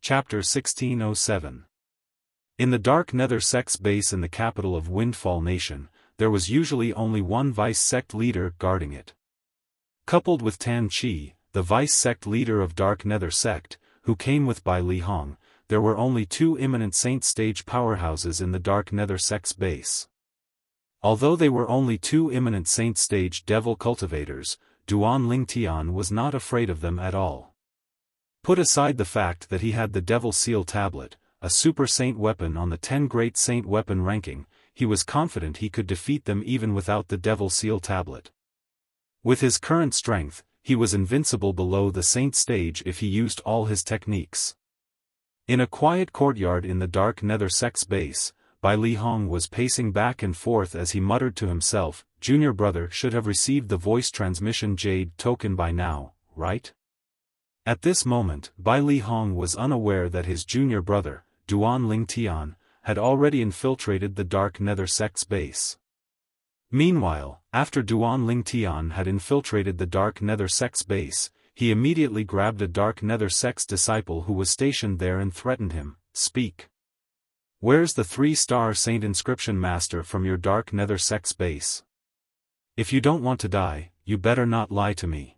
Chapter 1607. In the dark nether sex base in the capital of Windfall Nation, there was usually only one vice-sect leader guarding it. Coupled with Tan Chi, the vice-sect leader of Dark Nether Sect, who came with Bai Li Hong, there were only two imminent saint stage powerhouses in the Dark Nether Sect's base. Although they were only two imminent saint stage devil cultivators, Duan Lingtian was not afraid of them at all. Put aside the fact that he had the Devil Seal Tablet, a super saint weapon on the 10 Great Saint Weapon ranking, he was confident he could defeat them even without the Devil Seal Tablet. With his current strength, he was invincible below the saint stage if he used all his techniques. In a quiet courtyard in the Dark Nether Sect's base, Bai Li Hong was pacing back and forth as he muttered to himself, "Junior brother should have received the voice transmission jade token by now, right?" At this moment, Bai Li Hong was unaware that his junior brother, Duan Lingtian, had already infiltrated the Dark Nether Sect's base. Meanwhile, after Duan Lingtian had infiltrated the Dark Nether Sect's base, he immediately grabbed a Dark Nether Sect's disciple who was stationed there and threatened him, "Speak. Where's the 3-star Saint Inscription Master from your Dark Nether Sect's base? If you don't want to die, you better not lie to me."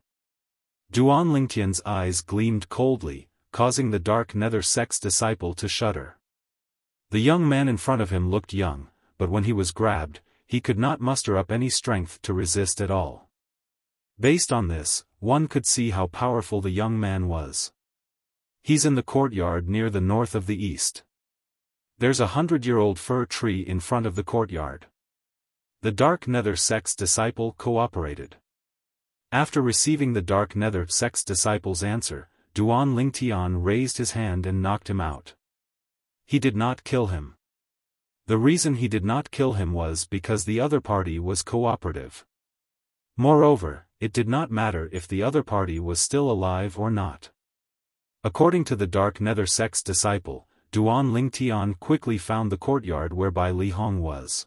Duan Lingtian's eyes gleamed coldly, causing the Dark Nether Sect's disciple to shudder. The young man in front of him looked young, but when he was grabbed, he could not muster up any strength to resist at all. Based on this, one could see how powerful the young man was. He's in the courtyard near the north of the east. There's a 100-year-old fir tree in front of the courtyard. The Dark Nether Sect's disciple cooperated. After receiving the Dark Nether Sect's disciple's answer, Duan Lingtian raised his hand and knocked him out. He did not kill him. The reason he did not kill him was because the other party was cooperative. Moreover, it did not matter if the other party was still alive or not. According to the Dark Nether Sect's disciple, Duan Lingtian quickly found the courtyard where Bai Li Hong was.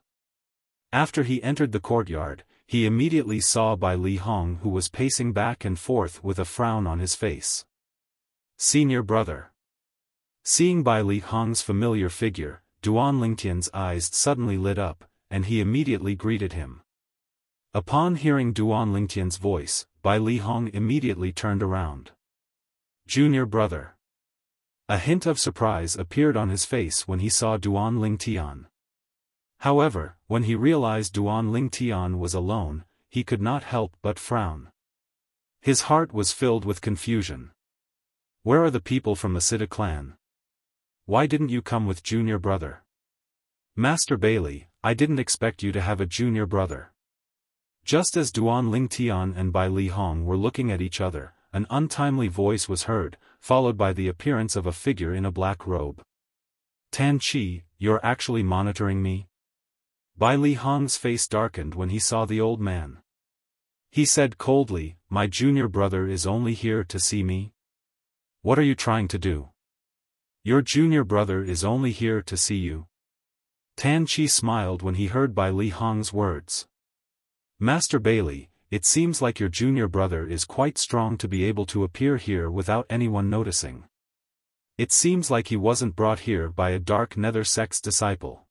After he entered the courtyard, he immediately saw Bai Li Hong, who was pacing back and forth with a frown on his face. "Senior brother." Seeing Bai Li Hong's familiar figure, Duan Lingtian's eyes suddenly lit up, and he immediately greeted him. Upon hearing Duan Lingtian's voice, Bai Li Hong immediately turned around. "Junior brother." A hint of surprise appeared on his face when he saw Duan Lingtian. However, when he realized Duan Lingtian was alone, he could not help but frown. His heart was filled with confusion. "Where are the people from the Sida clan? Why didn't you come with junior brother?" "Master Bailey, I didn't expect you to have a junior brother." Just as Duan Lingtian and Bai Li Hong were looking at each other, an untimely voice was heard, followed by the appearance of a figure in a black robe. "Tan Chi, you're actually monitoring me?" Bai Li Hong's face darkened when he saw the old man. He said coldly, "My junior brother is only here to see me." "What are you trying to do?" "Your junior brother is only here to see you." Tan Chi smiled when he heard Bai Li Hong's words. "Master Bailey, it seems like your junior brother is quite strong to be able to appear here without anyone noticing. It seems like he wasn't brought here by a Dark Nether Sect's disciple."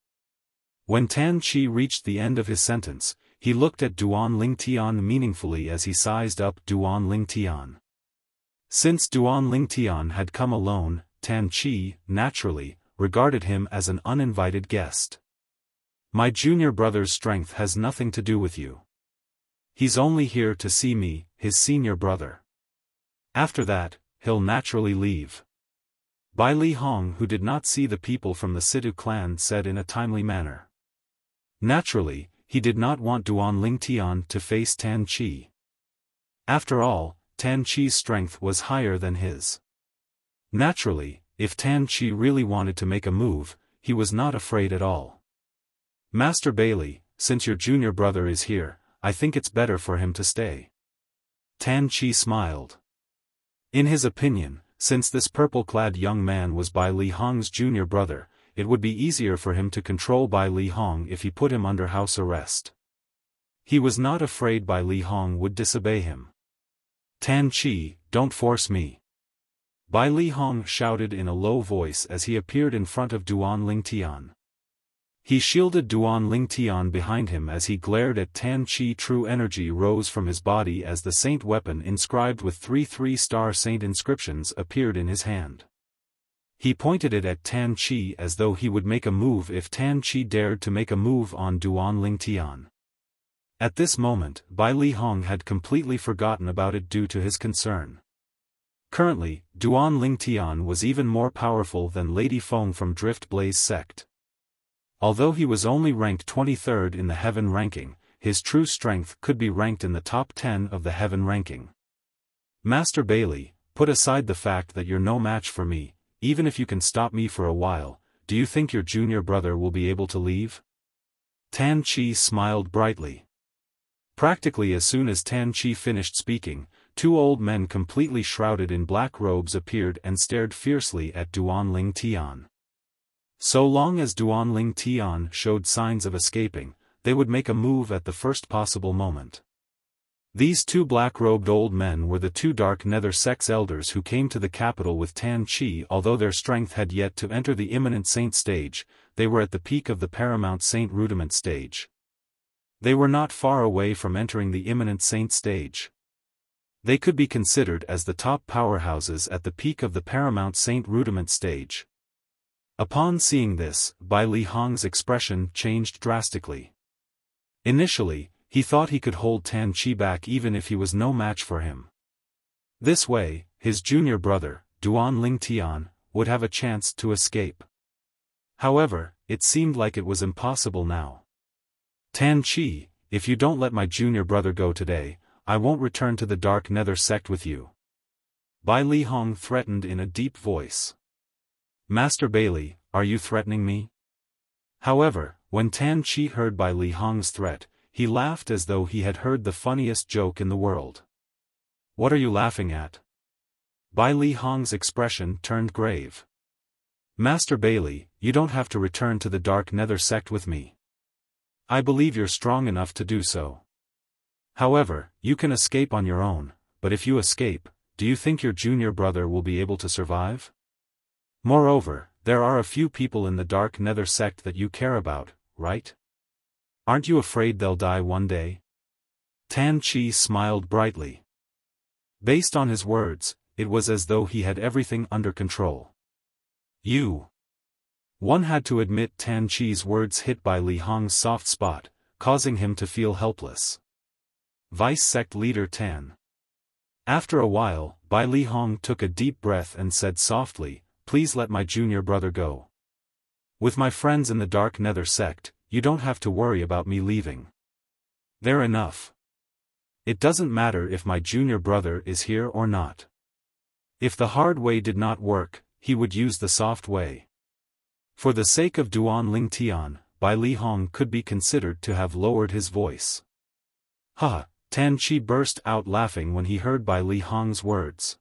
When Tan Chi reached the end of his sentence, he looked at Duan Lingtian meaningfully as he sized up Duan Lingtian. Since Duan Lingtian had come alone, Tan Chi, naturally, regarded him as an uninvited guest. "My junior brother's strength has nothing to do with you. He's only here to see me, his senior brother. After that, he'll naturally leave." Bai Li Hong, who did not see the people from the Sidu clan, said in a timely manner. Naturally, he did not want Duan Lingtian to face Tan Chi. After all, Tan Chi's strength was higher than his. Naturally, if Tan Chi really wanted to make a move, he was not afraid at all. "Master Bailey, since your junior brother is here, I think it's better for him to stay." Tan Chi smiled. In his opinion, since this purple-clad young man was Bai Li Hong's junior brother, it would be easier for him to control Bai Li Hong if he put him under house arrest. He was not afraid Bai Li Hong would disobey him. "Tan Chi, don't force me." Bai Li Hong shouted in a low voice as he appeared in front of Duan Lingtian. He shielded Duan Lingtian behind him as he glared at Tan Chi. True energy rose from his body as the saint weapon inscribed with 3 3-star saint inscriptions appeared in his hand. He pointed it at Tan Chi as though he would make a move if Tan Chi dared to make a move on Duan Lingtian. At this moment, Bai Li Hong had completely forgotten about it due to his concern. Currently, Duan Lingtian was even more powerful than Lady Feng from Drift Blaze sect. Although he was only ranked 23rd in the Heaven ranking, his true strength could be ranked in the top 10 of the Heaven ranking. Master Bailey, put aside the fact that you're no match for me, even if you can stop me for a while, do you think your junior brother will be able to leave? Tan Chi smiled brightly. Practically as soon as Tan Chi finished speaking, 2 old men completely shrouded in black robes appeared and stared fiercely at Duan Lingtian. So long as Duan Lingtian showed signs of escaping, they would make a move at the first possible moment. These 2 black-robed old men were the 2 Dark Nether Sect's elders who came to the capital with Tan Chi. Although their strength had yet to enter the Imminent Saint stage, they were at the peak of the Paramount Saint Rudiment stage. They were not far away from entering the Imminent Saint stage. They could be considered as the top powerhouses at the peak of the Paramount Saint Rudiment stage. Upon seeing this, Bai Li Hong's expression changed drastically. Initially, he thought he could hold Tan Chi back even if he was no match for him. This way, his junior brother, Duan Lingtian, would have a chance to escape. However, it seemed like it was impossible now. Tan Chi, if you don't let my junior brother go today, I won't return to the Dark Nether sect with you. Bai Li Hong threatened in a deep voice. Master Bailey, are you threatening me? However, when Tan Chi heard Bai Li Hong's threat, he laughed as though he had heard the funniest joke in the world. What are you laughing at? Bai Li Hong's expression turned grave. Master Bailey, you don't have to return to the Dark Nether sect with me. I believe you're strong enough to do so. However, you can escape on your own, but if you escape, do you think your junior brother will be able to survive? Moreover, there are a few people in the Dark Nether sect that you care about, right? Aren't you afraid they'll die one day? Tan Chi smiled brightly. Based on his words, it was as though he had everything under control. One had to admit Tan Chi's words hit Bai Li Hong's soft spot, causing him to feel helpless. Vice Sect Leader Tan. After a while, Bai Li Hong took a deep breath and said softly, please let my junior brother go. With my friends in the Dark Nether sect, you don't have to worry about me leaving. They're enough. It doesn't matter if my junior brother is here or not. If the hard way did not work, he would use the soft way. For the sake of Duan Lingtian, Bai Li Hong could be considered to have lowered his voice. Ha! Tan Chi burst out laughing when he heard Bai Li Hong's words.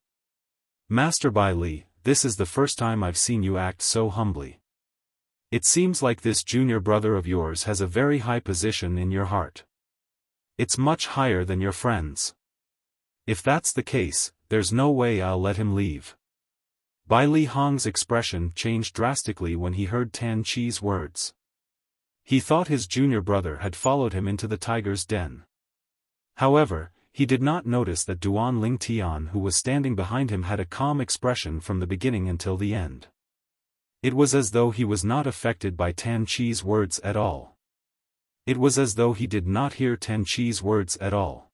Master Bai Li, this is the first time I've seen you act so humbly. It seems like this junior brother of yours has a very high position in your heart. It's much higher than your friends. If that's the case, there's no way I'll let him leave. Bai Li Hong's expression changed drastically when he heard Tan Chi's words. He thought his junior brother had followed him into the tiger's den. However, he did not notice that Duan Lingtian who was standing behind him had a calm expression from the beginning until the end. It was as though he was not affected by Tan Chi's words at all. It was as though he did not hear Tan Chi's words at all.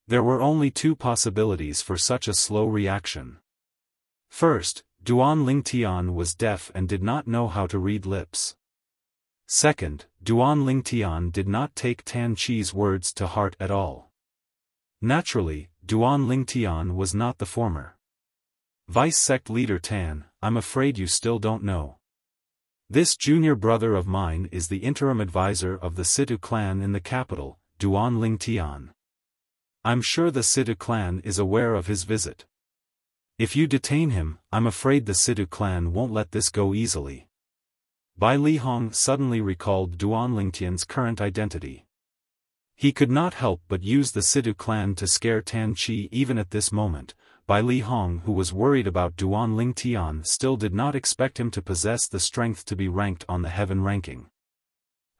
There were only 2 possibilities for such a slow reaction. First, Duan Lingtian was deaf and did not know how to read lips. Second, Duan Lingtian did not take Tan Chi's words to heart at all. Naturally, Duan Lingtian was not the former. Vice Sect Leader Tan, I'm afraid you still don't know. This junior brother of mine is the interim advisor of the Situ clan in the capital, Duan Lingtian. I'm sure the Situ clan is aware of his visit. If you detain him, I'm afraid the Situ clan won't let this go easily. Bai Li Hong suddenly recalled Duan Lingtian's current identity. He could not help but use the Situ clan to scare Tan Chi even at this moment, Bai Li Hong, who was worried about Duan Ling Tian, still did not expect him to possess the strength to be ranked on the heaven ranking.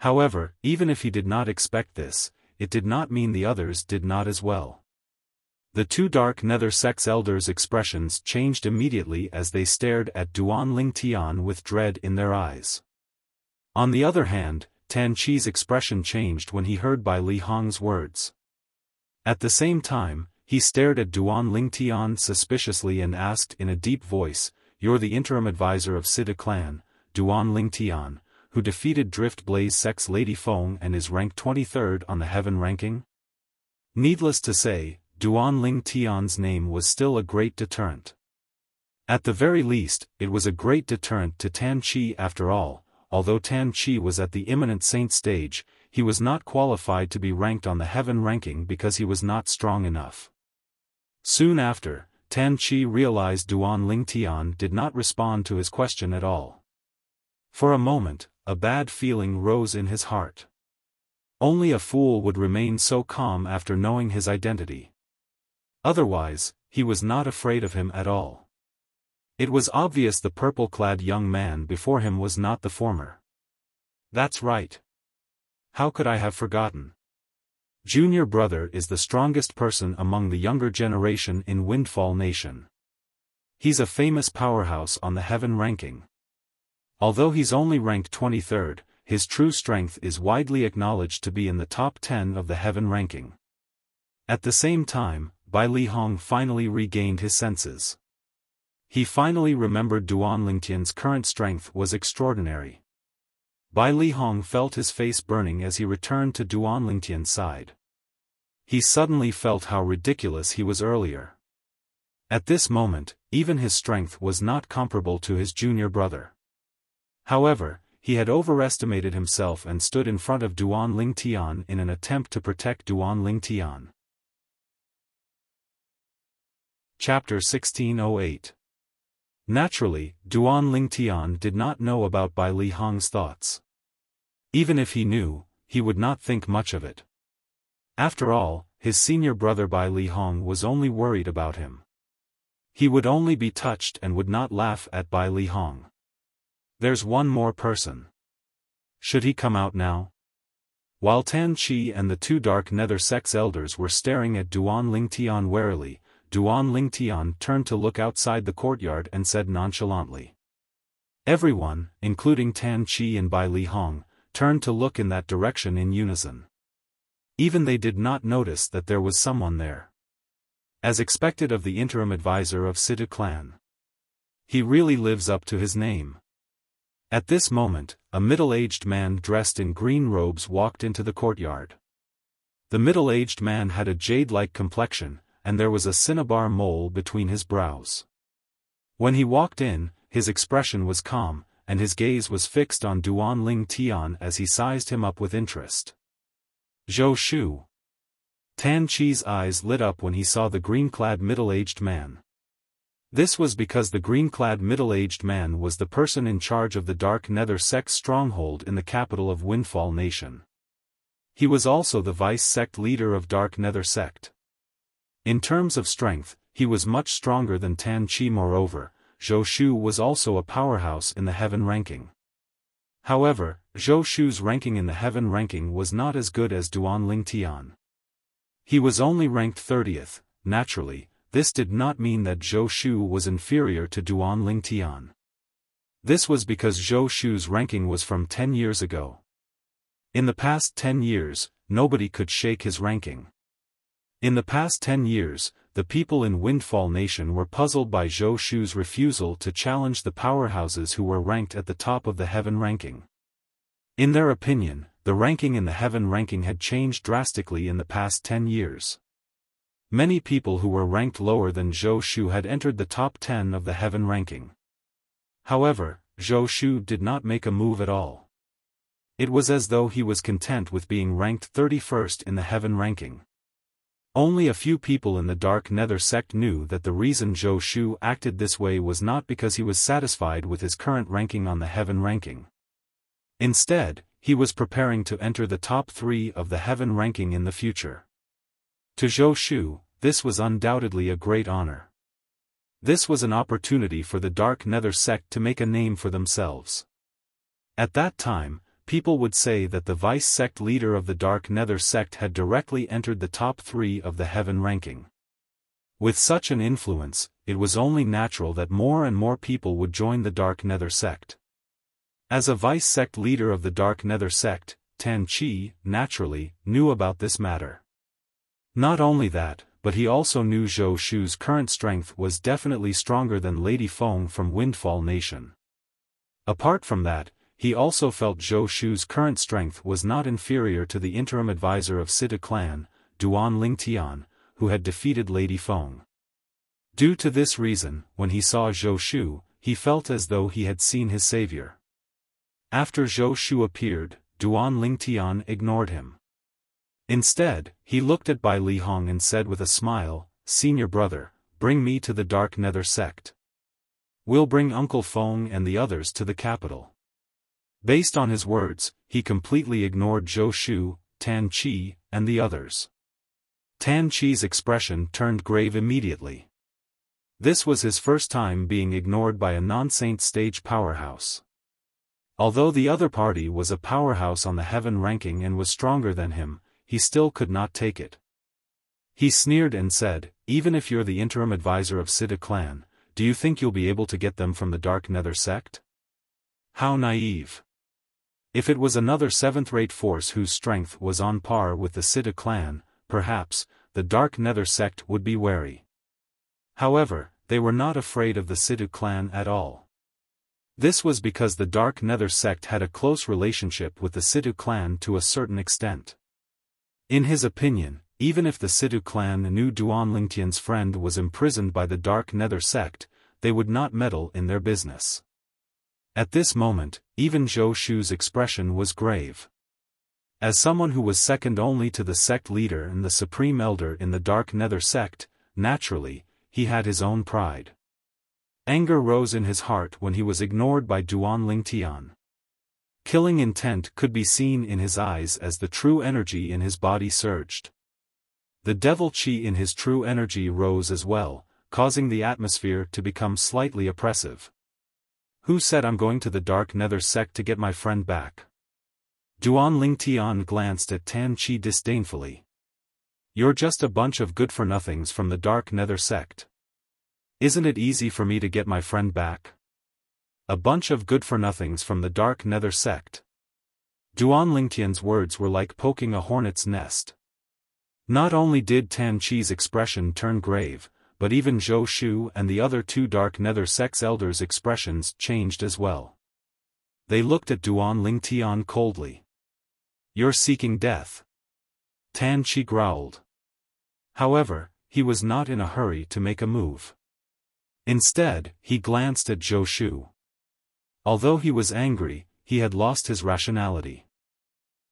However, even if he did not expect this, it did not mean the others did not as well. The two dark nether sect's elders' expressions changed immediately as they stared at Duan Ling Tian with dread in their eyes. On the other hand, Tan Chi's expression changed when he heard Bai Li Hong's words. At the same time, he stared at Duan Ling Tian suspiciously and asked in a deep voice, "You're the interim advisor of Sida clan, Duan Ling Tian, who defeated Drift Blaze Sect's Lady Feng and is ranked 23rd on the heaven ranking?" Needless to say, Duan Ling Tian's name was still a great deterrent. At the very least, it was a great deterrent to Tan Chi after all. Although Tan Chi was at the imminent saint stage, he was not qualified to be ranked on the heaven ranking because he was not strong enough. Soon after, Tan Chi realized Duan Ling Tian did not respond to his question at all. For a moment, a bad feeling rose in his heart. Only a fool would remain so calm after knowing his identity. Otherwise, he was not afraid of him at all. It was obvious the purple-clad young man before him was not the former. That's right. How could I have forgotten? Junior brother is the strongest person among the younger generation in Windfall Nation. He's a famous powerhouse on the heaven ranking. Although he's only ranked 23rd, his true strength is widely acknowledged to be in the top 10 of the heaven ranking. At the same time, Bai Li Hong finally regained his senses. He finally remembered Duan Lingtian's current strength was extraordinary. Bai Li Hong felt his face burning as he returned to Duan Lingtian's side. He suddenly felt how ridiculous he was earlier. At this moment, even his strength was not comparable to his junior brother. However, he had overestimated himself and stood in front of Duan Ling Tian in an attempt to protect Duan Ling Tian. Chapter 1608. Naturally, Duan Ling Tian did not know about Bai Li Hong's thoughts. Even if he knew, he would not think much of it. After all, his senior brother Bai Li Hong was only worried about him. He would only be touched and would not laugh at Bai Li Hong. There's one more person. Should he come out now? While Tan Chi and the two dark nether sect's elders were staring at Duan Ling Tian warily, Duan Ling Tian turned to look outside the courtyard and said nonchalantly. Everyone, including Tan Chi and Bai Li Hong, turned to look in that direction in unison. Even they did not notice that there was someone there. As expected of the interim advisor of Sida clan. He really lives up to his name. At this moment, a middle-aged man dressed in green robes walked into the courtyard. The middle-aged man had a jade-like complexion, and there was a cinnabar mole between his brows. When he walked in, his expression was calm, and his gaze was fixed on Duan Ling Tian as he sized him up with interest. Zhou Shu. Tan Chi's eyes lit up when he saw the green-clad middle-aged man. This was because the green-clad middle-aged man was the person in charge of the Dark Nether Sect's stronghold in the capital of Windfall Nation. He was also the vice-sect leader of Dark Nether Sect. In terms of strength, he was much stronger than Tan Chi. Moreover, Zhou Shu was also a powerhouse in the heaven ranking. However, Zhou Shu's ranking in the heaven ranking was not as good as Duan Ling Tian. He was only ranked 30th, naturally. This did not mean that Zhou Shu was inferior to Duan Ling Tian. This was because Zhou Shu's ranking was from 10 years ago. In the past 10 years, nobody could shake his ranking. In the past 10 years, the people in Windfall Nation were puzzled by Zhou Shu's refusal to challenge the powerhouses who were ranked at the top of the heaven ranking. In their opinion, the ranking in the heaven ranking had changed drastically in the past 10 years. Many people who were ranked lower than Zhou Shu had entered the top 10 of the heaven ranking. However, Zhou Shu did not make a move at all. It was as though he was content with being ranked 31st in the heaven ranking. Only a few people in the Dark Nether Sect knew that the reason Zhou Shu acted this way was not because he was satisfied with his current ranking on the heaven ranking. Instead, he was preparing to enter the top 3 of the heaven ranking in the future. To Zhou Shu, this was undoubtedly a great honor. This was an opportunity for the Dark Nether sect to make a name for themselves. At that time, people would say that the vice sect leader of the Dark Nether sect had directly entered the top 3 of the heaven ranking. With such an influence, it was only natural that more and more people would join the Dark Nether sect. As a vice sect leader of the Dark Nether sect, Tan Chi, naturally, knew about this matter. Not only that, but he also knew Zhou Shu's current strength was definitely stronger than Lady Feng from Windfall Nation. Apart from that, he also felt Zhou Shu's current strength was not inferior to the interim advisor of Sita clan, Duan Lingtian, who had defeated Lady Feng. Due to this reason, when he saw Zhou Shu, he felt as though he had seen his savior. After Zhou Shu appeared, Duan Lingtian ignored him. Instead, he looked at Bai Lihong and said with a smile, "Senior brother, bring me to the Dark Nether sect. We'll bring Uncle Feng and the others to the capital." Based on his words, he completely ignored Zhou Shu, Tan Chi, and the others. Tan Chi's expression turned grave immediately. This was his first time being ignored by a non-saint stage powerhouse. Although the other party was a powerhouse on the heaven ranking and was stronger than him, he still could not take it. He sneered and said, "Even if you're the interim advisor of Sita clan, do you think you'll be able to get them from the Dark Nether sect? How naive. If it was another 7th-rate force whose strength was on par with the Sita clan, perhaps, the Dark Nether sect would be wary." However, they were not afraid of the Sita clan at all. This was because the Dark Nether sect had a close relationship with the Sita clan to a certain extent. In his opinion, even if the Sita clan knew Duan Lingtian's friend was imprisoned by the Dark Nether sect, they would not meddle in their business. At this moment, even Zhou Shu's expression was grave. As someone who was second only to the sect leader and the supreme elder in the Dark Nether sect, naturally, he had his own pride. Anger rose in his heart when he was ignored by Duan Lingtian. Killing intent could be seen in his eyes as the true energy in his body surged. The devil chi in his true energy rose as well, causing the atmosphere to become slightly oppressive. "Who said I'm going to the Dark Nether sect to get my friend back?" Duan Lingtian glanced at Tan Chi disdainfully. "You're just a bunch of good-for-nothings from the Dark Nether sect. Isn't it easy for me to get my friend back? A bunch of good-for-nothings from the Dark Nether sect." Duan Lingtian's words were like poking a hornet's nest. Not only did Tan Chi's expression turn grave, but even Zhou Shu and the other 2 Dark Nether sect's elders' expressions changed as well. They looked at Duan Lingtian coldly. "You're seeking death." Tan Chi growled. However, he was not in a hurry to make a move. Instead, he glanced at Zhou Shu. Although he was angry, he had lost his rationality.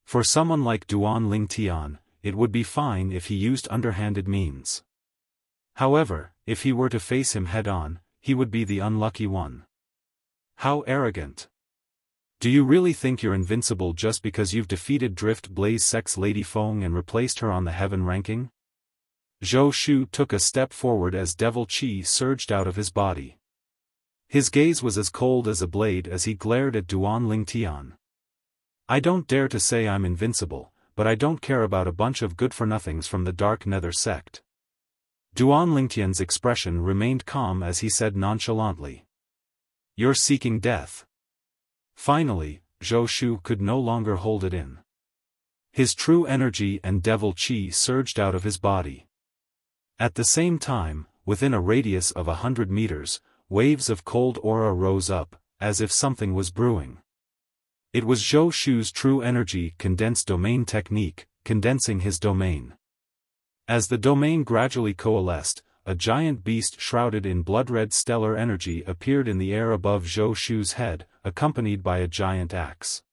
For someone like Duan Lingtian, it would be fine if he used underhanded means. However, if he were to face him head-on, he would be the unlucky one. How arrogant. Do you really think you're invincible just because you've defeated Drift Blaze Sect's Lady Feng and replaced her on the heaven ranking? Zhou Shu took a step forward as devil chi surged out of his body. His gaze was as cold as a blade as he glared at Duan Lingtian. "I don't dare to say I'm invincible, but I don't care about a bunch of good-for-nothings from the Dark Nether sect." Duan Lingtian's expression remained calm as he said nonchalantly, "You're seeking death." Finally, Zhou Shu could no longer hold it in. His true energy and devil chi surged out of his body. At the same time, within a radius of 100 meters, waves of cold aura rose up, as if something was brewing. It was Zhou Shu's true energy condensed domain technique, condensing his domain. As the domain gradually coalesced, a giant beast shrouded in blood-red stellar energy appeared in the air above Zhou Shu's head, accompanied by a giant axe.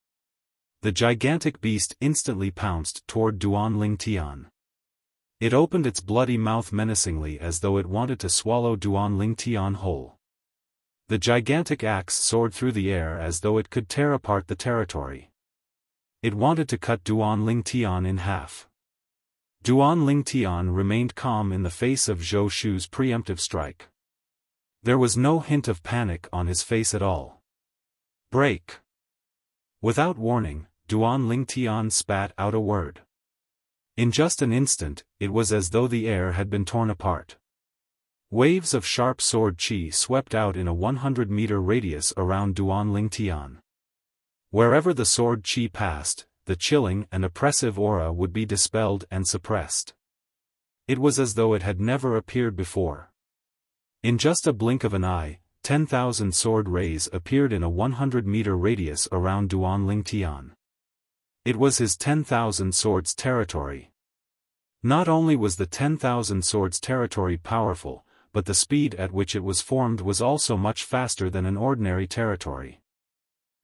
The gigantic beast instantly pounced toward Duan Lingtian. It opened its bloody mouth menacingly as though it wanted to swallow Duan Lingtian whole. The gigantic axe soared through the air as though it could tear apart the territory. It wanted to cut Duan Lingtian in half. Duan Lingtian remained calm in the face of Zhou Shu's preemptive strike. There was no hint of panic on his face at all. Break! Without warning, Duan Lingtian spat out a word. In just an instant, it was as though the air had been torn apart. Waves of sharp sword qi swept out in a 100-meter radius around Duan Lingtian. Wherever the sword qi passed, the chilling and oppressive aura would be dispelled and suppressed. It was as though it had never appeared before. In just a blink of an eye, 10,000 sword rays appeared in a 100-meter radius around Duan Lingtian. It was his 10,000 swords territory. Not only was the 10,000 swords territory powerful, but the speed at which it was formed was also much faster than an ordinary territory.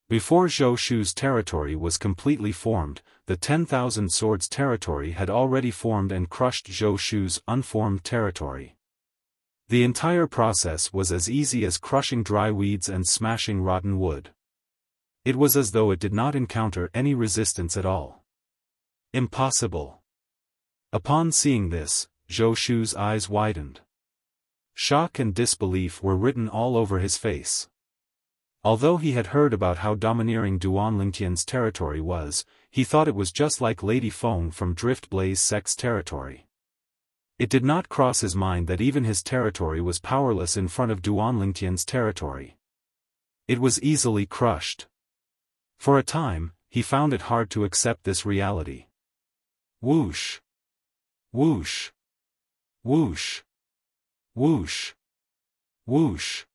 Before Zhou Shu's territory was completely formed, the 10,000 swords territory had already formed and crushed Zhou Shu's unformed territory. The entire process was as easy as crushing dry weeds and smashing rotten wood. It was as though it did not encounter any resistance at all. Impossible. Upon seeing this, Zhou Shu's eyes widened. Shock and disbelief were written all over his face. Although he had heard about how domineering Duan Lingtian's territory was, he thought it was just like Lady Feng from Drift Blaze Sect's territory. It did not cross his mind that even his territory was powerless in front of Duan Lingtian's territory. It was easily crushed. For a time, he found it hard to accept this reality. Whoosh! Whoosh! Whoosh! Whoosh! Whoosh!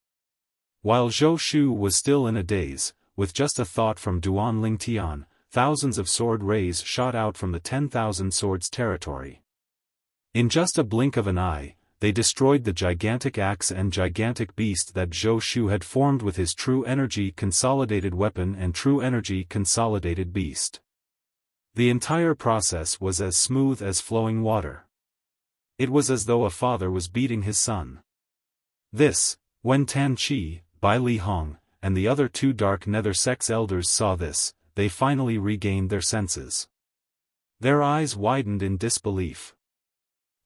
While Zhou Shu was still in a daze, with just a thought from Duan Lingtian, thousands of sword rays shot out from the 10,000 swords territory. In just a blink of an eye, they destroyed the gigantic axe and gigantic beast that Zhou Shu had formed with his true energy consolidated weapon and true energy consolidated beast. The entire process was as smooth as flowing water. It was as though a father was beating his son. This, when Tan Qi, Bai Li Hong, and the other two Dark Nether Sect's elders saw this, they finally regained their senses. Their eyes widened in disbelief.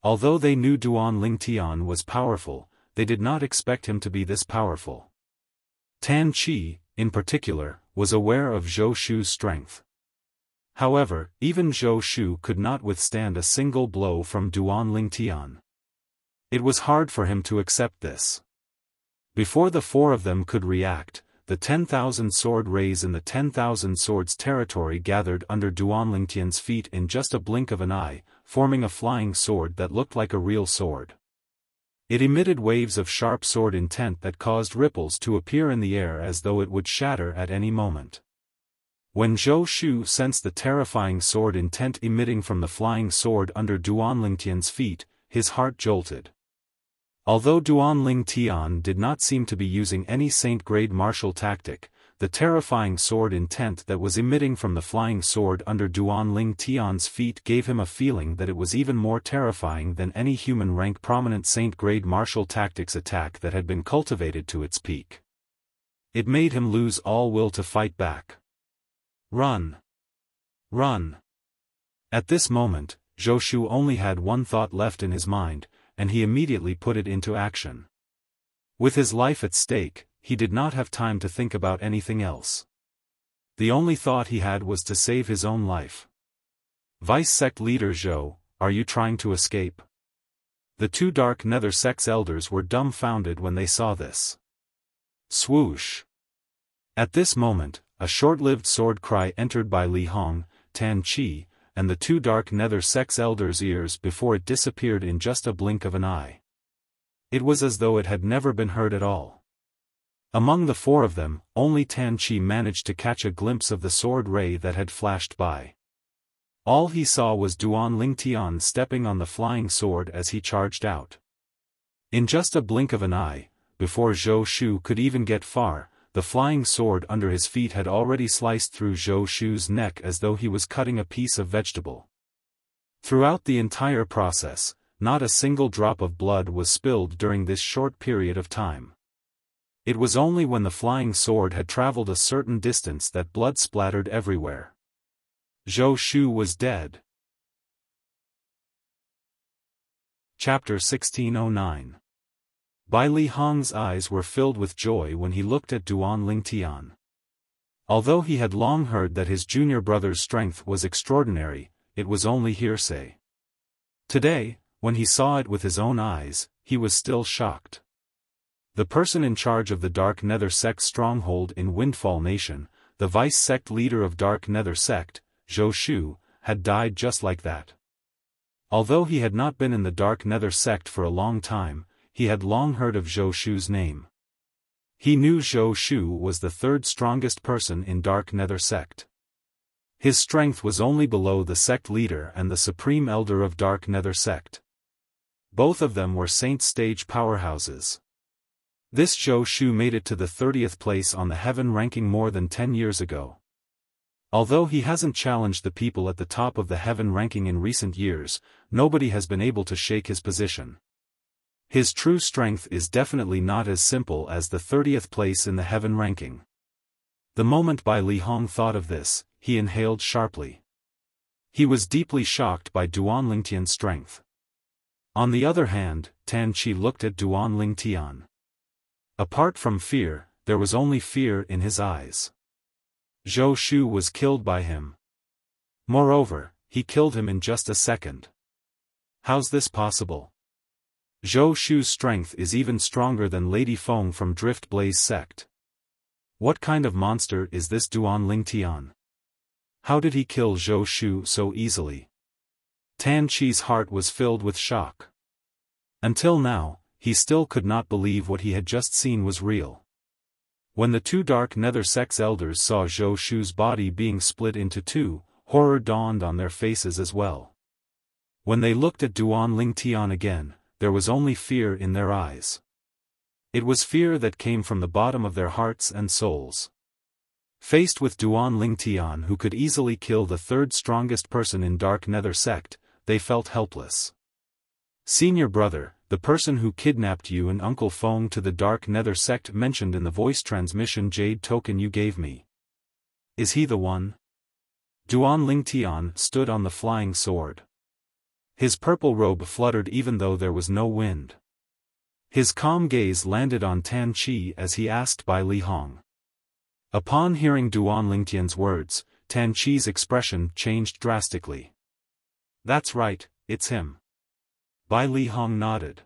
Although they knew Duan Lingtian was powerful, they did not expect him to be this powerful. Tan Qi, in particular, was aware of Zhou Shu's strength. However, even Zhou Shu could not withstand a single blow from Duan Lingtian. It was hard for him to accept this. Before the four of them could react, the 10,000 sword rays in the 10,000 swords territory gathered under Duan Lingtian's feet in just a blink of an eye, forming a flying sword that looked like a real sword. It emitted waves of sharp sword intent that caused ripples to appear in the air as though it would shatter at any moment. When Zhou Shu sensed the terrifying sword intent emitting from the flying sword under Duan Lingtian's feet, his heart jolted. Although Duan Lingtian did not seem to be using any saint-grade martial tactic, the terrifying sword intent that was emitting from the flying sword under Duan Lingtian's feet gave him a feeling that it was even more terrifying than any human-rank prominent saint-grade martial tactics attack that had been cultivated to its peak. It made him lose all will to fight back. Run! Run! At this moment, Zhou Shu only had one thought left in his mind, and he immediately put it into action. With his life at stake, he did not have time to think about anything else. The only thought he had was to save his own life. Vice Sect Leader Zhou, are you trying to escape? The two Dark Nether Sect's elders were dumbfounded when they saw this. Swoosh! At this moment, a short-lived sword cry entered Bai Li Hong, Tan Qi, and the two Dark Nether Sect's elders' ears before it disappeared in just a blink of an eye. It was as though it had never been heard at all. Among the four of them, only Tan Qi managed to catch a glimpse of the sword ray that had flashed by. All he saw was Duan Lingtian stepping on the flying sword as he charged out. In just a blink of an eye, before Zhou Shu could even get far, the flying sword under his feet had already sliced through Zhou Shu's neck as though he was cutting a piece of vegetable. Throughout the entire process, not a single drop of blood was spilled during this short period of time. It was only when the flying sword had traveled a certain distance that blood splattered everywhere. Zhou Shu was dead. Chapter 1609. Bai Li Hong's eyes were filled with joy when he looked at Duan Lingtian. Although he had long heard that his junior brother's strength was extraordinary, it was only hearsay. Today, when he saw it with his own eyes, he was still shocked. The person in charge of the Dark Nether Sect stronghold in Windfall Nation, the vice-sect leader of Dark Nether Sect, Zhou Shu, had died just like that. Although he had not been in the Dark Nether Sect for a long time, he had long heard of Zhou Shu's name. He knew Zhou Shu was the third strongest person in Dark Nether Sect. His strength was only below the sect leader and the supreme elder of Dark Nether Sect. Both of them were Saint stage powerhouses. This Zhou Shu made it to the 30th place on the heaven ranking more than 10 years ago. Although he hasn't challenged the people at the top of the heaven ranking in recent years, nobody has been able to shake his position. His true strength is definitely not as simple as the 30th place in the heaven ranking. The moment Bai Li Hong thought of this, he inhaled sharply. He was deeply shocked by Duan Lingtian's strength. On the other hand, Tan Qi looked at Duan Lingtian. Apart from fear, there was only fear in his eyes. Zhou Shu was killed by him. Moreover, he killed him in just a second. How's this possible? Zhou Shu's strength is even stronger than Lady Feng from Drift Blaze sect. What kind of monster is this Duan Lingtian? How did he kill Zhou Shu so easily? Tan Qi's heart was filled with shock. Until now, he still could not believe what he had just seen was real. When the two Dark Nether Sect's elders saw Zhou Shu's body being split into two, horror dawned on their faces as well. When they looked at Duan Lingtian again, there was only fear in their eyes. It was fear that came from the bottom of their hearts and souls. Faced with Duan Lingtian, who could easily kill the third strongest person in Dark Nether Sect, they felt helpless. Senior brother, the person who kidnapped you and Uncle Feng to the Dark Nether Sect mentioned in the voice transmission jade token you gave me. Is he the one? Duan Lingtian stood on the flying sword. His purple robe fluttered even though there was no wind. His calm gaze landed on Tan Qi as he asked Bai Li Hong. Upon hearing Duan Lingtian's words, Tan Qi's expression changed drastically. That's right, it's him. Bai Li Hong nodded.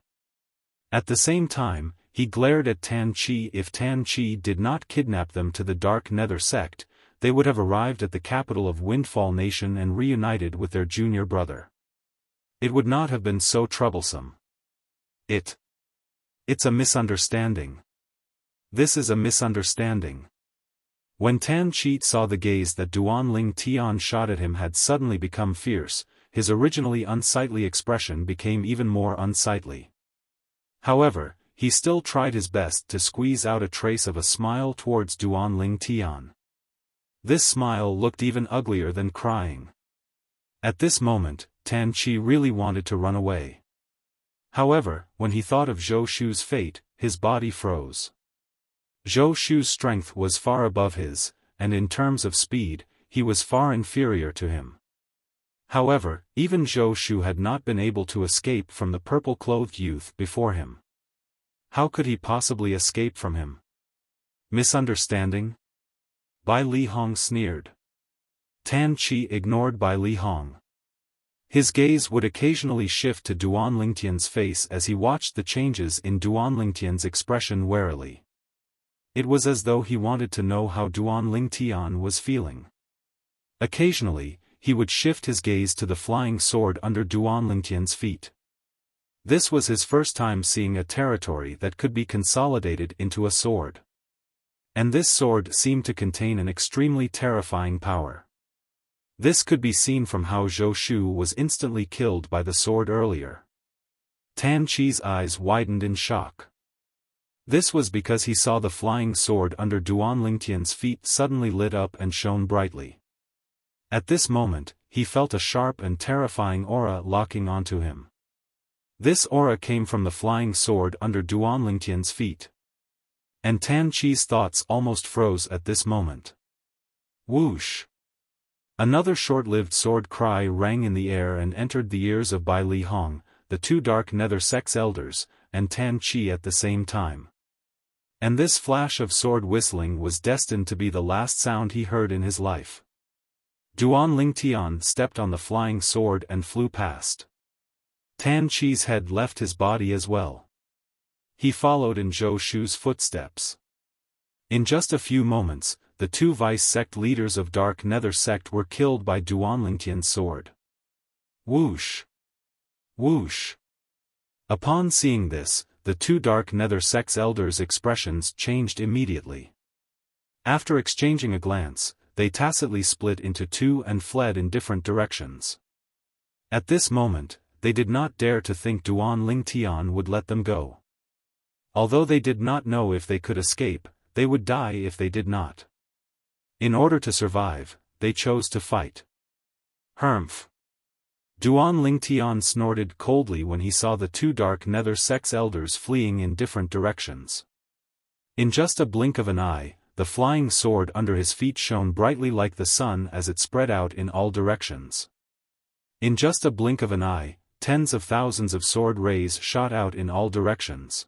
At the same time, he glared at Tan Qi. If Tan Qi did not kidnap them to the Dark Nether Sect, they would have arrived at the capital of Windfall Nation and reunited with their junior brother. It would not have been so troublesome. It's a misunderstanding. This is a misunderstanding. When Tan Qi saw the gaze that Duan Lingtian shot at him had suddenly become fierce, his originally unsightly expression became even more unsightly. However, he still tried his best to squeeze out a trace of a smile towards Duan Lingtian. This smile looked even uglier than crying. At this moment, Tan Qi really wanted to run away. However, when he thought of Zhou Shu's fate, his body froze. Zhou Shu's strength was far above his, and in terms of speed, he was far inferior to him. However, even Zhou Shu had not been able to escape from the purple-clothed youth before him. How could he possibly escape from him? Misunderstanding? Bai Li Hong sneered. Tan Qi ignored Bai Li Hong. His gaze would occasionally shift to Duan Lingtian's face as he watched the changes in Duan Lingtian's expression warily. It was as though he wanted to know how Duan Lingtian was feeling. Occasionally, he would shift his gaze to the flying sword under Duan Lingtian's feet. This was his first time seeing a territory that could be consolidated into a sword. And this sword seemed to contain an extremely terrifying power. This could be seen from how Zhou Shu was instantly killed by the sword earlier. Tan Qi's eyes widened in shock. This was because he saw the flying sword under Duan Lingtian's feet suddenly lit up and shone brightly. At this moment, he felt a sharp and terrifying aura locking onto him. This aura came from the flying sword under Duan Lingtian's feet. And Tan Qi's thoughts almost froze at this moment. Whoosh! Another short-lived sword cry rang in the air and entered the ears of Bai Li Hong, the two Dark Nether Sect's elders, and Tan Qi at the same time. And this flash of sword whistling was destined to be the last sound he heard in his life. Duan Lingtian stepped on the flying sword and flew past. Tan Qi's head left his body as well. He followed in Zhou Shu's footsteps. In just a few moments, the two vice sect leaders of Dark Nether sect were killed by Duan Lingtian's sword. Whoosh! Whoosh! Upon seeing this, the two Dark Nether sect's elders' expressions changed immediately. After exchanging a glance, they tacitly split into two and fled in different directions. At this moment, they did not dare to think Duan Lingtian would let them go. Although they did not know if they could escape, they would die if they did not. In order to survive, they chose to fight. Humph! Duan Lingtian snorted coldly when he saw the two Dark Nether sect's elders fleeing in different directions. In just a blink of an eye, the flying sword under his feet shone brightly like the sun as it spread out in all directions. In just a blink of an eye, tens of thousands of sword rays shot out in all directions.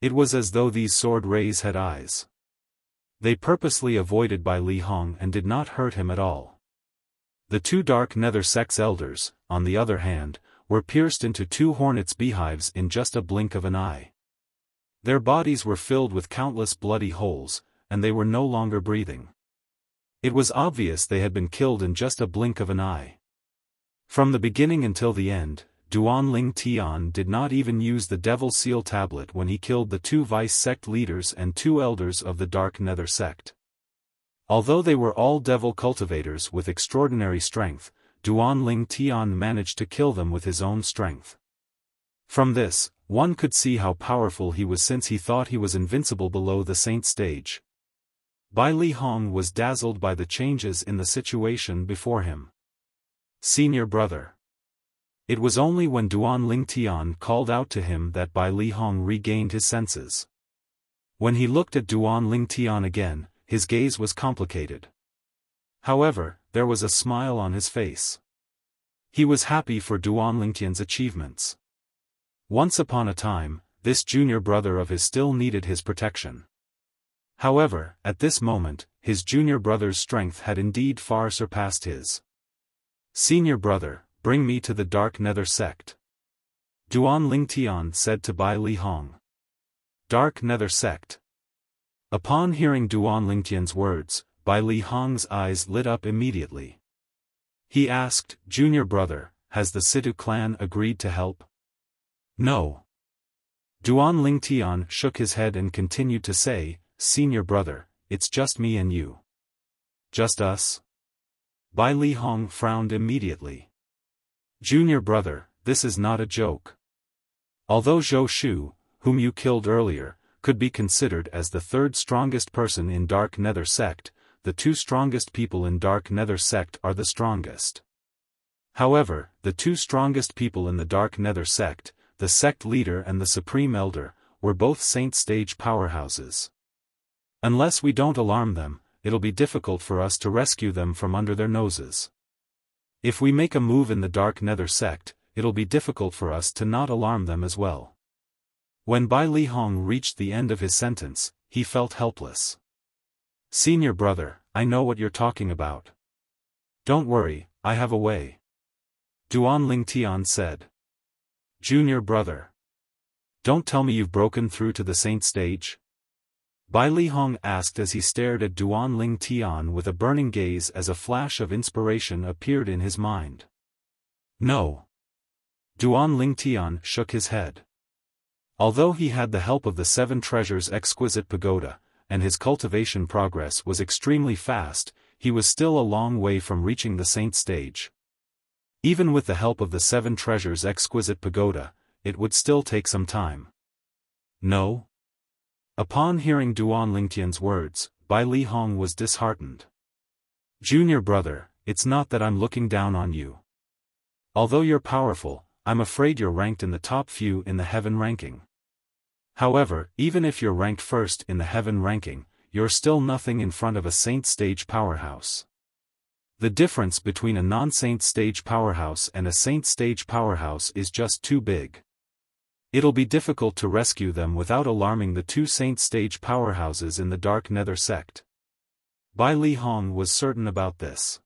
It was as though these sword rays had eyes. They purposely avoided Bai Li Hong and did not hurt him at all. The two Dark Nether sect's elders, on the other hand, were pierced into two hornets' beehives in just a blink of an eye. Their bodies were filled with countless bloody holes, and they were no longer breathing. It was obvious they had been killed in just a blink of an eye. From the beginning until the end, Duan Lingtian did not even use the Devil Seal tablet when he killed the two vice sect leaders and two elders of the Dark Nether sect. Although they were all devil cultivators with extraordinary strength, Duan Lingtian managed to kill them with his own strength. From this, one could see how powerful he was since he thought he was invincible below the saint stage. Bai Li Hong was dazzled by the changes in the situation before him. Senior brother. It was only when Duan Lingtian called out to him that Bai Li Hong regained his senses. When he looked at Duan Lingtian again, his gaze was complicated. However, there was a smile on his face. He was happy for Duan Lingtian's achievements. Once upon a time, this junior brother of his still needed his protection. However, at this moment, his junior brother's strength had indeed far surpassed his. Senior brother, bring me to the Dark Nether sect. Duan Lingtian said to Bai Li Hong. Dark Nether sect. Upon hearing Duan Lingtian's words, Bai Li Hong's eyes lit up immediately. He asked, Junior brother, has the Situ clan agreed to help? No. Duan Lingtian shook his head and continued to say, Senior brother, it's just me and you. Just us? Bai Li Hong frowned immediately. Junior brother, this is not a joke. Although Zhou Shu, whom you killed earlier, could be considered as the third strongest person in Dark Nether sect, the two strongest people in Dark Nether sect are the strongest. However, the two strongest people in the Dark Nether sect, the sect leader and the supreme elder, were both saint stage powerhouses. Unless we don't alarm them, it'll be difficult for us to rescue them from under their noses. If we make a move in the Dark Nether sect, it'll be difficult for us to not alarm them as well. When Bai Li Hong reached the end of his sentence, he felt helpless. Senior brother, I know what you're talking about. Don't worry, I have a way. Duan Lingtian said. Junior brother. Don't tell me you've broken through to the saint stage? Bai Li Hong asked as he stared at Duan Lingtian with a burning gaze as a flash of inspiration appeared in his mind. No. Duan Lingtian shook his head. Although he had the help of the Seven Treasures Exquisite Pagoda, and his cultivation progress was extremely fast, he was still a long way from reaching the saint stage. Even with the help of the Seven Treasures Exquisite Pagoda, it would still take some time. No? Upon hearing Duan Lingtian's words, Bai Li Hong was disheartened. Junior brother, it's not that I'm looking down on you. Although you're powerful, I'm afraid you're ranked in the top few in the heaven ranking. However, even if you're ranked first in the heaven ranking, you're still nothing in front of a saint stage powerhouse. The difference between a non-saint stage powerhouse and a saint stage powerhouse is just too big. It'll be difficult to rescue them without alarming the two saint stage powerhouses in the Dark Nether sect. Bai Li Hong was certain about this.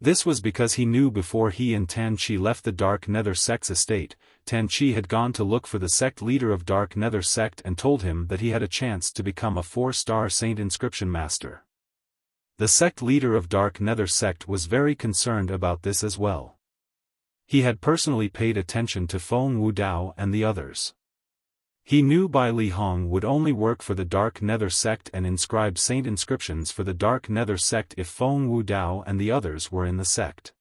This was because he knew before he and Tan Chi left the Dark Nether sect's estate, Tan Chi had gone to look for the sect leader of Dark Nether sect and told him that he had a chance to become a 4-star saint inscription master. The sect leader of Dark Nether sect was very concerned about this as well. He had personally paid attention to Feng Wudao and the others. He knew Bai Li Hong would only work for the Dark Nether sect and inscribe saint inscriptions for the Dark Nether sect if Feng Wudao and the others were in the sect.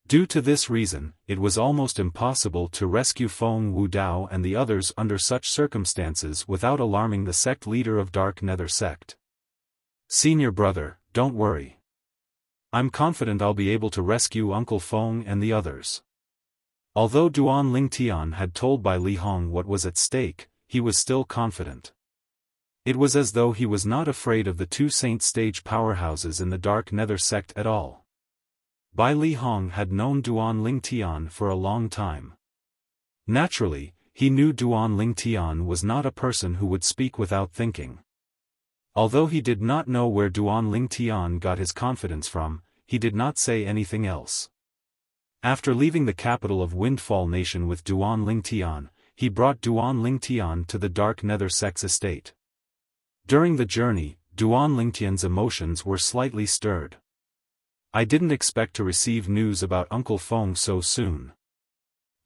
Due to this reason, it was almost impossible to rescue Feng Wudao and the others under such circumstances without alarming the sect leader of Dark Nether sect. Senior brother, don't worry. I'm confident I'll be able to rescue Uncle Feng and the others. Although Duan Lingtian had told Bai Li Hong what was at stake, he was still confident. It was as though he was not afraid of the two saint stage powerhouses in the Dark Nether sect at all. Bai Li Hong had known Duan Lingtian for a long time. Naturally, he knew Duan Lingtian was not a person who would speak without thinking. Although he did not know where Duan Lingtian got his confidence from, he did not say anything else. After leaving the capital of Windfall Nation with Duan Lingtian, he brought Duan Lingtian to the Dark Nether sect's estate. During the journey, Duan Lingtian's emotions were slightly stirred. I didn't expect to receive news about Uncle Feng so soon.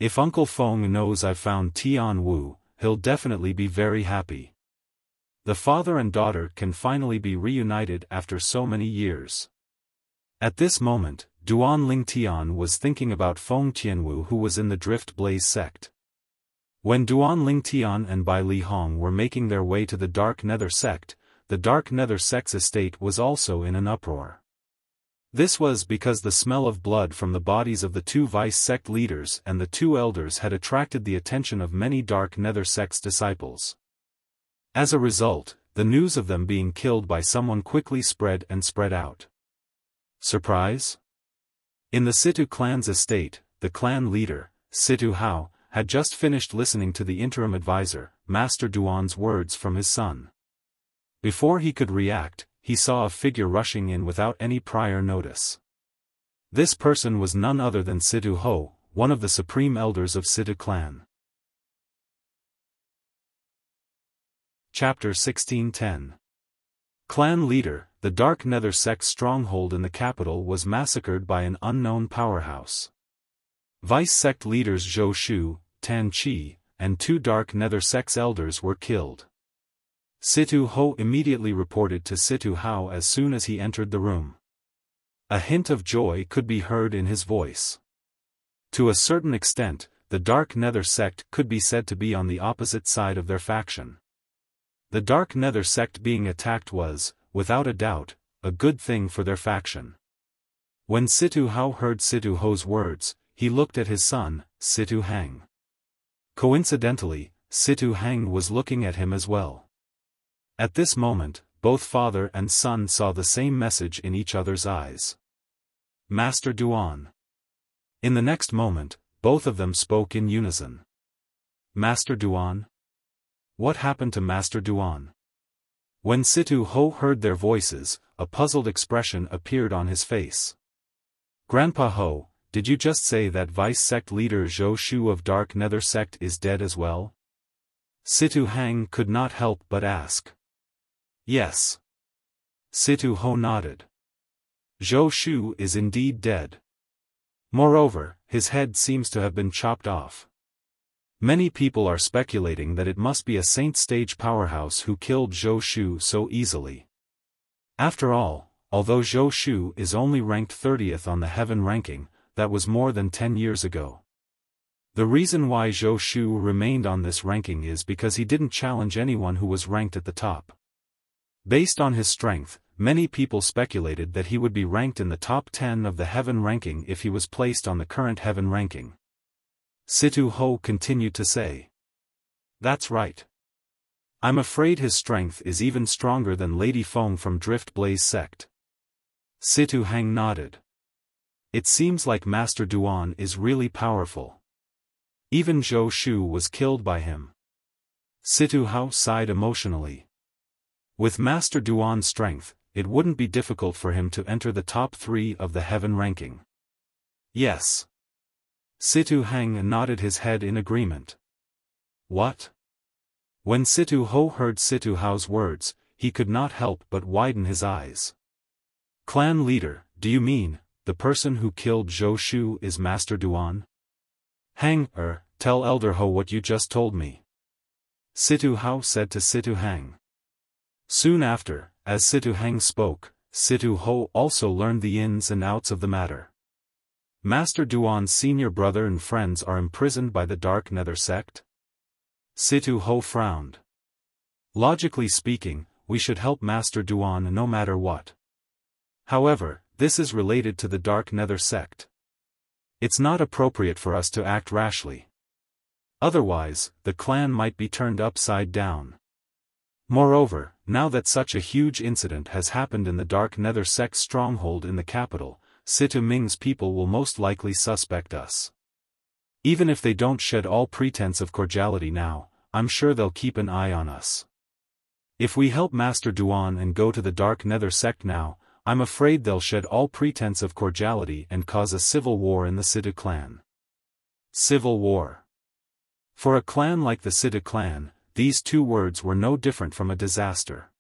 If Uncle Feng knows I've found Tian Wu, he'll definitely be very happy. The father and daughter can finally be reunited after so many years. At this moment, Duan Lingtian was thinking about Feng Tianwu who was in the Drift Blaze sect. When Duan Lingtian and Bai Li Hong were making their way to the Dark Nether sect, the Dark Nether sect's estate was also in an uproar. This was because the smell of blood from the bodies of the two vice sect leaders and the two elders had attracted the attention of many Dark Nether sect's disciples. As a result, the news of them being killed by someone quickly spread out. Surprise? In the Situ clan's estate, the clan leader, Situ Hao, had just finished listening to the interim advisor, Master Duan's words from his son. Before he could react, he saw a figure rushing in without any prior notice. This person was none other than Situ Ho, one of the supreme elders of Situ clan. Chapter 1610. Clan leader, the Dark Nether sect's stronghold in the capital was massacred by an unknown powerhouse. Vice sect leaders Zhou Shu, Tan Chi, and two Dark Nether sect's elders were killed. Situ Ho immediately reported to Situ Hao as soon as he entered the room. A hint of joy could be heard in his voice. To a certain extent, the Dark Nether sect could be said to be on the opposite side of their faction. The Dark Nether sect being attacked was, without a doubt, a good thing for their faction. When Situ Hao heard Situ Ho's words, he looked at his son, Situ Hang. Coincidentally, Situ Hang was looking at him as well. At this moment, both father and son saw the same message in each other's eyes. Master Duan. In the next moment, both of them spoke in unison. Master Duan? What happened to Master Duan? When Situ Ho heard their voices, a puzzled expression appeared on his face. Grandpa Ho, did you just say that vice sect leader Zhou Shu of Dark Nether sect is dead as well? Situ Hang could not help but ask. Yes. Situ Ho nodded. Zhou Shu is indeed dead. Moreover, his head seems to have been chopped off. Many people are speculating that it must be a saint stage powerhouse who killed Zhou Shu so easily. After all, although Zhou Shu is only ranked 30th on the heaven ranking, that was more than 10 years ago. The reason why Zhou Shu remained on this ranking is because he didn't challenge anyone who was ranked at the top. Based on his strength, many people speculated that he would be ranked in the top 10 of the heaven ranking if he was placed on the current heaven ranking. Situ Ho continued to say. That's right. I'm afraid his strength is even stronger than Lady Feng from Drift Blaze sect. Situ Hang nodded. It seems like Master Duan is really powerful. Even Zhou Shu was killed by him. Situ Hao sighed emotionally. With Master Duan's strength, it wouldn't be difficult for him to enter the top 3 of the heaven ranking. Yes. Situ Hang nodded his head in agreement. What? When Situ Ho heard Situ Hao's words, he could not help but widen his eyes. Clan leader, do you mean, the person who killed Zhou Shu is Master Duan? Hang, tell Elder Ho what you just told me. Situ Hao said to Situ Hang. Soon after, as Situ Hang spoke, Situ Ho also learned the ins and outs of the matter. Master Duan's senior brother and friends are imprisoned by the Dark Nether sect? Situ Ho frowned. Logically speaking, we should help Master Duan no matter what. However, this is related to the Dark Nether sect. It's not appropriate for us to act rashly. Otherwise, the clan might be turned upside down. Moreover, now that such a huge incident has happened in the Dark Nether sect's stronghold in the capital, Situ Ming's people will most likely suspect us. Even if they don't shed all pretense of cordiality now, I'm sure they'll keep an eye on us. If we help Master Duan and go to the Dark Nether sect now, I'm afraid they'll shed all pretense of cordiality and cause a civil war in the Situ clan. Civil war. For a clan like the Situ clan, these 2 words were no different from a disaster.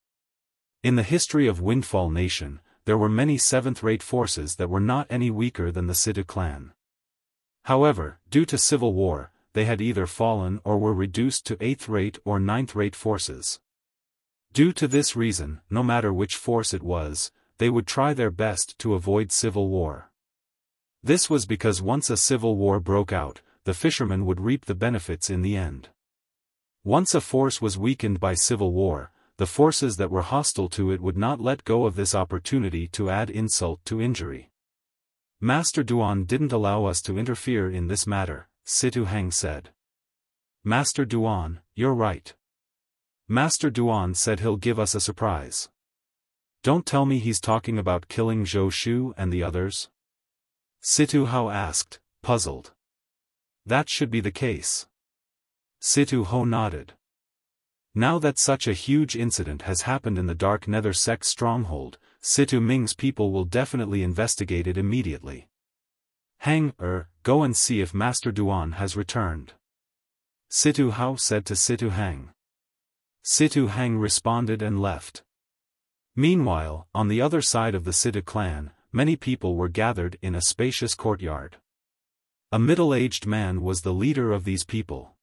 In the history of Windfall Nation, there were many 7th-rate forces that were not any weaker than the Situ clan. However, due to civil war, they had either fallen or were reduced to 8th-rate or 9th-rate forces. Due to this reason, no matter which force it was, they would try their best to avoid civil war. This was because once a civil war broke out, the fishermen would reap the benefits in the end. Once a force was weakened by civil war, the forces that were hostile to it would not let go of this opportunity to add insult to injury. Master Duan didn't allow us to interfere in this matter, Situ Hang said. Master Duan, you're right. Master Duan said he'll give us a surprise. Don't tell me he's talking about killing Zhou Shu and the others? Situ Hao asked, puzzled. That should be the case. Situ Ho nodded. Now that such a huge incident has happened in the Dark Nether sect's stronghold, Situ Ming's people will definitely investigate it immediately. Hang, go and see if Master Duan has returned. Situ Hao said to Situ Hang. Situ Hang responded and left. Meanwhile, on the other side of the Situ clan, many people were gathered in a spacious courtyard. A middle-aged man was the leader of these people.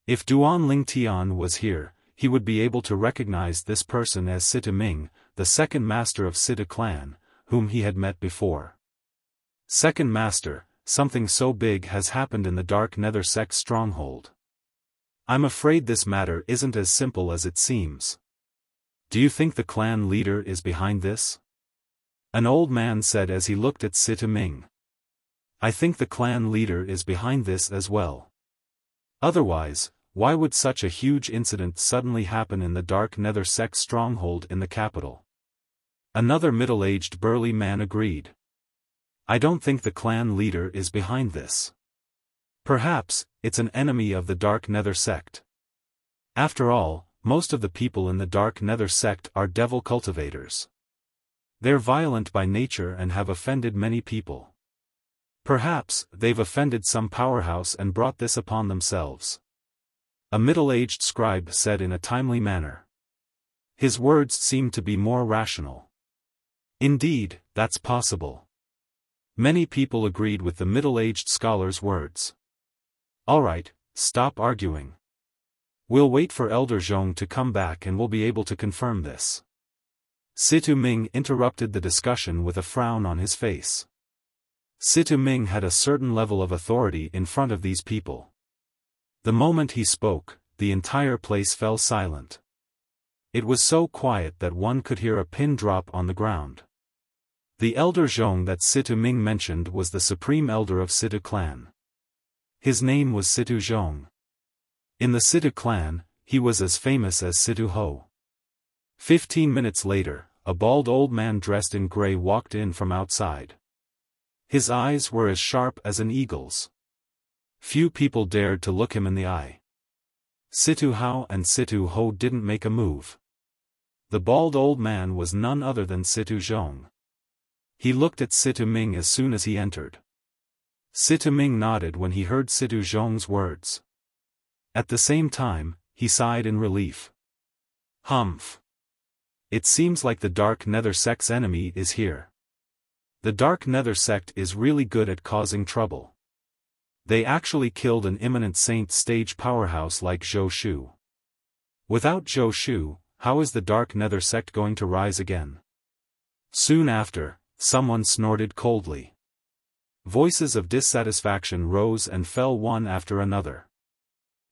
If Duan Lingtian was here, he would be able to recognize this person as Situ Ming, the second master of Situ clan, whom he had met before. Second master, something so big has happened in the Dark Nether sect's stronghold. I'm afraid this matter isn't as simple as it seems. Do you think the clan leader is behind this? An old man said as he looked at Situ Ming. I think the clan leader is behind this as well. Otherwise, why would such a huge incident suddenly happen in the Dark Nether sect's stronghold in the capital? Another middle-aged burly man agreed. I don't think the clan leader is behind this. Perhaps, it's an enemy of the Dark Nether sect. After all, most of the people in the Dark Nether sect are devil cultivators. They're violent by nature and have offended many people. Perhaps, they've offended some powerhouse and brought this upon themselves. A middle-aged scribe said in a timely manner. His words seemed to be more rational. Indeed, that's possible. Many people agreed with the middle-aged scholar's words. All right, stop arguing. We'll wait for Elder Zhong to come back and we'll be able to confirm this. Situ Ming interrupted the discussion with a frown on his face. Situ Ming had a certain level of authority in front of these people. The moment he spoke, the entire place fell silent. It was so quiet that one could hear a pin drop on the ground. The Elder Zhong that Situ Ming mentioned was the supreme elder of Situ clan. His name was Situ Zhong. In the Situ clan, he was as famous as Situ Ho. 15 minutes later, a bald old man dressed in gray walked in from outside. His eyes were as sharp as an eagle's. Few people dared to look him in the eye. Situ Hao and Situ Ho didn't make a move. The bald old man was none other than Situ Zhong. He looked at Situ Ming as soon as he entered. Situ Ming nodded when he heard Situ Zhong's words. At the same time, he sighed in relief. Humph. It seems like the Dark Nether Sect's enemy is here. The Dark Nether Sect is really good at causing trouble. They actually killed an imminent saint stage powerhouse like Zhou Shu. Without Zhou Shu, how is the Dark Nether Sect going to rise again? Soon after, someone snorted coldly. Voices of dissatisfaction rose and fell one after another.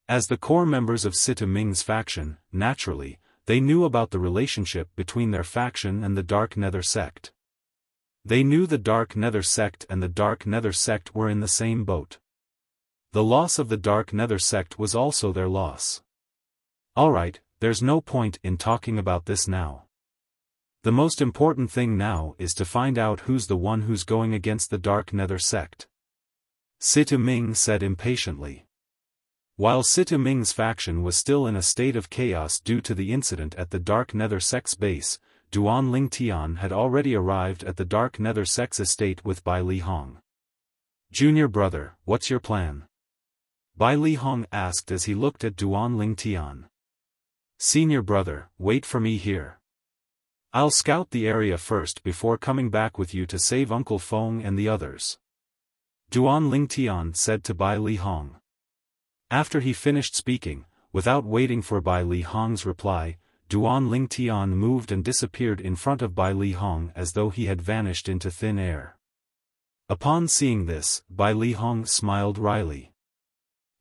As the core members of Situ Ming's faction, naturally, they knew about the relationship between their faction and the Dark Nether Sect. They knew the Dark Nether Sect and the Dark Nether Sect were in the same boat. The loss of the Dark Nether Sect was also their loss. Alright, there's no point in talking about this now. The most important thing now is to find out who's the one who's going against the Dark Nether Sect. Situ Ming said impatiently. While Situ Ming's faction was still in a state of chaos due to the incident at the Dark Nether Sect's base, Duan Ling Tian had already arrived at the Dark Nether Sect's estate with Bai Li Hong. Junior brother, what's your plan? Bai Li Hong asked as he looked at Duan Ling Tian. Senior brother, wait for me here. I'll scout the area first before coming back with you to save Uncle Feng and the others. Duan Ling Tian said to Bai Li Hong. After he finished speaking, without waiting for Bai Li Hong's reply, Duan Ling Tian moved and disappeared in front of Bai Li Hong as though he had vanished into thin air. Upon seeing this, Bai Li Hong smiled wryly.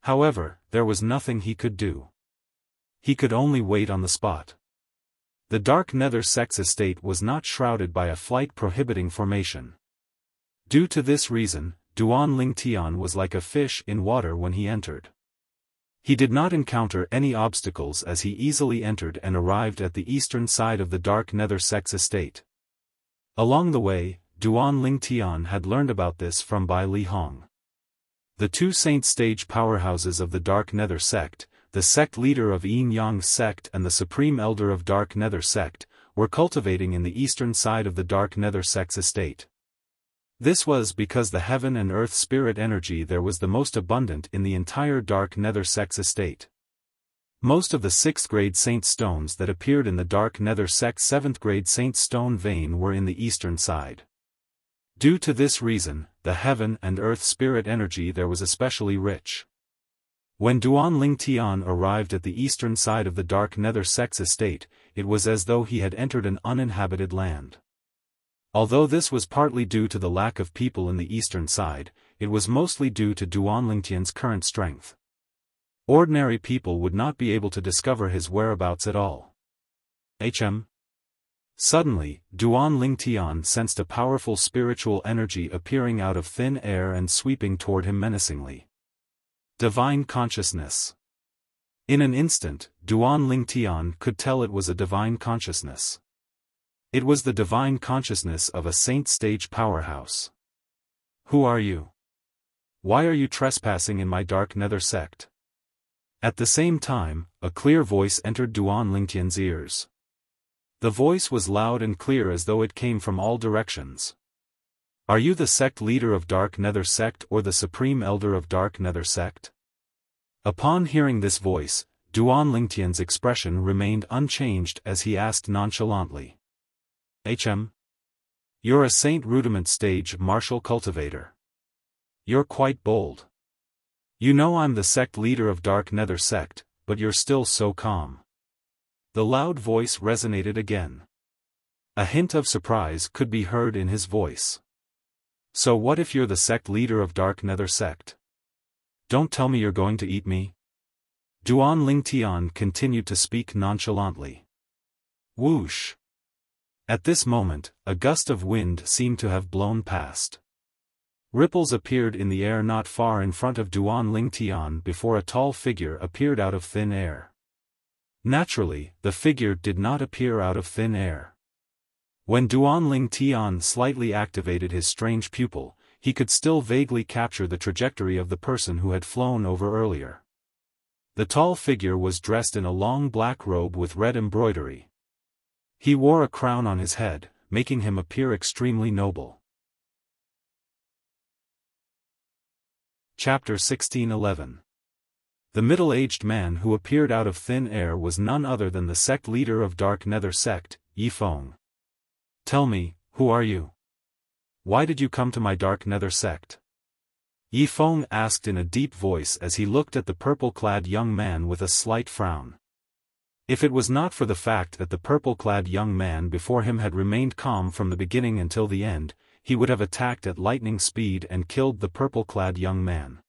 However, there was nothing he could do. He could only wait on the spot. The Dark Nether Sect's estate was not shrouded by a flight-prohibiting formation. Due to this reason, Duan Ling Tian was like a fish in water when he entered. He did not encounter any obstacles as he easily entered and arrived at the eastern side of the Dark Nether Sect's estate. Along the way, Duan Ling Tian had learned about this from Bai Li Hong. The two saint stage powerhouses of the Dark Nether Sect, the sect leader of Yin Yang Sect and the supreme elder of Dark Nether Sect, were cultivating in the eastern side of the Dark Nether Sect's estate. This was because the heaven and earth spirit energy there was the most abundant in the entire Dark Nether Sect's estate. Most of the 6th grade saint stones that appeared in the Dark Nether Sect's 7th grade saint stone vein were in the eastern side. Due to this reason, the heaven and earth spirit energy there was especially rich. When Duan Ling Tian arrived at the eastern side of the Dark Nether Sect's estate, it was as though he had entered an uninhabited land. Although this was partly due to the lack of people in the eastern side, it was mostly due to Duan Ling Tian's current strength. Ordinary people would not be able to discover his whereabouts at all. Suddenly, Duan Ling Tian sensed a powerful spiritual energy appearing out of thin air and sweeping toward him menacingly. Divine consciousness. In an instant, Duan Ling Tian could tell it was a divine consciousness. It was the divine consciousness of a saint stage powerhouse. Who are you? Why are you trespassing in my Dark Nether Sect? At the same time, a clear voice entered Duan Ling Tian's ears. The voice was loud and clear as though it came from all directions. Are you the sect leader of Dark Nether Sect or the supreme elder of Dark Nether Sect? Upon hearing this voice, Duan Ling Tian's expression remained unchanged as he asked nonchalantly. You're a saint rudiment stage martial cultivator. You're quite bold. You know I'm the sect leader of Dark Nether Sect, but you're still so calm. The loud voice resonated again. A hint of surprise could be heard in his voice. So what if you're the sect leader of Dark Nether Sect? Don't tell me you're going to eat me? Duan Ling Tian continued to speak nonchalantly. Whoosh! At this moment, a gust of wind seemed to have blown past. Ripples appeared in the air not far in front of Duan Ling Tian before a tall figure appeared out of thin air. Naturally, the figure did not appear out of thin air. When Duan Ling Tian slightly activated his strange pupil, he could still vaguely capture the trajectory of the person who had flown over earlier. The tall figure was dressed in a long black robe with red embroidery. He wore a crown on his head, making him appear extremely noble. Chapter 1611. The middle-aged man who appeared out of thin air was none other than the sect leader of Dark Nether sect, Yifeng. "Tell me, who are you? Why did you come to my Dark Nether sect?" Yifeng asked in a deep voice as he looked at the purple-clad young man with a slight frown. If it was not for the fact that the purple-clad young man before him had remained calm from the beginning until the end, he would have attacked at lightning speed and killed the purple-clad young man.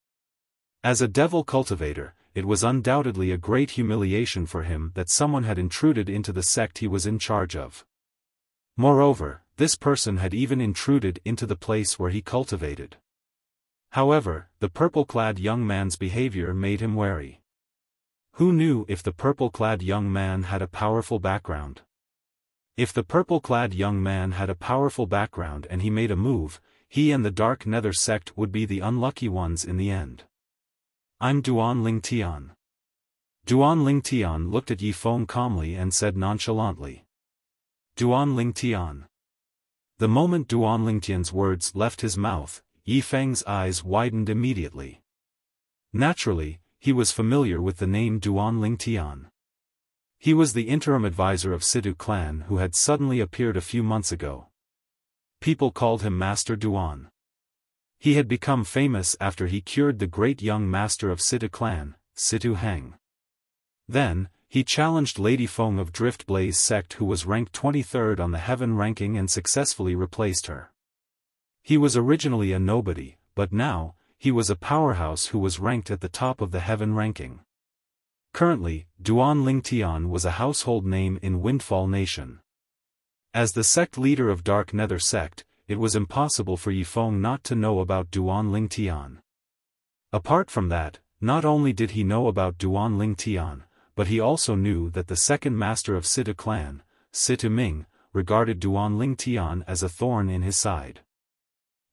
As a devil cultivator, it was undoubtedly a great humiliation for him that someone had intruded into the sect he was in charge of. Moreover, this person had even intruded into the place where he cultivated. However, the purple-clad young man's behavior made him wary. Who knew if the purple-clad young man had a powerful background? If the purple-clad young man had a powerful background and he made a move, he and the Dark Nether sect would be the unlucky ones in the end. "I'm Duan Lingtian." Duan Lingtian looked at Yifeng calmly and said nonchalantly. "Duan Lingtian." The moment Duan Lingtian's words left his mouth, Yifeng's eyes widened immediately. Naturally, he was familiar with the name Duan Lingtian. He was the interim advisor of Situ clan who had suddenly appeared a few months ago. People called him Master Duan. He had become famous after he cured the great young master of Situ clan, Situ Heng. Then, he challenged Lady Feng of Drift Blaze sect who was ranked 23rd on the heaven ranking and successfully replaced her. He was originally a nobody, but now, he was a powerhouse who was ranked at the top of the heaven ranking. Currently, Duan Lingtian was a household name in Windfall Nation. As the sect leader of Dark Nether sect, it was impossible for Yifeng not to know about Duan Lingtian. Apart from that, not only did he know about Duan Lingtian, but he also knew that the second master of Situ clan, Situ Ming, regarded Duan Lingtian as a thorn in his side.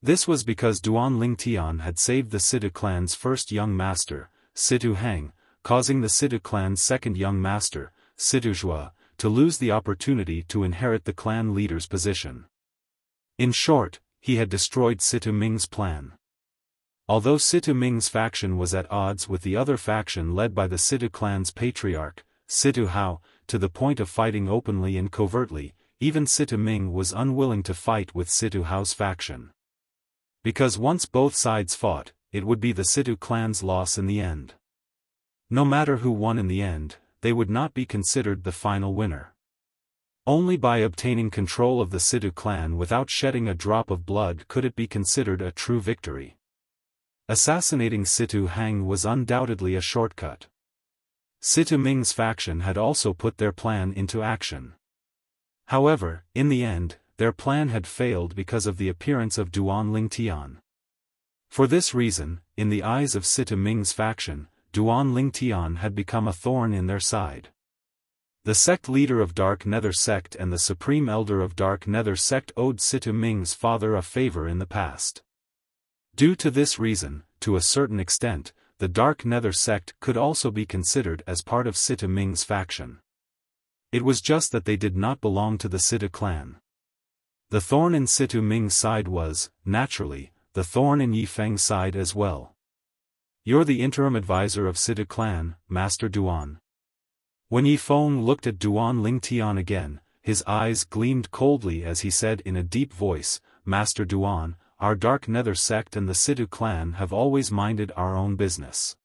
This was because Duan Lingtian had saved the Situ clan's first young master, Situ Heng, causing the Situ clan's second young master, Situ Zhua, to lose the opportunity to inherit the clan leader's position. In short, he had destroyed Situ Ming's plan. Although Situ Ming's faction was at odds with the other faction led by the Situ clan's patriarch, Situ Hao, to the point of fighting openly and covertly, even Situ Ming was unwilling to fight with Situ Hao's faction. Because once both sides fought, it would be the Situ clan's loss in the end. No matter who won in the end, they would not be considered the final winner. Only by obtaining control of the Situ clan without shedding a drop of blood could it be considered a true victory. Assassinating Situ Heng was undoubtedly a shortcut. Situ Ming's faction had also put their plan into action. However, in the end, their plan had failed because of the appearance of Duan Lingtian. For this reason, in the eyes of Situ Ming's faction, Duan Lingtian had become a thorn in their side. The sect leader of Dark Nether sect and the supreme elder of Dark Nether sect owed Situ Ming's father a favor in the past. Due to this reason, to a certain extent, the Dark Nether sect could also be considered as part of Situ Ming's faction. It was just that they did not belong to the Situ clan. The thorn in Situ Ming's side was, naturally, the thorn in Yifeng's side as well. "You're the interim advisor of Situ clan, Master Duan." When Yifeng looked at Duan Lingtian again, his eyes gleamed coldly as he said in a deep voice, "Master Duan, our Dark Nether sect and the Situ clan have always minded our own business.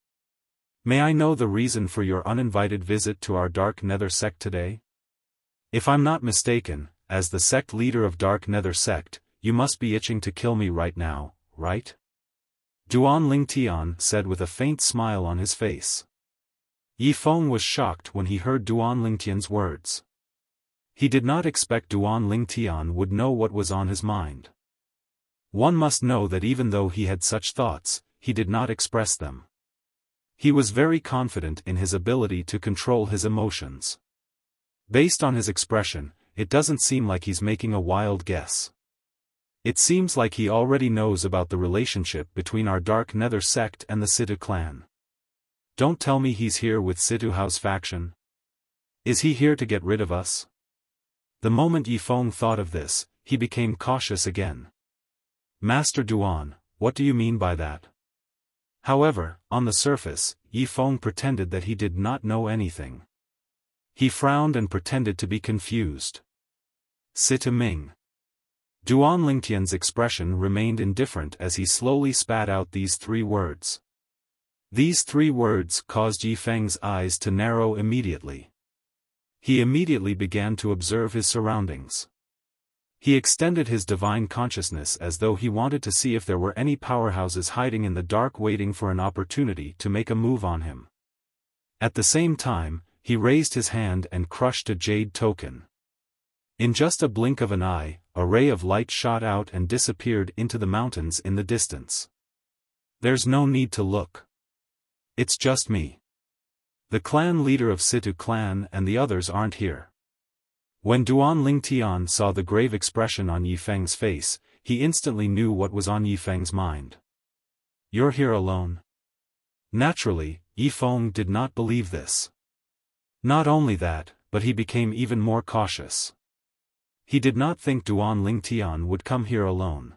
May I know the reason for your uninvited visit to our Dark Nether sect today? If I'm not mistaken, as the sect leader of Dark Nether sect, you must be itching to kill me right now, right?" Duan Lingtian said with a faint smile on his face. Yifeng was shocked when he heard Duan Lingtian's words. He did not expect Duan Lingtian would know what was on his mind. One must know that even though he had such thoughts, he did not express them. He was very confident in his ability to control his emotions. Based on his expression, it doesn't seem like he's making a wild guess. It seems like he already knows about the relationship between our Dark Nether sect and the Situ clan. Don't tell me he's here with Situ House faction. Is he here to get rid of us? The moment Yifeng thought of this, he became cautious again. Master Duan, what do you mean by that? However, on the surface, Yifeng pretended that he did not know anything. He frowned and pretended to be confused. Situ Ming. Duan Lingtian's expression remained indifferent as he slowly spat out these 3 words. These 3 words caused Yifeng's eyes to narrow immediately. He immediately began to observe his surroundings. He extended his divine consciousness as though he wanted to see if there were any powerhouses hiding in the dark waiting for an opportunity to make a move on him. At the same time, he raised his hand and crushed a jade token. In just a blink of an eye, a ray of light shot out and disappeared into the mountains in the distance. There's no need to look. It's just me. The clan leader of Situ clan and the others aren't here. When Duan Lingtian saw the grave expression on Yifeng's face, he instantly knew what was on Yifeng's mind. You're here alone? Naturally, Yifeng did not believe this. Not only that, but he became even more cautious. He did not think Duan Lingtian would come here alone.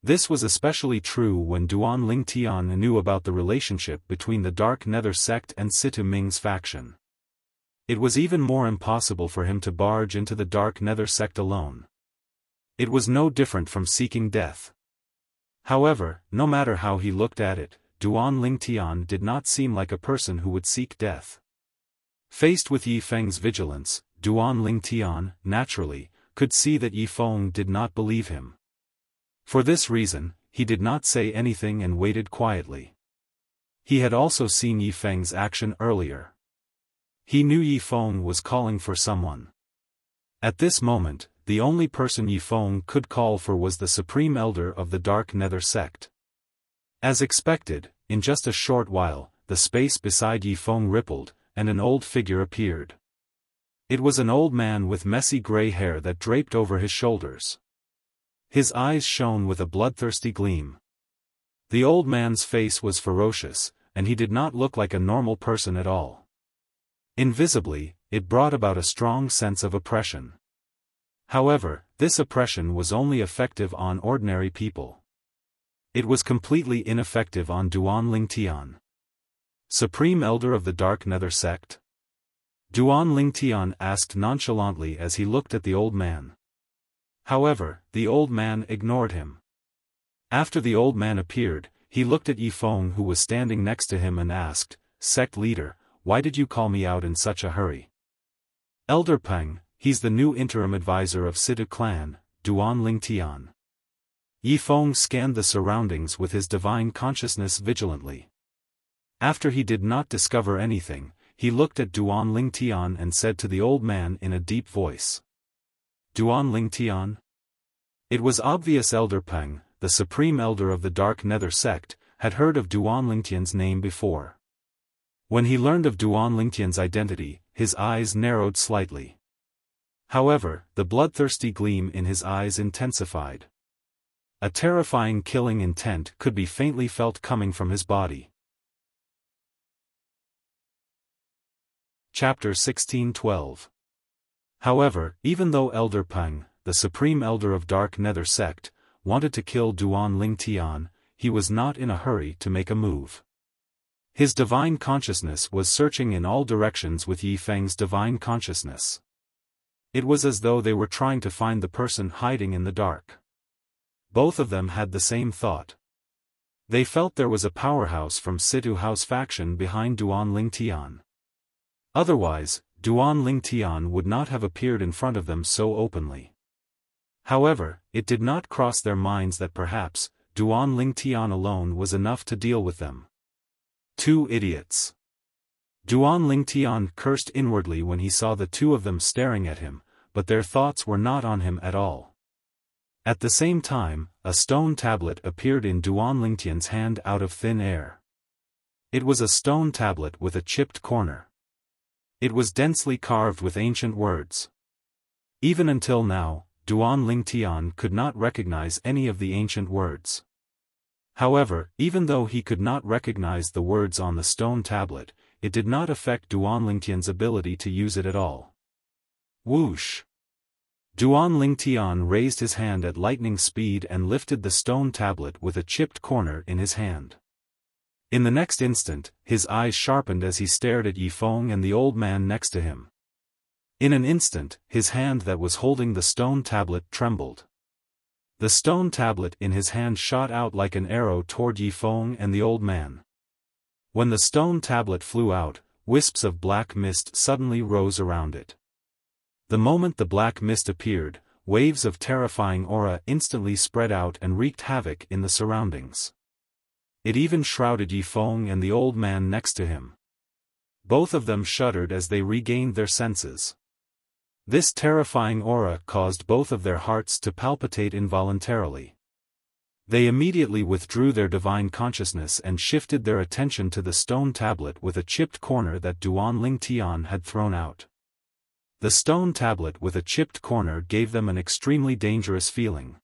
This was especially true when Duan Lingtian knew about the relationship between the Dark Nether sect and Situ Ming's faction. It was even more impossible for him to barge into the Dark Nether sect alone. It was no different from seeking death. However, no matter how he looked at it, Duan Lingtian did not seem like a person who would seek death. Faced with Yifeng's vigilance, Duan Lingtian, naturally, could see that Yifeng did not believe him. For this reason, he did not say anything and waited quietly. He had also seen Yifeng's action earlier. He knew Yifeng was calling for someone. At this moment, the only person Yifeng could call for was the Supreme Elder of the Dark Nether sect. As expected, in just a short while, the space beside Yifeng rippled, and an old figure appeared. It was an old man with messy gray hair that draped over his shoulders. His eyes shone with a bloodthirsty gleam. The old man's face was ferocious, and he did not look like a normal person at all. Invisibly, it brought about a strong sense of oppression. However, this oppression was only effective on ordinary people. It was completely ineffective on Duan Lingtian. Supreme Elder of the Dark Nether sect? Duan Lingtian asked nonchalantly as he looked at the old man. However, the old man ignored him. After the old man appeared, he looked at Yifeng who was standing next to him and asked, "Sect leader, why did you call me out in such a hurry?" "Elder Peng, he's the new interim advisor of Situ clan, Duan Lingtian." Yifeng scanned the surroundings with his divine consciousness vigilantly. After he did not discover anything, he looked at Duan Lingtian and said to the old man in a deep voice. "Duan Lingtian?" It was obvious Elder Peng, the Supreme Elder of the Dark Nether sect, had heard of Duan Lingtian's name before. When he learned of Duan Lingtian's identity, his eyes narrowed slightly. However, the bloodthirsty gleam in his eyes intensified. A terrifying killing intent could be faintly felt coming from his body. Chapter 1612. However, even though Elder Peng, the Supreme Elder of Dark Nether sect, wanted to kill Duan Lingtian, he was not in a hurry to make a move. His divine consciousness was searching in all directions with Yifeng's divine consciousness. It was as though they were trying to find the person hiding in the dark. Both of them had the same thought. They felt there was a powerhouse from Situ House faction behind Duan Lingtian. Otherwise, Duan Lingtian would not have appeared in front of them so openly. However, it did not cross their minds that perhaps, Duan Lingtian alone was enough to deal with them. Two idiots. Duan Lingtian cursed inwardly when he saw the two of them staring at him, but their thoughts were not on him at all. At the same time, a stone tablet appeared in Duan Lingtian's hand out of thin air. It was a stone tablet with a chipped corner. It was densely carved with ancient words. Even until now, Duan Lingtian could not recognize any of the ancient words. However, even though he could not recognize the words on the stone tablet, it did not affect Duan Lingtian's ability to use it at all. Whoosh! Duan Lingtian raised his hand at lightning speed and lifted the stone tablet with a chipped corner in his hand. In the next instant, his eyes sharpened as he stared at Yifeng and the old man next to him. In an instant, his hand that was holding the stone tablet trembled. The stone tablet in his hand shot out like an arrow toward Yifeng and the old man. When the stone tablet flew out, wisps of black mist suddenly rose around it. The moment the black mist appeared, waves of terrifying aura instantly spread out and wreaked havoc in the surroundings. It even shrouded Yifeng and the old man next to him. Both of them shuddered as they regained their senses. This terrifying aura caused both of their hearts to palpitate involuntarily. They immediately withdrew their divine consciousness and shifted their attention to the stone tablet with a chipped corner that Duan Lingtian had thrown out. The stone tablet with a chipped corner gave them an extremely dangerous feeling.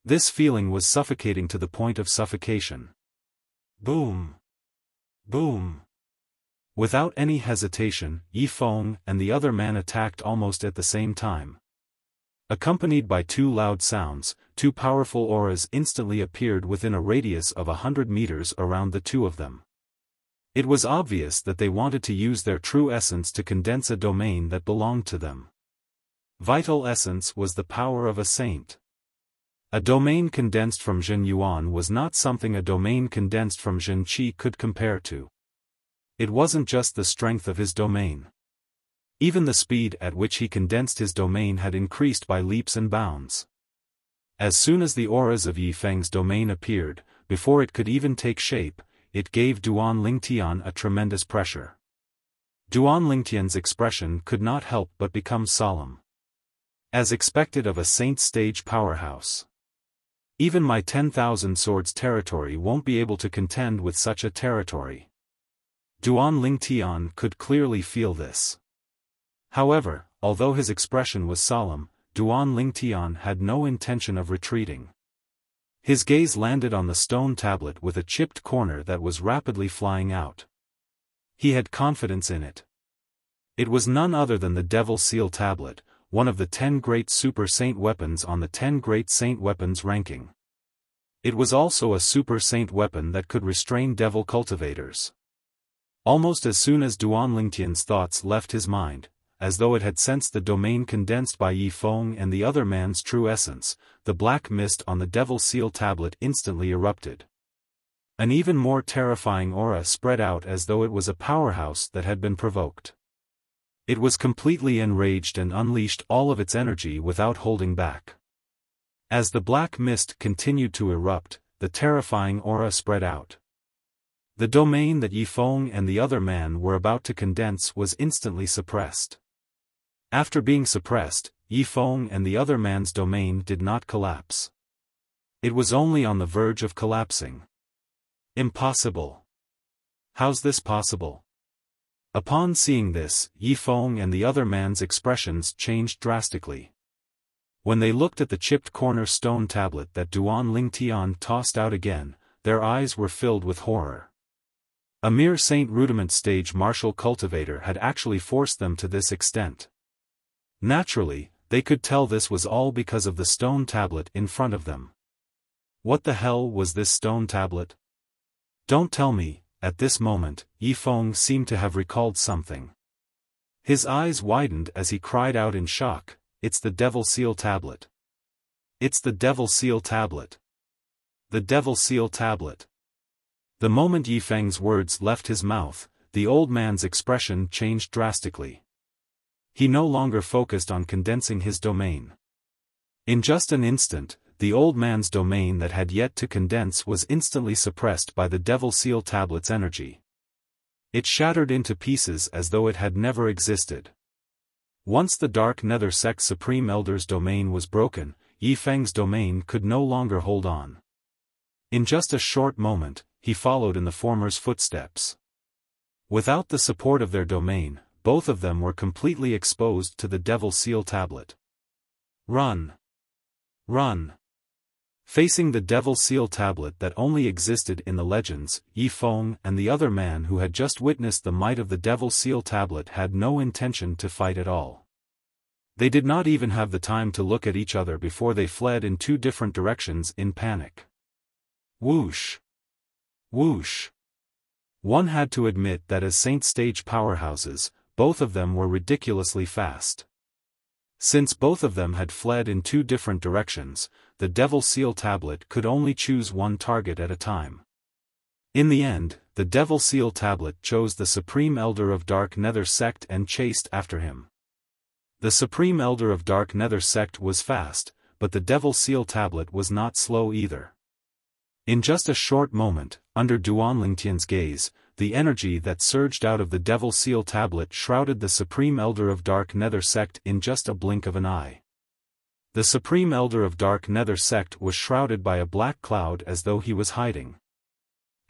This feeling was suffocating to the point of suffocation. Boom! Boom! Without any hesitation, Yifeng and the other man attacked almost at the same time. Accompanied by two loud sounds, two powerful auras instantly appeared within a radius of 100 meters around the two of them. It was obvious that they wanted to use their true essence to condense a domain that belonged to them. Vital essence was the power of a saint. A domain condensed from Jin Yuan was not something a domain condensed from Jin Qi could compare to. It wasn't just the strength of his domain. Even the speed at which he condensed his domain had increased by leaps and bounds. As soon as the auras of Yifeng's domain appeared, before it could even take shape, it gave Duan Lingtian a tremendous pressure. Duan Lingtian's expression could not help but become solemn. As expected of a saint stage powerhouse. Even my 10,000 swords territory won't be able to contend with such a territory. Duan Lingtian could clearly feel this. However, although his expression was solemn, Duan Lingtian had no intention of retreating. His gaze landed on the stone tablet with a chipped corner that was rapidly flying out. He had confidence in it. It was none other than the Devil Seal Tablet, one of the 10 great Super Saint weapons on the 10 great Saint weapons ranking. It was also a Super Saint weapon that could restrain devil cultivators. Almost as soon as Duan Lingtian's thoughts left his mind, as though it had sensed the domain condensed by Yifeng and the other man's true essence, the black mist on the Devil Seal Tablet instantly erupted. An even more terrifying aura spread out as though it was a powerhouse that had been provoked. It was completely enraged and unleashed all of its energy without holding back. As the black mist continued to erupt, the terrifying aura spread out. The domain that Yifeng and the other man were about to condense was instantly suppressed. After being suppressed, Yifeng and the other man's domain did not collapse. It was only on the verge of collapsing. Impossible. How's this possible? Upon seeing this, Yifeng and the other man's expressions changed drastically. When they looked at the chipped corner stone tablet that Duan Lingtian tossed out again, their eyes were filled with horror. A mere Saint Rudiment stage martial cultivator had actually forced them to this extent. Naturally, they could tell this was all because of the stone tablet in front of them. What the hell was this stone tablet? Don't tell me. At this moment, Yifeng seemed to have recalled something. His eyes widened as he cried out in shock, "It's the Devil Seal Tablet! It's the Devil Seal Tablet! The Devil Seal Tablet!" The moment Yifeng's words left his mouth, the old man's expression changed drastically. He no longer focused on condensing his domain. In just an instant, the old man's domain that had yet to condense was instantly suppressed by the Devil Seal Tablet's energy. It shattered into pieces as though it had never existed. Once the Dark Nether Sect Supreme Elder's domain was broken, Yifeng's domain could no longer hold on. In just a short moment, he followed in the former's footsteps. Without the support of their domain, both of them were completely exposed to the Devil Seal Tablet. Run! Run! Facing the Devil Seal tablet that only existed in the legends, Yi Feng and the other man who had just witnessed the might of the Devil Seal tablet had no intention to fight at all. They did not even have the time to look at each other before they fled in two different directions in panic. Whoosh! Whoosh! One had to admit that as Saint Stage powerhouses, both of them were ridiculously fast. Since both of them had fled in two different directions, the Devil Seal tablet could only choose one target at a time. In the end, the Devil Seal tablet chose the Supreme Elder of Dark Nether sect and chased after him. The Supreme Elder of Dark Nether sect was fast, but the Devil Seal tablet was not slow either. In just a short moment, under Duan Lingtian's gaze, the energy that surged out of the Devil Seal tablet shrouded the Supreme Elder of Dark Nether sect in just a blink of an eye. The Supreme Elder of Dark Nether sect was shrouded by a black cloud as though he was hiding.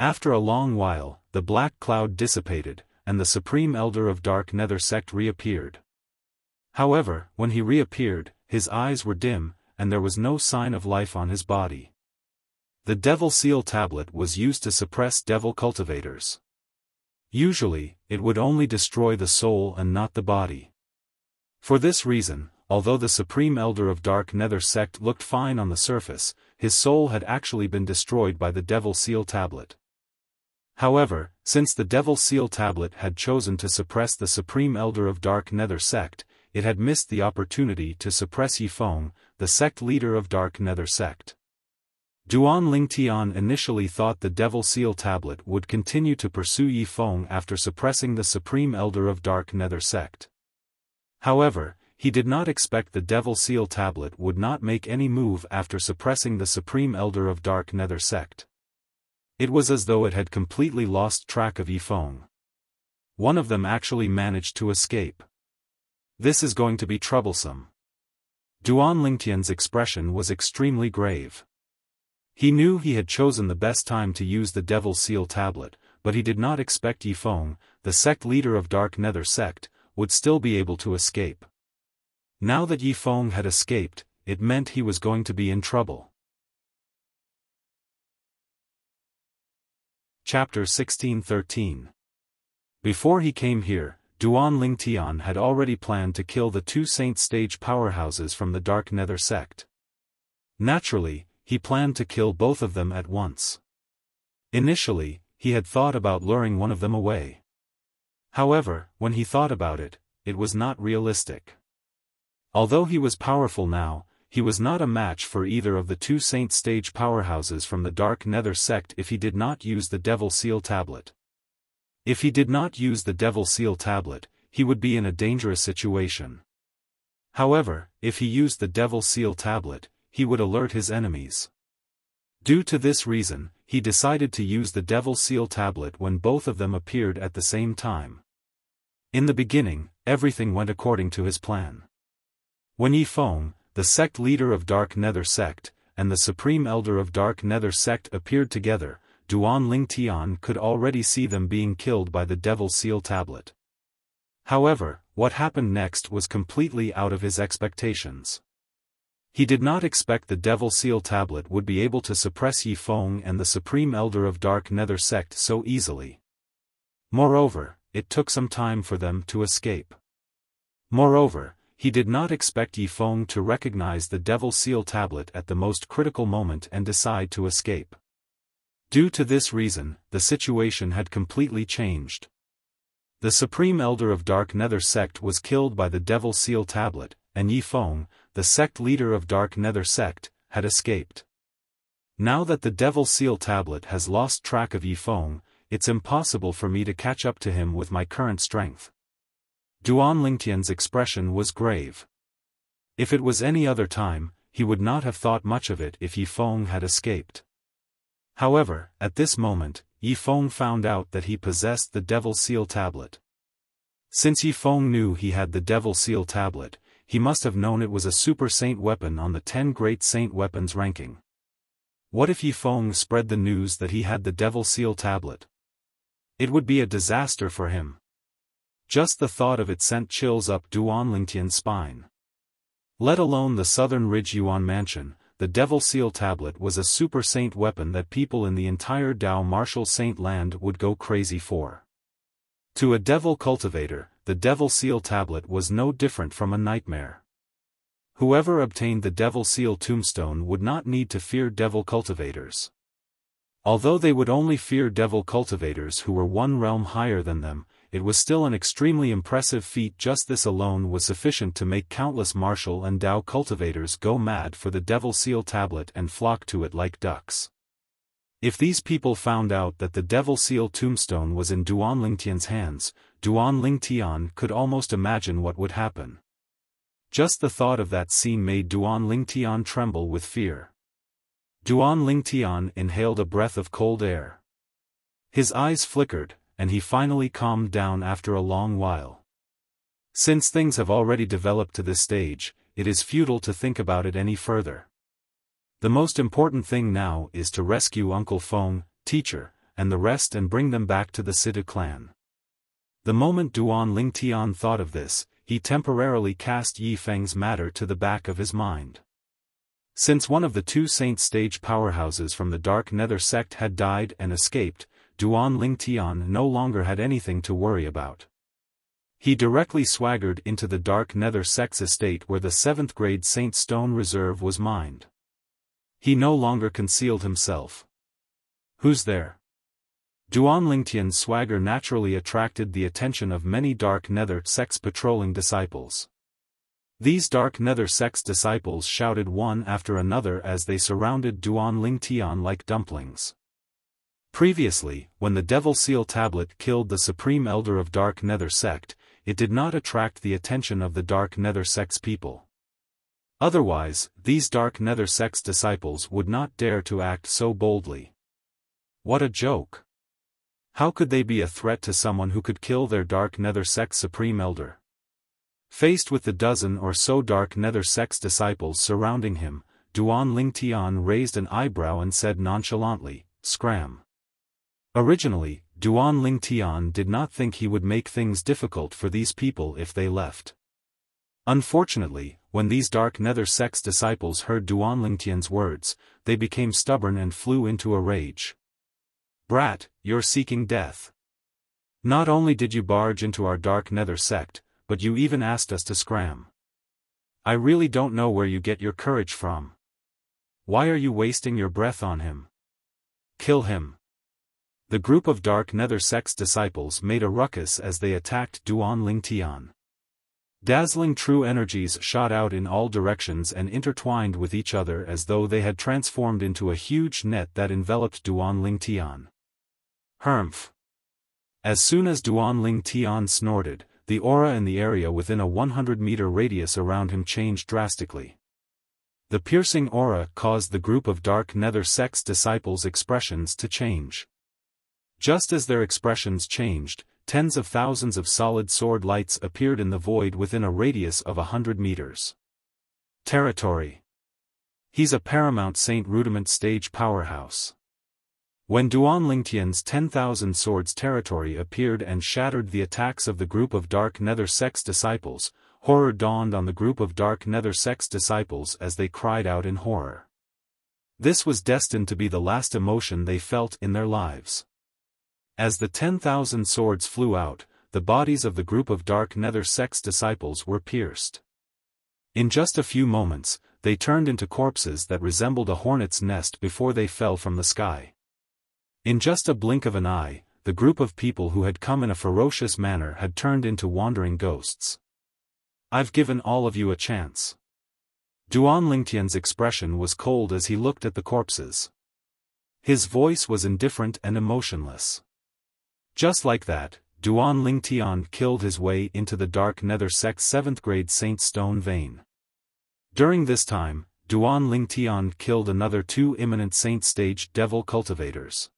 After a long while, the black cloud dissipated, and the Supreme Elder of Dark Nether sect reappeared. However, when he reappeared, his eyes were dim, and there was no sign of life on his body. The Devil Seal tablet was used to suppress devil cultivators. Usually, it would only destroy the soul and not the body. For this reason, although the Supreme Elder of Dark Nether sect looked fine on the surface, his soul had actually been destroyed by the Devil Seal tablet. However, since the Devil Seal tablet had chosen to suppress the Supreme Elder of Dark Nether sect, it had missed the opportunity to suppress Yi Feng, the sect leader of Dark Nether sect. Duan Lingtian initially thought the Devil Seal tablet would continue to pursue Yi Feng after suppressing the Supreme Elder of Dark Nether sect. However, he did not expect the Devil Seal tablet would not make any move after suppressing the Supreme Elder of Dark Nether sect. It was as though it had completely lost track of Yi Feng. One of them actually managed to escape. This is going to be troublesome. Duan Lingtian's expression was extremely grave. He knew he had chosen the best time to use the Devil Seal tablet, but he did not expect Yi Feng, the sect leader of Dark Nether sect, would still be able to escape. Now that Yi Feng had escaped, it meant he was going to be in trouble. Chapter 1613. Before he came here, Duan Lingtian had already planned to kill the two Saint Stage powerhouses from the Dark Nether sect. Naturally, he planned to kill both of them at once. Initially, he had thought about luring one of them away. However, when he thought about it, it was not realistic. Although he was powerful now, he was not a match for either of the two Saint Stage powerhouses from the Dark Nether sect if he did not use the Devil Seal tablet. If he did not use the Devil Seal tablet, he would be in a dangerous situation. However, if he used the Devil Seal tablet, he would alert his enemies. Due to this reason, he decided to use the Devil Seal tablet when both of them appeared at the same time. In the beginning, everything went according to his plan. When Yi Feng, the sect leader of Dark Nether sect, and the Supreme Elder of Dark Nether sect appeared together, Duan Lingtian could already see them being killed by the Devil Seal tablet. However, what happened next was completely out of his expectations. He did not expect the Devil Seal tablet would be able to suppress Yi Feng and the Supreme Elder of Dark Nether sect so easily. Moreover, it took some time for them to escape. Moreover, he did not expect Yi Feng to recognize the Devil Seal tablet at the most critical moment and decide to escape. Due to this reason, the situation had completely changed. The Supreme Elder of Dark Nether sect was killed by the Devil Seal tablet, and Yi Feng, the sect leader of Dark Nether sect, had escaped. Now that the Devil Seal tablet has lost track of Yi Feng, it's impossible for me to catch up to him with my current strength. Duan Lingtian's expression was grave. If it was any other time, he would not have thought much of it if Yi Feng had escaped. However, at this moment, Yi Feng found out that he possessed the Devil Seal tablet. Since Yi Feng knew he had the Devil Seal tablet, he must have known it was a super saint weapon on the 10 great saint weapons ranking. What if Yi Feng spread the news that he had the Devil Seal tablet? It would be a disaster for him. Just the thought of it sent chills up Duan Lingtian's spine. Let alone the Southern Ridge Yuan Mansion, the Devil Seal Tablet was a super saint weapon that people in the entire Dao Martial Saint land would go crazy for. To a devil cultivator, the Devil Seal Tablet was no different from a nightmare. Whoever obtained the Devil Seal Tombstone would not need to fear devil cultivators. Although they would only fear devil cultivators who were one realm higher than them, it was still an extremely impressive feat. Just this alone was sufficient to make countless martial and Dao cultivators go mad for the Devil Seal Tablet and flock to it like ducks. If these people found out that the Devil Seal Tombstone was in Duan Lingtian's hands, Duan Lingtian could almost imagine what would happen. Just the thought of that scene made Duan Lingtian tremble with fear. Duan Lingtian inhaled a breath of cold air. His eyes flickered, and he finally calmed down after a long while. Since things have already developed to this stage, it is futile to think about it any further. The most important thing now is to rescue Uncle Feng, teacher, and the rest and bring them back to the Sidu clan. The moment Duan Lingtian thought of this, he temporarily cast Yi Feng's matter to the back of his mind. Since one of the two saint stage powerhouses from the Dark Nether sect had died and escaped, Duan Lingtian no longer had anything to worry about. He directly swaggered into the Dark Nether sect's estate where the 7th grade Saint Stone Reserve was mined. He no longer concealed himself. "Who's there?" Duan Lingtian's swagger naturally attracted the attention of many Dark Nether sect's patrolling disciples. These Dark Nether sect's disciples shouted one after another as they surrounded Duan Lingtian like dumplings. Previously, when the Devil Seal Tablet killed the Supreme Elder of Dark Nether sect, it did not attract the attention of the Dark Nether sect's people. Otherwise, these Dark Nether sect's disciples would not dare to act so boldly. What a joke! How could they be a threat to someone who could kill their Dark Nether sect's Supreme Elder? Faced with the dozen or so Dark Nether sect's disciples surrounding him, Duan Lingtian raised an eyebrow and said nonchalantly, "Scram." Originally, Duan Lingtian did not think he would make things difficult for these people if they left. Unfortunately, when these Dark Nether sect's disciples heard Duan Lingtian's words, they became stubborn and flew into a rage. "Brat, you're seeking death. Not only did you barge into our Dark Nether sect, but you even asked us to scram. I really don't know where you get your courage from. Why are you wasting your breath on him? Kill him." The group of Dark Nether sect's disciples made a ruckus as they attacked Duan Lingtian. Dazzling true energies shot out in all directions and intertwined with each other as though they had transformed into a huge net that enveloped Duan Lingtian. Humph! As soon as Duan Lingtian snorted, the aura in the area within a 100-meter radius around him changed drastically. The piercing aura caused the group of Dark Nether sect's disciples' expressions to change. Just as their expressions changed, tens of thousands of solid sword lights appeared in the void within a radius of 100 meters. Territory. He's a Paramount Saint Rudiment stage powerhouse. When Duan Lingtian's 10,000 swords territory appeared and shattered the attacks of the group of Dark Nether sect's disciples, horror dawned on the group of Dark Nether sect's disciples as they cried out in horror. This was destined to be the last emotion they felt in their lives. As the 10,000 swords flew out, the bodies of the group of Dark Nether sect's disciples were pierced. In just a few moments, they turned into corpses that resembled a hornet's nest before they fell from the sky. In just a blink of an eye, the group of people who had come in a ferocious manner had turned into wandering ghosts. "I've given all of you a chance." Duan Lingtian's expression was cold as he looked at the corpses. His voice was indifferent and emotionless. Just like that, Duan Lingtian killed his way into the Dark Nether sect's 7th grade Saint Stone vein. During this time, Duan Lingtian killed another 2 imminent Saint stage devil cultivators.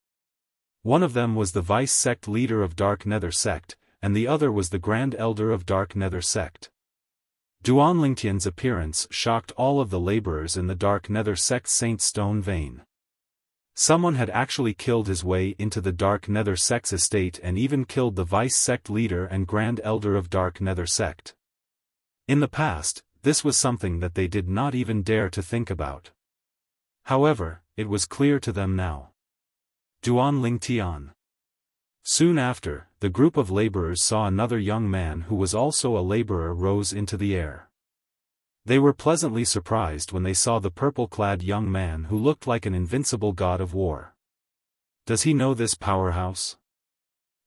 One of them was the vice sect leader of Dark Nether sect, and the other was the Grand Elder of Dark Nether sect. Duan Lingtian's appearance shocked all of the laborers in the Dark Nether sect's Saint Stone vein. Someone had actually killed his way into the Dark Nether sect's estate and even killed the vice sect leader and Grand Elder of Dark Nether sect. In the past, this was something that they did not even dare to think about. However, it was clear to them now. Duan Lingtian. Soon after, the group of laborers saw another young man who was also a laborer rose into the air. They were pleasantly surprised when they saw the purple-clad young man who looked like an invincible god of war. Does he know this powerhouse?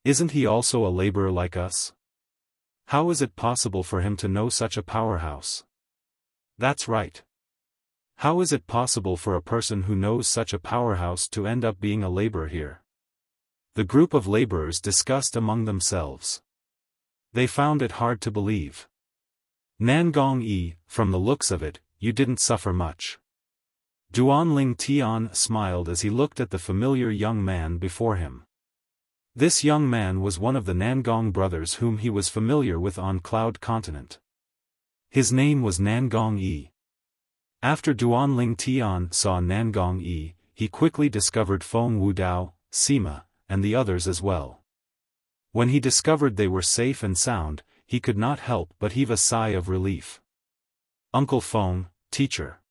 Isn't he also a laborer like us? How is it possible for him to know such a powerhouse? That's right. How is it possible for a person who knows such a powerhouse to end up being a laborer here? The group of laborers discussed among themselves. They found it hard to believe. Nangong Yi, from the looks of it, you didn't suffer much. Duan Ling Tian smiled as he looked at the familiar young man before him. This young man was one of the Nangong brothers whom he was familiar with on Cloud Continent. His name was Nangong Yi. After Duan Ling Tian saw Nangong Yi, he quickly discovered Feng Wudao, Sima, and the others as well. When he discovered they were safe and sound, he could not help but heave a sigh of relief. Uncle Feng, teacher.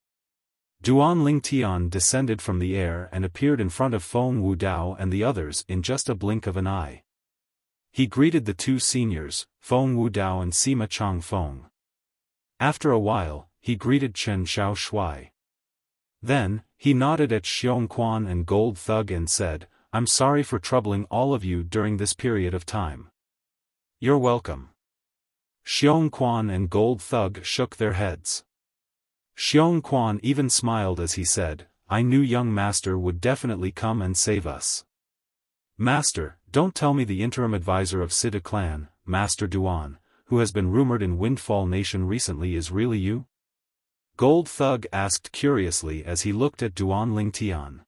Duan Lingtian descended from the air and appeared in front of Feng Wudao and the others in just a blink of an eye. He greeted the two seniors, Feng Wudao and Sima Changfeng. After a while, he greeted Chen Xiaoshui. Then, he nodded at Xiongquan and Gold Thug and said, I'm sorry for troubling all of you during this period of time. You're welcome. Xiongquan and Gold Thug shook their heads. Xiongquan even smiled as he said, I knew young master would definitely come and save us. Master, don't tell me the interim advisor of Siddha clan, Master Duan, who has been rumored in Windfall Nation recently is really you? Gold Thug asked curiously as he looked at Duan Lingtian.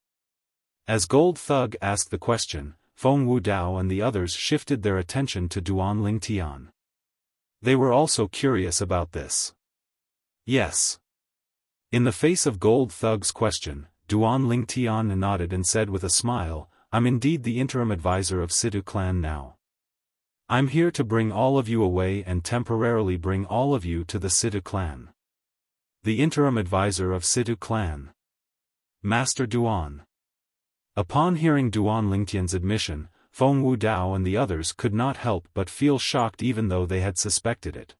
As Gold Thug asked the question, Feng Wudao and the others shifted their attention to Duan Lingtian. They were also curious about this. Yes. In the face of Gold Thug's question, Duan Lingtian nodded and said with a smile, I'm indeed the interim advisor of Siddha clan now. I'm here to bring all of you away and temporarily bring all of you to the Siddha clan. The interim advisor of Siddha clan. Master Duan. Upon hearing Duan Lingtian's admission, Feng Wudao and the others could not help but feel shocked even though they had suspected it.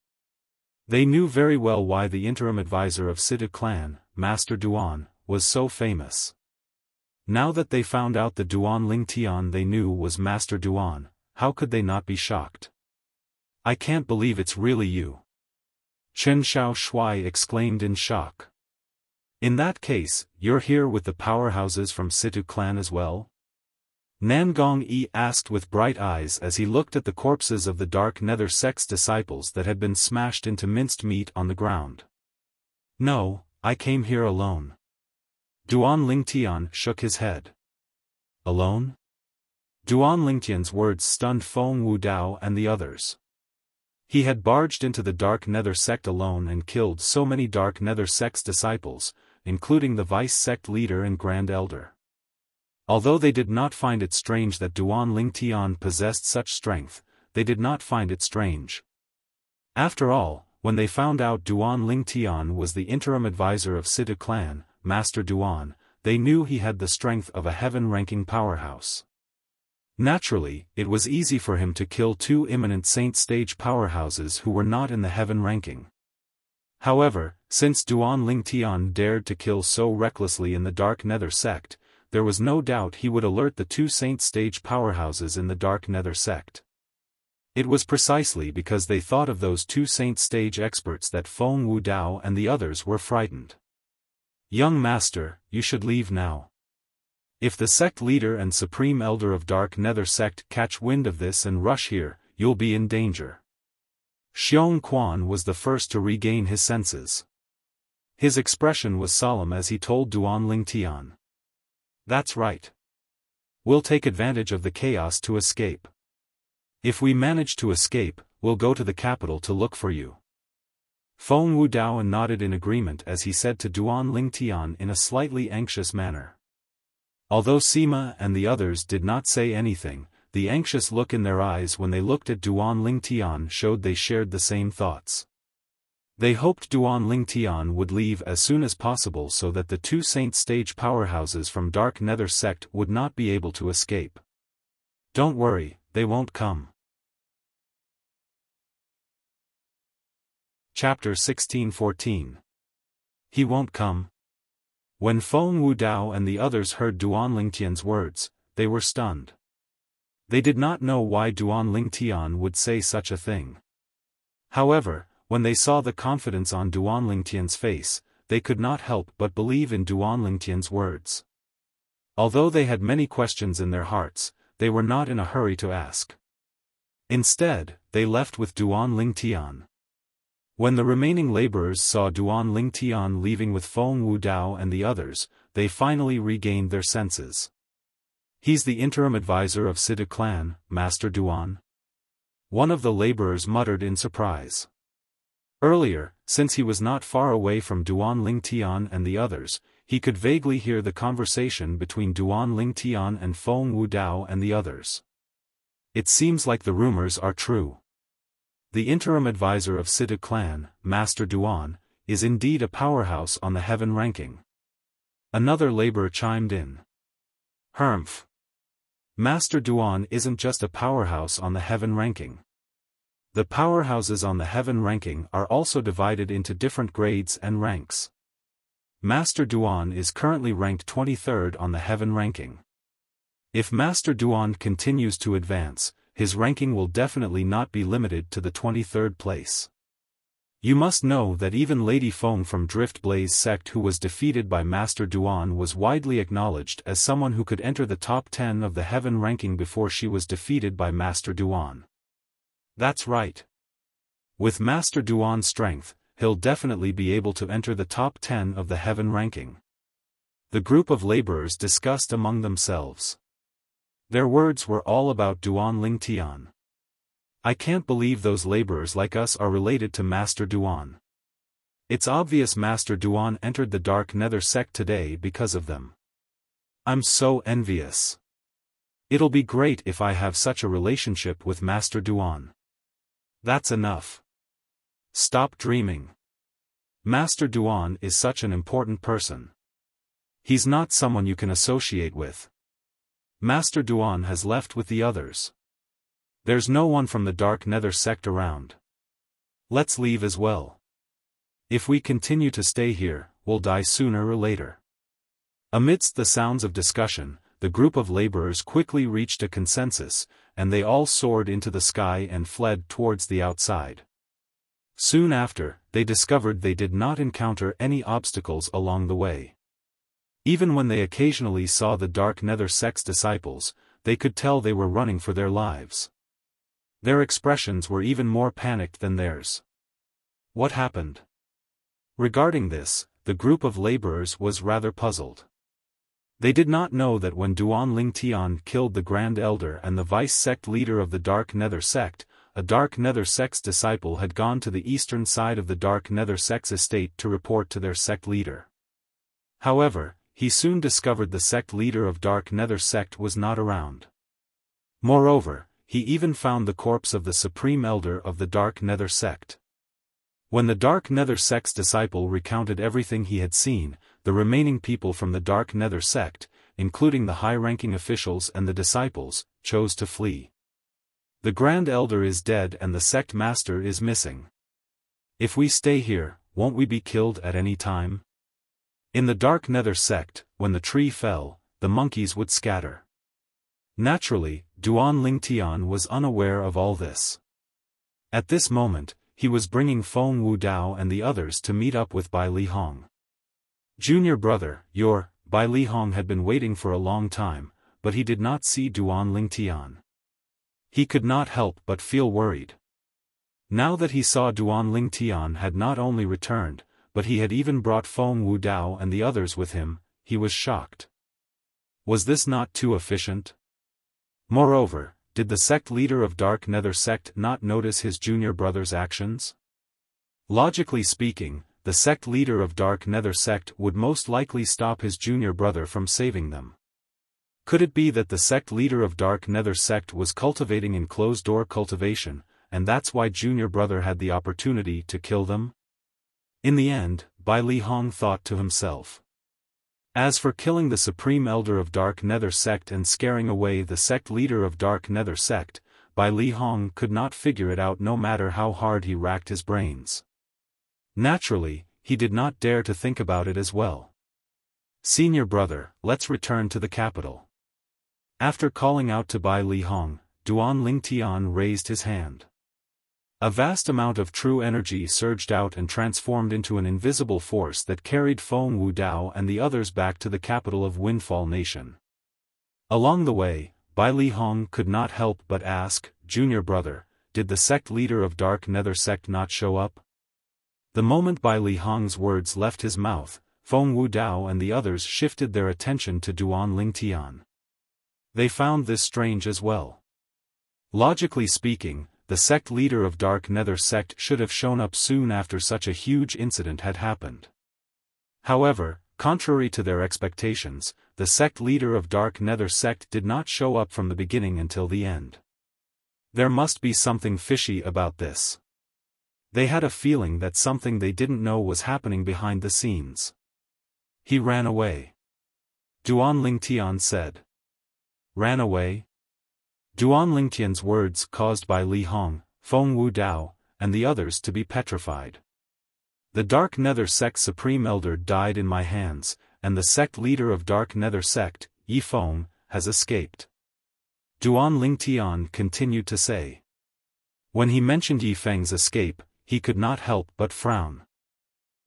They knew very well why the interim advisor of Siddha clan, Master Duan, was so famous. Now that they found out the Duan Lingtian they knew was Master Duan, how could they not be shocked? I can't believe it's really you. Chen Xiaoshui exclaimed in shock. In that case, you're here with the powerhouses from Siddha clan as well? Nangong Yi asked with bright eyes as he looked at the corpses of the Dark Nether sect's disciples that had been smashed into minced meat on the ground. No, I came here alone. Duan Lingtian shook his head. Alone? Duan Lingtian's words stunned Feng Wudao and the others. He had barged into the Dark Nether sect alone and killed so many Dark Nether sect's disciples, including the vice sect leader and grand elder. Although they did not find it strange that Duan Lingtian possessed such strength, they did not find it strange. After all, when they found out Duan Lingtian was the interim advisor of Siddha clan, Master Duan, they knew he had the strength of a heaven-ranking powerhouse. Naturally, it was easy for him to kill two imminent saint-stage powerhouses who were not in the heaven ranking. However, since Duan Lingtian dared to kill so recklessly in the Dark Nether sect, there was no doubt he would alert the two saint-stage powerhouses in the Dark Nether sect. It was precisely because they thought of those two saint-stage experts that Feng Wudao and the others were frightened. Young master, you should leave now. If the sect leader and supreme elder of Dark Nether sect catch wind of this and rush here, you'll be in danger. Xiongquan was the first to regain his senses. His expression was solemn as he told Duan Lingtian. That's right. We'll take advantage of the chaos to escape. If we manage to escape, we'll go to the capital to look for you. Feng Wudao nodded in agreement as he said to Duan Lingtian in a slightly anxious manner. Although Sima and the others did not say anything, the anxious look in their eyes when they looked at Duan Lingtian showed they shared the same thoughts. They hoped Duan Lingtian would leave as soon as possible so that the two Saint Stage powerhouses from Dark Nether sect would not be able to escape. Don't worry, they won't come. Chapter 16:14. He won't come. When Feng Wudao and the others heard Duan Lingtian's words, they were stunned. They did not know why Duan Lingtian would say such a thing. However, when they saw the confidence on Duan Lingtian's face, they could not help but believe in Duan Lingtian's words. Although they had many questions in their hearts, they were not in a hurry to ask. Instead, they left with Duan Lingtian. When the remaining laborers saw Duan Lingtian leaving with Feng Wudao and the others, they finally regained their senses. He's the interim advisor of Sidu clan, Master Duan. One of the laborers muttered in surprise. Earlier, since he was not far away from Duan Lingtian and the others, he could vaguely hear the conversation between Duan Lingtian and Feng Wudao and the others. It seems like the rumors are true. The interim advisor of Sidu clan, Master Duan, is indeed a powerhouse on the heaven ranking. Another laborer chimed in. Humph. Master Duan isn't just a powerhouse on the heaven ranking. The powerhouses on the heaven ranking are also divided into different grades and ranks. Master Duan is currently ranked 23rd on the heaven ranking. If Master Duan continues to advance, his ranking will definitely not be limited to the 23rd place. You must know that even Lady Feng from Drift Blaze sect who was defeated by Master Duan was widely acknowledged as someone who could enter the top 10 of the heaven ranking before she was defeated by Master Duan. That's right. With Master Duan's strength, he'll definitely be able to enter the top 10 of the heaven ranking. The group of laborers discussed among themselves. Their words were all about Duan Lingtian. I can't believe those laborers like us are related to Master Duan. It's obvious Master Duan entered the Dark Nether sect today because of them. I'm so envious. It'll be great if I have such a relationship with Master Duan. That's enough. Stop dreaming. Master Duan is such an important person. He's not someone you can associate with. Master Duan has left with the others. There's no one from the Dark Nether sect around. Let's leave as well. If we continue to stay here, we'll die sooner or later. Amidst the sounds of discussion, the group of laborers quickly reached a consensus, and they all soared into the sky and fled towards the outside. Soon after, they discovered they did not encounter any obstacles along the way. Even when they occasionally saw the Dark Nether sect's disciples, they could tell they were running for their lives. Their expressions were even more panicked than theirs. What happened? Regarding this, the group of laborers was rather puzzled. They did not know that when Duan Lingtian killed the Grand Elder and the vice-sect leader of the Dark Nether sect, a Dark Nether sect's disciple had gone to the eastern side of the Dark Nether sect's estate to report to their sect leader. However, he soon discovered the sect leader of Dark Nether sect was not around. Moreover, he even found the corpse of the Supreme Elder of the Dark Nether sect. When the Dark Nether sect's disciple recounted everything he had seen, the remaining people from the Dark Nether sect, including the high-ranking officials and the disciples, chose to flee. The Grand Elder is dead and the sect master is missing. If we stay here, won't we be killed at any time? In the Dark Nether sect, when the tree fell, the monkeys would scatter. Naturally, Duan Lingtian was unaware of all this. At this moment, he was bringing Feng Wudao and the others to meet up with Bai Lihong. Junior brother, Bai Lihong had been waiting for a long time, but he did not see Duan Lingtian. He could not help but feel worried. Now that he saw Duan Lingtian had not only returned, but he had even brought Feng Wudao and the others with him, he was shocked. Was this not too efficient? Moreover, did the sect leader of Dark Nether sect not notice his junior brother's actions? Logically speaking, the sect leader of Dark Nether sect would most likely stop his junior brother from saving them. Could it be that the sect leader of Dark Nether sect was cultivating in closed-door cultivation, and that's why junior brother had the opportunity to kill them? In the end, Bai Li Hong thought to himself. As for killing the Supreme Elder of Dark Nether Sect and scaring away the sect leader of Dark Nether Sect, Bai Li Hong could not figure it out no matter how hard he racked his brains. Naturally, he did not dare to think about it as well. Senior brother, let's return to the capital. After calling out to Bai Li Hong, Duan Lingtian raised his hand. A vast amount of true energy surged out and transformed into an invisible force that carried Feng Wudao and the others back to the capital of Windfall Nation. Along the way, Bai Li Hong could not help but ask, Junior brother, did the sect leader of Dark Nether Sect not show up? The moment Bai Li Hong's words left his mouth, Feng Wudao and the others shifted their attention to Duan Lingtian. They found this strange as well. Logically speaking, the sect leader of Dark Nether Sect should have shown up soon after such a huge incident had happened. However, contrary to their expectations, the sect leader of Dark Nether Sect did not show up from the beginning until the end. There must be something fishy about this. They had a feeling that something they didn't know was happening behind the scenes. He ran away. Duan Lingtian said. Ran away? Duan Lingtian's words caused Bai Li Hong, Feng Wudao, and the others to be petrified. The Dark Nether Sect Supreme Elder died in my hands, and the sect leader of Dark Nether Sect, Yi Feng, has escaped. Duan Lingtian continued to say. When he mentioned Yi Feng's escape, he could not help but frown.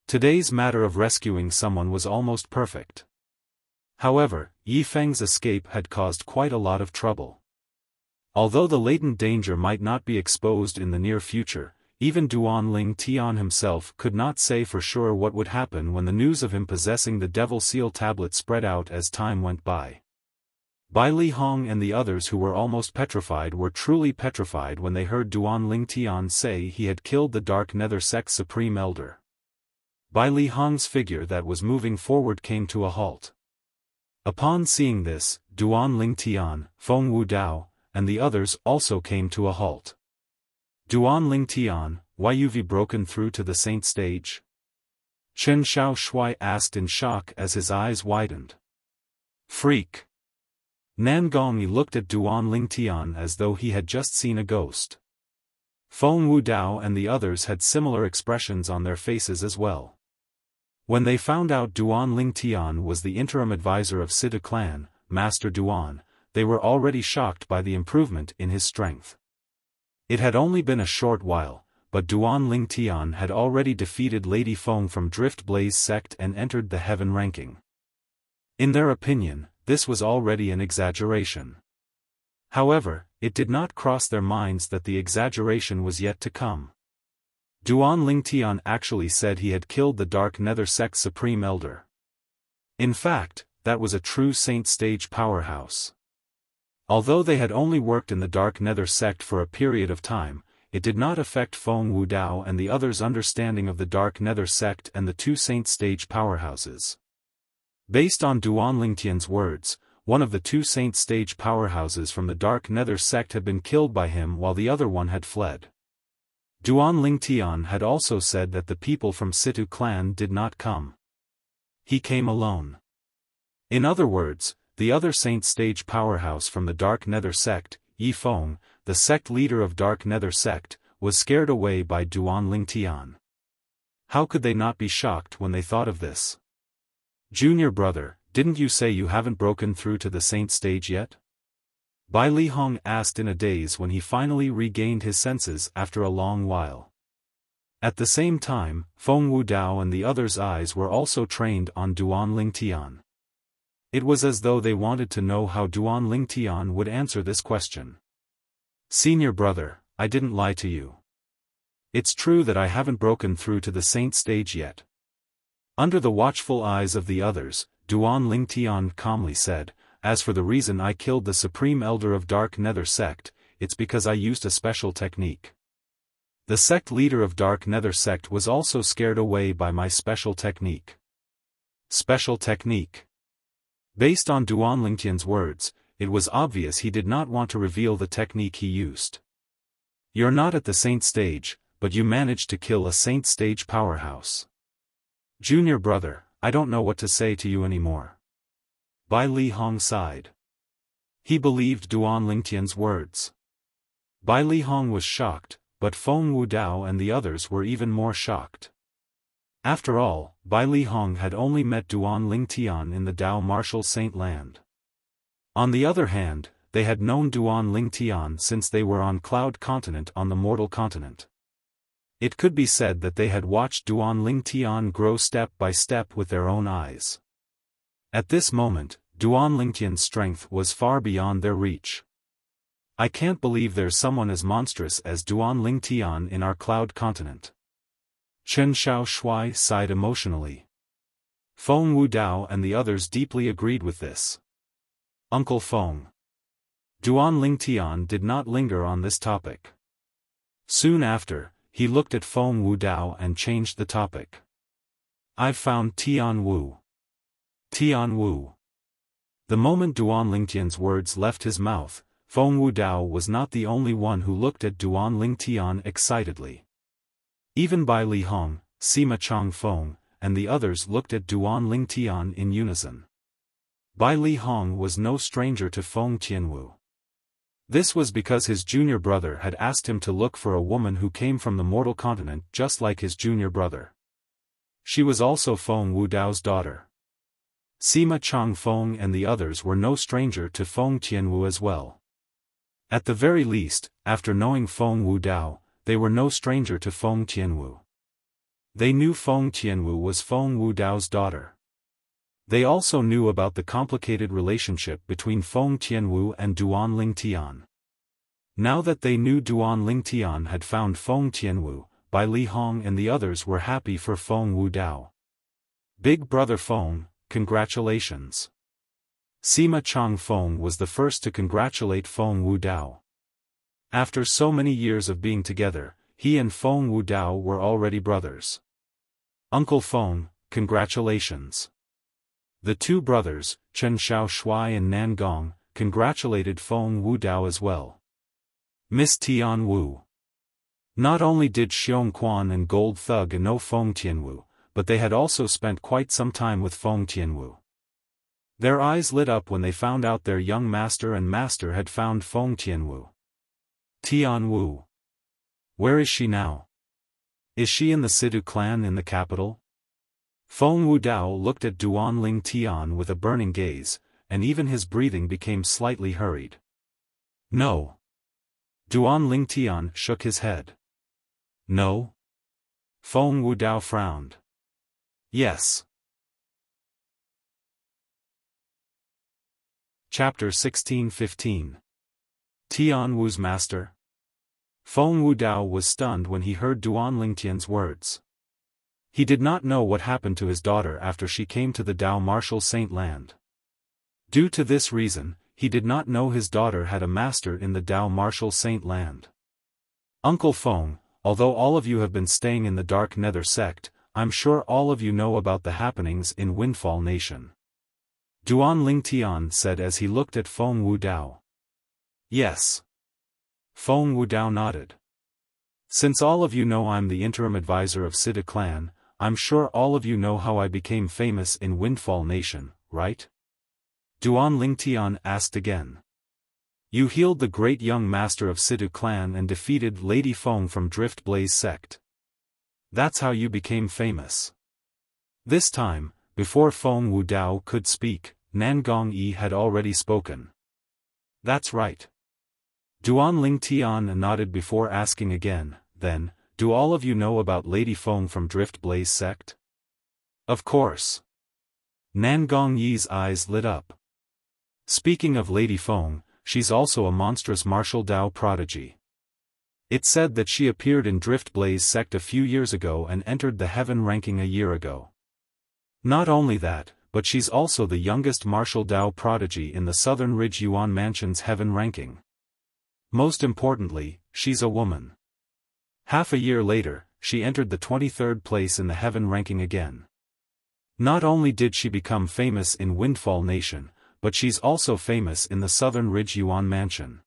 Today's matter of rescuing someone was almost perfect. However, Yi Feng's escape had caused quite a lot of trouble. Although the latent danger might not be exposed in the near future, even Duan Lingtian himself could not say for sure what would happen when the news of him possessing the Devil Seal tablet spread out as time went by. Bai Li Hong and the others who were almost petrified were truly petrified when they heard Duan Lingtian say he had killed the Dark Nether Sect Supreme Elder. Bai Li Hong's figure that was moving forward came to a halt. Upon seeing this, Duan Lingtian, Feng Wudao, and the others also came to a halt. Duan Lingtian, why you've broken through to the saint stage? Chen Xiaoshui asked in shock as his eyes widened. Freak! Nan Gongyi looked at Duan Lingtian as though he had just seen a ghost. Feng Wudao and the others had similar expressions on their faces as well. When they found out Duan Lingtian was the interim advisor of Situ clan, Master Duan, they were already shocked by the improvement in his strength. It had only been a short while, but Duan Lingtian had already defeated Lady Feng from Drift Blaze sect and entered the heaven ranking. In their opinion, this was already an exaggeration. However, it did not cross their minds that the exaggeration was yet to come. Duan Lingtian actually said he had killed the Dark Nether Sect Supreme Elder. In fact, that was a true saint stage powerhouse. Although they had only worked in the Dark Nether Sect for a period of time, it did not affect Feng Wudao and the others' understanding of the Dark Nether Sect and the two saint stage powerhouses. Based on Duan Lingtian's words, one of the two saint stage powerhouses from the Dark Nether Sect had been killed by him while the other one had fled. Duan Lingtian had also said that the people from Situ clan did not come. He came alone. In other words, the other saint stage powerhouse from the Dark Nether Sect, Yi Feng, the sect leader of Dark Nether Sect, was scared away by Duan Lingtian. How could they not be shocked when they thought of this? Junior brother, didn't you say you haven't broken through to the saint stage yet? Bai Li Hong asked in a daze when he finally regained his senses after a long while. At the same time, Feng Wudao and the others' eyes were also trained on Duan Lingtian. It was as though they wanted to know how Duan Lingtian would answer this question. Senior brother, I didn't lie to you. It's true that I haven't broken through to the saint stage yet. Under the watchful eyes of the others, Duan Lingtian calmly said, as for the reason I killed the Supreme Elder of Dark Nether Sect, it's because I used a special technique. The sect leader of Dark Nether Sect was also scared away by my special technique. Special technique. Based on Duan Lingtian's words, it was obvious he did not want to reveal the technique he used. You're not at the saint stage, but you managed to kill a saint stage powerhouse. Junior brother, I don't know what to say to you anymore. Bai Li Hong sighed. He believed Duan Lingtian's words. Bai Li Hong was shocked, but Feng Wudao and the others were even more shocked. After all, Bai Li Hong had only met Duan Lingtian in the Dao Martial Saint Land. On the other hand, they had known Duan Lingtian since they were on Cloud Continent on the Mortal Continent. It could be said that they had watched Duan Lingtian grow step by step with their own eyes. At this moment, Duan Lingtian's strength was far beyond their reach. I can't believe there's someone as monstrous as Duan Lingtian in our Cloud Continent. Chen Xiaoshui sighed emotionally. Feng Wudao and the others deeply agreed with this. Uncle Feng. Duan Lingtian did not linger on this topic. Soon after, he looked at Feng Wudao and changed the topic. I've found Tian Wu. Tian Wu. The moment Duan Lingtian's words left his mouth, Feng Wudao was not the only one who looked at Duan Lingtian excitedly. Even Bai Li Hong, Sima Chang Feng, and the others looked at Duan Lingtian in unison. Bai Li Hong was no stranger to Feng Tianwu. This was because his junior brother had asked him to look for a woman who came from the mortal continent just like his junior brother. She was also Feng Wudao's daughter. Sima Chang Feng and the others were no stranger to Feng Tianwu as well. At the very least, after knowing Feng Wudao, they were no stranger to Feng Tianwu. They knew Feng Tianwu was Feng Wudao's daughter. They also knew about the complicated relationship between Feng Tianwu and Duan Lingtian. Now that they knew Duan Lingtian had found Feng Tianwu, Bai Li Hong and the others were happy for Feng Wudao. Big brother Feng, congratulations. Sima Chang Feng was the first to congratulate Feng Wudao. After so many years of being together, he and Feng Wudao were already brothers. Uncle Feng, congratulations. The two brothers, Chen Xiaoshui and Nan Gong, congratulated Feng Wudao as well. Miss Tian Wu. Not only did Xiong Quan and Gold Thug know Feng Tianwu, but they had also spent quite some time with Feng Tianwu. Their eyes lit up when they found out their young master and master had found Feng Tianwu. Tian Wu. Where is she now? Is she in the Sidu clan in the capital? Feng Wudao looked at Duan Lingtian with a burning gaze, and even his breathing became slightly hurried. No. Duan Lingtian shook his head. No? Feng Wudao frowned. Yes. Chapter 16-15. Tian Wu's master. Feng Wudao was stunned when he heard Duan Lingtian's words. He did not know what happened to his daughter after she came to the Dao Martial Saint Land. Due to this reason, he did not know his daughter had a master in the Dao Martial Saint Land. Uncle Feng, although all of you have been staying in the Dark Nether sect, I'm sure all of you know about the happenings in Windfall Nation. Duan Lingtian said as he looked at Feng Wudao. Yes. Feng Wudao nodded. Since all of you know I'm the interim advisor of Sidu clan, I'm sure all of you know how I became famous in Windfall Nation, right? Duan Lingtian asked again. You healed the great young master of Sidu clan and defeated Lady Feng from Drift Blaze sect. That's how you became famous. This time, before Feng Wudao could speak, Nan Gongyi had already spoken. That's right. Duan Lingtian nodded before asking again, then, do all of you know about Lady Feng from Drift Blaze sect? Of course. Nan Gongyi's eyes lit up. Speaking of Lady Feng, she's also a monstrous martial Dao prodigy. It's said that she appeared in Drift Blaze sect a few years ago and entered the heaven ranking a year ago. Not only that, but she's also the youngest martial Dao prodigy in the Southern Ridge Yuan Mansion's heaven ranking. Most importantly, she's a woman. Half a year later, she entered the 23rd place in the heaven ranking again. Not only did she become famous in Windfall Nation, but she's also famous in the Southern Ridge Yuan Mansion.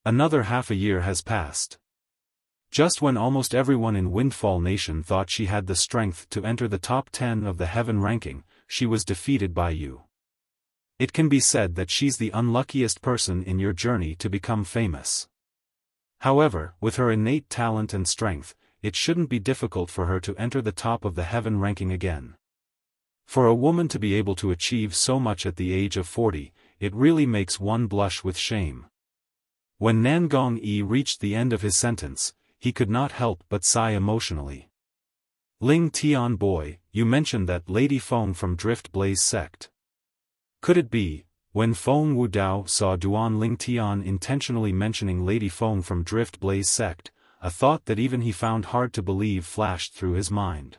Another half a year has passed. Just when almost everyone in Windfall Nation thought she had the strength to enter the top 10 of the heaven ranking, she was defeated by you. It can be said that she's the unluckiest person in your journey to become famous. However, with her innate talent and strength, it shouldn't be difficult for her to enter the top of the heaven ranking again. For a woman to be able to achieve so much at the age of 40, it really makes one blush with shame. When Nangong Yi reached the end of his sentence, he could not help but sigh emotionally. Ling Tian boy, you mentioned that Lady Feng from Drift Blaze sect. Could it be, when Feng Wudao saw Duan Ling Tian intentionally mentioning Lady Feng from Drift Blaze sect, a thought that even he found hard to believe flashed through his mind.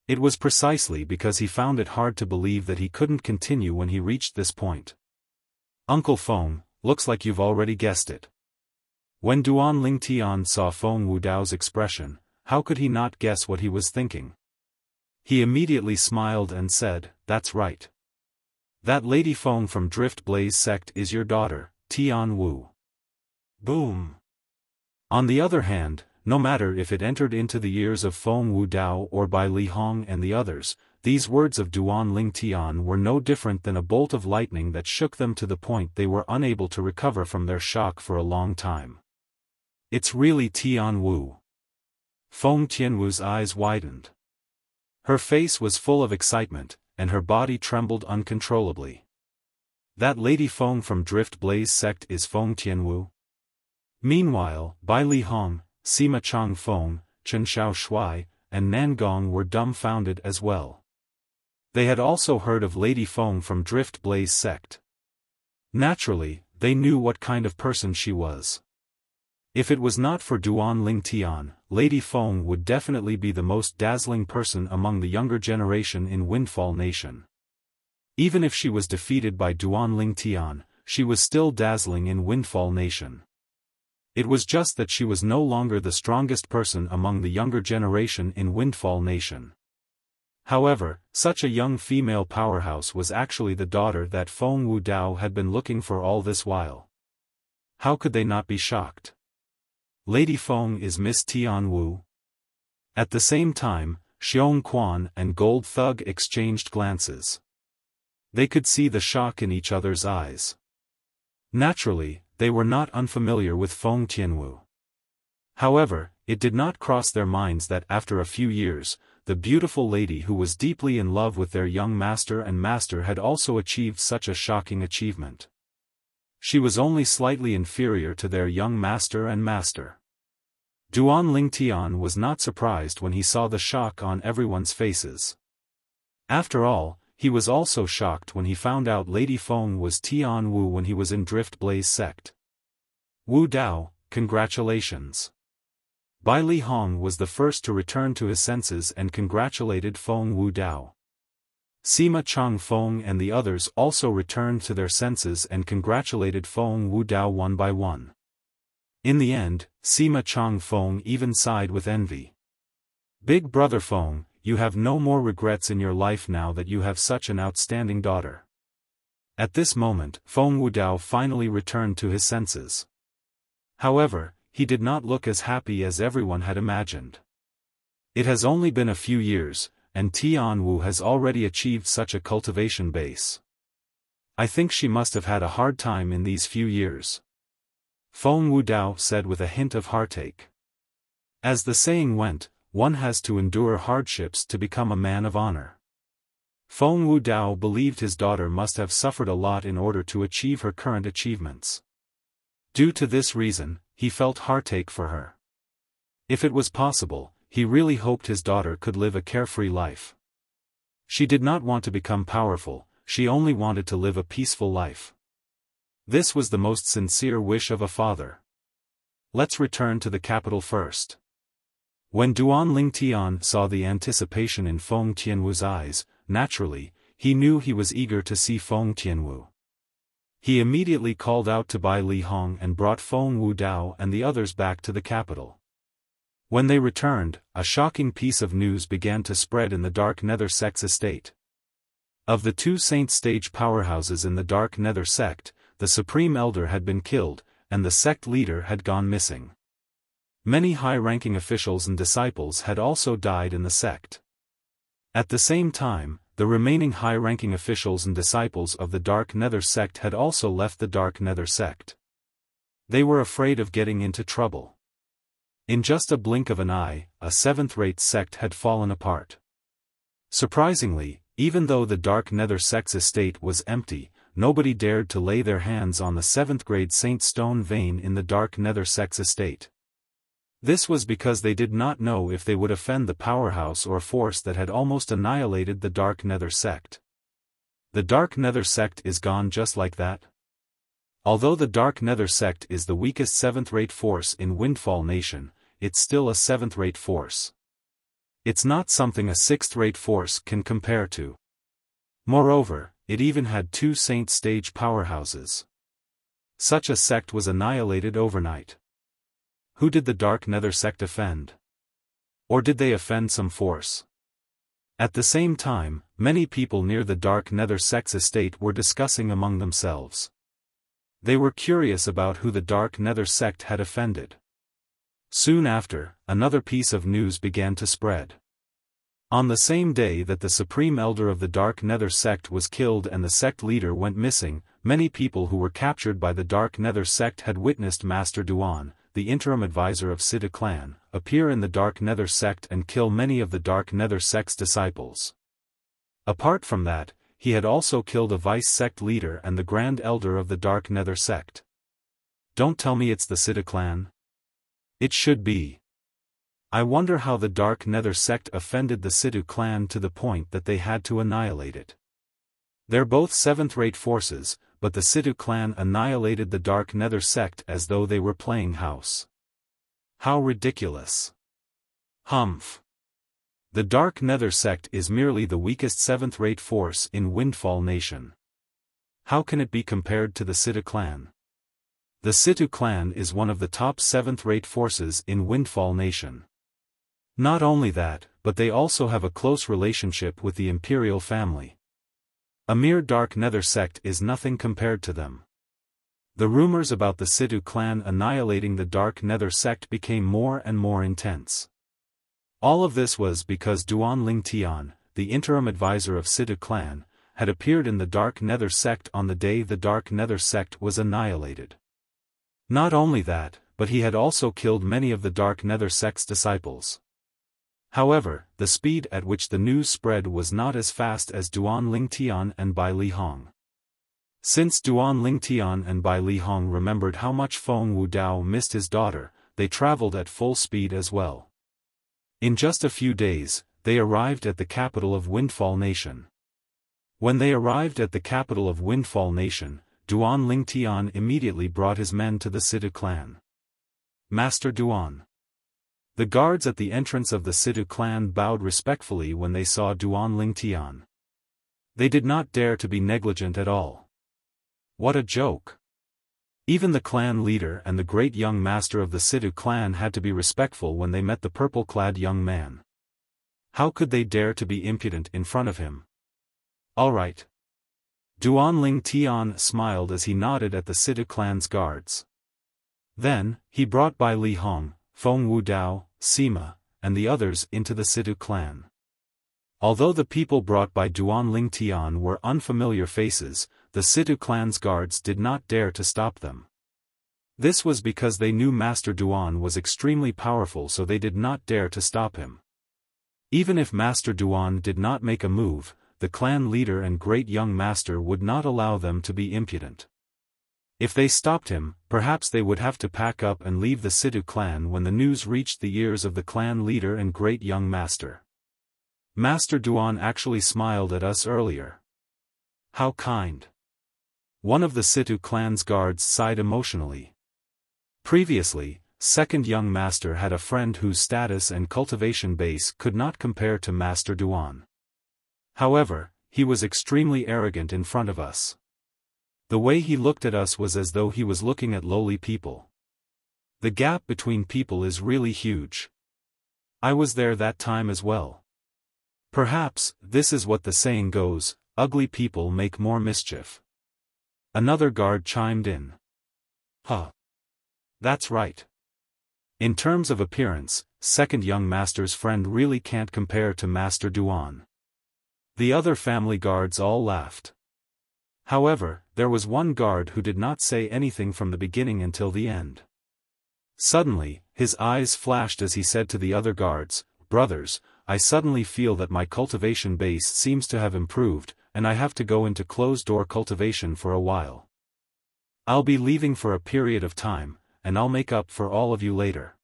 It was precisely because he found it hard to believe that he couldn't continue when he reached this point. Uncle Feng, looks like you've already guessed it. When Duan Ling Tian saw Feng Wudao's expression, how could he not guess what he was thinking? He immediately smiled and said, "That's right. That Lady Feng from Drift Blaze sect is your daughter, Tian Wu." Boom. On the other hand, no matter if it entered into the ears of Feng Wudao or by Li Hong and the others, these words of Duan Ling Tian were no different than a bolt of lightning that shook them to the point they were unable to recover from their shock for a long time. It's really Tian Wu. Feng Tianwu's eyes widened. Her face was full of excitement, and her body trembled uncontrollably. That Lady Feng from Drift Blaze sect is Feng Tianwu? Meanwhile, Bai Li Hong, Sima Chang Feng, Chen Xiao Shuai, and Nangong were dumbfounded as well. They had also heard of Lady Feng from Drift Blaze sect. Naturally, they knew what kind of person she was. If it was not for Duan Ling Tian, Lady Feng would definitely be the most dazzling person among the younger generation in Windfall Nation. Even if she was defeated by Duan Ling Tian, she was still dazzling in Windfall Nation. It was just that she was no longer the strongest person among the younger generation in Windfall Nation. However, such a young female powerhouse was actually the daughter that Feng Wudao had been looking for all this while. How could they not be shocked? Lady Feng is Miss Tian Wu? At the same time, Xiong Quan and Gold Thug exchanged glances. They could see the shock in each other's eyes. Naturally, they were not unfamiliar with Feng Tianwu. However, it did not cross their minds that after a few years, the beautiful lady who was deeply in love with their young master and master had also achieved such a shocking achievement. She was only slightly inferior to their young master and master. Duan Ling Tian was not surprised when he saw the shock on everyone's faces. After all, he was also shocked when he found out Lady Feng was Tian Wu when he was in Drift Blaze sect. Wu Dao, congratulations. Bai Li Hong was the first to return to his senses and congratulated Feng Wu Dao. Sima Chang Feng and the others also returned to their senses and congratulated Feng Wu Dao one by one. In the end, Sima Chang Feng even sighed with envy. Big brother Feng, you have no more regrets in your life now that you have such an outstanding daughter. At this moment, Feng Wudao finally returned to his senses. However, he did not look as happy as everyone had imagined. It has only been a few years, and Tian Wu has already achieved such a cultivation base. I think she must have had a hard time in these few years. Feng Wudao said with a hint of heartache. As the saying went, one has to endure hardships to become a man of honor. Feng Wudao believed his daughter must have suffered a lot in order to achieve her current achievements. Due to this reason, he felt heartache for her. If it was possible, he really hoped his daughter could live a carefree life. She did not want to become powerful, she only wanted to live a peaceful life. This was the most sincere wish of a father. Let's return to the capital first. When Duan Ling Tian saw the anticipation in Feng Tianwu's eyes, naturally, he knew he was eager to see Feng Tianwu. He immediately called out to Bai Li Hong and brought Feng Wudao and the others back to the capital. When they returned, a shocking piece of news began to spread in the Dark Nether Sect's estate. Of the 2 Saint Stage powerhouses in the Dark Nether Sect, the Supreme Elder had been killed, and the sect leader had gone missing. Many high-ranking officials and disciples had also died in the sect. At the same time, the remaining high-ranking officials and disciples of the Dark Nether sect had also left the Dark Nether sect. They were afraid of getting into trouble. In just a blink of an eye, a seventh-rate sect had fallen apart. Surprisingly, even though the Dark Nether sect's estate was empty, nobody dared to lay their hands on the 7th-grade Saint Stone vein in the Dark Nether sect's estate. This was because they did not know if they would offend the powerhouse or force that had almost annihilated the Dark Nether sect. The Dark Nether sect is gone just like that. Although the Dark Nether sect is the weakest 7th-rate force in Windfall Nation, it's still a 7th-rate force. It's not something a 6th-rate force can compare to. Moreover, it even had 2 Saint stage powerhouses. Such a sect was annihilated overnight. Who did the Dark Nether sect offend? Or did they offend some force? At the same time, many people near the Dark Nether sect's estate were discussing among themselves. They were curious about who the Dark Nether sect had offended. Soon after, another piece of news began to spread. On the same day that the Supreme Elder of the Dark Nether sect was killed and the sect leader went missing, many people who were captured by the Dark Nether sect had witnessed Master Duan, the interim advisor of Siddha clan, appear in the Dark Nether sect and kill many of the Dark Nether sect's disciples. Apart from that, he had also killed a vice sect leader and the Grand Elder of the Dark Nether sect. Don't tell me it's the Siddha clan. It should be. I wonder how the Dark Nether sect offended the Siddha clan to the point that they had to annihilate it. They're both 7th-rate forces, but the Siddha clan annihilated the Dark Nether sect as though they were playing house. How ridiculous. Humph. The Dark Nether sect is merely the weakest 7th-rate force in Windfall Nation. How can it be compared to the Siddha clan? The Siddha clan is one of the top 7th-rate forces in Windfall Nation. Not only that, but they also have a close relationship with the Imperial family. A mere Dark Nether sect is nothing compared to them. The rumors about the Siddha clan annihilating the Dark Nether sect became more and more intense. All of this was because Duan Lingtian, the interim advisor of Siddha clan, had appeared in the Dark Nether sect on the day the Dark Nether sect was annihilated. Not only that, but he had also killed many of the Dark Nether sect's disciples. However, the speed at which the news spread was not as fast as Duan Lingtian and Bai Li Hong. Since Duan Lingtian and Bai Li Hong remembered how much Feng Wudao missed his daughter, they traveled at full speed as well. In just a few days, they arrived at the capital of Windfall Nation. When they arrived at the capital of Windfall Nation, Duan Lingtian immediately brought his men to the Siddha clan. Master Duan. The guards at the entrance of the Siddha clan bowed respectfully when they saw Duan Lingtian. They did not dare to be negligent at all. What a joke! Even the clan leader and the great young master of the Siddha clan had to be respectful when they met the purple-clad young man. How could they dare to be impudent in front of him? All right. Duan Lingtian smiled as he nodded at the Siddha clan's guards. Then, he brought Bai Li Hong, Feng Wudao, Sima, and the others into the Siddha clan. Although the people brought by Duan Lingtian were unfamiliar faces, the Siddha clan's guards did not dare to stop them. This was because they knew Master Duan was extremely powerful, so they did not dare to stop him. Even if Master Duan did not make a move, the clan leader and great young master would not allow them to be impudent. If they stopped him, perhaps they would have to pack up and leave the Siddha clan when the news reached the ears of the clan leader and great young master. Master Duan actually smiled at us earlier. How kind. One of the Siddha clan's guards sighed emotionally. Previously, second young master had a friend whose status and cultivation base could not compare to Master Duan. However, he was extremely arrogant in front of us. The way he looked at us was as though he was looking at lowly people. The gap between people is really huge. I was there that time as well. Perhaps, this is what the saying goes, ugly people make more mischief. Another guard chimed in. Huh. That's right. In terms of appearance, second young master's friend really can't compare to Master Duan. The other family guards all laughed. However, there was one guard who did not say anything from the beginning until the end. Suddenly, his eyes flashed as he said to the other guards, "Brothers, I suddenly feel that my cultivation base seems to have improved, and I have to go into closed-door cultivation for a while. I'll be leaving for a period of time, and I'll make up for all of you later.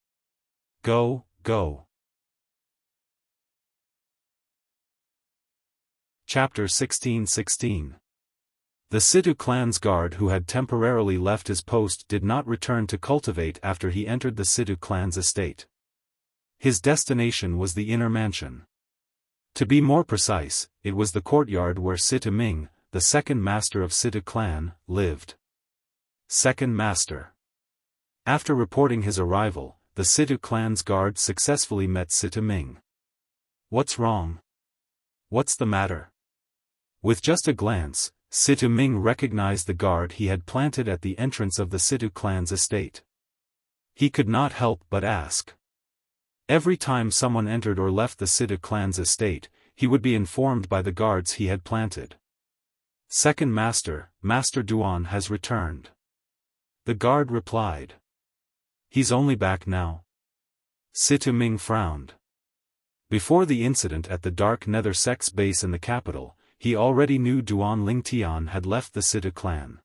Go, go." Chapter 16:16. The Situ clan's guard who had temporarily left his post did not return to cultivate after he entered the Situ clan's estate. His destination was the inner mansion. To be more precise, it was the courtyard where Situ Ming, the second master of Situ clan, lived. Second master. After reporting his arrival, the Situ clan's guard successfully met Situ Ming. "What's wrong? What's the matter?" With just a glance, Situ Ming recognized the guard he had planted at the entrance of the Situ clan's estate. He could not help but ask. Every time someone entered or left the Situ clan's estate, he would be informed by the guards he had planted. "Second master, Master Duan has returned." The guard replied. "He's only back now." Situ Ming frowned. Before the incident at the Dark Nether Sect's base in the capital, he already knew Duan Lingtian had left the Situ clan.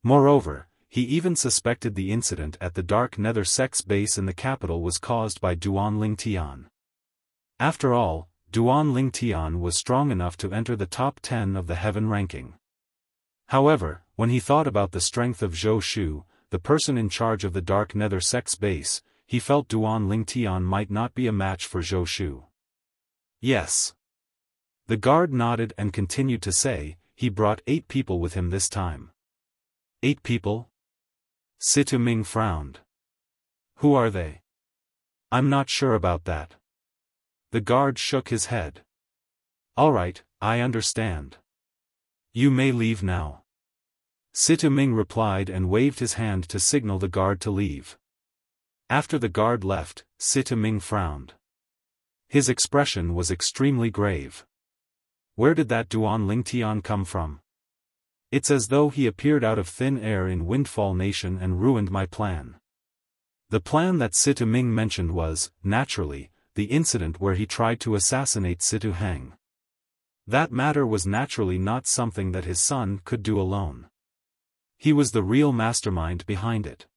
Moreover, he even suspected the incident at the Dark Nether Sect's base in the capital was caused by Duan Lingtian. After all, Duan Lingtian was strong enough to enter the top 10 of the heaven ranking. However, when he thought about the strength of Zhou Shu, the person in charge of the Dark Nether Sect's base, he felt Duan Lingtian might not be a match for Zhou Shu. "Yes." The guard nodded and continued to say, "He brought 8 people with him this time." 8 people? Situ Ming frowned. "Who are they?" "I'm not sure about that." The guard shook his head. "All right, I understand. You may leave now." Situ Ming replied and waved his hand to signal the guard to leave. After the guard left, Situ Ming frowned. His expression was extremely grave. Where did that Duan Lingtian come from? It's as though he appeared out of thin air in Windfall Nation and ruined my plan. The plan that Situ Ming mentioned was, naturally, the incident where he tried to assassinate Situ Hang. That matter was naturally not something that his son could do alone. He was the real mastermind behind it.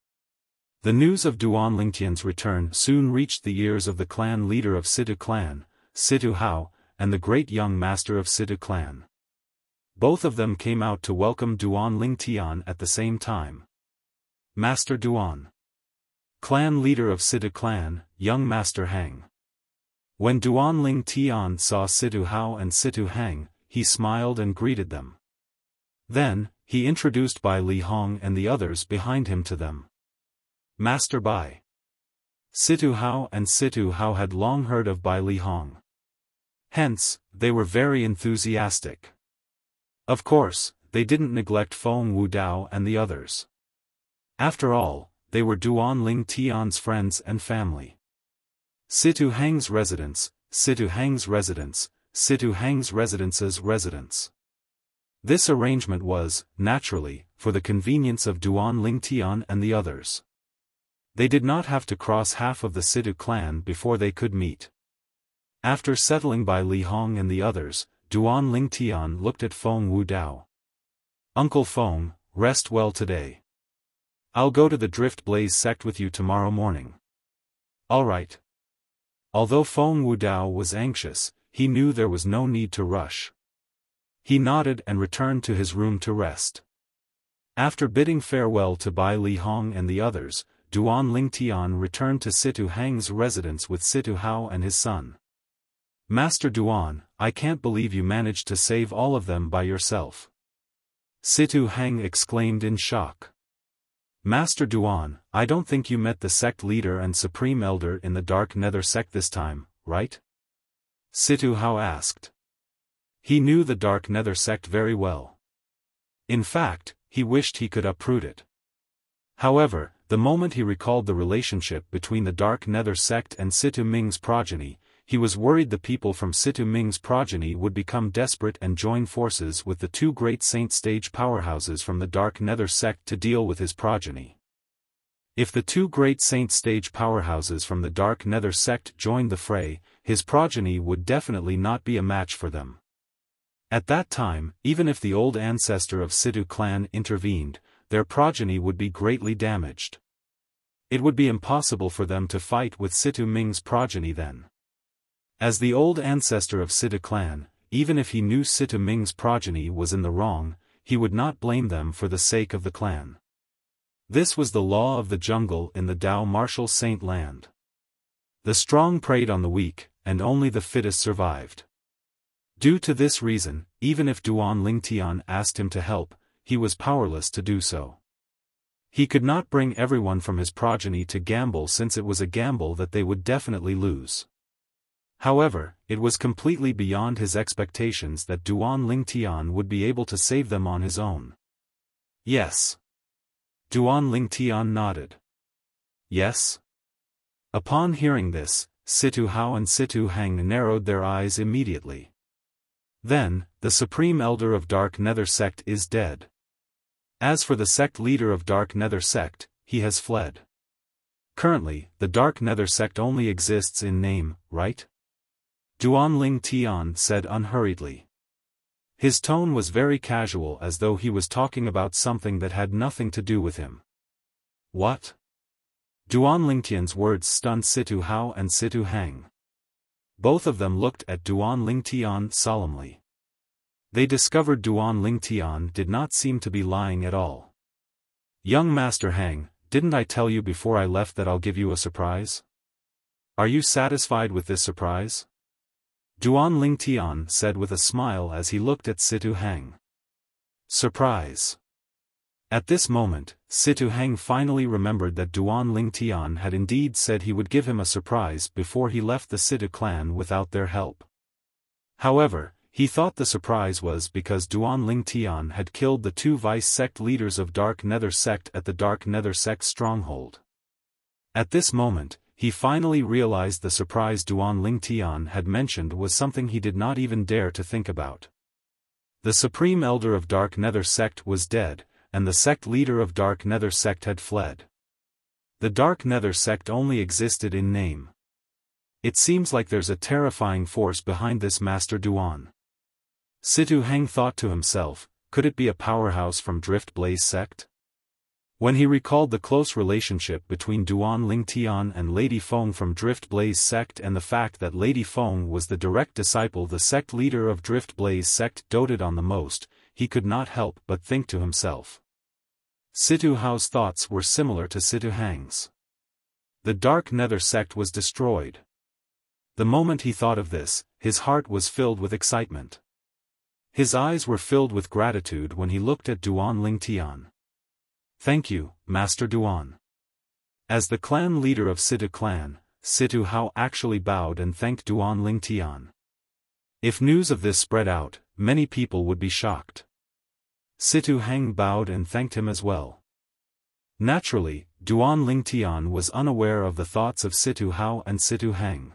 The news of Duan Lingtian's return soon reached the ears of the clan leader of Situ clan, Situ Hao, and the great young master of Situ clan. Both of them came out to welcome Duan Lingtian at the same time. "Master Duan." Clan leader of Situ clan, young Master Hang. When Duan Lingtian saw Situ Hao and Situ Hang, he smiled and greeted them. Then, he introduced Bai Li Hong and the others behind him to them. "Master Bai." Situ Hao and Situ Hao had long heard of Bai Li Hong. Hence, they were very enthusiastic. Of course, they didn't neglect Feng Wudao and the others. After all, they were Duan Lingtian's friends and family. Situ Hang's residence, Situ Hang's residence, Situ Hang's residence's residence. This arrangement was, naturally, for the convenience of Duan Lingtian and the others. They did not have to cross half of the Situ clan before they could meet. After settling by Li Hong and the others, Duan Lingtian looked at Feng Wudao. "Uncle Feng, rest well today. I'll go to the Drift Blaze sect with you tomorrow morning." "All right." Although Feng Wudao was anxious, he knew there was no need to rush. He nodded and returned to his room to rest. After bidding farewell to Bai Li Hong and the others, Duan Lingtian returned to Situ Hang's residence with Situ Hao and his son. "Master Duan, I can't believe you managed to save all of them by yourself." Situ Hang exclaimed in shock. "Master Duan, I don't think you met the sect leader and supreme elder in the Dark Nether sect this time, right?" Situ Hao asked. He knew the Dark Nether sect very well. In fact, he wished he could uproot it. However, The moment he recalled the relationship between the Dark Nether sect and Situ Ming's progeny, he was worried the people from Situ Ming's progeny would become desperate and join forces with the two great Saint Stage powerhouses from the Dark Nether sect to deal with his progeny. If the two great Saint Stage powerhouses from the Dark Nether sect joined the fray, his progeny would definitely not be a match for them. At that time, even if the old ancestor of Situ clan intervened, their progeny would be greatly damaged. It would be impossible for them to fight with Situ Ming's progeny then. As the old ancestor of Situ clan, even if he knew Situ Ming's progeny was in the wrong, he would not blame them for the sake of the clan. This was the law of the jungle in the Dao martial saint land. The strong preyed on the weak, and only the fittest survived. Due to this reason, even if Duan Lingtian asked him to help, he was powerless to do so. He could not bring everyone from his progeny to gamble since it was a gamble that they would definitely lose. However, it was completely beyond his expectations that Duan Lingtian would be able to save them on his own. Yes. Duan Lingtian nodded. Yes? Upon hearing this, Situ Hao and Situ Hang narrowed their eyes immediately. Then, the Supreme Elder of Dark Nether sect is dead. As for the sect leader of Dark Nether sect, he has fled. Currently, the Dark Nether sect only exists in name, right? Duan Lingtian said unhurriedly. His tone was very casual as though he was talking about something that had nothing to do with him. What? Duan Lingtian's words stunned Situ Hao and Situ Hang. Both of them looked at Duan Lingtian solemnly. They discovered Duan Lingtian did not seem to be lying at all. Young Master Hang, didn't I tell you before I left that I'll give you a surprise? Are you satisfied with this surprise? Duan Lingtian said with a smile as he looked at Situ Hang. Surprise. At this moment, Situ Hang finally remembered that Duan Lingtian had indeed said he would give him a surprise before he left the Situ clan without their help. However, he thought the surprise was because Duan Lingtian had killed the two vice sect leaders of Dark Nether sect at the Dark Nether sect stronghold. At this moment, he finally realized the surprise Duan Lingtian had mentioned was something he did not even dare to think about. The Supreme Elder of Dark Nether sect was dead, and the sect leader of Dark Nether sect had fled. The Dark Nether sect only existed in name. It seems like there's a terrifying force behind this Master Duan. Situ Hang thought to himself, could it be a powerhouse from Drift Blaze sect? When he recalled the close relationship between Duan Lingtian and Lady Feng from Drift Blaze sect and the fact that Lady Feng was the direct disciple the sect leader of Drift Blaze sect doted on the most, he could not help but think to himself. Situ Hao's thoughts were similar to Situ Hang's. The Dark Nether sect was destroyed. The moment he thought of this, his heart was filled with excitement. His eyes were filled with gratitude when he looked at Duan Lingtian. Thank you, Master Duan. As the clan leader of Situ clan, Situ Hao actually bowed and thanked Duan Lingtian. If news of this spread out, many people would be shocked. Situ Hang bowed and thanked him as well. Naturally, Duan Lingtian was unaware of the thoughts of Situ Hao and Situ Hang.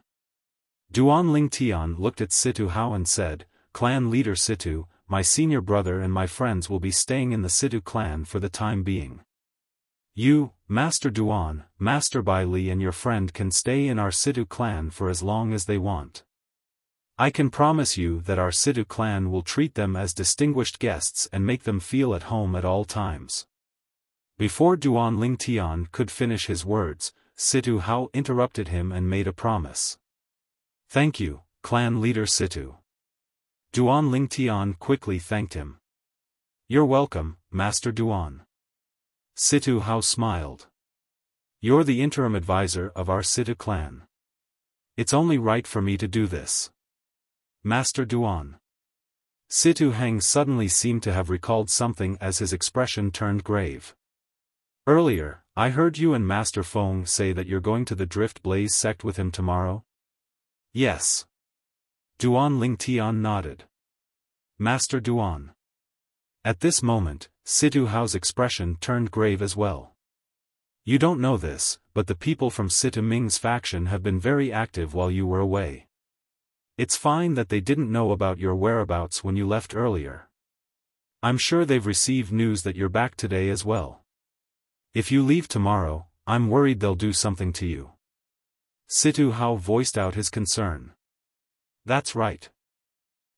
Duan Lingtian looked at Situ Hao and said, Clan leader Situ, my senior brother and my friends will be staying in the Situ clan for the time being. You, Master Duan, Master Bai Li and your friend can stay in our Situ clan for as long as they want. I can promise you that our Situ clan will treat them as distinguished guests and make them feel at home at all times. Before Duan Lingtian could finish his words, Situ Hao interrupted him and made a promise. Thank you, clan leader Situ. Duan Lingtian quickly thanked him. You're welcome, Master Duan. Situ Hao smiled. You're the interim advisor of our Situ clan. It's only right for me to do this. Master Duan. Situ Hang suddenly seemed to have recalled something as his expression turned grave. Earlier, I heard you and Master Feng say that you're going to the Drift Blaze sect with him tomorrow? Yes. Duan Lingtian nodded. Master Duan. At this moment, Situ Hao's expression turned grave as well. You don't know this, but the people from Sita Ming's faction have been very active while you were away. It's fine that they didn't know about your whereabouts when you left earlier. I'm sure they've received news that you're back today as well. If you leave tomorrow, I'm worried they'll do something to you. Situ Hao voiced out his concern. That's right.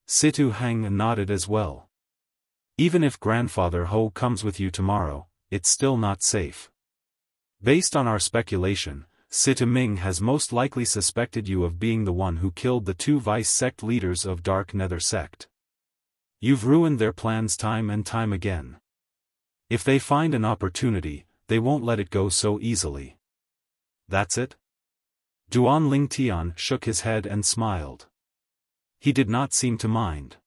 Situ Hang nodded as well. Even if Grandfather Ho comes with you tomorrow, it's still not safe. Based on our speculation, Sita Ming has most likely suspected you of being the one who killed the 2 vice sect leaders of Dark Nether sect. You've ruined their plans time and time again. If they find an opportunity, they won't let it go so easily. That's it? Duan Lingtian shook his head and smiled. He did not seem to mind.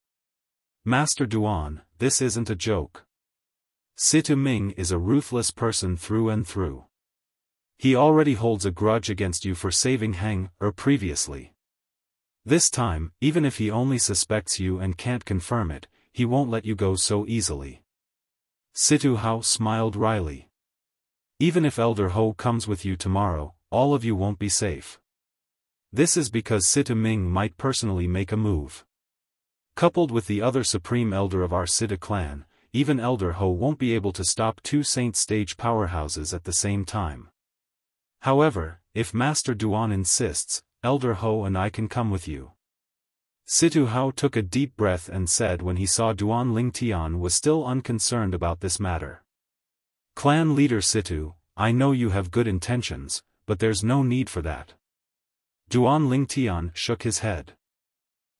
Master Duan, this isn't a joke. Situ Ming is a ruthless person through and through. He already holds a grudge against you for saving Hang previously. This time, even if he only suspects you and can't confirm it, he won't let you go so easily. Situ Hao smiled wryly. Even if Elder Ho comes with you tomorrow, all of you won't be safe. This is because Sita Ming might personally make a move. Coupled with the other supreme elder of our Sita clan, even Elder Ho won't be able to stop 2 saint stage powerhouses at the same time. However, if Master Duan insists, Elder Ho and I can come with you. Situ Hao took a deep breath and said when he saw Duan Lingtian was still unconcerned about this matter. Clan leader Situ, I know you have good intentions, but there's no need for that. Duan Lingtian shook his head.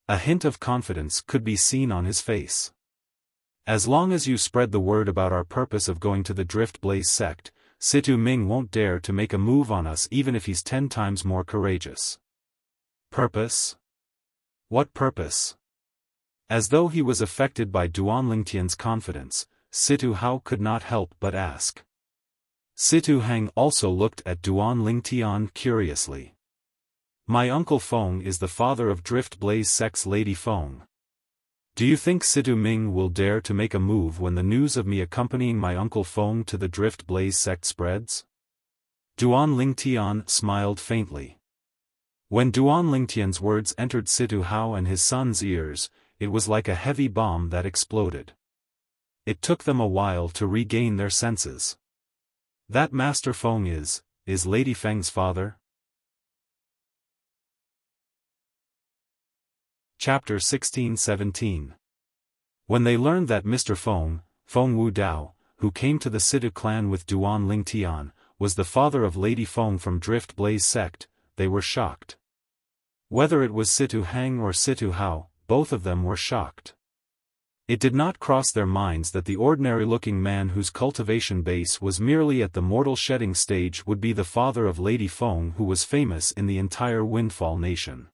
A hint of confidence could be seen on his face. As long as you spread the word about our purpose of going to the Drift Blaze sect, Situ Ming won't dare to make a move on us even if he's 10 times more courageous. Purpose? What purpose? As though he was affected by Duan Lingtian's confidence, Situ Hao could not help but ask. Situ Hang also looked at Duan Lingtian curiously. My uncle Feng is the father of Drift Blaze sect's Lady Feng. Do you think Situ Ming will dare to make a move when the news of me accompanying my uncle Feng to the Drift Blaze sect spreads? Duan Lingtian smiled faintly. When Duan Lingtian's words entered Situ Hao and his son's ears, it was like a heavy bomb that exploded. It took them a while to regain their senses. That Master Feng is Lady Feng's father? Chapter 16-17. When they learned that Mr. Feng Wu Dao, who came to the Situ clan with Duan Lingtian, was the father of Lady Feng from Drift Blaze sect, they were shocked. Whether it was Situ Hang or Situ Hao, both of them were shocked. It did not cross their minds that the ordinary-looking man whose cultivation base was merely at the mortal shedding stage would be the father of Lady Feng, who was famous in the entire Windfall nation.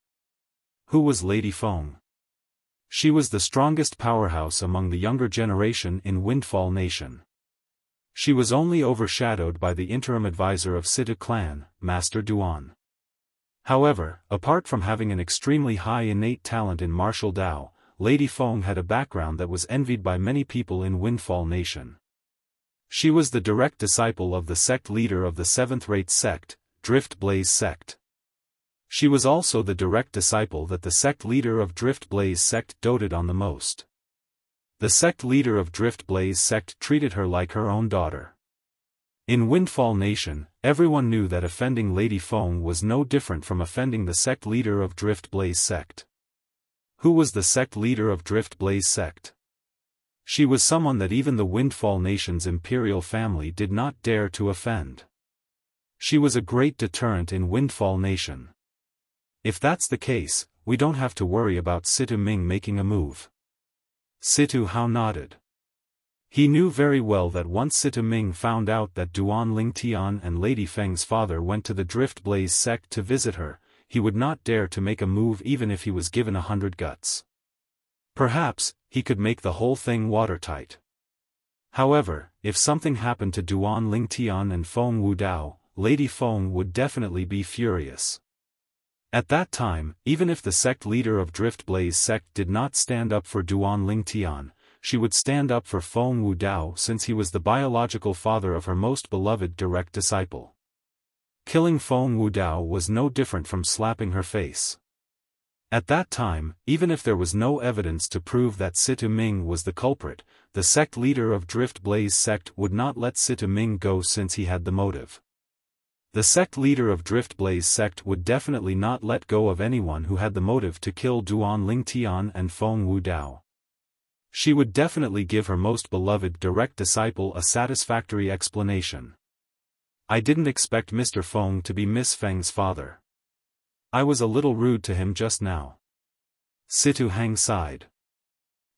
Who was Lady Feng? She was the strongest powerhouse among the younger generation in Windfall Nation. She was only overshadowed by the interim advisor of Situ clan, Master Duan. However, apart from having an extremely high innate talent in martial Dao, Lady Feng had a background that was envied by many people in Windfall Nation. She was the direct disciple of the sect leader of the 7th-rate sect, Drift Blaze sect. She was also the direct disciple that the sect leader of Drift Blaze sect doted on the most. The sect leader of Drift Blaze sect treated her like her own daughter. In Windfall Nation, everyone knew that offending Lady Feng was no different from offending the sect leader of Drift Blaze sect. Who was the sect leader of Drift Blaze sect? She was someone that even the Windfall Nation's imperial family did not dare to offend. She was a great deterrent in Windfall Nation. If that's the case, we don't have to worry about Situ Ming making a move. Situ Hao nodded. He knew very well that once Situ Ming found out that Duan Lingtian and Lady Feng's father went to the Drift Blaze sect to visit her, he would not dare to make a move even if he was given 100 guts. Perhaps, he could make the whole thing watertight. However, if something happened to Duan Lingtian and Feng Wu Dao, Lady Feng would definitely be furious. At that time, even if the sect leader of Drift Blaze sect did not stand up for Duan Lingtian, she would stand up for Feng Wudao since he was the biological father of her most beloved direct disciple. Killing Feng Wudao was no different from slapping her face. At that time, even if there was no evidence to prove that Situ Ming was the culprit, the sect leader of Drift Blaze sect would not let Situ Ming go since he had the motive. The sect leader of Drift Blaze sect would definitely not let go of anyone who had the motive to kill Duan Lingtian and Feng Wudao. She would definitely give her most beloved direct disciple a satisfactory explanation. I didn't expect Mr. Feng to be Miss Feng's father. I was a little rude to him just now. Situ Hang sighed.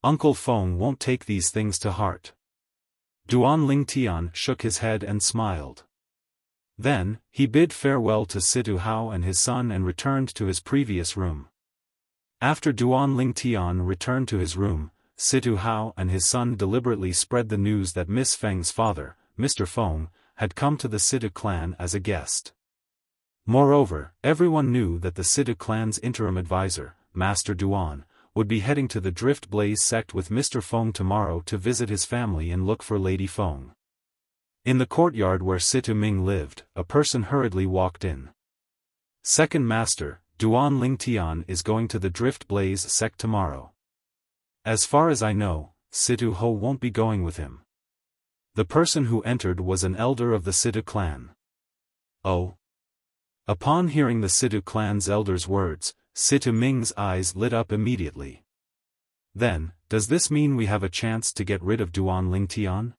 Uncle Feng won't take these things to heart. Duan Lingtian shook his head and smiled. Then, he bid farewell to Situ Hao and his son and returned to his previous room. After Duan Lingtian returned to his room, Situ Hao and his son deliberately spread the news that Miss Feng's father, Mr. Feng, had come to the Situ clan as a guest. Moreover, everyone knew that the Situ clan's interim advisor, Master Duan, would be heading to the Drift Blaze sect with Mr. Feng tomorrow to visit his family and look for Lady Feng. In the courtyard where Situ Ming lived, a person hurriedly walked in. Second Master, Duan Lingtian is going to the Drift Blaze sect tomorrow. As far as I know, Situ Ho won't be going with him. The person who entered was an elder of the Situ clan. Oh. Upon hearing the Situ clan's elder's words, Situ Ming's eyes lit up immediately. Then, does this mean we have a chance to get rid of Duan Lingtian?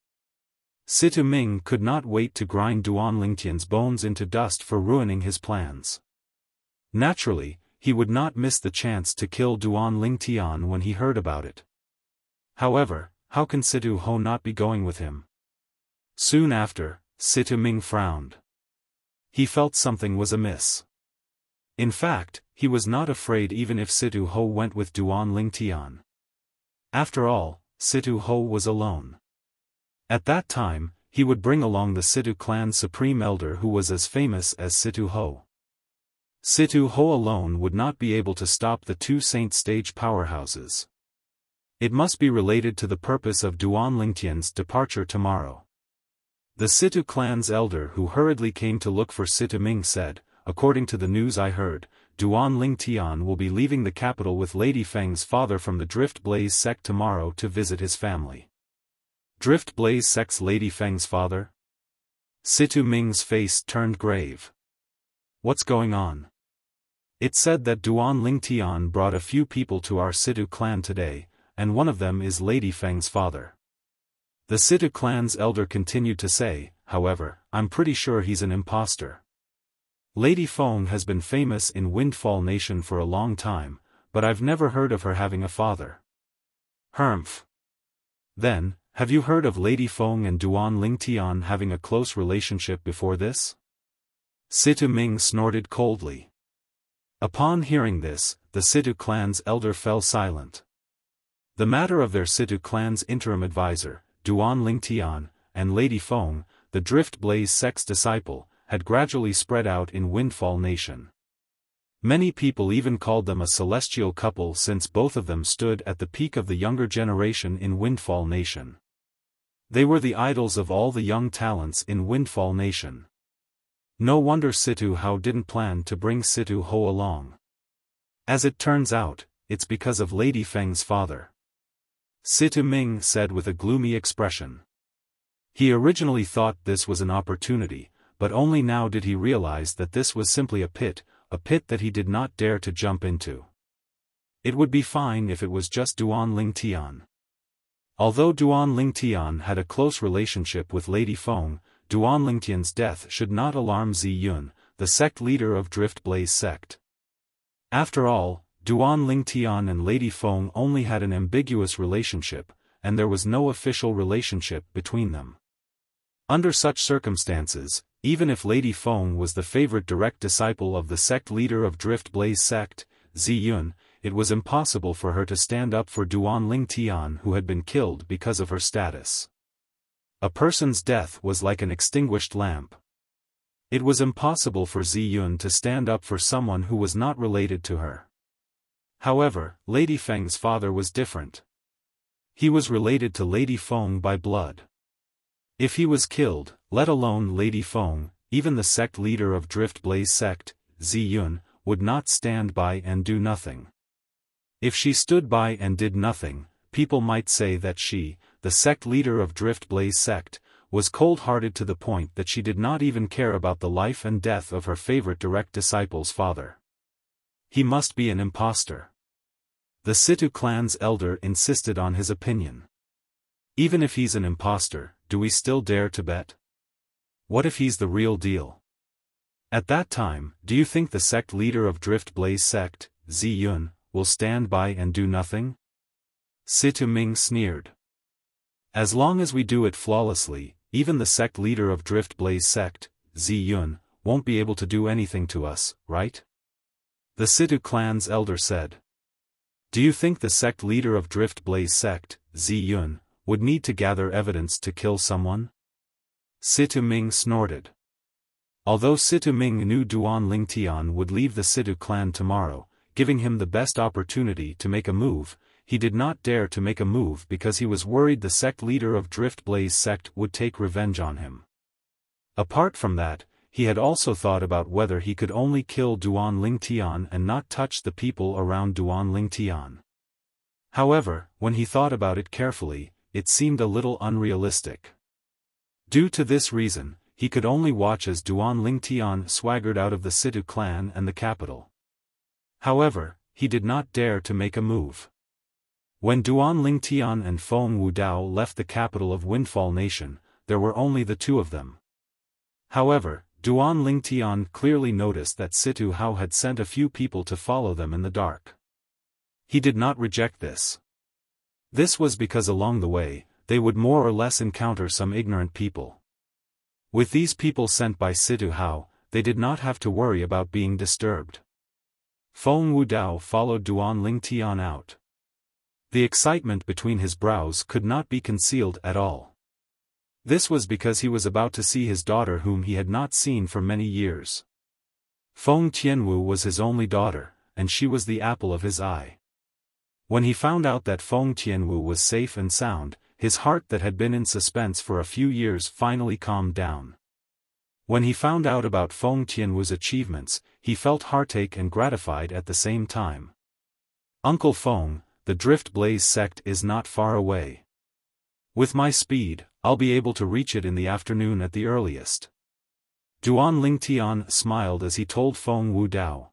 Situ Ming could not wait to grind Duan Lingtian's bones into dust for ruining his plans. Naturally, he would not miss the chance to kill Duan Lingtian when he heard about it. However, how can Situ Ho not be going with him? Soon after, Situ Ming frowned. He felt something was amiss. In fact, he was not afraid even if Situ Ho went with Duan Lingtian. After all, Situ Ho was alone. At that time, he would bring along the Situ clan's supreme elder who was as famous as Situ Ho. Situ Ho alone would not be able to stop the two saint stage powerhouses. It must be related to the purpose of Duan Lingtian's departure tomorrow. The Situ clan's elder who hurriedly came to look for Situ Ming said, according to the news I heard, Duan Lingtian will be leaving the capital with Lady Feng's father from the Drift Blaze sect tomorrow to visit his family. Drift Blaze sect's Lady Feng's father? Situ Ming's face turned grave. What's going on? It's said that Duan Lingtian brought a few people to our Situ clan today, and one of them is Lady Feng's father. The Situ clan's elder continued to say, however, I'm pretty sure he's an imposter. Lady Feng has been famous in Windfall Nation for a long time, but I've never heard of her having a father. Humph. Then, have you heard of Lady Feng and Duan Lingtian having a close relationship before this? Situ Ming snorted coldly. Upon hearing this, the Situ clan's elder fell silent. The matter of their Situ clan's interim advisor, Duan Lingtian, and Lady Feng, the Drift Blaze sect's disciple, had gradually spread out in Windfall Nation. Many people even called them a celestial couple since both of them stood at the peak of the younger generation in Windfall Nation. They were the idols of all the young talents in Windfall Nation. No wonder Situ Hao didn't plan to bring Situ Ho along. As it turns out, it's because of Lady Feng's father. Situ Ming said with a gloomy expression. He originally thought this was an opportunity, but only now did he realize that this was simply a pit that he did not dare to jump into. It would be fine if it was just Duan Lingtian. Although Duan Lingtian had a close relationship with Lady Feng, Duan Lingtian's death should not alarm Zi Yun, the sect leader of Drift Blaze sect. After all, Duan Lingtian and Lady Feng only had an ambiguous relationship, and there was no official relationship between them. Under such circumstances, even if Lady Feng was the favorite direct disciple of the sect leader of Drift Blaze sect, Zi Yun, it was impossible for her to stand up for Duan Lingtian who had been killed because of her status. A person's death was like an extinguished lamp. It was impossible for Zi Yun to stand up for someone who was not related to her. However, Lady Feng's father was different. He was related to Lady Feng by blood. If he was killed, let alone Lady Feng, even the sect leader of Drift Blaze sect, Ziyun, would not stand by and do nothing. If she stood by and did nothing, people might say that she, the sect leader of Drift Blaze sect, was cold-hearted to the point that she did not even care about the life and death of her favorite direct disciple's father. He must be an impostor. The Situ clan's elder insisted on his opinion. Even if he's an impostor, do we still dare to bet? What if he's the real deal? At that time, do you think the sect leader of Drift Blaze sect, Ziyun, will stand by and do nothing? Situ Ming sneered. As long as we do it flawlessly, even the sect leader of Drift Blaze sect, Ziyun, won't be able to do anything to us, right? The Situ clan's elder said. Do you think the sect leader of Drift Blaze sect, Ziyun, would need to gather evidence to kill someone? Situ Ming snorted. Although Situ Ming knew Duan Lingtian would leave the Situ clan tomorrow, giving him the best opportunity to make a move, he did not dare to make a move because he was worried the sect leader of Drift Blaze sect would take revenge on him. Apart from that, he had also thought about whether he could only kill Duan Lingtian and not touch the people around Duan Lingtian. However, when he thought about it carefully, it seemed a little unrealistic. Due to this reason, he could only watch as Duan Lingtian swaggered out of the Situ clan and the capital. However, he did not dare to make a move. When Duan Lingtian and Feng Wudao left the capital of Windfall Nation, there were only the two of them. However, Duan Lingtian clearly noticed that Situ Hao had sent a few people to follow them in the dark. He did not reject this. This was because along the way, they would more or less encounter some ignorant people. With these people sent by Situ Hao, they did not have to worry about being disturbed. Feng Wudao followed Duan Lingtian out. The excitement between his brows could not be concealed at all. This was because he was about to see his daughter whom he had not seen for many years. Feng Tianwu was his only daughter, and she was the apple of his eye. When he found out that Feng Tianwu was safe and sound, his heart that had been in suspense for a few years finally calmed down. When he found out about Feng Tianwu's achievements, he felt heartache and gratified at the same time. Uncle Feng, the Drift Blaze sect is not far away. With my speed, I'll be able to reach it in the afternoon at the earliest. Duan Lingtian smiled as he told Feng Wudao.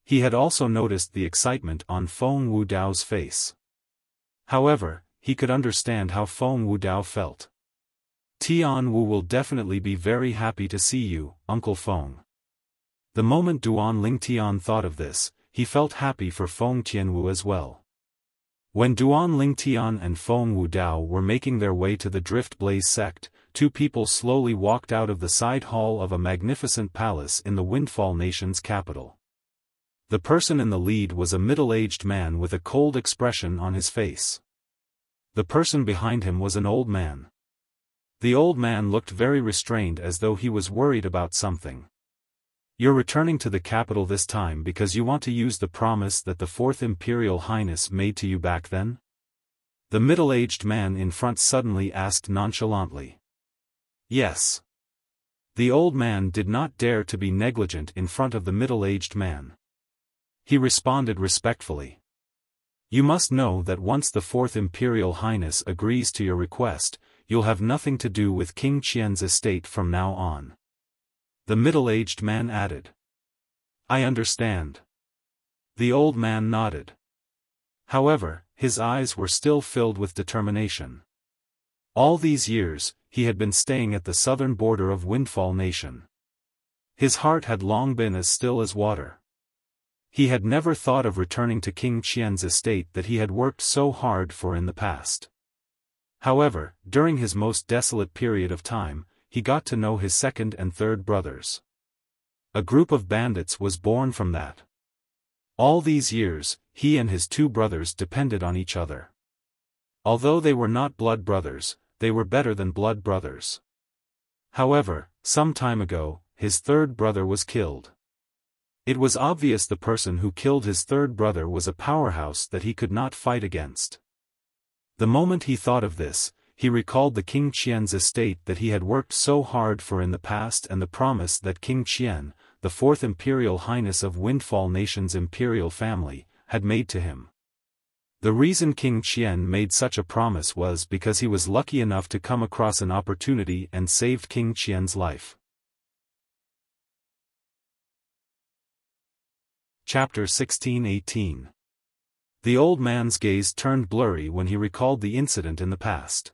He had also noticed the excitement on Feng Wudao's face. However, he could understand how Feng Wudao felt. Tianwu will definitely be very happy to see you, Uncle Feng. The moment Duan Lingtian thought of this, he felt happy for Feng Tianwu as well. When Duan Lingtian and Feng Wudao were making their way to the Drift Blaze sect, two people slowly walked out of the side hall of a magnificent palace in the Windfall Nation's capital. The person in the lead was a middle-aged man with a cold expression on his face. The person behind him was an old man. The old man looked very restrained as though he was worried about something. You're returning to the capital this time because you want to use the promise that the Fourth Imperial Highness made to you back then? The middle-aged man in front suddenly asked nonchalantly. Yes. The old man did not dare to be negligent in front of the middle-aged man. He responded respectfully. You must know that once the Fourth Imperial Highness agrees to your request, you'll have nothing to do with King Qian's estate from now on. The middle-aged man added. I understand. The old man nodded. However, his eyes were still filled with determination. All these years, he had been staying at the southern border of Windfall Nation. His heart had long been as still as water. He had never thought of returning to King Qian's estate that he had worked so hard for in the past. However, during his most desolate period of time, he got to know his second and third brothers. A group of bandits was born from that. All these years, he and his two brothers depended on each other. Although they were not blood brothers, they were better than blood brothers. However, some time ago, his third brother was killed. It was obvious the person who killed his third brother was a powerhouse that he could not fight against. The moment he thought of this, he recalled the King Qian's estate that he had worked so hard for in the past and the promise that King Qian, the fourth Imperial Highness of Windfall Nation's imperial family, had made to him. The reason King Qian made such a promise was because he was lucky enough to come across an opportunity and saved King Qian's life. Chapter 16-18. The old man's gaze turned blurry when he recalled the incident in the past.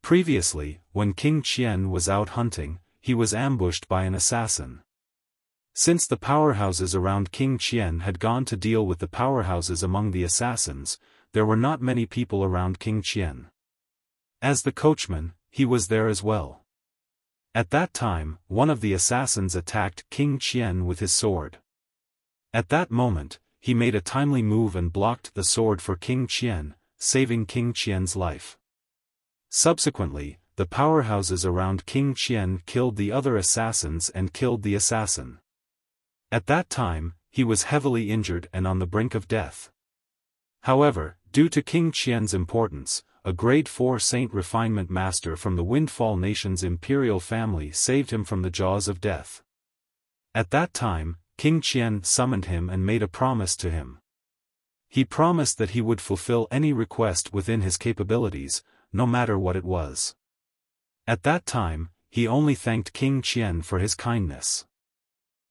Previously, when King Qian was out hunting, he was ambushed by an assassin. Since the powerhouses around King Qian had gone to deal with the powerhouses among the assassins, there were not many people around King Qian. As the coachman, he was there as well. At that time, one of the assassins attacked King Qian with his sword. At that moment, he made a timely move and blocked the sword for King Qian, saving King Qian's life. Subsequently, the powerhouses around King Qian killed the other assassins and killed the assassin. At that time, he was heavily injured and on the brink of death. However, due to King Qian's importance, a grade 4 saint refinement master from the Windfall Nation's imperial family saved him from the jaws of death. At that time, King Qian summoned him and made a promise to him. He promised that he would fulfill any request within his capabilities, no matter what it was. At that time, he only thanked King Qian for his kindness.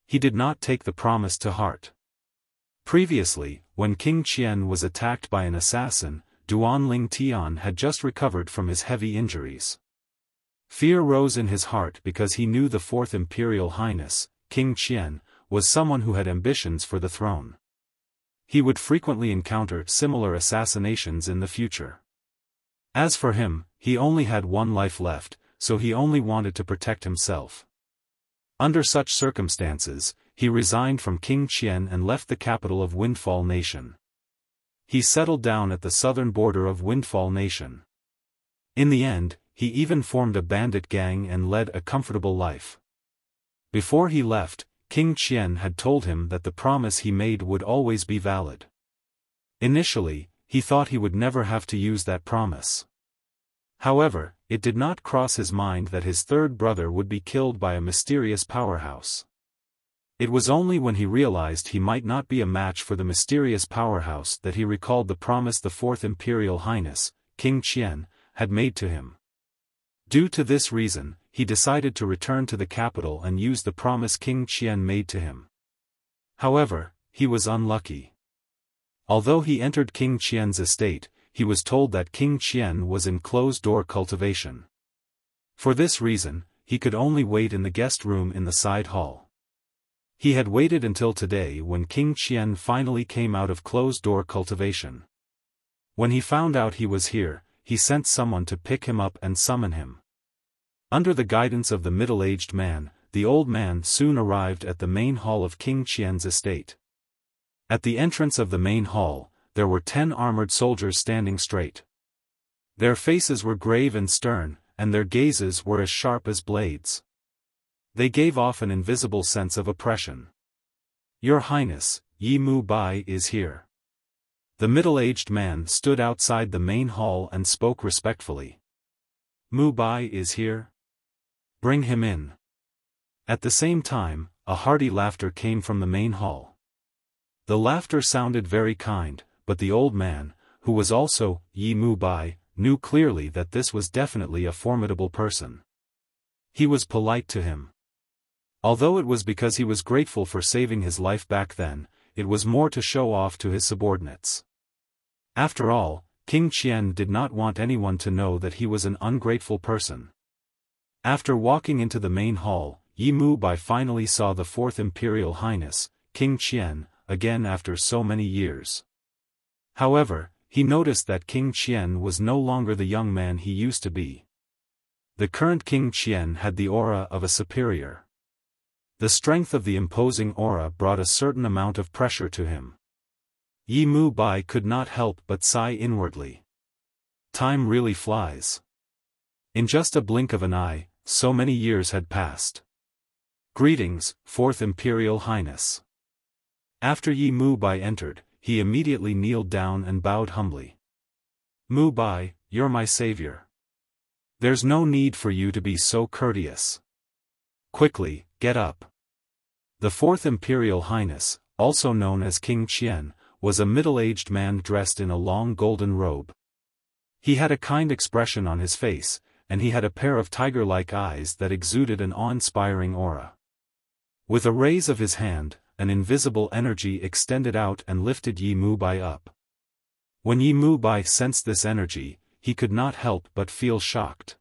He did not take the promise to heart. Previously, when King Qian was attacked by an assassin, Duanling Tian had just recovered from his heavy injuries. Fear rose in his heart because he knew the fourth Imperial Highness, King Qian, was someone who had ambitions for the throne. He would frequently encounter similar assassinations in the future. As for him, he only had one life left, so he only wanted to protect himself. Under such circumstances, he resigned from King Qian and left the capital of Windfall Nation. He settled down at the southern border of Windfall Nation. In the end, he even formed a bandit gang and led a comfortable life. Before he left, King Qian had told him that the promise he made would always be valid. Initially, he thought he would never have to use that promise. However, it did not cross his mind that his third brother would be killed by a mysterious powerhouse. It was only when he realized he might not be a match for the mysterious powerhouse that he recalled the promise the fourth Imperial Highness, King Qian, had made to him. Due to this reason, he decided to return to the capital and use the promise King Qian made to him. However, he was unlucky. Although he entered King Qian's estate, he was told that King Qian was in closed-door cultivation. For this reason, he could only wait in the guest room in the side hall. He had waited until today when King Qian finally came out of closed-door cultivation. When he found out he was here, he sent someone to pick him up and summon him. Under the guidance of the middle-aged man, the old man soon arrived at the main hall of King Qian's estate. At the entrance of the main hall, there were 10 armored soldiers standing straight. Their faces were grave and stern, and their gazes were as sharp as blades. They gave off an invisible sense of oppression. "Your Highness, Yi Mu Bai is here." The middle-aged man stood outside the main hall and spoke respectfully. "Mu Bai is here? Bring him in." At the same time, a hearty laughter came from the main hall. The laughter sounded very kind, but the old man, who was also Yi Mu Bai, knew clearly that this was definitely a formidable person. He was polite to him. Although it was because he was grateful for saving his life back then, it was more to show off to his subordinates. After all, King Qian did not want anyone to know that he was an ungrateful person. After walking into the main hall, Yi Mu Bai finally saw the fourth Imperial Highness, King Qian, again after so many years. However, he noticed that King Qian was no longer the young man he used to be. The current King Qian had the aura of a superior. The strength of the imposing aura brought a certain amount of pressure to him. Yi Mu Bai could not help but sigh inwardly. Time really flies. In just a blink of an eye, so many years had passed. "Greetings, Fourth Imperial Highness." After Yi Mu Bai entered, he immediately kneeled down and bowed humbly. Mu Bai, you're my savior. There's no need for you to be so courteous. Quickly, get up. The Fourth Imperial Highness, also known as King Qian, was a middle-aged man dressed in a long golden robe. He had a kind expression on his face, and he had a pair of tiger-like eyes that exuded an awe-inspiring aura. With a raise of his hand, an invisible energy extended out and lifted Yi Mu Bai up. When Yi Mu Bai sensed this energy, he could not help but feel shocked.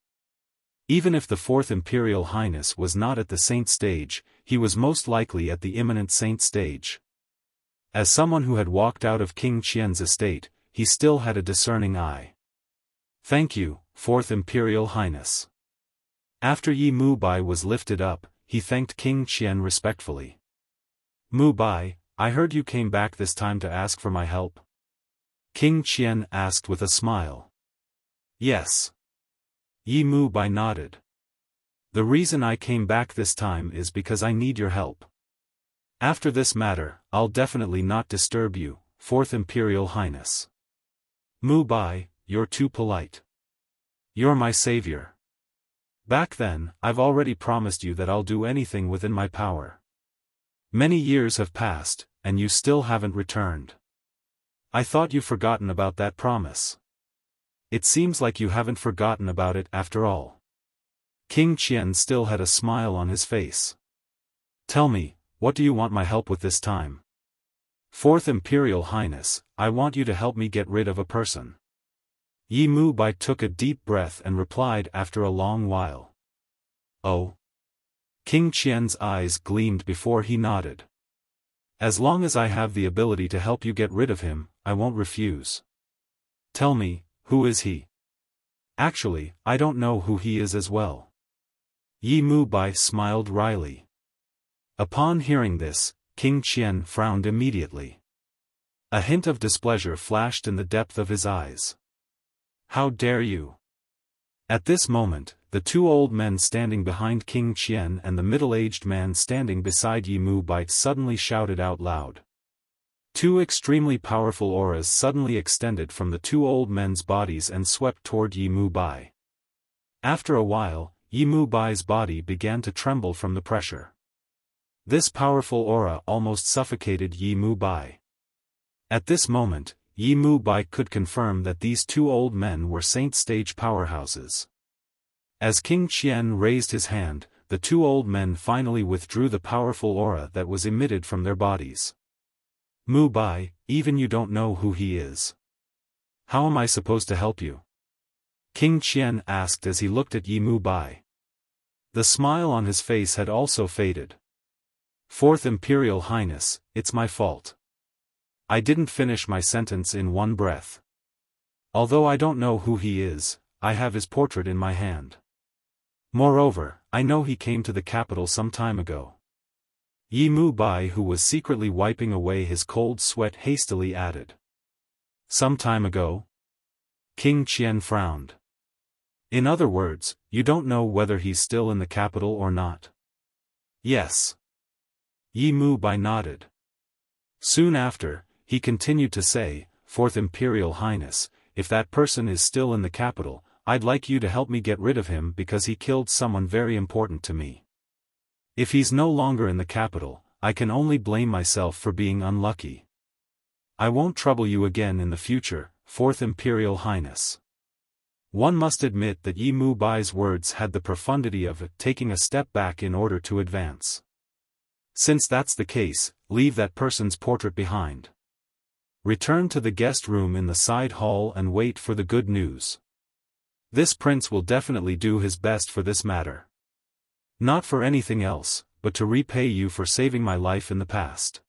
Even if the Fourth Imperial Highness was not at the saint stage, he was most likely at the imminent saint stage. As someone who had walked out of King Qian's estate, he still had a discerning eye. Thank you, Fourth Imperial Highness. After Yi Mu Bai was lifted up, he thanked King Qian respectfully. Mu Bai, I heard you came back this time to ask for my help. King Qian asked with a smile. Yes. Yi Mu Bai nodded. The reason I came back this time is because I need your help. After this matter, I'll definitely not disturb you, Fourth Imperial Highness. Mu Bai, you're too polite. You're my savior. Back then, I've already promised you that I'll do anything within my power. Many years have passed, and you still haven't returned. I thought you'd forgotten about that promise. It seems like you haven't forgotten about it after all. King Qian still had a smile on his face. Tell me, what do you want my help with this time? Fourth Imperial Highness, I want you to help me get rid of a person. Yi Mu Bai took a deep breath and replied after a long while. Oh. King Qian's eyes gleamed before he nodded. As long as I have the ability to help you get rid of him, I won't refuse. Tell me, who is he? Actually, I don't know who he is as well. Yi Mu Bai smiled wryly. Upon hearing this, King Qian frowned immediately. A hint of displeasure flashed in the depth of his eyes. How dare you? At this moment, the two old men standing behind King Qian and the middle-aged man standing beside Yi Mu Bai suddenly shouted out loud. Two extremely powerful auras suddenly extended from the two old men's bodies and swept toward Yi Mu Bai. After a while, Yi Mu Bai's body began to tremble from the pressure. This powerful aura almost suffocated Yi Mu Bai. At this moment, Yi Mu Bai could confirm that these two old men were saint-stage powerhouses. As King Qian raised his hand, the two old men finally withdrew the powerful aura that was emitted from their bodies. Mu Bai, even you don't know who he is. How am I supposed to help you? King Qian asked as he looked at Yi Mu Bai. The smile on his face had also faded. Fourth Imperial Highness, it's my fault. I didn't finish my sentence in one breath. Although I don't know who he is, I have his portrait in my hand. Moreover, I know he came to the capital some time ago. Yi Mu Bai, who was secretly wiping away his cold sweat, hastily added. Some time ago? King Qian frowned. In other words, you don't know whether he's still in the capital or not? Yes. Yi Mu Bai nodded. Soon after, he continued to say, Fourth Imperial Highness, if that person is still in the capital, I'd like you to help me get rid of him because he killed someone very important to me. If he's no longer in the capital, I can only blame myself for being unlucky. I won't trouble you again in the future, Fourth Imperial Highness. One must admit that Yi Mu Bai's words had the profundity of taking a step back in order to advance. Since that's the case, leave that person's portrait behind. Return to the guest room in the side hall and wait for the good news. This prince will definitely do his best for this matter. Not for anything else, but to repay you for saving my life in the past.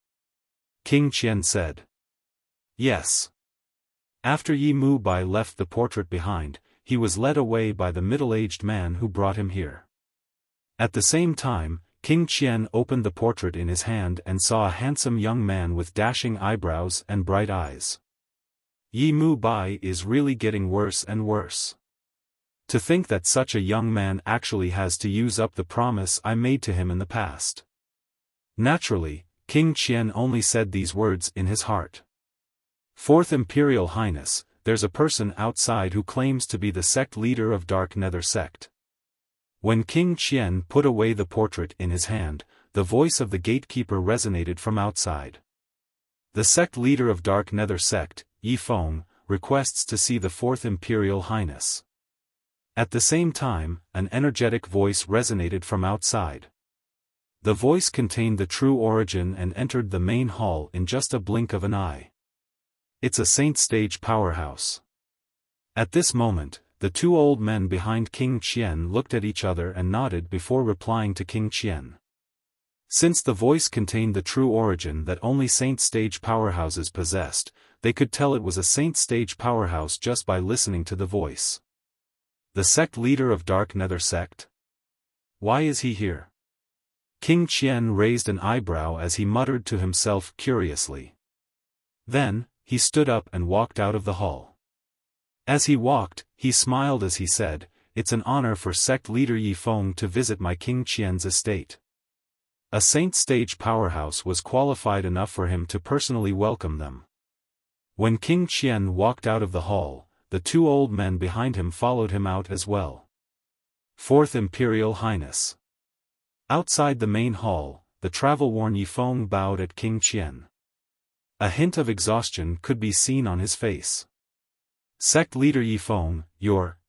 King Qian said. Yes. After Yi Mu Bai left the portrait behind, he was led away by the middle-aged man who brought him here. At the same time, King Qian opened the portrait in his hand and saw a handsome young man with dashing eyebrows and bright eyes. Yi Mu Bai is really getting worse and worse. To think that such a young man actually has to use up the promise I made to him in the past. Naturally, King Qian only said these words in his heart. Fourth Imperial Highness, there's a person outside who claims to be the sect leader of Dark Nether sect. When King Qian put away the portrait in his hand, the voice of the gatekeeper resonated from outside. The sect leader of Dark Nether sect, Yifeng, requests to see the Fourth Imperial Highness. At the same time, an energetic voice resonated from outside. The voice contained the true origin and entered the main hall in just a blink of an eye. It's a Saint Stage powerhouse. At this moment, the two old men behind King Qian looked at each other and nodded before replying to King Qian. Since the voice contained the true origin that only Saint Stage powerhouses possessed, they could tell it was a Saint Stage powerhouse just by listening to the voice. The sect leader of Dark Nether sect? Why is he here? King Qian raised an eyebrow as he muttered to himself curiously. Then, he stood up and walked out of the hall. As he walked, he smiled as he said, "It's an honor for sect leader Yifeng to visit my King Qian's estate." A Saint Stage powerhouse was qualified enough for him to personally welcome them. When King Qian walked out of the hall, the two old men behind him followed him out as well. Fourth Imperial Highness. Outside the main hall, the travel-worn Yifeng bowed at King Qian. A hint of exhaustion could be seen on his face. Sect leader Yifeng,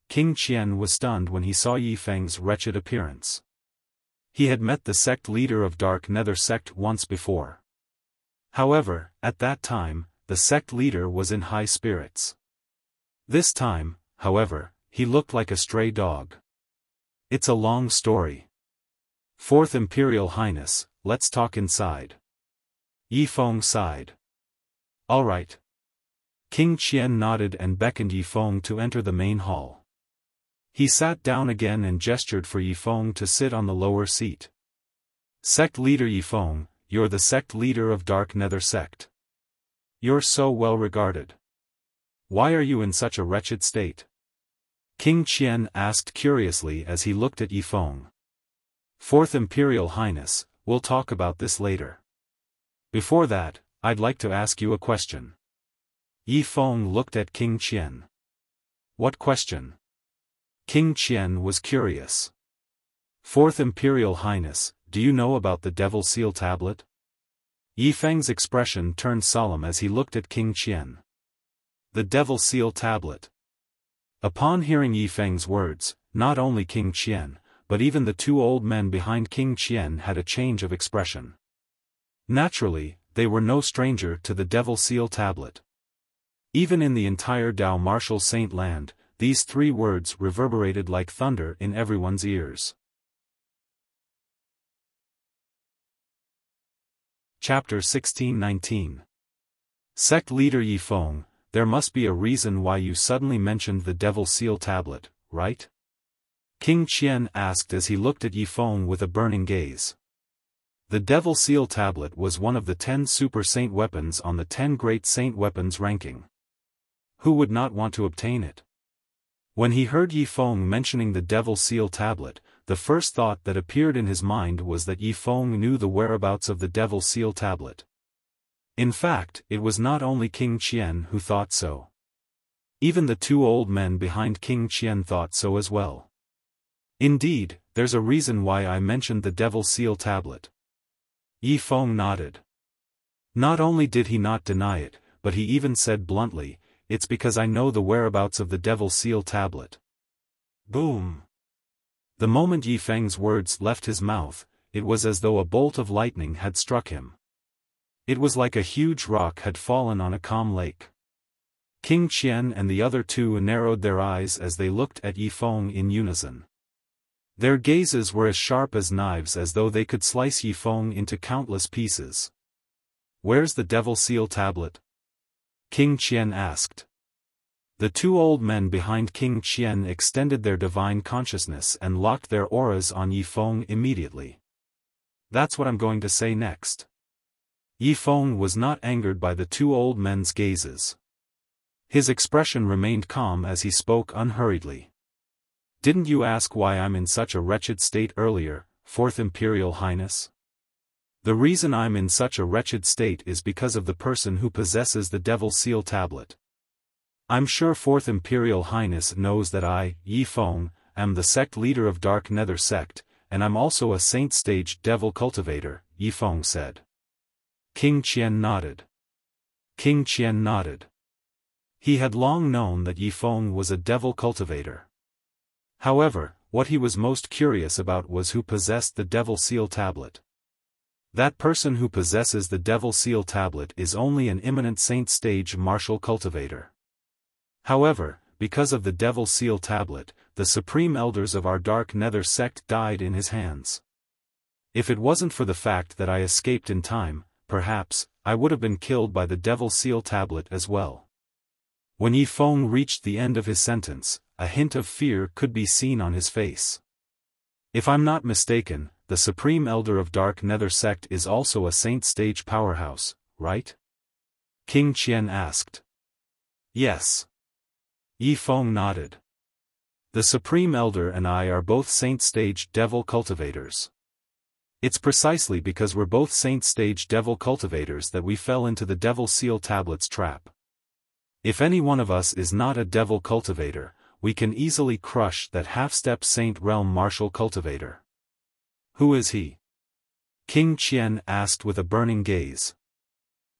King Qian was stunned when he saw Yifeng's wretched appearance. He had met the sect leader of Dark Nether sect once before. However, at that time, the sect leader was in high spirits. This time, however, he looked like a stray dog. It's a long story. Fourth Imperial Highness, let's talk inside. Yifeng sighed. All right. King Qian nodded and beckoned Yifeng to enter the main hall. He sat down again and gestured for Yifeng to sit on the lower seat. Sect leader Yifeng, you're the sect leader of Dark Nether sect. You're so well regarded. Why are you in such a wretched state? King Qian asked curiously as he looked at Yifeng. Fourth Imperial Highness, we'll talk about this later. Before that, I'd like to ask you a question. Yifeng looked at King Qian. What question? King Qian was curious. Fourth Imperial Highness, do you know about the Devil Seal tablet? Yifeng's expression turned solemn as he looked at King Qian. The Devil Seal tablet. Upon hearing Yifeng's words, not only King Qian, but even the two old men behind King Qian had a change of expression. Naturally, they were no stranger to the Devil Seal tablet. Even in the entire Dao Martial Saint land, these three words reverberated like thunder in everyone's ears. Chapter 16-19. Sect leader Yifeng, there must be a reason why you suddenly mentioned the Devil Seal tablet, right? King Qian asked as he looked at Yifeng with a burning gaze. The Devil Seal tablet was one of the 10 Super Saint weapons on the 10 Great Saint weapons ranking. Who would not want to obtain it? When he heard Yifeng mentioning the Devil Seal tablet, the first thought that appeared in his mind was that Yifeng knew the whereabouts of the Devil Seal tablet. In fact, it was not only King Qian who thought so. Even the two old men behind King Qian thought so as well. Indeed, there's a reason why I mentioned the Devil Seal tablet. Yifeng nodded. Not only did he not deny it, but he even said bluntly, it's because I know the whereabouts of the Devil Seal tablet. Boom! The moment Yifeng's words left his mouth, it was as though a bolt of lightning had struck him. It was like a huge rock had fallen on a calm lake. King Qian and the other two narrowed their eyes as they looked at Yifeng in unison. Their gazes were as sharp as knives as though they could slice Yifeng into countless pieces. Where's the Devil Seal tablet? King Qian asked. The two old men behind King Qian extended their divine consciousness and locked their auras on Yifeng immediately. That's what I'm going to say next. Yifeng was not angered by the two old men's gazes. His expression remained calm as he spoke unhurriedly. Didn't you ask why I'm in such a wretched state earlier, Fourth Imperial Highness? The reason I'm in such a wretched state is because of the person who possesses the Devil Seal tablet. I'm sure Fourth Imperial Highness knows that I, Yifeng, am the sect leader of Dark Nether sect, and I'm also a Saint Stage Devil Cultivator, Yifeng said. King Qian nodded. King Qian nodded. He had long known that Yifeng was a Devil Cultivator. However, what he was most curious about was who possessed the Devil Seal Tablet. That person who possesses the Devil Seal Tablet is only an eminent Saint Stage Martial Cultivator. However, because of the Devil Seal Tablet, the Supreme Elders of our Dark Nether sect died in his hands. If it wasn't for the fact that I escaped in time, perhaps, I would have been killed by the Devil Seal Tablet as well. When Yifeng reached the end of his sentence, a hint of fear could be seen on his face. If I'm not mistaken, the Supreme Elder of Dark Nether sect is also a Saint Stage powerhouse, right? King Qian asked. Yes. Yifeng nodded. The Supreme Elder and I are both Saint Stage Devil Cultivators. It's precisely because we're both Saint Stage Devil Cultivators that we fell into the Devil Seal Tablet's trap. If any one of us is not a Devil Cultivator, we can easily crush that half-step Saint Realm Martial Cultivator. Who is he? King Qian asked with a burning gaze.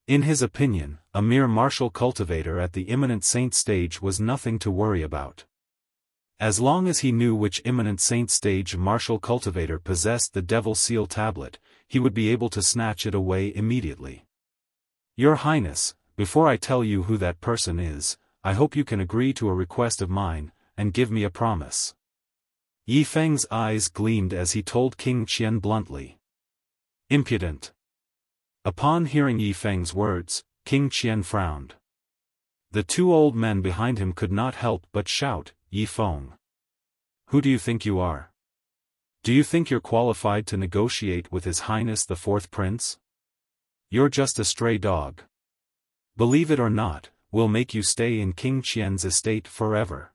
In his opinion, a mere martial cultivator at the imminent saint stage was nothing to worry about. As long as he knew which imminent saint stage martial cultivator possessed the Devil Seal Tablet, he would be able to snatch it away immediately. Your Highness, before I tell you who that person is, I hope you can agree to a request of mine, and give me a promise. Yifeng's eyes gleamed as he told King Qian bluntly. Impudent. Upon hearing Yifeng's words, King Qian frowned. The two old men behind him could not help but shout, Yifeng. Who do you think you are? Do you think you're qualified to negotiate with His Highness the Fourth Prince? You're just a stray dog. Believe it or not, we'll make you stay in King Qian's estate forever.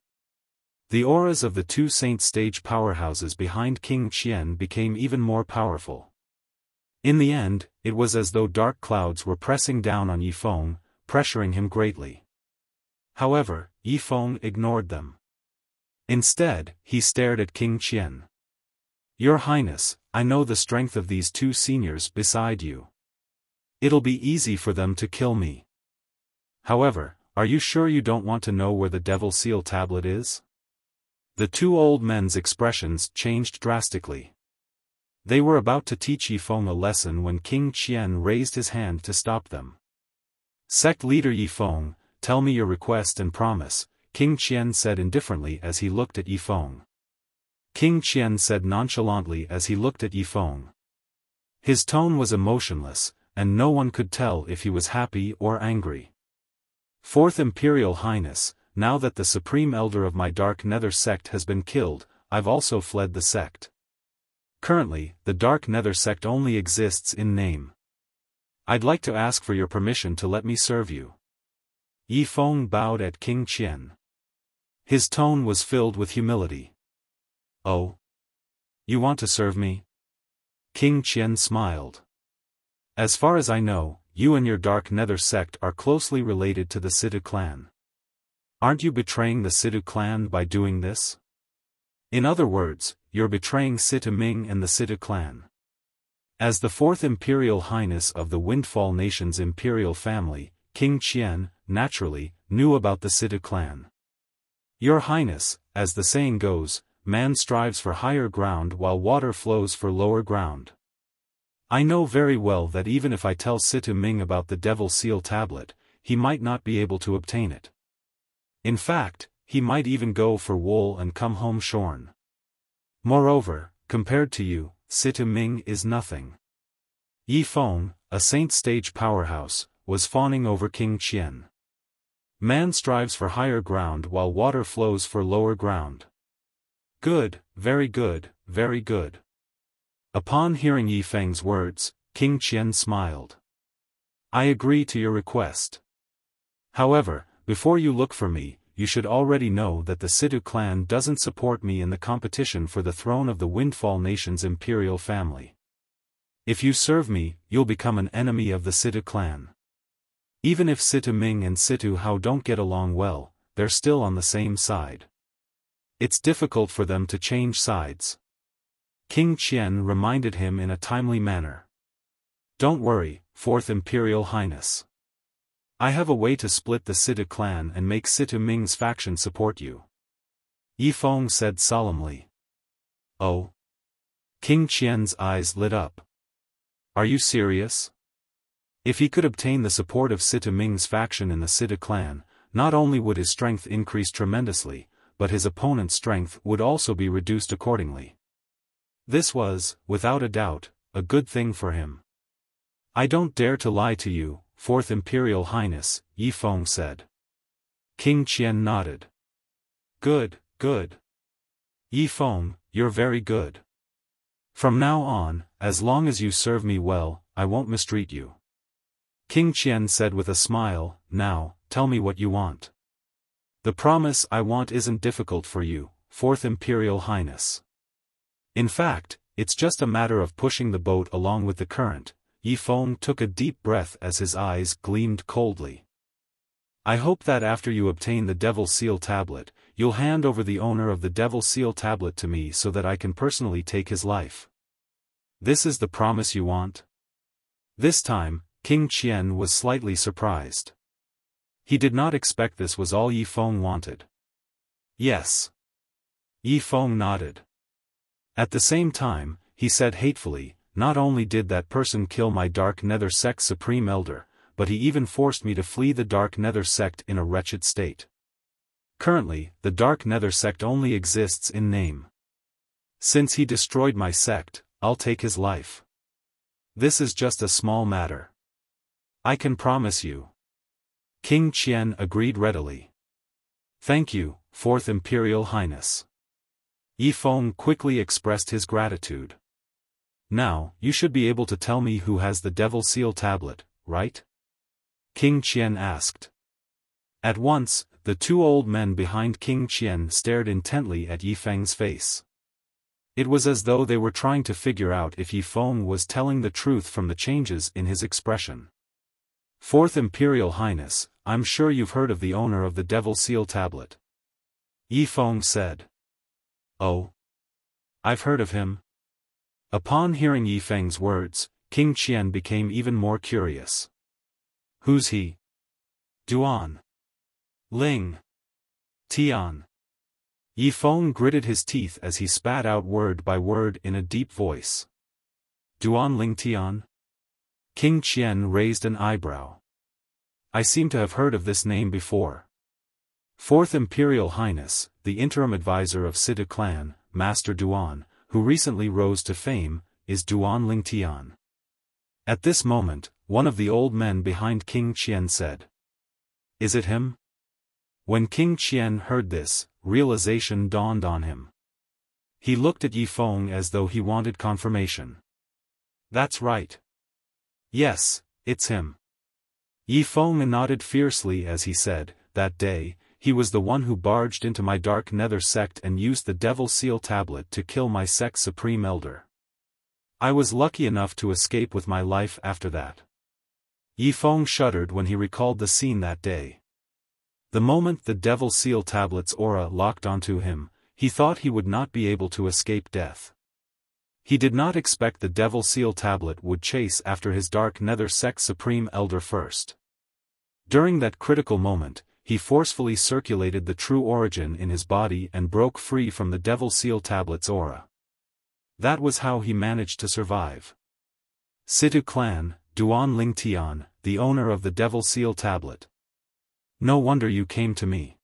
The auras of the two Saint Stage powerhouses behind King Qian became even more powerful. In the end, it was as though dark clouds were pressing down on Yifeng, pressuring him greatly. However, Yifeng ignored them. Instead, he stared at King Qian. Your Highness, I know the strength of these two seniors beside you. It'll be easy for them to kill me. However, are you sure you don't want to know where the Devil Seal Tablet is? The two old men's expressions changed drastically. They were about to teach Yifeng a lesson when King Qian raised his hand to stop them. Sect leader Yifeng, tell me your request and promise, King Qian said indifferently as he looked at Yifeng. King Qian said nonchalantly as he looked at Yifeng. His tone was emotionless, and no one could tell if he was happy or angry. Fourth Imperial Highness, now that the Supreme Elder of my Dark Nether sect has been killed, I've also fled the sect. Currently, the Dark Nether sect only exists in name. I'd like to ask for your permission to let me serve you. Yifeng bowed at King Qian. His tone was filled with humility. Oh? You want to serve me? King Qian smiled. As far as I know, you and your Dark Nether sect are closely related to the Sidu clan. Aren't you betraying the Sidu clan by doing this? In other words, you're betraying Situ Ming and the Situ clan. As the Fourth Imperial Highness of the Windfall Nation's imperial family, King Qian, naturally, knew about the Situ clan. Your Highness, as the saying goes, man strives for higher ground while water flows for lower ground. I know very well that even if I tell Situ Ming about the Devil Seal Tablet, he might not be able to obtain it. In fact, he might even go for wool and come home shorn. Moreover, compared to you, Situ Ming is nothing. Yifeng, a Saint Stage powerhouse, was fawning over King Qian. Man strives for higher ground while water flows for lower ground. Good, very good, very good. Upon hearing Yifeng's words, King Qian smiled. I agree to your request. However, before you look for me, you should already know that the Situ clan doesn't support me in the competition for the throne of the Windfall Nation's imperial family. If you serve me, you'll become an enemy of the Situ clan. Even if Situ Ming and Situ Hao don't get along well, they're still on the same side. It's difficult for them to change sides. King Qian reminded him in a timely manner. Don't worry, Fourth Imperial Highness. I have a way to split the Situ clan and make Situ Ming's faction support you. Yi Feng said solemnly. Oh? King Qian's eyes lit up. Are you serious? If he could obtain the support of Situ Ming's faction in the Situ clan, not only would his strength increase tremendously, but his opponent's strength would also be reduced accordingly. This was, without a doubt, a good thing for him. I don't dare to lie to you, Fourth Imperial Highness, Yi Feng said. King Qian nodded. Good, good. Yi Feng, you're very good. From now on, as long as you serve me well, I won't mistreat you. King Qian said with a smile, now, tell me what you want. The promise I want isn't difficult for you, Fourth Imperial Highness. In fact, it's just a matter of pushing the boat along with the current. Yi Feng took a deep breath as his eyes gleamed coldly. I hope that after you obtain the Devil Seal Tablet, you'll hand over the owner of the Devil Seal Tablet to me so that I can personally take his life. This is the promise you want? This time, King Qian was slightly surprised. He did not expect this was all Yi Feng wanted. Yes. Yi Feng nodded. At the same time, he said hatefully, not only did that person kill my Dark Nether Sect's Supreme Elder, but he even forced me to flee the Dark Nether Sect in a wretched state. Currently, the Dark Nether Sect only exists in name. Since he destroyed my sect, I'll take his life. This is just a small matter. I can promise you. King Qian agreed readily. Thank you, Fourth Imperial Highness. Yi Feng quickly expressed his gratitude. Now, you should be able to tell me who has the Devil Seal Tablet, right? King Qian asked. At once, the two old men behind King Qian stared intently at Yi Feng's face. It was as though they were trying to figure out if Yi Feng was telling the truth from the changes in his expression. Fourth Imperial Highness, I'm sure you've heard of the owner of the Devil Seal Tablet. Yi Feng said. Oh? I've heard of him. Upon hearing Yi Feng's words, King Qian became even more curious. Who's he? Duan. Ling. Tian. Yi Feng gritted his teeth as he spat out word by word in a deep voice. Duan Ling Tian? King Qian raised an eyebrow. I seem to have heard of this name before. Fourth Imperial Highness, the interim advisor of Situ clan, Master Duan, who recently rose to fame, is Duan Ling Tian. At this moment, one of the old men behind King Qian said. Is it him? When King Qian heard this, realization dawned on him. He looked at Yi Feng as though he wanted confirmation. That's right. Yes, it's him. Yi Feng nodded fiercely as he said, that day, he was the one who barged into my Dark Nether Sect and used the Devil Seal Tablet to kill my sect's Supreme Elder. I was lucky enough to escape with my life after that. Yi Feng shuddered when he recalled the scene that day. The moment the Devil Seal Tablet's aura locked onto him, he thought he would not be able to escape death. He did not expect the Devil Seal Tablet would chase after his Dark Nether Sect's Supreme Elder first. During that critical moment, he forcefully circulated the true origin in his body and broke free from the Devil Seal Tablet's aura. That was how he managed to survive. Situ clan, Duan Ling Tian, the owner of the Devil Seal Tablet. No wonder you came to me.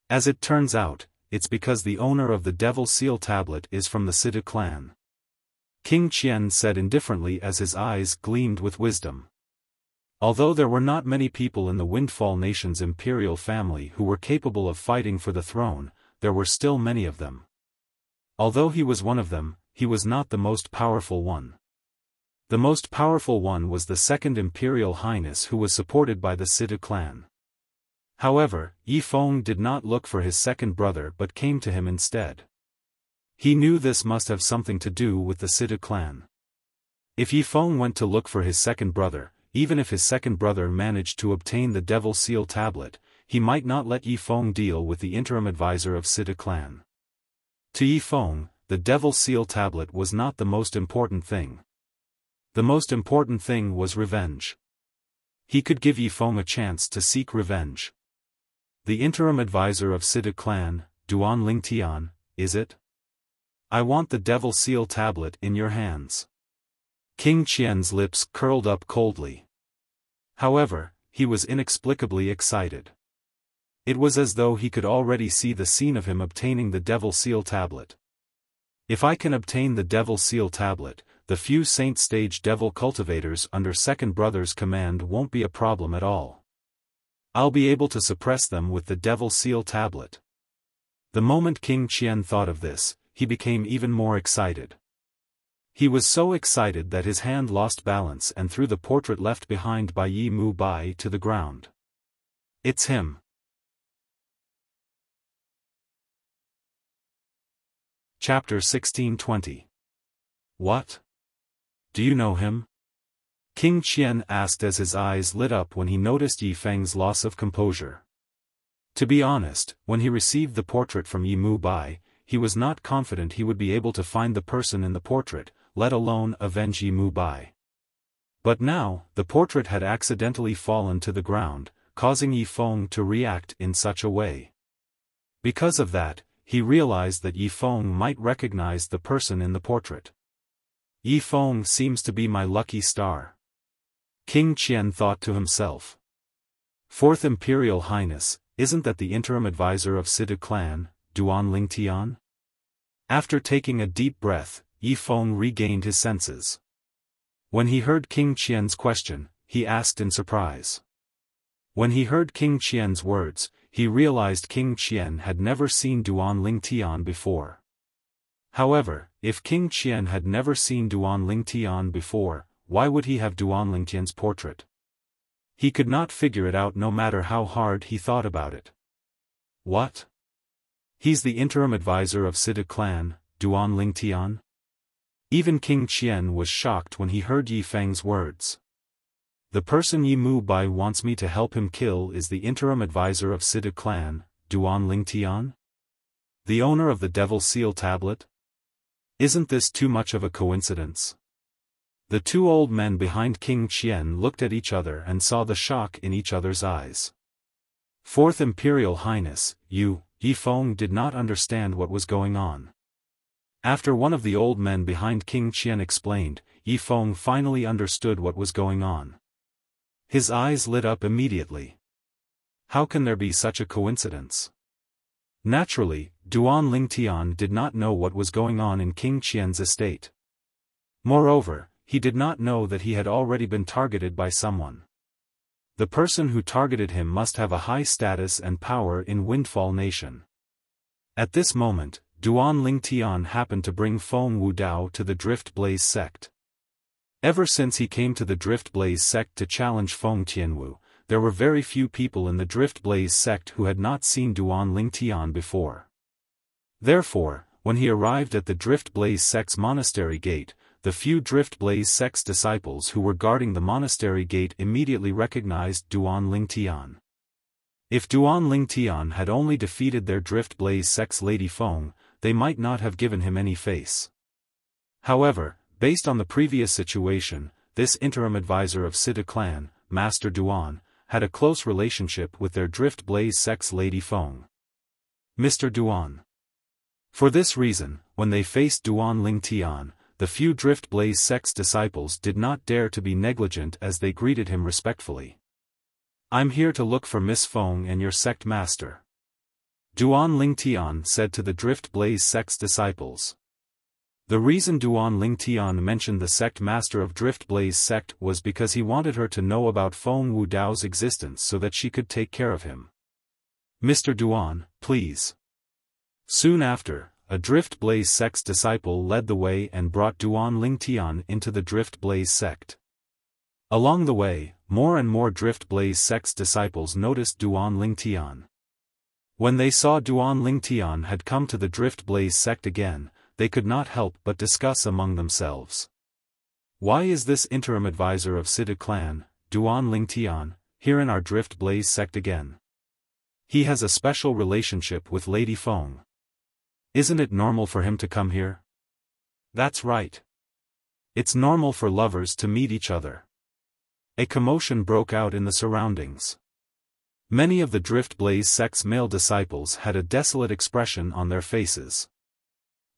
As it turns out, it's because the owner of the Devil Seal Tablet is from the Situ clan. King Qian said indifferently as his eyes gleamed with wisdom. Although there were not many people in the Windfall Nation's imperial family who were capable of fighting for the throne, there were still many of them. Although he was one of them, he was not the most powerful one. The most powerful one was the second Imperial Highness who was supported by the Situ clan. However, Yi Feng did not look for his second brother but came to him instead. He knew this must have something to do with the Situ clan. If Yi Feng went to look for his second brother, even if his second brother managed to obtain the Devil Seal Tablet, he might not let Yi Feng deal with the interim advisor of Sita clan. To Yi Feng, the Devil Seal tablet was not the most important thing. The most important thing was revenge. He could give Yi Feng a chance to seek revenge. The interim advisor of Sita clan, Duan Lingtian, is it? I want the Devil Seal tablet in your hands. King Qian's lips curled up coldly. However, he was inexplicably excited. It was as though he could already see the scene of him obtaining the Devil Seal tablet. If I can obtain the Devil Seal tablet, the few Saint Stage Devil cultivators under Second Brother's command won't be a problem at all. I'll be able to suppress them with the Devil Seal tablet. The moment King Qian thought of this, he became even more excited. He was so excited that his hand lost balance and threw the portrait left behind by Yi Mu Bai to the ground. It's him. Chapter 1620. What? Do you know him? King Qian asked as his eyes lit up when he noticed Yi Feng's loss of composure. To be honest, when he received the portrait from Yi Mu Bai, he was not confident he would be able to find the person in the portrait, let alone avenge Yi Mu Bai. But now, the portrait had accidentally fallen to the ground, causing Yi Feng to react in such a way. Because of that, he realized that Yi Feng might recognize the person in the portrait. Yi Feng seems to be my lucky star. King Qian thought to himself. Fourth Imperial Highness, isn't that the interim advisor of Sita clan, Duan Lingtian? After taking a deep breath, Yi Feng regained his senses. When he heard King Qian's question, he asked in surprise. When he heard King Qian's words, he realized King Qian had never seen Duan Lingtian before. However, if King Qian had never seen Duan Lingtian before, why would he have Duan Lingtian's portrait? He could not figure it out no matter how hard he thought about it. What? He's the interim advisor of Sita clan, Duan Lingtian? Even King Qian was shocked when he heard Yi Feng's words. The person Yi Mu Bai wants me to help him kill is the interim advisor of Sita clan, Duan Lingtian? The owner of the Devil Seal tablet? Isn't this too much of a coincidence? The two old men behind King Qian looked at each other and saw the shock in each other's eyes. Fourth Imperial Highness, Yi Feng did not understand what was going on. After one of the old men behind King Qian explained, Yi Feng finally understood what was going on. His eyes lit up immediately. How can there be such a coincidence? Naturally, Duan Lingtian did not know what was going on in King Qian's estate. Moreover, he did not know that he had already been targeted by someone. The person who targeted him must have a high status and power in Windfall Nation. At this moment, Duan Lingtian happened to bring Feng Wudao to the Drift Blaze sect. Ever since he came to the Drift Blaze sect to challenge Feng Tianwu, there were very few people in the Drift Blaze sect who had not seen Duan Lingtian before. Therefore, when he arrived at the Drift Blaze sect's monastery gate, the few Drift Blaze sect's disciples who were guarding the monastery gate immediately recognized Duan Lingtian. If Duan Lingtian had only defeated their Drift Blaze sect's Lady Feng, they might not have given him any face. However, based on the previous situation, this interim advisor of Sita clan, Master Duan, had a close relationship with their Drift Blaze sect's Lady Feng. Mr. Duan. For this reason, when they faced Duan Lingtian, the few Drift Blaze sect's disciples did not dare to be negligent as they greeted him respectfully. I'm here to look for Miss Feng and your sect master. Duan Lingtian said to the Drift Blaze sect's disciples. The reason Duan Lingtian mentioned the sect master of Drift Blaze sect was because he wanted her to know about Feng Wudao's existence so that she could take care of him. Mr. Duan, please. Soon after, a Drift Blaze sect's disciple led the way and brought Duan Lingtian into the Drift Blaze sect. Along the way, more and more Drift Blaze sect's disciples noticed Duan Lingtian. When they saw Duan Lingtian had come to the Drift Blaze sect again, they could not help but discuss among themselves. Why is this interim advisor of Sita clan, Duan Lingtian, here in our Drift Blaze sect again? He has a special relationship with Lady Feng. Isn't it normal for him to come here? That's right. It's normal for lovers to meet each other. A commotion broke out in the surroundings. Many of the Drift Blaze sect's male disciples had a desolate expression on their faces.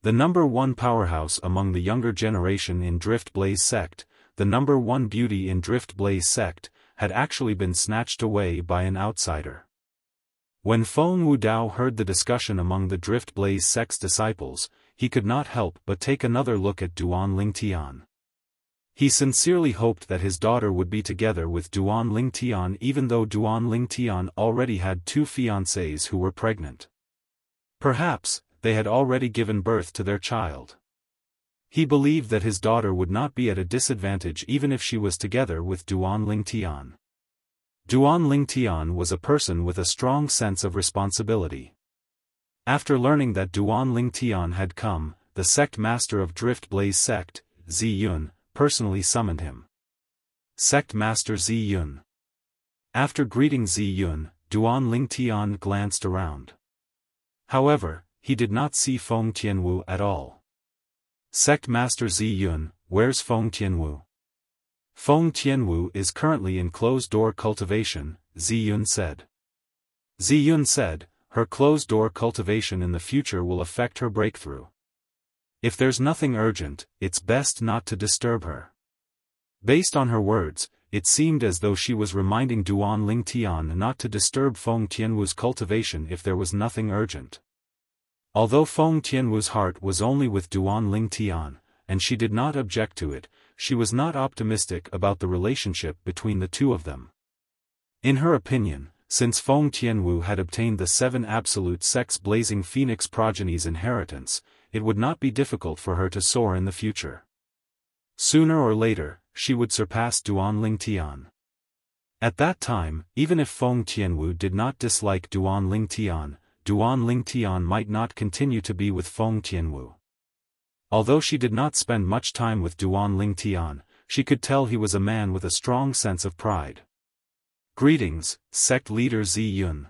The number one powerhouse among the younger generation in Drift Blaze sect, the number one beauty in Drift Blaze sect, had actually been snatched away by an outsider. When Feng Wudao heard the discussion among the Drift Blaze sect's disciples, he could not help but take another look at Duan Lingtian. He sincerely hoped that his daughter would be together with Duan Lingtian, even though Duan Lingtian already had 2 fiancées who were pregnant. Perhaps, they had already given birth to their child. He believed that his daughter would not be at a disadvantage even if she was together with Duan Lingtian. Duan Lingtian was a person with a strong sense of responsibility. After learning that Duan Lingtian had come, the sect master of Drift Blaze sect, Zi Yun, personally summoned him. Sect Master Zi Yun. After greeting Zi Yun, Duan Lingtian glanced around. However, he did not see Feng Tianwu at all. Sect Master Zi Yun, where's Feng Tianwu? Feng Tianwu is currently in closed-door cultivation, Zi Yun said. Zi Yun said, her closed-door cultivation in the future will affect her breakthrough. If there's nothing urgent, it's best not to disturb her. Based on her words, it seemed as though she was reminding Duan Lingtian not to disturb Feng Tianwu's cultivation if there was nothing urgent. Although Feng Tianwu's heart was only with Duan Lingtian, and she did not object to it, she was not optimistic about the relationship between the two of them. In her opinion, since Feng Tianwu had obtained the 7 absolute sex blazing phoenix progeny's inheritance, it would not be difficult for her to soar in the future. Sooner or later, she would surpass Duan Lingtian. At that time, even if Feng Tianwu did not dislike Duan Lingtian might not continue to be with Feng Tianwu. Although she did not spend much time with Duan Lingtian, she could tell he was a man with a strong sense of pride. Greetings, sect leader Zi Yun.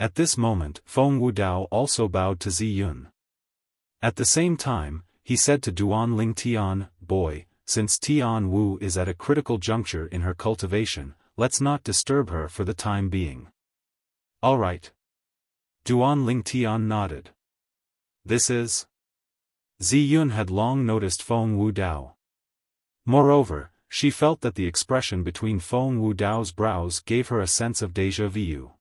At this moment, Feng Wudao also bowed to Zi Yun. At the same time, he said to Duan Lingtian, boy, since Tian Wu is at a critical juncture in her cultivation, let's not disturb her for the time being. All right. Duan Lingtian nodded. This is... Zi Yun had long noticed Feng Wudao. Moreover, she felt that the expression between Feng Wudao's brows gave her a sense of déjà vu.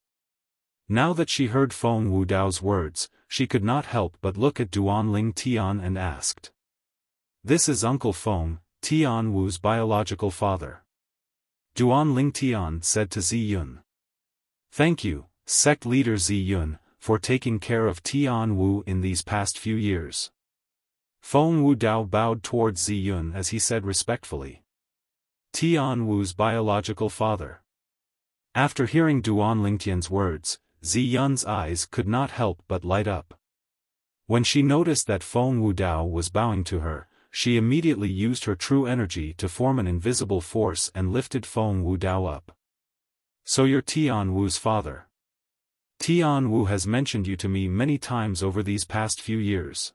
Now that she heard Feng Wudao's words, she could not help but look at Duan Lingtian and asked. This is Uncle Feng, Tian Wu's biological father. Duan Lingtian said to Zi Yun. Thank you, sect leader Zi Yun, for taking care of Tian Wu in these past few years. Feng Wudao bowed towards Zi Yun as he said respectfully. Tian Wu's biological father. After hearing Duan Lingtian's words, Zi Yun's eyes could not help but light up. When she noticed that Feng Wudao was bowing to her, she immediately used her true energy to form an invisible force and lifted Feng Wudao up. So you're Tian Wu's father. Tian Wu has mentioned you to me many times over these past few years.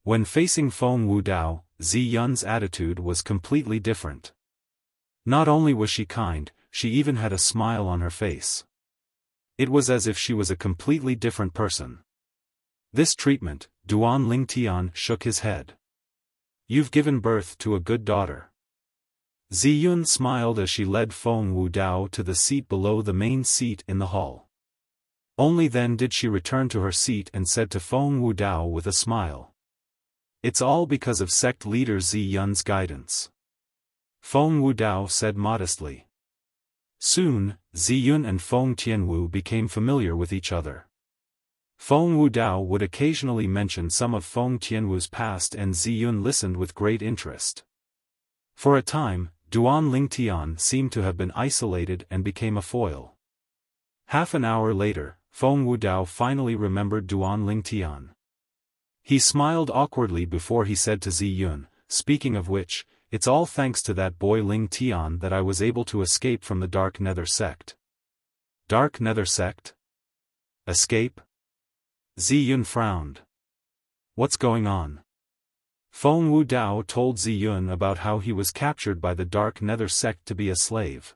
When facing Feng Wudao, Zi Yun's attitude was completely different. Not only was she kind, she even had a smile on her face. It was as if she was a completely different person. This treatment, Duan Lingtian shook his head. You've given birth to a good daughter. Zi Yun smiled as she led Feng Wudao to the seat below the main seat in the hall. Only then did she return to her seat and said to Feng Wudao with a smile. It's all because of sect leader Zi Yun's guidance. Feng Wudao said modestly. Soon, Zi Yun and Feng Tianwu became familiar with each other. Feng Wudao would occasionally mention some of Feng Tianwu's past and Zi Yun listened with great interest. For a time, Duan Lingtian seemed to have been isolated and became a foil. Half an hour later, Feng Wudao finally remembered Duan Lingtian. He smiled awkwardly before he said to Zi Yun, speaking of which, it's all thanks to that boy Lingtian that I was able to escape from the Dark Nether sect. Dark Nether sect? Escape? Ziyun frowned. What's going on? Feng Wudao told Ziyun about how he was captured by the Dark Nether sect to be a slave.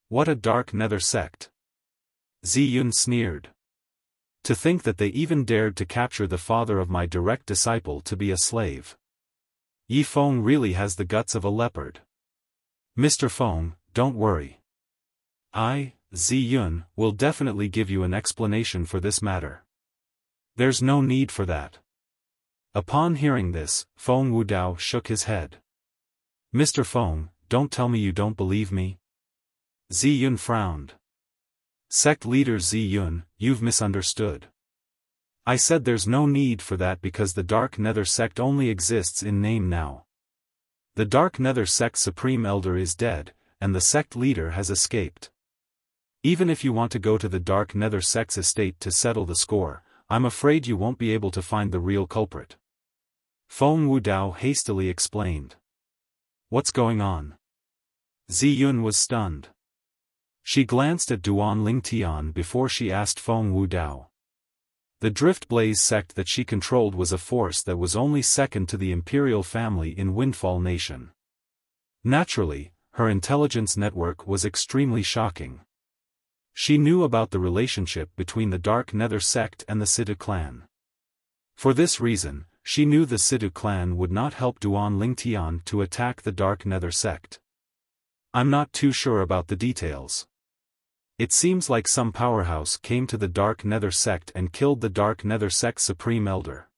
What a Dark Nether sect? Ziyun sneered. To think that they even dared to capture the father of my direct disciple to be a slave. Yi Feng really has the guts of a leopard. Mr. Feng, don't worry. I, Ziyun, will definitely give you an explanation for this matter. There's no need for that. Upon hearing this, Feng Wudao shook his head. Mr. Feng, don't tell me you don't believe me. Ziyun frowned. Sect leader Ziyun, you've misunderstood. I said there's no need for that because the Dark Nether sect only exists in name now. The Dark Nether sect Supreme Elder is dead, and the sect leader has escaped. Even if you want to go to the Dark Nether sect's estate to settle the score, I'm afraid you won't be able to find the real culprit. Feng Wudao hastily explained. What's going on? Ziyun was stunned. She glanced at Duan Lingtian before she asked Feng Wudao. The Drift Blaze sect that she controlled was a force that was only second to the imperial family in Windfall Nation. Naturally, her intelligence network was extremely shocking. She knew about the relationship between the Dark Nether sect and the Sidhu clan. For this reason, she knew the Sidhu clan would not help Duan Lingtian to attack the Dark Nether sect. I'm not too sure about the details. It seems like some powerhouse came to the Dark Nether sect and killed the Dark Nether sect's Supreme Elder.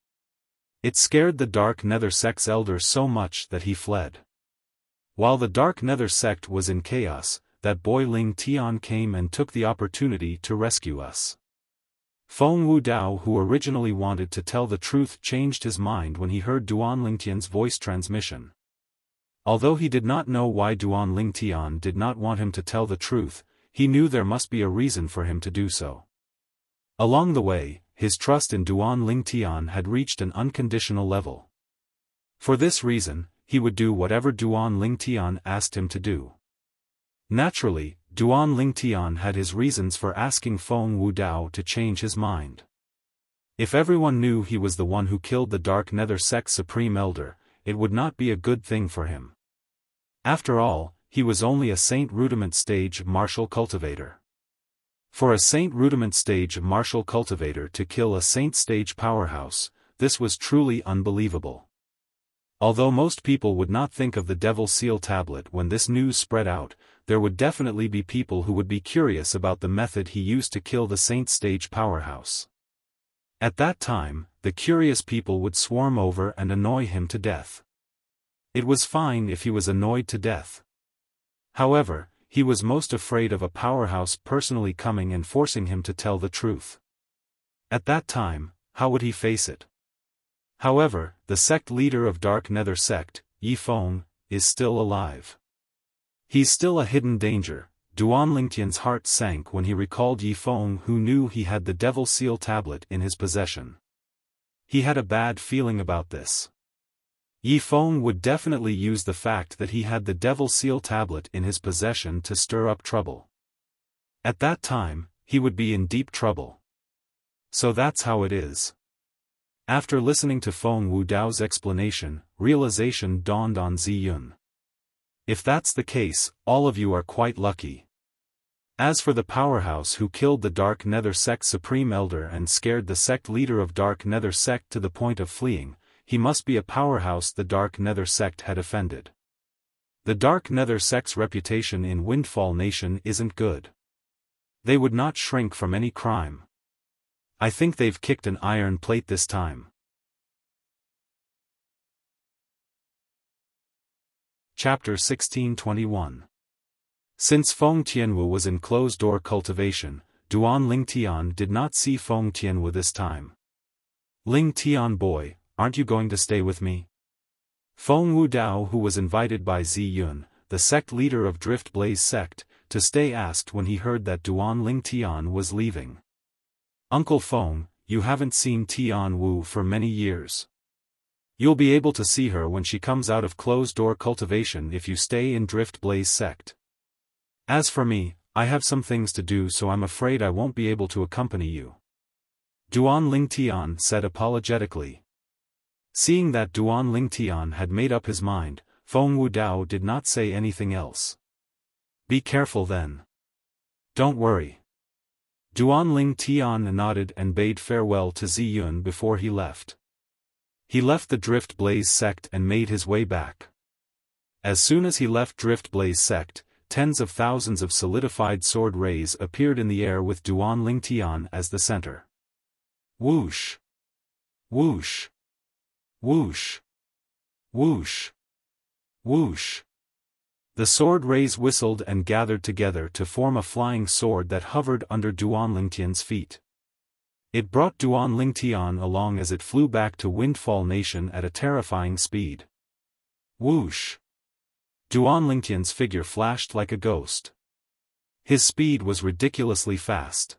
It scared the Dark Nether sect's elder so much that he fled. While the Dark Nether sect was in chaos, that boy Ling Tian came and took the opportunity to rescue us. Feng Wudao, who originally wanted to tell the truth, changed his mind when he heard Duan Lingtian's voice transmission. Although he did not know why Duan Lingtian did not want him to tell the truth, he knew there must be a reason for him to do so. Along the way, his trust in Duan Lingtian had reached an unconditional level. For this reason, he would do whatever Duan Lingtian asked him to do. Naturally, Duan Lingtian had his reasons for asking Feng Wudao to change his mind. If everyone knew he was the one who killed the Dark Nether sect's Supreme Elder, it would not be a good thing for him. After all, he was only a Saint Rudiment stage martial cultivator. For a Saint Rudiment stage martial cultivator to kill a Saint stage powerhouse, this was truly unbelievable. Although most people would not think of the Devil Seal tablet when this news spread out, there would definitely be people who would be curious about the method he used to kill the Saint stage powerhouse. At that time, the curious people would swarm over and annoy him to death. It was fine if he was annoyed to death. However, he was most afraid of a powerhouse personally coming and forcing him to tell the truth. At that time, how would he face it? However, the sect leader of Dark Nether sect, Yi Feng, is still alive. He's still a hidden danger. Duan Lingtian's heart sank when he recalled Yi Feng, who knew he had the Devil Seal tablet in his possession. He had a bad feeling about this. Yi Feng would definitely use the fact that he had the Devil Seal tablet in his possession to stir up trouble. At that time, he would be in deep trouble. So that's how it is. After listening to Feng Wudao's explanation, realization dawned on Ziyun. If that's the case, all of you are quite lucky. As for the powerhouse who killed the Dark Nether sect's Supreme Elder and scared the sect leader of Dark Nether sect to the point of fleeing, he must be a powerhouse the Dark Nether sect had offended. The Dark Nether sect's reputation in Windfall Nation isn't good. They would not shrink from any crime. I think they've kicked an iron plate this time. Chapter 1621. Since Feng Tianwu was in closed-door cultivation, Duan Lingtian did not see Feng Tianwu this time. Ling Tian boy, aren't you going to stay with me? Feng Wudao, who was invited by Ziyun, the sect leader of Drift Blaze sect, to stay, asked when he heard that Duan Lingtian was leaving. Uncle Feng, you haven't seen Tian Wu for many years. You'll be able to see her when she comes out of closed-door cultivation if you stay in Drift Blaze sect. As for me, I have some things to do, so I'm afraid I won't be able to accompany you," Duan Lingtian said apologetically. Seeing that Duan Lingtian had made up his mind, Feng Wudao did not say anything else. "Be careful then. Don't worry." Duan Lingtian nodded and bade farewell to Ziyun before he left. He left the Drift Blaze sect and made his way back. As soon as he left Drift Blaze sect, tens of thousands of solidified sword rays appeared in the air with Duan Lingtian as the center. Whoosh! Whoosh! Whoosh! Whoosh! Whoosh! The sword rays whistled and gathered together to form a flying sword that hovered under Duan Lingtian's feet. It brought Duan Lingtian along as it flew back to Windfall Nation at a terrifying speed. Whoosh! Duan Lingtian's figure flashed like a ghost. His speed was ridiculously fast.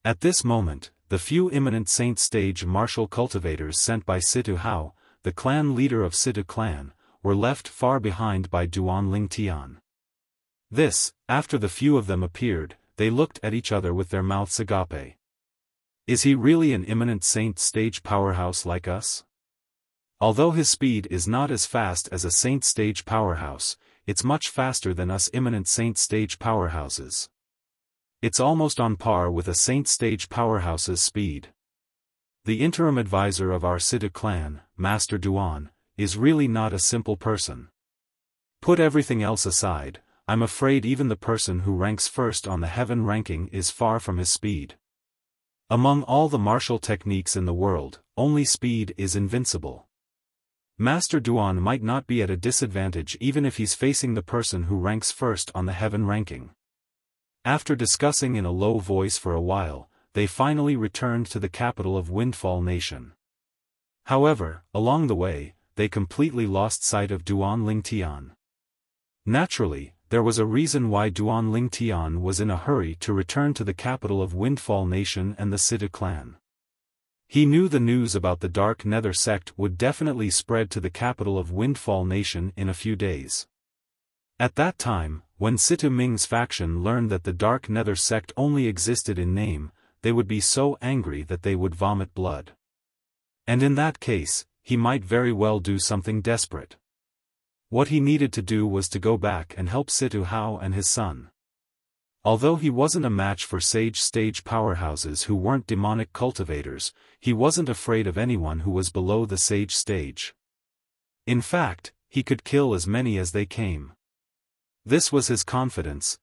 At this moment, the few imminent Saint Stage martial cultivators sent by Situ Hao, the clan leader of Situ clan, were left far behind by Duan Lingtian. This, after the few of them appeared, they looked at each other with their mouths agape. Is he really an imminent Saint Stage powerhouse like us? Although his speed is not as fast as a Saint Stage powerhouse, it's much faster than us imminent Saint Stage powerhouses. It's almost on par with a Saint Stage powerhouse's speed. The interim advisor of our Situ clan, Master Duan, is really not a simple person. Put everything else aside, I'm afraid even the person who ranks first on the heaven ranking is far from his speed. Among all the martial techniques in the world, only speed is invincible. Master Duan might not be at a disadvantage even if he's facing the person who ranks first on the heaven ranking. After discussing in a low voice for a while, they finally returned to the capital of Windfall Nation. However, along the way, they completely lost sight of Duan Lingtian. Naturally, there was a reason why Duan Lingtian was in a hurry to return to the capital of Windfall Nation and the Situ clan. He knew the news about the Dark Nether sect would definitely spread to the capital of Windfall Nation in a few days. At that time, when Situ Ming's faction learned that the Dark Nether sect only existed in name, they would be so angry that they would vomit blood. And in that case, he might very well do something desperate. What he needed to do was to go back and help Situ Hao and his son. Although he wasn't a match for Sage Stage powerhouses who weren't demonic cultivators, he wasn't afraid of anyone who was below the Sage Stage. In fact, he could kill as many as they came. This was his confidence,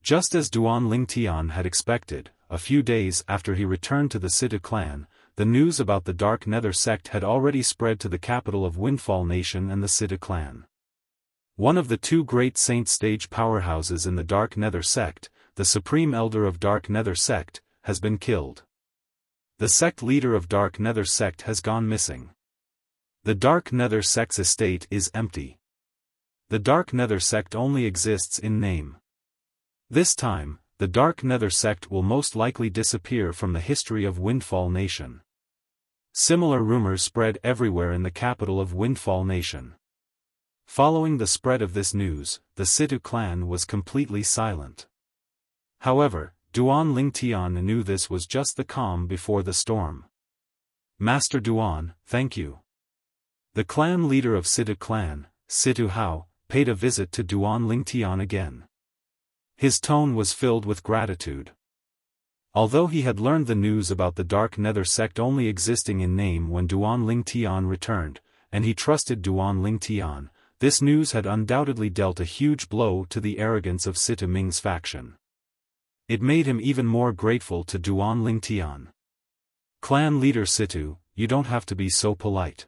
Just as Duan Lingtian had expected, a few days after he returned to the Situ clan, the news about the Dark Nether sect had already spread to the capital of Windfall Nation and the Situ clan. One of the two great Saint Stage powerhouses in the Dark Nether sect, the Supreme Elder of Dark Nether sect, has been killed. The sect leader of Dark Nether sect has gone missing. The Dark Nether sect's estate is empty. The Dark Nether sect only exists in name. This time, the Dark Nether sect will most likely disappear from the history of Windfall Nation. Similar rumors spread everywhere in the capital of Windfall Nation. Following the spread of this news, the Situ clan was completely silent. However, Duan Lingtian knew this was just the calm before the storm. Master Duan, thank you. The clan leader of Situ clan, Situ Hao, paid a visit to Duan Lingtian again. His tone was filled with gratitude. Although he had learned the news about the Dark Nether sect only existing in name when Duan Lingtian returned, and he trusted Duan Lingtian, this news had undoubtedly dealt a huge blow to the arrogance of Situ Ming's faction. It made him even more grateful to Duan Lingtian. Clan leader Situ, you don't have to be so polite.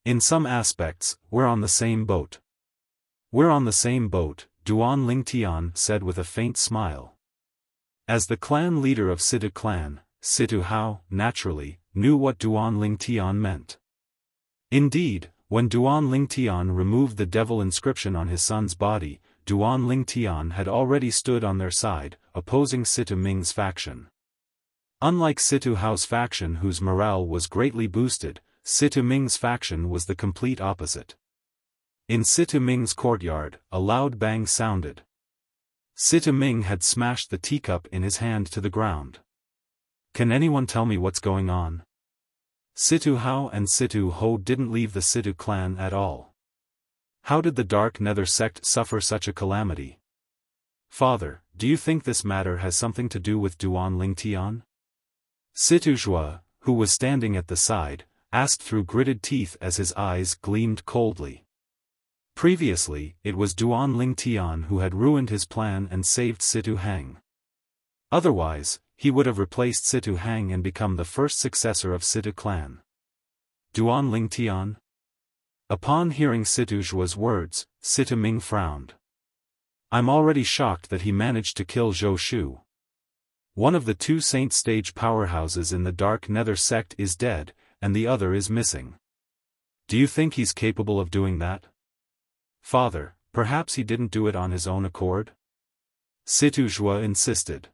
In some aspects, we're on the same boat. We're on the same boat, Duan Lingtian said with a faint smile. As the clan leader of Situ clan, Situ Hao, naturally, knew what Duan Lingtian meant. Indeed, when Duan Lingtian removed the devil inscription on his son's body, Duan Lingtian had already stood on their side, opposing Situ Ming's faction. Unlike Situ Hao's faction whose morale was greatly boosted, Situ Ming's faction was the complete opposite. In Situ Ming's courtyard, a loud bang sounded. Situ Ming had smashed the teacup in his hand to the ground. Can anyone tell me what's going on? Situ Hao and Situ Ho didn't leave the Situ clan at all. How did the Dark Nether sect suffer such a calamity? Father, do you think this matter has something to do with Duan Lingtian? Situ Zhua, who was standing at the side, asked through gritted teeth as his eyes gleamed coldly. Previously, it was Duan Lingtian who had ruined his plan and saved Situ Hang. Otherwise, he would have replaced Situ Hang and become the first successor of Situ clan. Duan Lingtian? Upon hearing Situ Zhua's words, Situ Ming frowned. I'm already shocked that he managed to kill Zhou Shu. One of the two saint stage powerhouses in the Dark Nether sect is dead, and the other is missing. Do you think he's capable of doing that? Father, perhaps he didn't do it on his own accord? Situ Zhua insisted.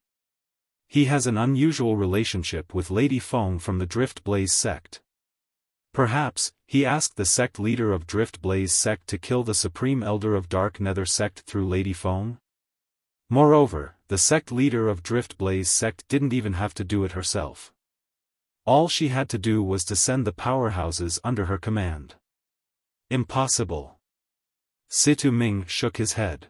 He has an unusual relationship with Lady Feng from the Drift Blaze sect. Perhaps, he asked the sect leader of Drift Blaze sect to kill the Supreme Elder of Dark Nether sect through Lady Feng? Moreover, the sect leader of Drift Blaze sect didn't even have to do it herself. All she had to do was to send the powerhouses under her command. Impossible. Situ Ming shook his head.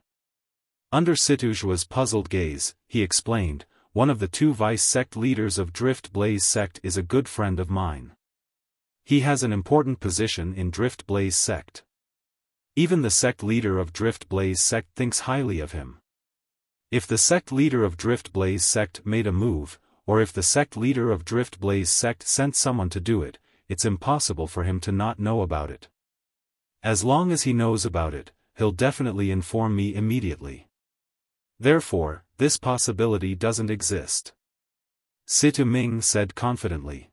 Under Situ Zhua's puzzled gaze, he explained, one of the two vice sect leaders of Drift Blaze sect is a good friend of mine. He has an important position in Drift Blaze sect. Even the sect leader of Drift Blaze sect thinks highly of him. If the sect leader of Drift Blaze sect made a move, or if the sect leader of Drift Blaze sect sent someone to do it, it's impossible for him to not know about it. As long as he knows about it, he'll definitely inform me immediately. Therefore, this possibility doesn't exist. Situ Ming said confidently.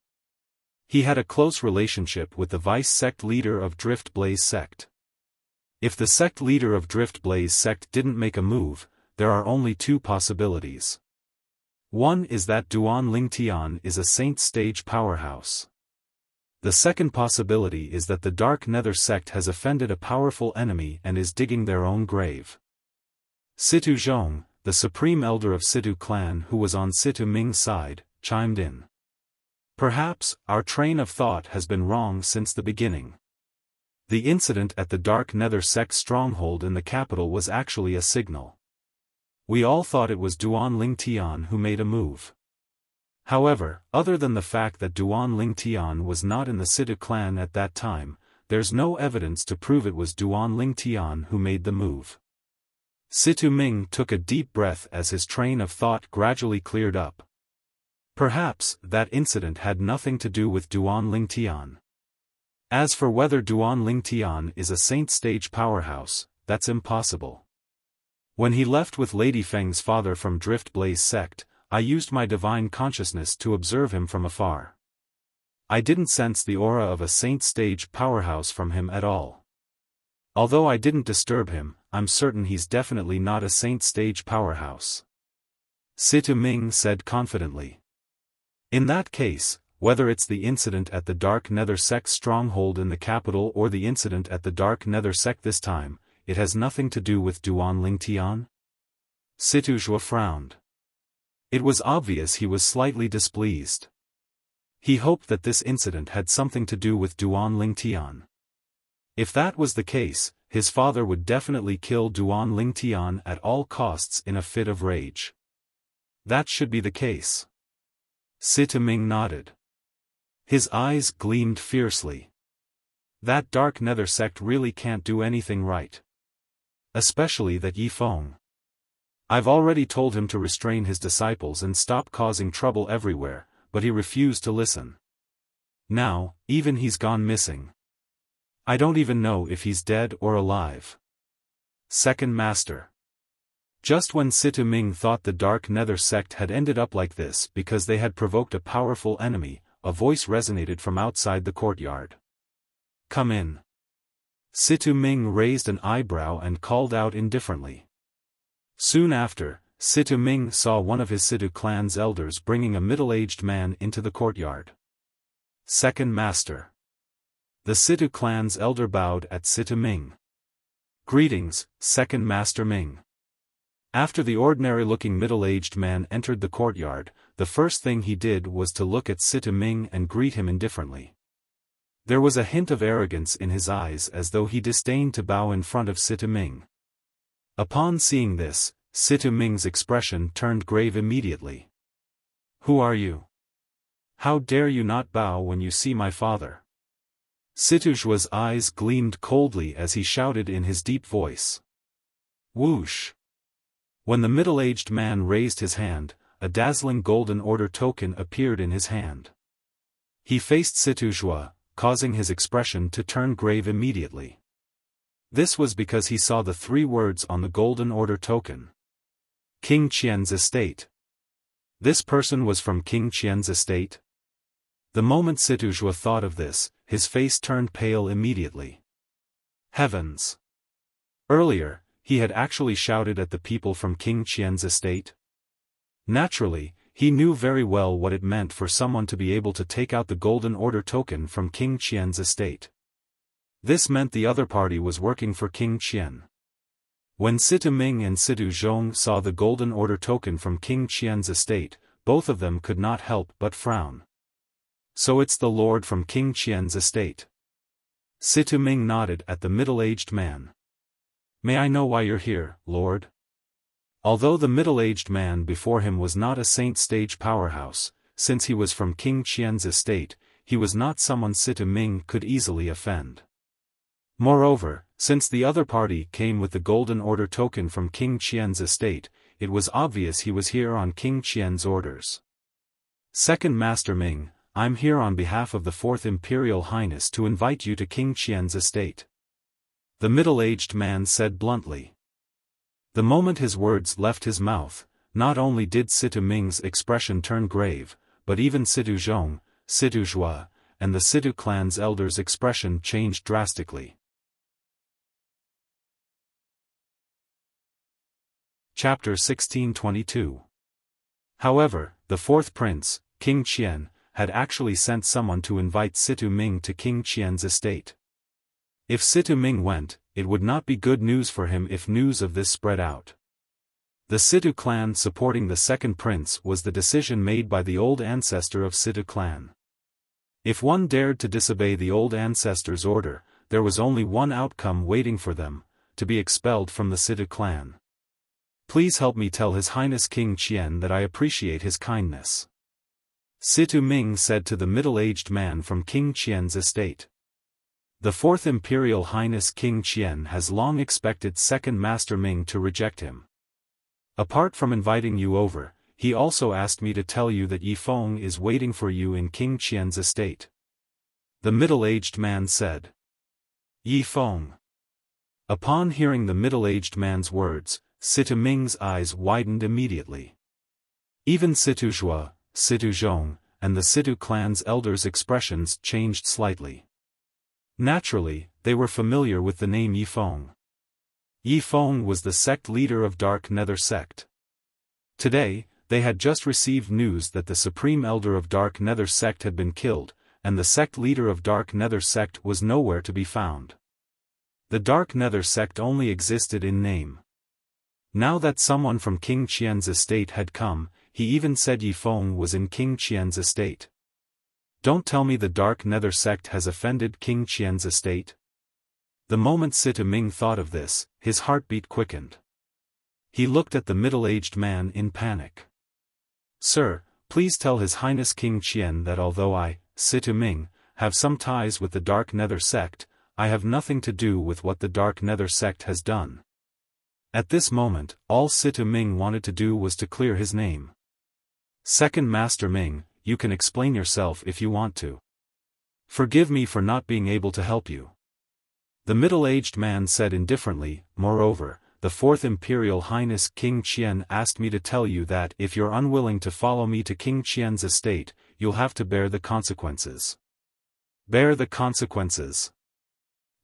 He had a close relationship with the vice sect leader of Drift Blaze sect. If the sect leader of Drift Blaze sect didn't make a move, there are only two possibilities. One is that Duan Lingtian is a saint stage powerhouse. The second possibility is that the Dark Nether sect has offended a powerful enemy and is digging their own grave. Situ Zhong, the supreme elder of Situ clan who was on Situ Ming's side, chimed in. Perhaps, our train of thought has been wrong since the beginning. The incident at the Dark Nether sect stronghold in the capital was actually a signal. We all thought it was Duan Lingtian who made a move. However, other than the fact that Duan Lingtian was not in the Situ clan at that time, there's no evidence to prove it was Duan Lingtian who made the move. Situ Ming took a deep breath as his train of thought gradually cleared up. Perhaps that incident had nothing to do with Duan Lingtian. As for whether Duan Lingtian is a saint stage powerhouse, that's impossible. When he left with Lady Feng's father from Drift Blaze sect, I used my divine consciousness to observe him from afar. I didn't sense the aura of a saint stage powerhouse from him at all. Although I didn't disturb him, I'm certain he's definitely not a saint stage powerhouse. Situ Ming said confidently. In that case, whether it's the incident at the Dark Nether sect stronghold in the capital or the incident at the Dark Nether sect this time, it has nothing to do with Duan Lingtian? Situ Zhua frowned. It was obvious he was slightly displeased. He hoped that this incident had something to do with Duan Lingtian. If that was the case, his father would definitely kill Duan Lingtian at all costs in a fit of rage. That should be the case. Situ Ming nodded. His eyes gleamed fiercely. That Dark Nether sect really can't do anything right. Especially that Yi Feng. I've already told him to restrain his disciples and stop causing trouble everywhere, but he refused to listen. Now, even he's gone missing. I don't even know if he's dead or alive. Second Master. Just when Situ Ming thought the Dark Nether sect had ended up like this because they had provoked a powerful enemy, a voice resonated from outside the courtyard. Come in. Situ Ming raised an eyebrow and called out indifferently. Soon after, Situ Ming saw one of his Situ clan's elders bringing a middle-aged man into the courtyard. Second Master. The Situ clan's elder bowed at Situ Ming. Greetings, Second Master Ming. After the ordinary-looking middle-aged man entered the courtyard, the first thing he did was to look at Situ Ming and greet him indifferently. There was a hint of arrogance in his eyes as though he disdained to bow in front of Situ Ming. Upon seeing this, Situ Ming's expression turned grave immediately. "Who are you? How dare you not bow when you see my father?" Situ Zhua's eyes gleamed coldly as he shouted in his deep voice. Whoosh! When the middle-aged man raised his hand, a dazzling golden order token appeared in his hand. He faced Situ Zhua, causing his expression to turn grave immediately. This was because he saw the 3 words on the golden order token. King Qian's estate. This person was from King Qian's estate? The moment Situ Zhua thought of this, his face turned pale immediately. Heavens! Earlier, he had actually shouted at the people from King Qian's estate. Naturally, he knew very well what it meant for someone to be able to take out the golden order token from King Qian's estate. This meant the other party was working for King Qian. When Situ Ming and Situ Zhong saw the golden order token from King Qian's estate, both of them could not help but frown. So it's the lord from King Qian's estate. Situ Ming nodded at the middle-aged man. May I know why you're here, Lord? Although the middle-aged man before him was not a saint-stage powerhouse, since he was from King Qian's estate, he was not someone Situ Ming could easily offend. Moreover, since the other party came with the golden order token from King Qian's estate, it was obvious he was here on King Qian's orders. Second Master Ming, I'm here on behalf of the 4th Imperial Highness to invite you to King Qian's estate. The middle-aged man said bluntly. The moment his words left his mouth, not only did Situ Ming's expression turn grave, but even Situ Zhong, Situ Zhua, and the Situ clan's elders' expression changed drastically. Chapter 1622. However, the 4th prince, King Qian, had actually sent someone to invite Situ Ming to King Qian's estate. If Situ Ming went, it would not be good news for him if news of this spread out. The Situ clan supporting the 2nd prince was the decision made by the old ancestor of Situ clan. If one dared to disobey the old ancestor's order, there was only one outcome waiting for them, to be expelled from the Situ clan. Please help me tell His Highness King Qian that I appreciate his kindness. Situ Ming said to the middle-aged man from King Qian's estate. The 4th Imperial Highness King Qian has long expected 2nd Master Ming to reject him. Apart from inviting you over, he also asked me to tell you that Yi Feng is waiting for you in King Qian's estate. The middle-aged man said. Yi Feng. Upon hearing the middle-aged man's words, Situ Ming's eyes widened immediately. Even Situ Zhua, Situ Zhong, and the Situ clan's elders' expressions changed slightly. Naturally, they were familiar with the name Yi Feng. Yi Feng was the sect leader of Dark Nether sect. Today, they had just received news that the supreme elder of Dark Nether sect had been killed, and the sect leader of Dark Nether sect was nowhere to be found. The Dark Nether sect only existed in name. Now that someone from King Qian's estate had come, he even said Yi Feng was in King Qian's estate. Don't tell me the Dark Nether sect has offended King Qian's estate? The moment Situ Ming thought of this, his heartbeat quickened. He looked at the middle-aged man in panic. Sir, please tell His Highness King Qian that although I, Situ Ming, have some ties with the Dark Nether sect, I have nothing to do with what the Dark Nether sect has done. At this moment, all Situ Ming wanted to do was to clear his name. 2nd Master Ming, you can explain yourself if you want to. Forgive me for not being able to help you. The middle-aged man said indifferently. Moreover, the 4th Imperial Highness King Qian asked me to tell you that if you're unwilling to follow me to King Qian's estate, you'll have to bear the consequences. Bear the consequences.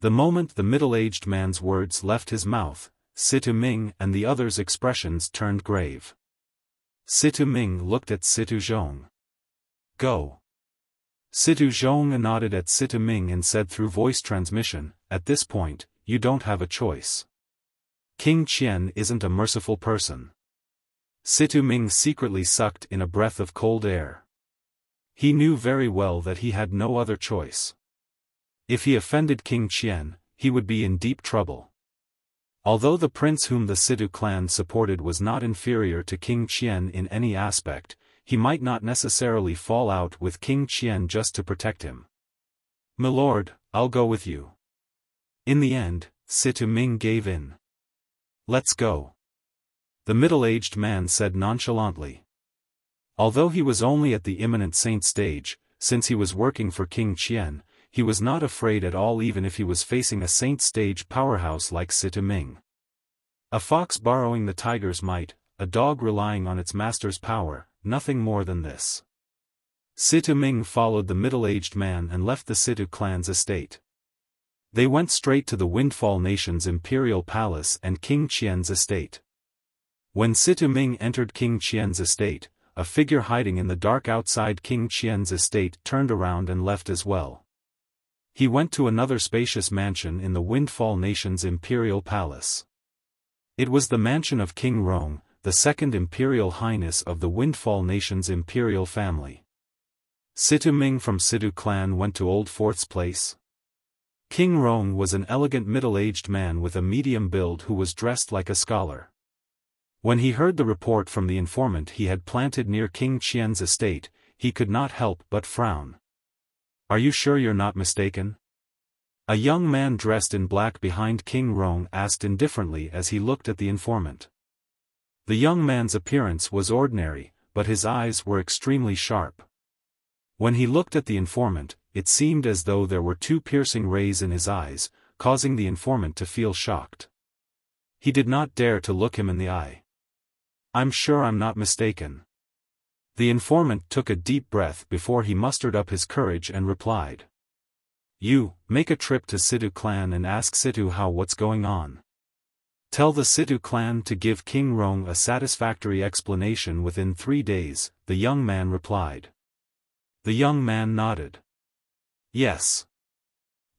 The moment the middle-aged man's words left his mouth, Situ Ming and the others' expressions turned grave. Situ Ming looked at Situ Zhong. Go. Situ Zhong nodded at Situ Ming and said through voice transmission, at this point, you don't have a choice. King Qian isn't a merciful person. Situ Ming secretly sucked in a breath of cold air. He knew very well that he had no other choice. If he offended King Qian, he would be in deep trouble. Although the prince whom the Situ clan supported was not inferior to King Qian in any aspect, he might not necessarily fall out with King Qian just to protect him. "Milord, I'll go with you." In the end, Situ Ming gave in. "Let's go," the middle-aged man said nonchalantly. Although he was only at the imminent saint stage, since he was working for King Qian, he was not afraid at all even if he was facing a saint stage powerhouse like Situ Ming. A fox borrowing the tiger's might, a dog relying on its master's power, nothing more than this. Situ Ming followed the middle-aged man and left the Situ clan's estate. They went straight to the Windfall Nation's imperial palace and King Qian's estate. When Situ Ming entered King Qian's estate, a figure hiding in the dark outside King Qian's estate turned around and left as well. He went to another spacious mansion in the Windfall Nation's imperial palace. It was the mansion of King Rong, the second imperial highness of the Windfall Nation's imperial family. Situ Ming from Situ clan went to Old Fourth's place. King Rong was an elegant middle-aged man with a medium build who was dressed like a scholar. When he heard the report from the informant he had planted near King Qian's estate, he could not help but frown. "Are you sure you're not mistaken?" A young man dressed in black behind King Rong asked indifferently as he looked at the informant. The young man's appearance was ordinary, but his eyes were extremely sharp. When he looked at the informant, it seemed as though there were two piercing rays in his eyes, causing the informant to feel shocked. He did not dare to look him in the eye. "I'm sure I'm not mistaken." The informant took a deep breath before he mustered up his courage and replied. "You, make a trip to Situ clan and ask Situ how what's going on. Tell the Situ clan to give King Rong a satisfactory explanation within 3 days," the young man replied. The young man nodded. "Yes."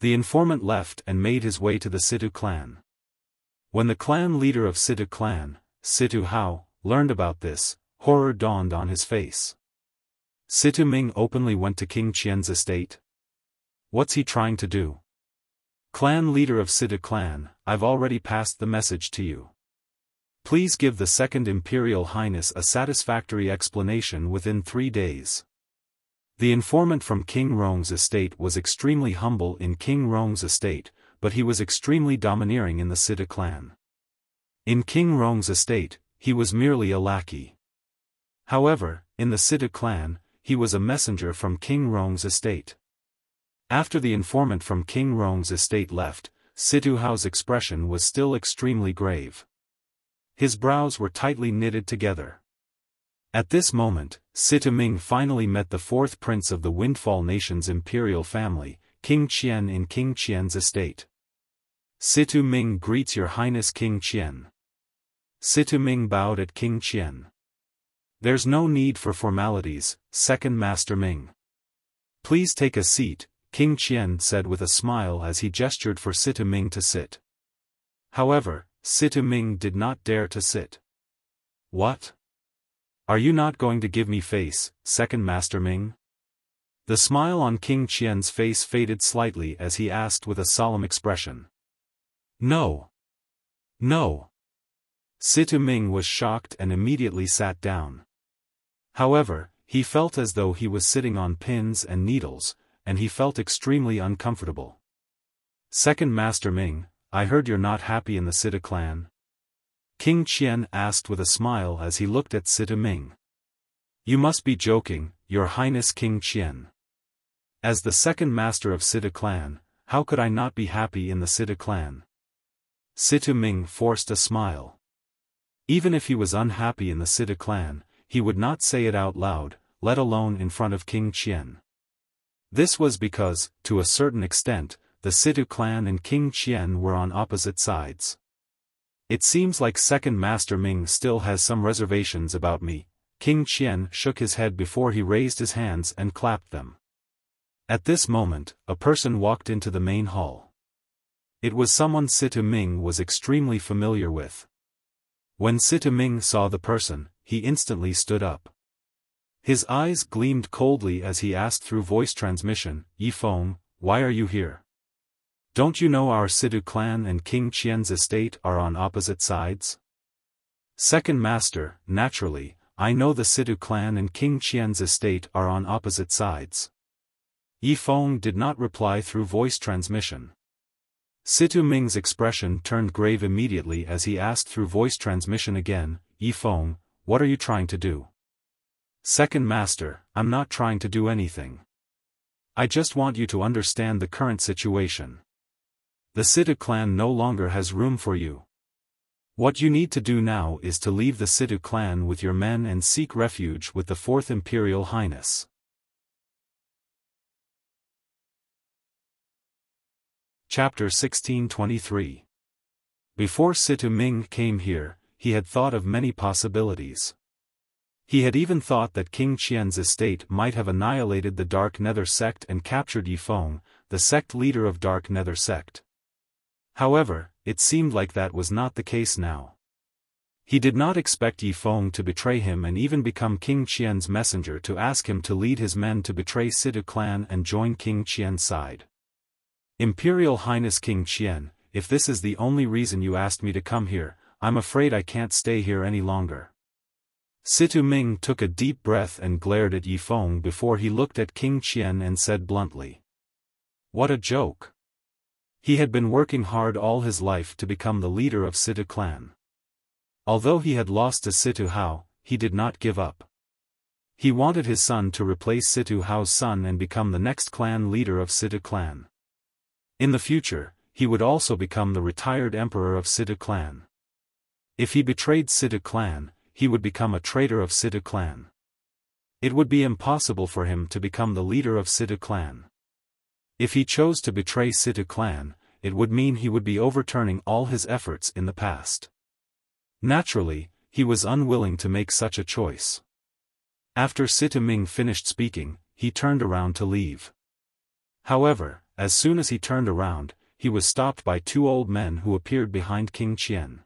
The informant left and made his way to the Situ clan. When the clan leader of Situ clan, Situ Hao, learned about this, horror dawned on his face. Situ Ming openly went to King Qian's estate. What's he trying to do? Clan leader of Situ clan, I've already passed the message to you. Please give the second Imperial Highness a satisfactory explanation within 3 days. The informant from King Rong's estate was extremely humble in King Rong's estate, but he was extremely domineering in the Situ clan. In King Rong's estate, he was merely a lackey. However, in the Situ clan, he was a messenger from King Rong's estate. After the informant from King Rong's estate left, Situ Hao's expression was still extremely grave. His brows were tightly knitted together. At this moment, Situ Ming finally met the fourth prince of the Windfall Nation's imperial family, King Qian in King Qian's estate. "Situ Ming greets your highness King Qian." Situ Ming bowed at King Qian. "There's no need for formalities, Second Master Ming. Please take a seat," King Qian said with a smile as he gestured for Situ Ming to sit. However, Situ Ming did not dare to sit. "What? Are you not going to give me face, Second Master Ming?" The smile on King Qian's face faded slightly as he asked with a solemn expression. "No. No." Situ Ming was shocked and immediately sat down. However, he felt as though he was sitting on pins and needles, and he felt extremely uncomfortable. "Second Master Ming, I heard you're not happy in the Situ clan?" King Qian asked with a smile as he looked at Situ Ming. "You must be joking, Your Highness King Qian. As the second master of Situ clan, how could I not be happy in the Situ clan?" Situ Ming forced a smile. Even if he was unhappy in the Situ clan, he would not say it out loud, let alone in front of King Qian. This was because, to a certain extent, the Situ clan and King Qian were on opposite sides. "It seems like Second Master Ming still has some reservations about me." King Qian shook his head before he raised his hands and clapped them. At this moment, a person walked into the main hall. It was someone Situ Ming was extremely familiar with. When Situ Ming saw the person, he instantly stood up. His eyes gleamed coldly as he asked through voice transmission, Yifeng, why are you here? Don't you know our Situ clan and King Qian's estate are on opposite sides? Second Master, naturally, I know the Situ clan and King Qian's estate are on opposite sides. Yifeng did not reply through voice transmission. Situ Ming's expression turned grave immediately as he asked through voice transmission again, Yifeng, what are you trying to do? Second Master, I'm not trying to do anything. I just want you to understand the current situation. The Situ clan no longer has room for you. What you need to do now is to leave the Situ clan with your men and seek refuge with the Fourth Imperial Highness. Chapter 1623. Before Situ Ming came here, he had thought of many possibilities. He had even thought that King Qian's estate might have annihilated the Dark Nether sect and captured Yifeng, the sect leader of Dark Nether sect. However, it seemed like that was not the case now. He did not expect Yifeng to betray him and even become King Qian's messenger to ask him to lead his men to betray Situ clan and join King Qian's side. Imperial Highness King Qian, if this is the only reason you asked me to come here, I'm afraid I can't stay here any longer. Situ Ming took a deep breath and glared at Yifeng before he looked at King Qian and said bluntly. What a joke. He had been working hard all his life to become the leader of Situ clan. Although he had lost to Situ Hao, he did not give up. He wanted his son to replace Situ Hao's son and become the next clan leader of Situ clan. In the future, he would also become the retired emperor of Situ clan. If he betrayed Situ clan, he would become a traitor of Situ clan. It would be impossible for him to become the leader of Situ clan. If he chose to betray Situ clan, it would mean he would be overturning all his efforts in the past. Naturally, he was unwilling to make such a choice. After Situ Ming finished speaking, he turned around to leave. However, as soon as he turned around, he was stopped by two old men who appeared behind King Qian.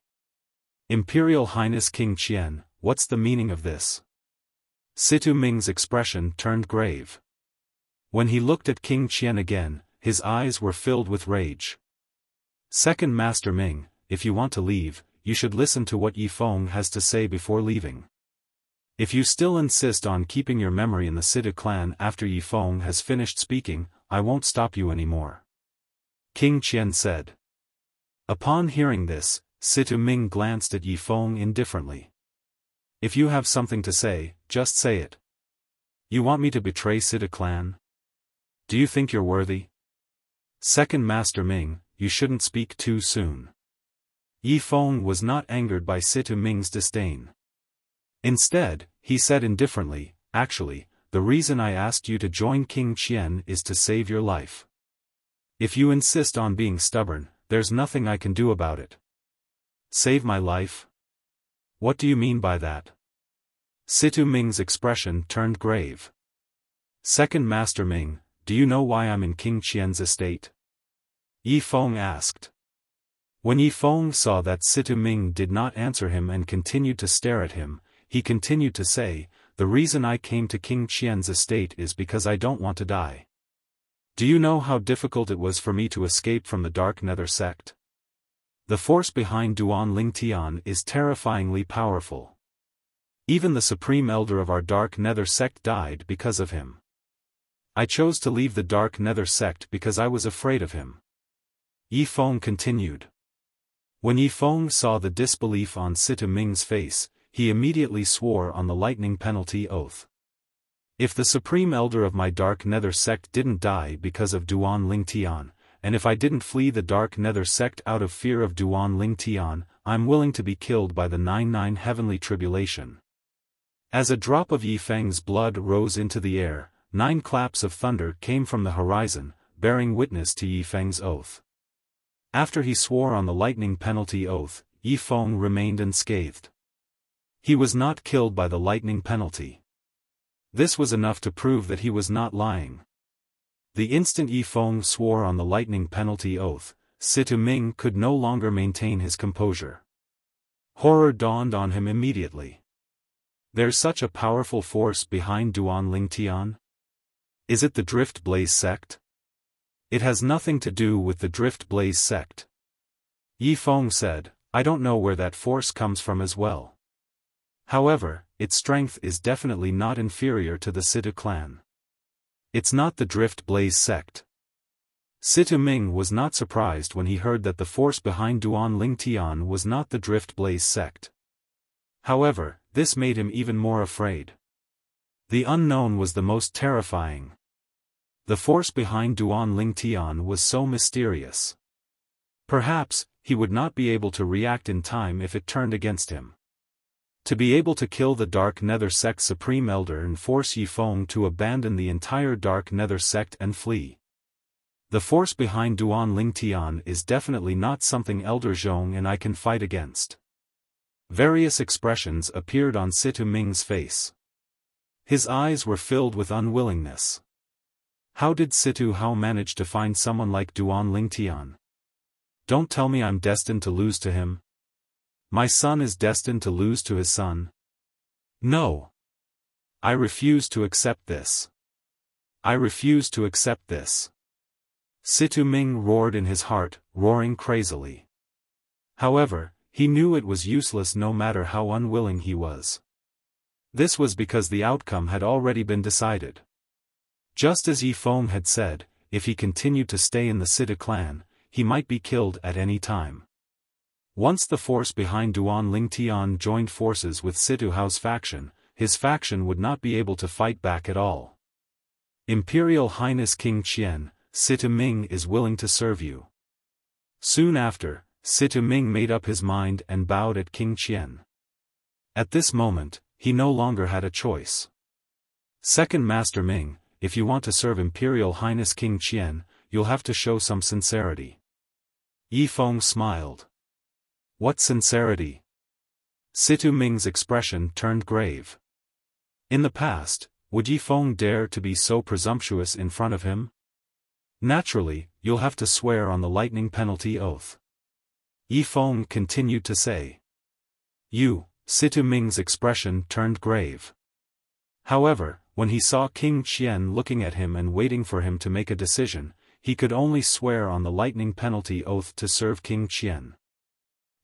Imperial Highness King Qian, what's the meaning of this? Situ Ming's expression turned grave. When he looked at King Qian again, his eyes were filled with rage. Second Master Ming, if you want to leave, you should listen to what Yifeng has to say before leaving. If you still insist on keeping your memory in the Situ clan after Yifeng has finished speaking, I won't stop you anymore. King Qian said. Upon hearing this, Situ Ming glanced at Yifeng indifferently. If you have something to say, just say it. You want me to betray Situ clan? Do you think you're worthy? Second Master Ming, you shouldn't speak too soon. Yifeng was not angered by Situ Ming's disdain. Instead, he said indifferently, actually, the reason I asked you to join King Qian is to save your life. If you insist on being stubborn, there's nothing I can do about it. Save my life? What do you mean by that? Situ Ming's expression turned grave. Second Master Ming, do you know why I'm in King Qian's estate? Yifeng asked. When Yifeng saw that Situ Ming did not answer him and continued to stare at him, he continued to say, the reason I came to King Qian's estate is because I don't want to die. Do you know how difficult it was for me to escape from the Dark Nether sect? The force behind Duan Ling Tian is terrifyingly powerful. Even the Supreme Elder of our Dark Nether sect died because of him. I chose to leave the Dark Nether sect because I was afraid of him. Yifeng continued. When Yifeng saw the disbelief on Situ Ming's face, he immediately swore on the lightning penalty oath. If the Supreme Elder of my Dark Nether sect didn't die because of Duan Ling Tian, and if I didn't flee the Dark Nether sect out of fear of Duan Ling Tian, I'm willing to be killed by the 99 heavenly tribulation. As a drop of Yifeng's blood rose into the air, 9 claps of thunder came from the horizon, bearing witness to Yifeng's oath. After he swore on the lightning penalty oath, Yifeng remained unscathed. He was not killed by the lightning penalty. This was enough to prove that he was not lying. The instant Yifeng swore on the lightning penalty oath, Situ Ming could no longer maintain his composure. Horror dawned on him immediately. There's such a powerful force behind Duan Lingtian? Is it the Drift Blaze sect? It has nothing to do with the Drift Blaze sect. Yi Feng said, I don't know where that force comes from as well. However, its strength is definitely not inferior to the Situ clan. It's not the Drift Blaze sect. Situ Ming was not surprised when he heard that the force behind Duan Lingtian was not the Drift Blaze sect. However, this made him even more afraid. The unknown was the most terrifying. The force behind Duan Lingtian was so mysterious. Perhaps, he would not be able to react in time if it turned against him. To be able to kill the Dark Nether Sect Supreme Elder and force Yi Feng to abandon the entire Dark Nether Sect and flee. The force behind Duan Lingtian is definitely not something Elder Zhong and I can fight against. Various expressions appeared on Situ Ming's face. His eyes were filled with unwillingness. How did Situ Hao manage to find someone like Duan Lingtian? Don't tell me I'm destined to lose to him. My son is destined to lose to his son. No. I refuse to accept this. I refuse to accept this. Situ Ming roared in his heart, roaring crazily. However, he knew it was useless no matter how unwilling he was. This was because the outcome had already been decided. Just as Yi Feng had said, if he continued to stay in the Situ clan, he might be killed at any time. Once the force behind Duan Lingtian joined forces with Situ Hao's faction, his faction would not be able to fight back at all. Imperial Highness King Qian, Situ Ming is willing to serve you. Soon after, Situ Ming made up his mind and bowed at King Qian. At this moment, he no longer had a choice. Second Master Ming, if you want to serve Imperial Highness King Qian, you'll have to show some sincerity. Yi Feng smiled. What sincerity? Situ Ming's expression turned grave. In the past, would Yi Feng dare to be so presumptuous in front of him? Naturally, you'll have to swear on the lightning penalty oath. Yi Feng continued to say. Situ Ming's expression turned grave. However, when he saw King Qian looking at him and waiting for him to make a decision, he could only swear on the lightning penalty oath to serve King Qian.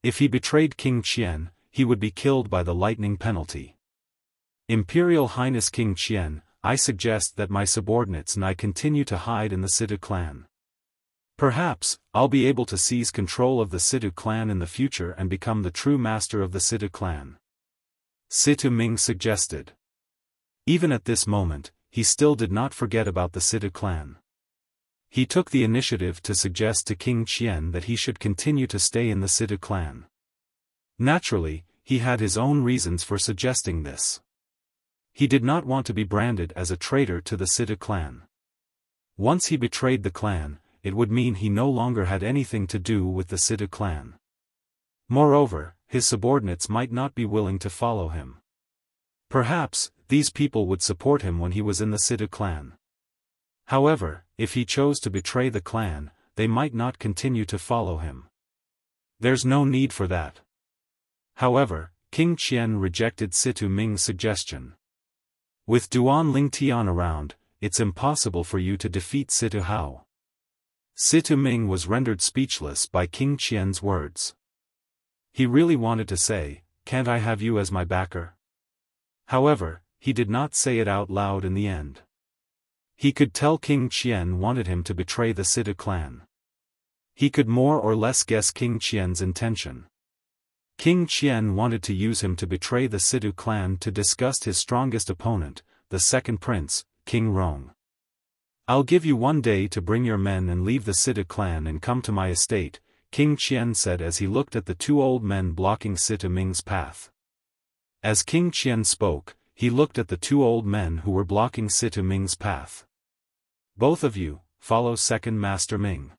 If he betrayed King Qian, he would be killed by the lightning penalty. Imperial Highness King Qian, I suggest that my subordinates and I continue to hide in the Situ clan. Perhaps, I'll be able to seize control of the Situ clan in the future and become the true master of the Situ clan. Situ Ming suggested. Even at this moment, he still did not forget about the Situ clan. He took the initiative to suggest to King Qian that he should continue to stay in the Situ clan. Naturally, he had his own reasons for suggesting this. He did not want to be branded as a traitor to the Situ clan. Once he betrayed the clan, it would mean he no longer had anything to do with the Situ clan. Moreover, his subordinates might not be willing to follow him. Perhaps, these people would support him when he was in the Situ clan. However, if he chose to betray the clan, they might not continue to follow him. There's no need for that. However, King Qian rejected Situ Ming's suggestion. With Duan Lingtian around, it's impossible for you to defeat Situ Hao. Situ Ming was rendered speechless by King Qian's words. He really wanted to say, can't I have you as my backer? However, he did not say it out loud in the end. He could tell King Qian wanted him to betray the Situ clan. He could more or less guess King Qian's intention. King Qian wanted to use him to betray the Situ clan to disgust his strongest opponent, the second prince, King Rong. I'll give you 1 day to bring your men and leave the Situ clan and come to my estate, King Qian said as he looked at the 2 old men blocking Situ Ming's path. As King Qian spoke, he looked at the 2 old men who were blocking Situ Ming's path. Both of you, follow Second Master Ming.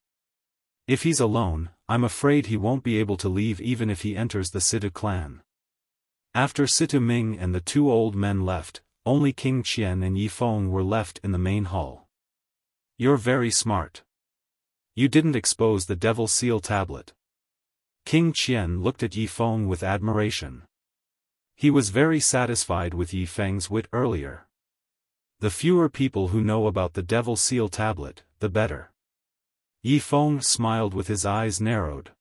If he's alone, I'm afraid he won't be able to leave even if he enters the Situ clan. After Situ Ming and the 2 old men left, only King Qian and Yi Feng were left in the main hall. You're very smart. You didn't expose the Devil Seal tablet. King Qian looked at Yi Feng with admiration. He was very satisfied with Yi Feng's wit earlier. The fewer people who know about the Devil Seal tablet, the better. Yi Feng smiled with his eyes narrowed.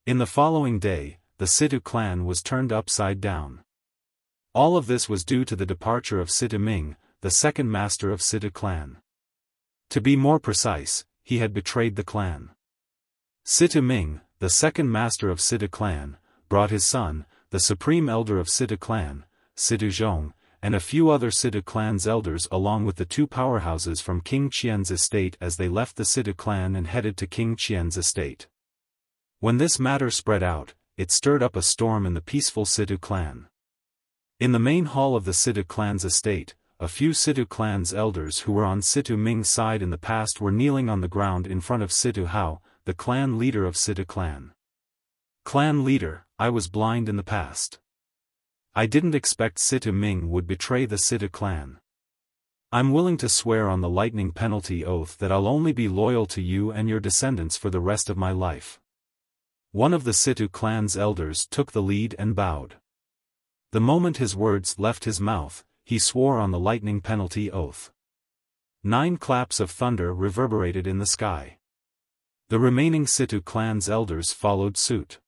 In the following day, the Situ clan was turned upside down. All of this was due to the departure of Situ Ming, the second master of Situ clan. To be more precise, he had betrayed the clan. Situ Ming, the second master of Situ clan, brought his son, the supreme elder of Situ clan, Situ Zhong, and a few other Situ clan's elders along with the two powerhouses from King Qian's estate as they left the Situ clan and headed to King Qian's estate. When this matter spread out, it stirred up a storm in the peaceful Situ clan. In the main hall of the Situ clan's estate, a few Situ clan's elders who were on Situ Ming's side in the past were kneeling on the ground in front of Situ Hao, the clan leader of Situ clan. Clan leader, I was blind in the past. I didn't expect Situ Ming would betray the Situ clan. I'm willing to swear on the lightning penalty oath that I'll only be loyal to you and your descendants for the rest of my life. One of the Situ clan's elders took the lead and bowed. The moment his words left his mouth, he swore on the lightning penalty oath. 9 claps of thunder reverberated in the sky. The remaining Situ clan's elders followed suit.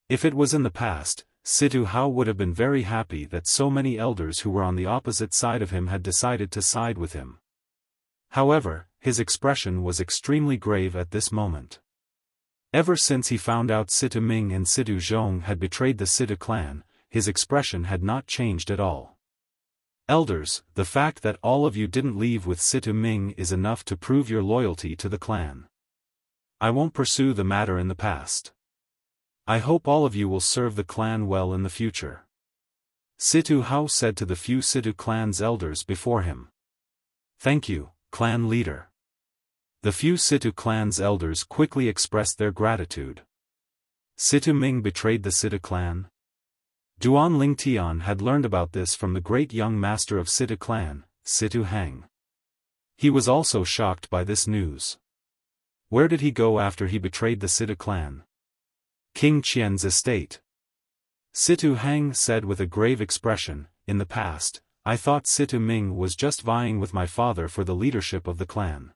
If it was in the past, Situ Hao would have been very happy that so many elders who were on the opposite side of him had decided to side with him. However, his expression was extremely grave at this moment. Ever since he found out Situ Ming and Situ Zhong had betrayed the Situ clan, his expression had not changed at all. Elders, the fact that all of you didn't leave with Situ Ming is enough to prove your loyalty to the clan. I won't pursue the matter in the past. I hope all of you will serve the clan well in the future. Situ Hao said to the few Situ clan's elders before him. Thank you, clan leader. The few Situ clan's elders quickly expressed their gratitude. Situ Ming betrayed the Situ clan. Duan Lingtian had learned about this from the great young master of Situ clan, Situ Hang. He was also shocked by this news. Where did he go after he betrayed the Situ clan? King Qian's estate. Situ Hang said with a grave expression, in the past, I thought Situ Ming was just vying with my father for the leadership of the clan.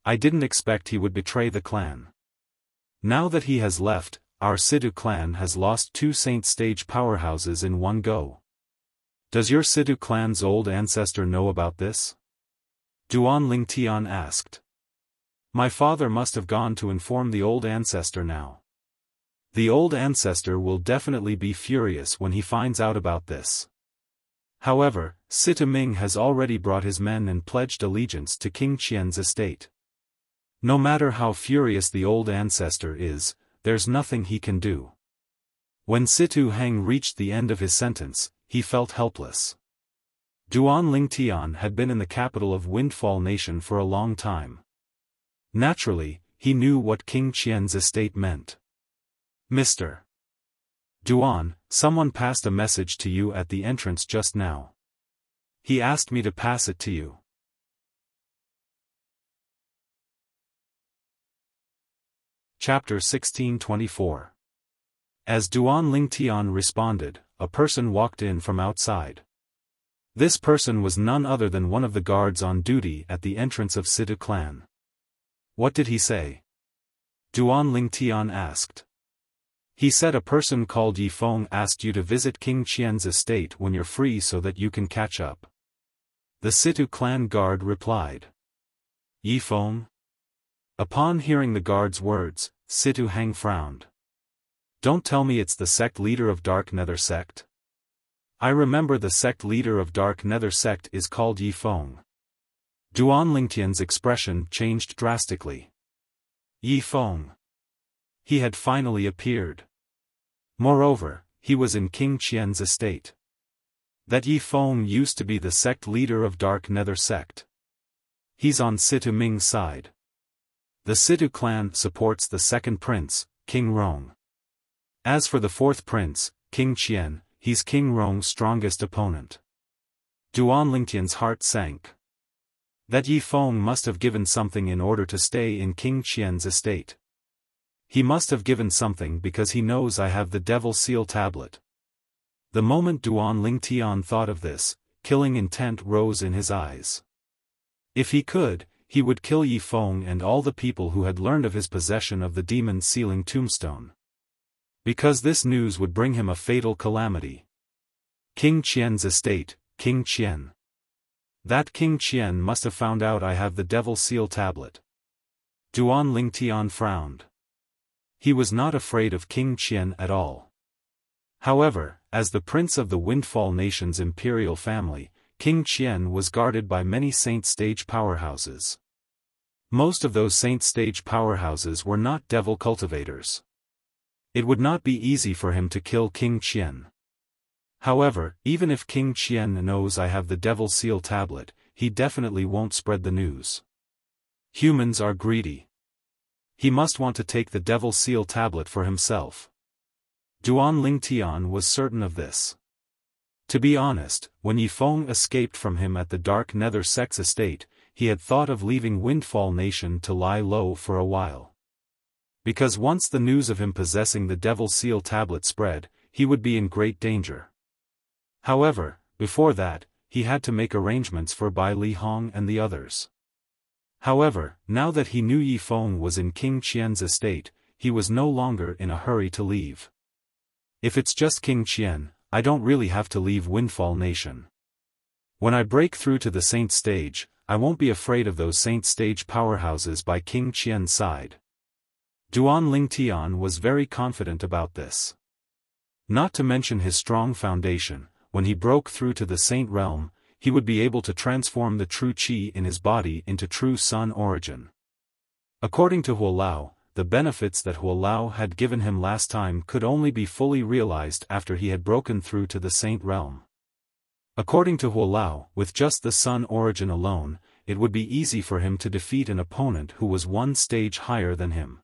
I didn't expect he would betray the clan. Now that he has left, our Situ clan has lost 2 saint stage powerhouses in one go. Does your Situ clan's old ancestor know about this? Duan Lingtian asked. My father must have gone to inform the old ancestor now. The old ancestor will definitely be furious when he finds out about this. However, Situ Ming has already brought his men and pledged allegiance to King Qian's estate. No matter how furious the old ancestor is, there's nothing he can do. When Situ Hang reached the end of his sentence, he felt helpless. Duan Lingtian had been in the capital of Windfall Nation for a long time. Naturally, he knew what King Qian's estate meant. Mr. Duan, someone passed a message to you at the entrance just now. He asked me to pass it to you. Chapter 1624. As Duan Lingtian responded, a person walked in from outside. This person was none other than one of the guards on duty at the entrance of Situ clan. What did he say? Duan Lingtian asked. He said a person called Yi Feng asked you to visit King Qian's estate when you're free so that you can catch up. The Situ clan guard replied. Yi Feng? Upon hearing the guard's words, Situ Hang frowned. Don't tell me it's the sect leader of Dark Nether sect. I remember the sect leader of Dark Nether sect is called Yi Feng. Duan Lingtian's expression changed drastically. Yi Feng. He had finally appeared. Moreover, he was in King Qian's estate. That Yi Feng used to be the sect leader of Dark Nether sect. He's on Situ Ming's side. The Situ clan supports the second prince, King Rong. As for the fourth prince, King Qian, he's King Rong's strongest opponent. Duan Lingtian's heart sank. That Yi Feng must have given something in order to stay in King Qian's estate. He must have given something because he knows I have the Devil Seal tablet. The moment Duan Lingtian thought of this, killing intent rose in his eyes. If he could, he would kill Yi Feng and all the people who had learned of his possession of the demon sealing tombstone. Because this news would bring him a fatal calamity. King Qian's estate, King Qian. That King Qian must have found out I have the Devil Seal tablet. Duan Lingtian frowned. He was not afraid of King Qian at all. However, as the prince of the Windfall Nation's imperial family, King Qian was guarded by many Saint Stage powerhouses. Most of those Saint Stage powerhouses were not devil cultivators. It would not be easy for him to kill King Qian. However, even if King Qian knows I have the Devil Seal tablet, he definitely won't spread the news. Humans are greedy. He must want to take the Devil Seal tablet for himself. Duan Lingtian was certain of this. To be honest, when Yi Feng escaped from him at the Dark Nether Sex estate, he had thought of leaving Windfall Nation to lie low for a while. Because once the news of him possessing the Devil Seal tablet spread, he would be in great danger. However, before that, he had to make arrangements for Bai Li Hong and the others. However, now that he knew Yi Feng was in King Qian's estate, he was no longer in a hurry to leave. If it's just King Qian, I don't really have to leave Windfall Nation. When I break through to the Saint Stage, I won't be afraid of those Saint Stage powerhouses by King Qian's side. Duan Lingtian was very confident about this. Not to mention his strong foundation, when he broke through to the Saint Realm, he would be able to transform the true Qi in his body into true Sun origin. According to Huo Lao, the benefits that Huo Lao had given him last time could only be fully realized after he had broken through to the Saint Realm. According to Huo Lao, with just the Sun origin alone, it would be easy for him to defeat an opponent who was one stage higher than him.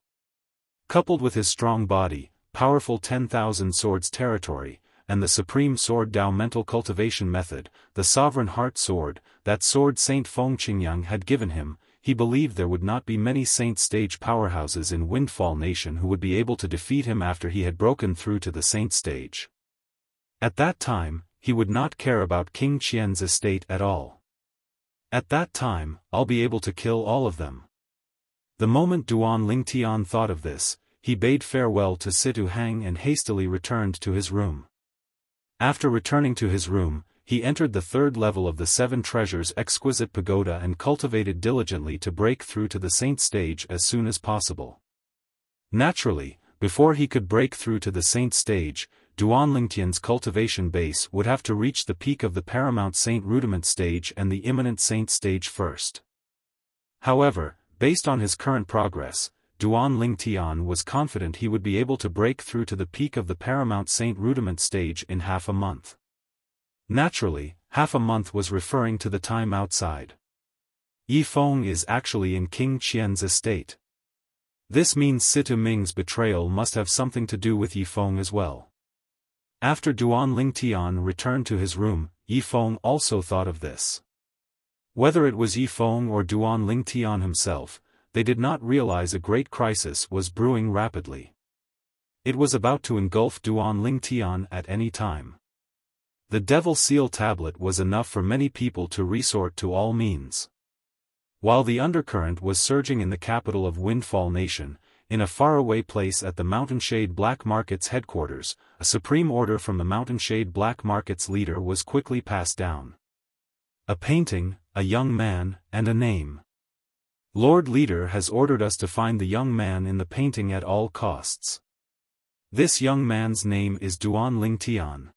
Coupled with his strong body, powerful 10,000 swords territory, and the Supreme Sword Dao mental cultivation method, the Sovereign Heart Sword, that sword Saint Feng Qingyang had given him, he believed there would not be many Saint Stage powerhouses in Windfall Nation who would be able to defeat him after he had broken through to the Saint Stage. At that time, he would not care about King Qian's estate at all. At that time, I'll be able to kill all of them. The moment Duan Lingtian thought of this, he bade farewell to Situ Hang and hastily returned to his room. After returning to his room, he entered the third level of the Seven Treasures exquisite pagoda and cultivated diligently to break through to the Saint Stage as soon as possible. Naturally, before he could break through to the Saint Stage, Duan Lingtian's cultivation base would have to reach the peak of the Paramount Saint Rudiment Stage and the Imminent Saint Stage first. However, based on his current progress, Duan Lingtian was confident he would be able to break through to the peak of the Paramount Saint Rudiment Stage in half a month. Naturally, half a month was referring to the time outside. Yi Feng is actually in King Qian's estate. This means Situ Ming's betrayal must have something to do with Yi Feng as well. After Duan Lingtian returned to his room, Yi Feng also thought of this. Whether it was Yi Feng or Duan Lingtian himself, they did not realize a great crisis was brewing rapidly. It was about to engulf Duan Lingtian at any time. The Devil Seal tablet was enough for many people to resort to all means. While the undercurrent was surging in the capital of Windfall Nation, in a faraway place at the Mountainshade Black Market's headquarters, a supreme order from the Mountainshade Black Market's leader was quickly passed down. A painting, a young man, and a name. Lord Leader has ordered us to find the young man in the painting at all costs. This young man's name is Duan Lingtian.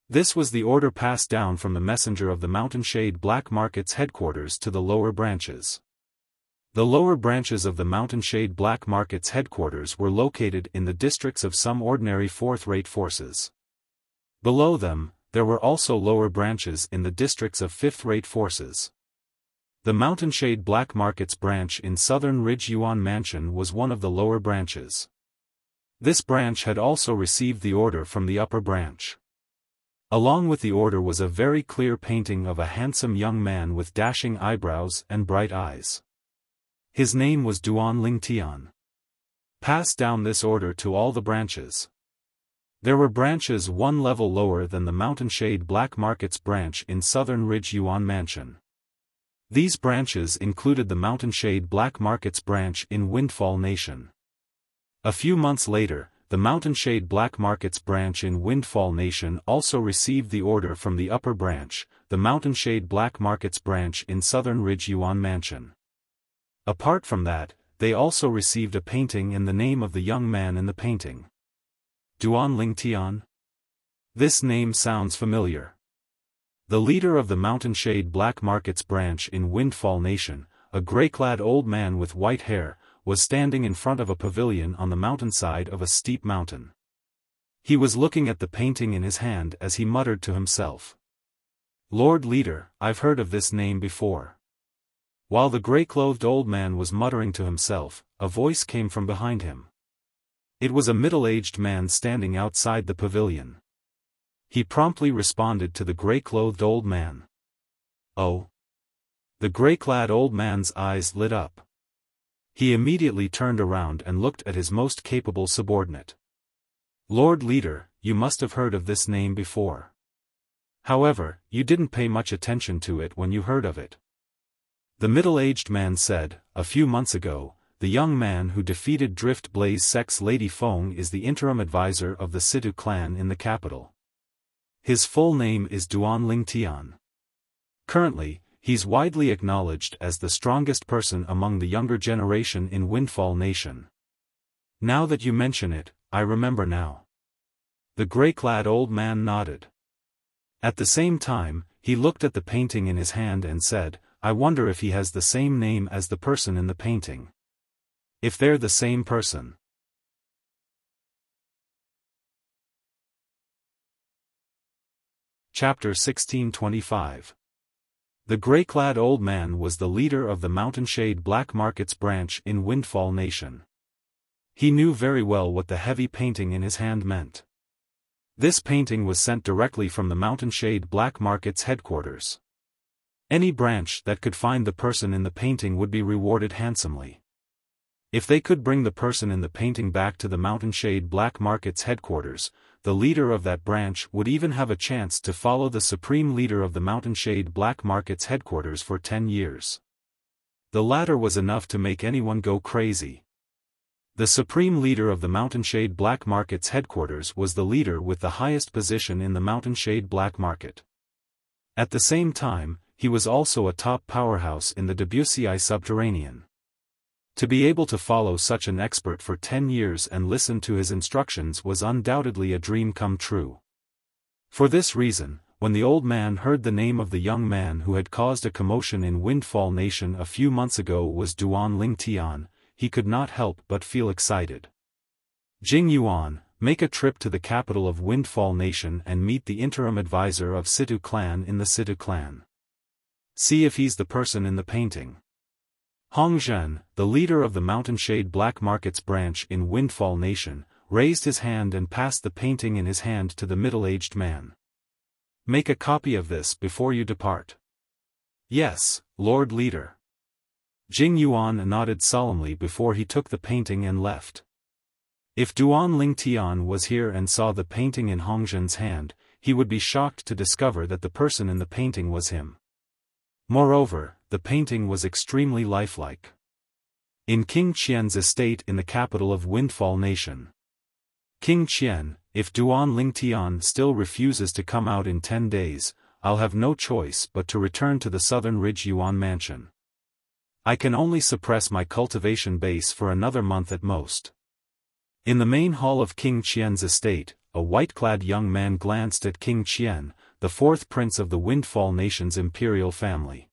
This was the order passed down from the messenger of the Mountainshade Black Market's headquarters to the lower branches. The lower branches of the Mountainshade Black Market's headquarters were located in the districts of some ordinary fourth-rate forces. Below them, there were also lower branches in the districts of fifth-rate forces. The Mountainshade Black Market's branch in Southern Ridge Yuan Mansion was one of the lower branches. This branch had also received the order from the upper branch. Along with the order was a very clear painting of a handsome young man with dashing eyebrows and bright eyes. His name was Duan Ling Tian. Pass down this order to all the branches. There were branches one level lower than the Mountain Shade Black Market's branch in Southern Ridge Yuan Mansion. These branches included the Mountain Shade Black Market's branch in Windfall Nation. A few months later, the Mountain Shade Black Market's branch in Windfall Nation also received the order from the upper branch, the Mountain Shade Black Market's branch in Southern Ridge Yuan Mansion. Apart from that, they also received a painting in the name of the young man in the painting. Duan Ling Tian? This name sounds familiar. The leader of the Mountain Shade Black Market's branch in Windfall Nation, a gray-clad old man with white hair, was standing in front of a pavilion on the mountainside of a steep mountain. He was looking at the painting in his hand as he muttered to himself. "Lord Leader, I've heard of this name before." While the gray-clothed old man was muttering to himself, a voice came from behind him. It was a middle-aged man standing outside the pavilion. He promptly responded to the gray-clothed old man. "Oh." The gray-clad old man's eyes lit up. He immediately turned around and looked at his most capable subordinate. "Lord Leader, you must have heard of this name before. However, you didn't pay much attention to it when you heard of it." The middle-aged man said, "A few months ago, the young man who defeated Drift Blaze Sect's Lady Feng is the interim advisor of the Situ clan in the capital. His full name is Duan Ling Tian. Currently, he's widely acknowledged as the strongest person among the younger generation in Windfall Nation. Now that you mention it, I remember now." The gray-clad old man nodded. At the same time, he looked at the painting in his hand and said, "I wonder if he has the same name as the person in the painting. If they're the same person." Chapter 1625. The gray-clad old man was the leader of the Mountain Shade Black Market's branch in Windfall Nation. He knew very well what the heavy painting in his hand meant. This painting was sent directly from the Mountain Shade Black Market's headquarters. Any branch that could find the person in the painting would be rewarded handsomely. If they could bring the person in the painting back to the Mountain Shade Black Market's headquarters, the leader of that branch would even have a chance to follow the supreme leader of the Mountain Shade Black Market's headquarters for 10 years. The latter was enough to make anyone go crazy. The supreme leader of the Mountain Shade Black Market's headquarters was the leader with the highest position in the Mountain Shade Black Market. At the same time, he was also a top powerhouse in the Debussy subterranean. To be able to follow such an expert for 10 years and listen to his instructions was undoubtedly a dream come true. For this reason, when the old man heard the name of the young man who had caused a commotion in Windfall Nation a few months ago was Duan Ling Tian, he could not help but feel excited. "Jing Yuan, make a trip to the capital of Windfall Nation and meet the interim advisor of Situ clan in the Situ clan. See if he's the person in the painting." Hong Zhen, the leader of the Mountain Shade Black Market's branch in Windfall Nation, raised his hand and passed the painting in his hand to the middle-aged man. "Make a copy of this before you depart." "Yes, Lord Leader." Jing Yuan nodded solemnly before he took the painting and left. If Duan Ling Tian was here and saw the painting in Hong Zhen's hand, he would be shocked to discover that the person in the painting was him. Moreover, the painting was extremely lifelike. In King Qian's estate in the capital of Windfall Nation. "King Qian, if Duan Ling Tian still refuses to come out in 10 days, I'll have no choice but to return to the Southern Ridge Yuan Mansion. I can only suppress my cultivation base for another month at most." In the main hall of King Qian's estate, a white-clad young man glanced at King Qian, the fourth prince of the Windfall Nation's imperial family.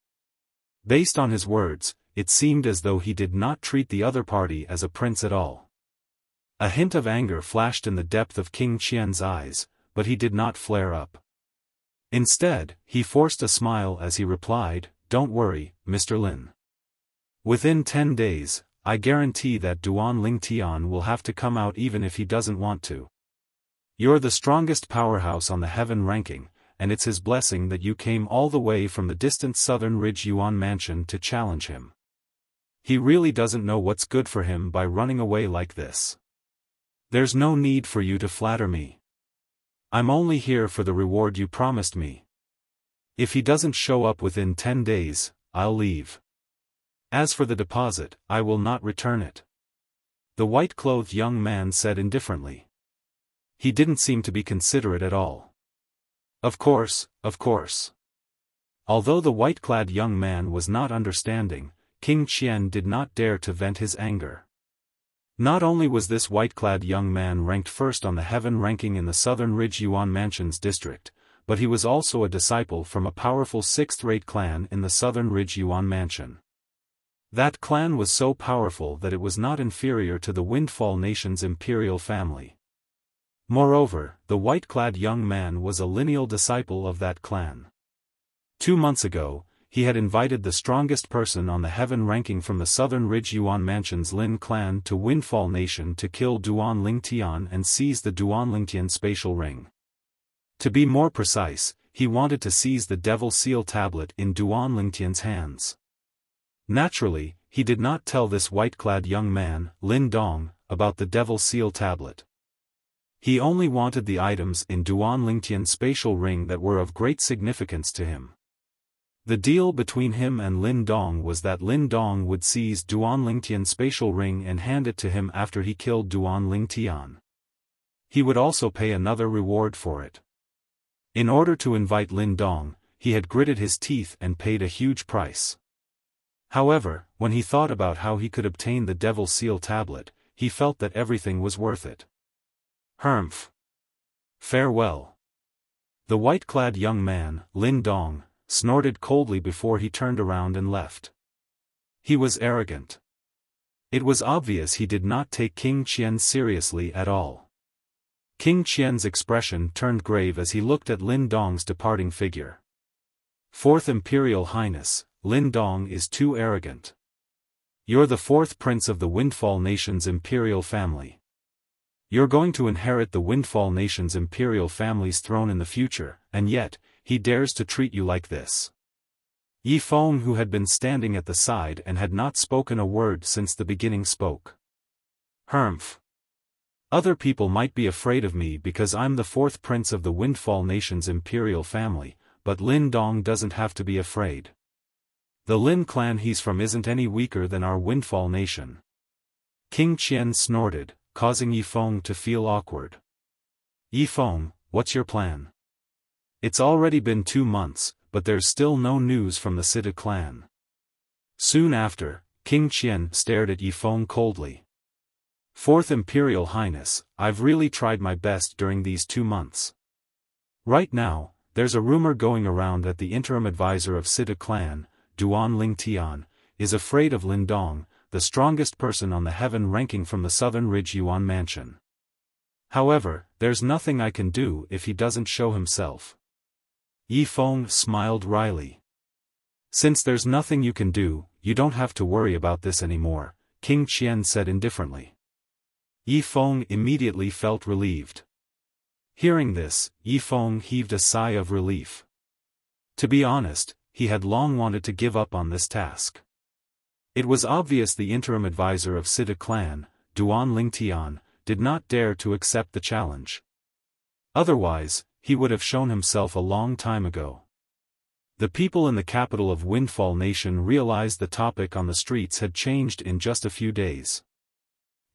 Based on his words, it seemed as though he did not treat the other party as a prince at all. A hint of anger flashed in the depth of King Qian's eyes, but he did not flare up. Instead, he forced a smile as he replied, "Don't worry, Mr. Lin. Within 10 days, I guarantee that Duan Ling Tian will have to come out even if he doesn't want to." You're the strongest powerhouse on the heaven ranking, and it's his blessing that you came all the way from the distant southern ridge Yuan mansion to challenge him. He really doesn't know what's good for him by running away like this. There's no need for you to flatter me. I'm only here for the reward you promised me. If he doesn't show up within 10 days, I'll leave. As for the deposit, I will not return it. The white-clothed young man said indifferently. He didn't seem to be considerate at all. Of course, of course. Although the white-clad young man was not understanding, King Qian did not dare to vent his anger. Not only was this white-clad young man ranked first on the heaven ranking in the Southern Ridge Yuan Mansion's district, but he was also a disciple from a powerful sixth-rate clan in the Southern Ridge Yuan Mansion. That clan was so powerful that it was not inferior to the Windfall Nation's imperial family. Moreover, the white-clad young man was a lineal disciple of that clan. 2 months ago, he had invited the strongest person on the heaven ranking from the Southern Ridge Yuan Mansion's Lin clan to Windfall Nation to kill Duan Lingtian and seize the Duan Lingtian spatial ring. To be more precise, he wanted to seize the Devil Seal tablet in Duan Lingtian's hands. Naturally, he did not tell this white-clad young man, Lin Dong, about the Devil Seal tablet. He only wanted the items in Duan Lingtian's spatial ring that were of great significance to him. The deal between him and Lin Dong was that Lin Dong would seize Duan Lingtian's spatial ring and hand it to him after he killed Duan Lingtian. He would also pay another reward for it. In order to invite Lin Dong, he had gritted his teeth and paid a huge price. However, when he thought about how he could obtain the Devil Seal tablet, he felt that everything was worth it. Humph. Farewell. The white-clad young man, Lin Dong, snorted coldly before he turned around and left. He was arrogant. It was obvious he did not take King Qian seriously at all. King Qian's expression turned grave as he looked at Lin Dong's departing figure. Fourth Imperial Highness, Lin Dong is too arrogant. You're the fourth prince of the Windfall Nation's imperial family. You're going to inherit the Windfall Nation's imperial family's throne in the future, and yet, he dares to treat you like this. Yi Feng, who had been standing at the side and had not spoken a word since the beginning, spoke. Humph. Other people might be afraid of me because I'm the fourth prince of the Windfall Nation's imperial family, but Lin Dong doesn't have to be afraid. The Lin clan he's from isn't any weaker than our Windfall Nation. King Qian snorted, causing Yi Feng to feel awkward. Yi Feng, what's your plan? It's already been 2 months, but there's still no news from the Sita clan. Soon after, King Qian stared at Yi Feng coldly. Fourth Imperial Highness, I've really tried my best during these 2 months. Right now, there's a rumor going around that the interim advisor of Sita clan, Duan Lingtian, is afraid of Lin Dong, the strongest person on the heaven ranking from the Southern Ridge Yuan Mansion. However, there's nothing I can do if he doesn't show himself. Yi Feng smiled wryly. Since there's nothing you can do, you don't have to worry about this anymore, King Qian said indifferently. Yi Feng immediately felt relieved. Hearing this, Yi Feng heaved a sigh of relief. To be honest, he had long wanted to give up on this task. It was obvious the interim advisor of Sita clan, Duan Lingtian, did not dare to accept the challenge. Otherwise, he would have shown himself a long time ago. The people in the capital of Windfall Nation realized the topic on the streets had changed in just a few days.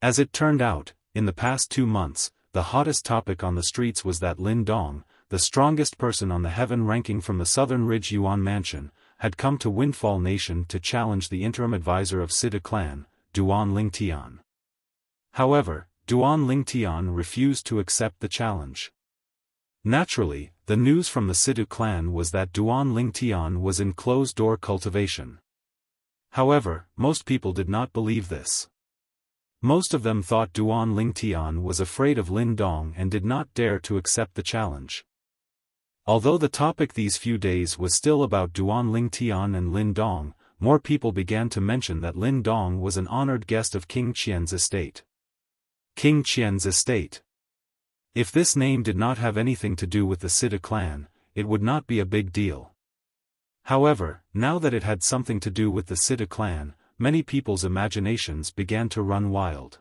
As it turned out, in the past 2 months, the hottest topic on the streets was that Lin Dong, the strongest person on the heaven ranking from the Southern Ridge Yuan Mansion, had come to Windfall Nation to challenge the interim advisor of Sita clan, Duan Lingtian. However, Duan Lingtian refused to accept the challenge. Naturally, the news from the Sita clan was that Duan Lingtian was in closed-door cultivation. However, most people did not believe this. Most of them thought Duan Lingtian was afraid of Lin Dong and did not dare to accept the challenge. Although the topic these few days was still about Duan Lingtian and Lin Dong, more people began to mention that Lin Dong was an honored guest of King Qian's estate. King Qian's estate. If this name did not have anything to do with the Situ clan, it would not be a big deal. However, now that it had something to do with the Situ clan, many people's imaginations began to run wild.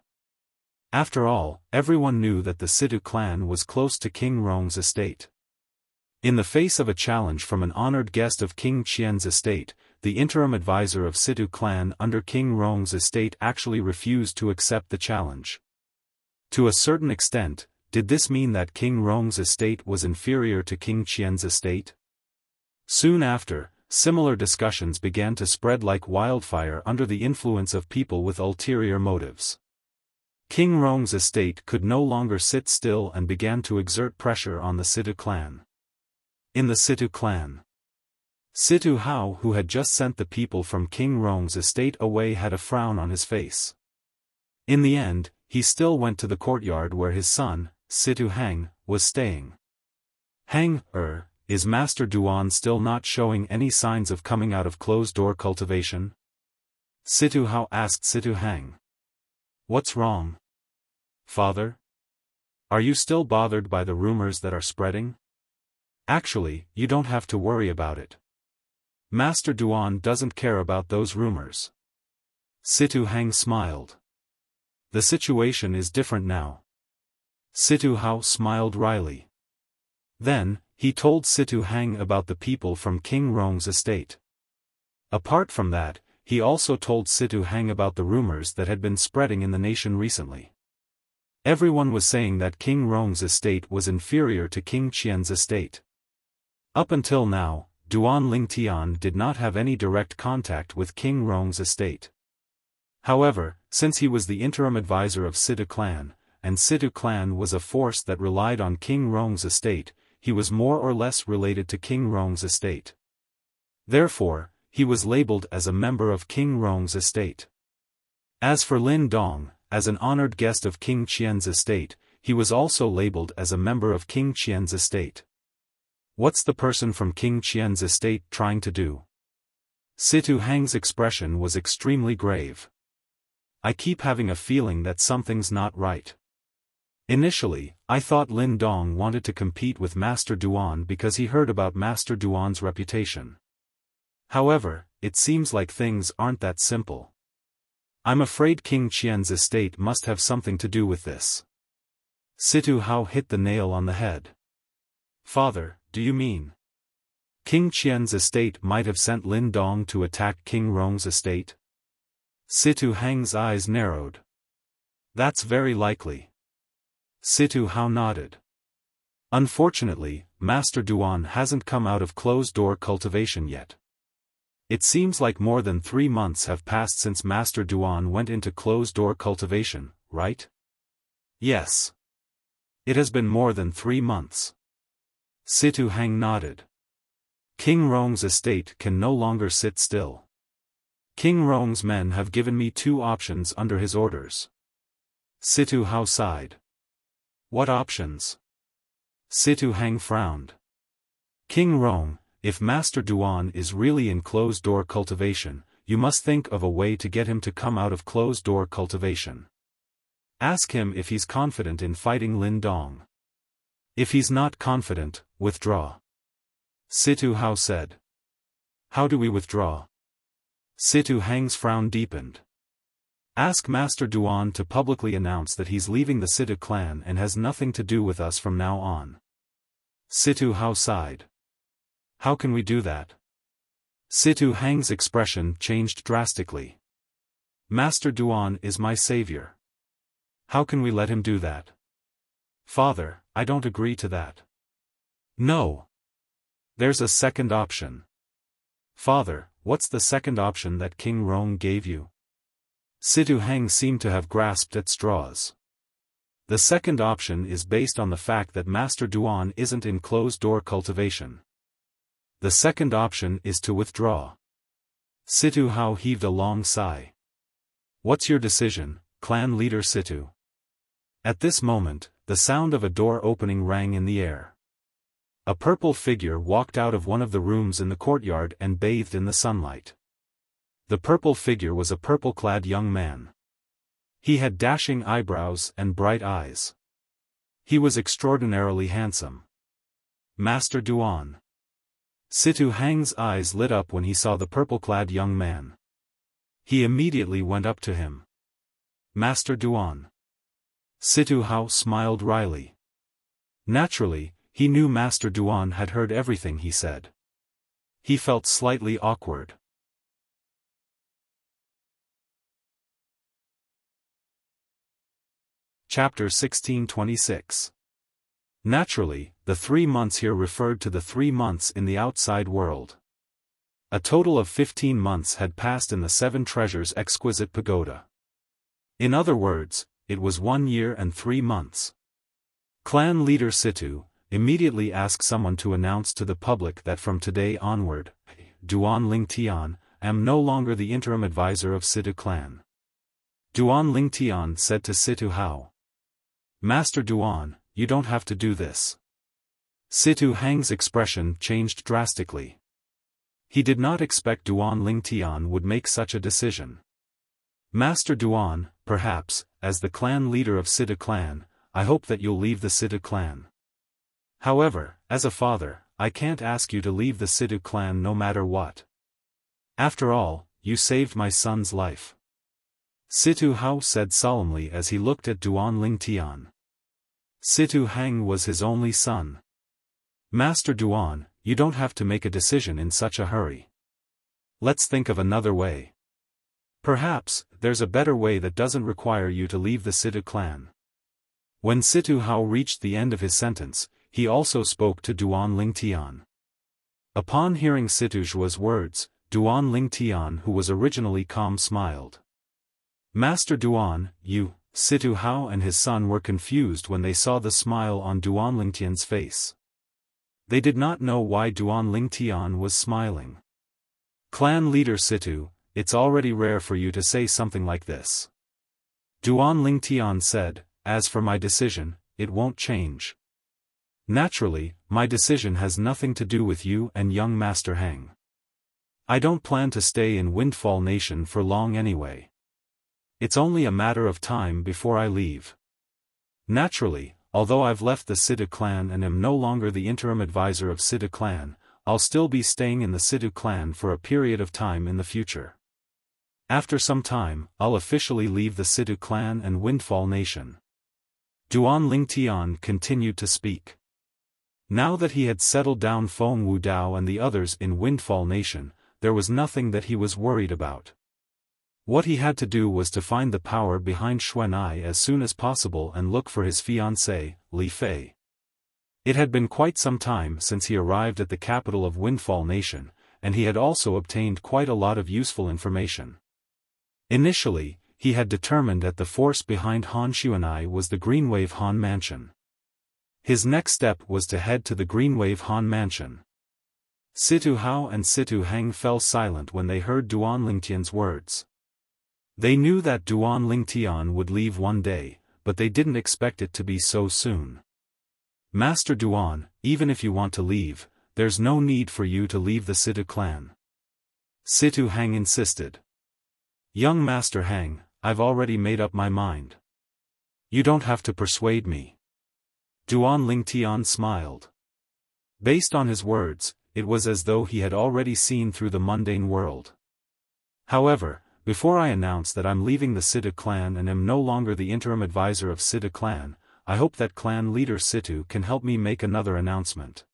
After all, everyone knew that the Situ clan was close to King Rong's estate. In the face of a challenge from an honored guest of King Qian's estate, the interim advisor of Situ clan under King Rong's estate actually refused to accept the challenge. To a certain extent, did this mean that King Rong's estate was inferior to King Qian's estate? Soon after, similar discussions began to spread like wildfire under the influence of people with ulterior motives. King Rong's estate could no longer sit still and began to exert pressure on the Situ clan. In the Situ clan, Situ Hao, who had just sent the people from King Rong's estate away, had a frown on his face. In the end, he still went to the courtyard where his son, Situ Hang, was staying. Hang, is Master Duan still not showing any signs of coming out of closed-door cultivation? Situ Hao asked Situ Hang. What's wrong? Father? Are you still bothered by the rumors that are spreading? Actually, you don't have to worry about it. Master Duan doesn't care about those rumors. Situ Hang smiled. The situation is different now. Situ Hao smiled wryly. Then, he told Situ Hang about the people from King Rong's estate. Apart from that, he also told Situ Hang about the rumors that had been spreading in the nation recently. Everyone was saying that King Rong's estate was inferior to King Qian's estate. Up until now, Duan Lingtian did not have any direct contact with King Rong's estate. However, since he was the interim advisor of Situ clan, and Situ clan was a force that relied on King Rong's estate, he was more or less related to King Rong's estate. Therefore, he was labeled as a member of King Rong's estate. As for Lin Dong, as an honored guest of King Qian's estate, he was also labeled as a member of King Qian's estate. What's the person from King Qian's estate trying to do? Situ Hang's expression was extremely grave. I keep having a feeling that something's not right. Initially, I thought Lin Dong wanted to compete with Master Duan because he heard about Master Duan's reputation. However, it seems like things aren't that simple. I'm afraid King Qian's estate must have something to do with this. Situ Hao hit the nail on the head. Father, do you mean King Qian's estate might have sent Lin Dong to attack King Rong's estate? Situ Hang's eyes narrowed. That's very likely. Situ Hao nodded. Unfortunately, Master Duan hasn't come out of closed-door cultivation yet. It seems like more than 3 months have passed since Master Duan went into closed-door cultivation, right? Yes. It has been more than 3 months. Situ Hang nodded. King Rong's estate can no longer sit still. King Rong's men have given me 2 options under his orders. Situ Hao sighed. What options? Situ Hang frowned. King Rong, if Master Duan is really in closed-door cultivation, you must think of a way to get him to come out of closed-door cultivation. Ask him if he's confident in fighting Lin Dong. If he's not confident, withdraw. Situ Hao said. How do we withdraw? Situ Hang's frown deepened. Ask Master Duan to publicly announce that he's leaving the Situ clan and has nothing to do with us from now on. Situ Hao sighed. How can we do that? Situ Hang's expression changed drastically. Master Duan is my savior. How can we let him do that? Father, I don't agree to that. No. There's a second option. Father, what's the second option that King Rong gave you? Situ Hang seemed to have grasped at straws. The second option is based on the fact that Master Duan isn't in closed-door cultivation. The second option is to withdraw. Situ Hao heaved a long sigh. What's your decision, clan leader Situ? At this moment, the sound of a door opening rang in the air. A purple figure walked out of one of the rooms in the courtyard and bathed in the sunlight. The purple figure was a purple-clad young man. He had dashing eyebrows and bright eyes. He was extraordinarily handsome. Master Duan. Situ Hang's eyes lit up when he saw the purple-clad young man. He immediately went up to him. Master Duan. Situ Hao smiled wryly. Naturally, he knew Master Duan had heard everything he said. He felt slightly awkward. Chapter 1626. Naturally, the 3 months here referred to the 3 months in the outside world. A total of 15 months had passed in the 7 Treasures' exquisite pagoda. In other words, it was 1 year and 3 months. Clan leader Situ immediately asked someone to announce to the public that from today onward, Duan Lingtian am no longer the interim advisor of Situ clan. Duan Lingtian said to Situ Hao. Master Duan, you don't have to do this. Situ Hang's expression changed drastically. He did not expect Duan Lingtian would make such a decision. Master Duan, perhaps, as the clan leader of Situ clan, I hope that you'll leave the Situ clan. However, as a father, I can't ask you to leave the Situ clan no matter what. After all, you saved my son's life. Situ Hao said solemnly as he looked at Duan Lingtian. Situ Hang was his only son. Master Duan, you don't have to make a decision in such a hurry. Let's think of another way. Perhaps, there's a better way that doesn't require you to leave the Situ clan. When Situ Hao reached the end of his sentence, he also spoke to Duan Lingtian. Upon hearing Situ Zhua's words, Duan Lingtian, who was originally calm, smiled. Master Duan, you, Situ Hao and his son were confused when they saw the smile on Duan Lingtian's face. They did not know why Duan Lingtian was smiling. Clan leader Situ, it's already rare for you to say something like this. Duan Lingtian said, as for my decision, it won't change. Naturally, my decision has nothing to do with you and young Master Hang. I don't plan to stay in Windfall Nation for long anyway. It's only a matter of time before I leave. Naturally, although I've left the Situ clan and am no longer the interim advisor of Situ clan, I'll still be staying in the Situ clan for a period of time in the future. After some time, I'll officially leave the Situ clan and Windfall Nation. Duan Lingtian continued to speak. Now that he had settled down Feng Wudao and the others in Windfall Nation, there was nothing that he was worried about. What he had to do was to find the power behind Xuan'ai as soon as possible and look for his fiancée, Li Fei. It had been quite some time since he arrived at the capital of Windfall Nation, and he had also obtained quite a lot of useful information. Initially, he had determined that the force behind Han Xuan'ai was the Greenwave Han Mansion. His next step was to head to the Greenwave Han Mansion. Situ Hao and Situ Hang fell silent when they heard Duan Lingtian's words. They knew that Duan Lingtian would leave one day, but they didn't expect it to be so soon. Master Duan, even if you want to leave, there's no need for you to leave the Situ clan. Situ Hang insisted. Young Master Hang, I've already made up my mind. You don't have to persuade me. Duan Lingtian smiled. Based on his words, it was as though he had already seen through the mundane world. However, before I announce that I'm leaving the Situ clan and am no longer the interim advisor of Situ clan, I hope that clan leader Situ can help me make another announcement.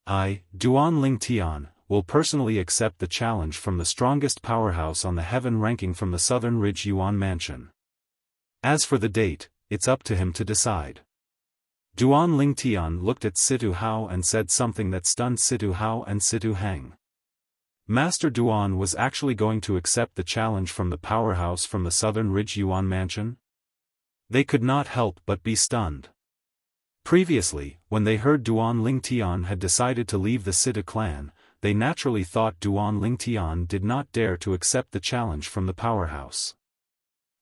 I, Duan Lingtian, will personally accept the challenge from the strongest powerhouse on the heaven ranking from the Southern Ridge Yuan Mansion. As for the date, it's up to him to decide. Duan Lingtian looked at Situ Hao and said something that stunned Situ Hao and Situ Hang. Master Duan was actually going to accept the challenge from the powerhouse from the Southern Ridge Yuan Mansion? They could not help but be stunned. Previously, when they heard Duan Lingtian had decided to leave the Situ clan, they naturally thought Duan Lingtian did not dare to accept the challenge from the powerhouse.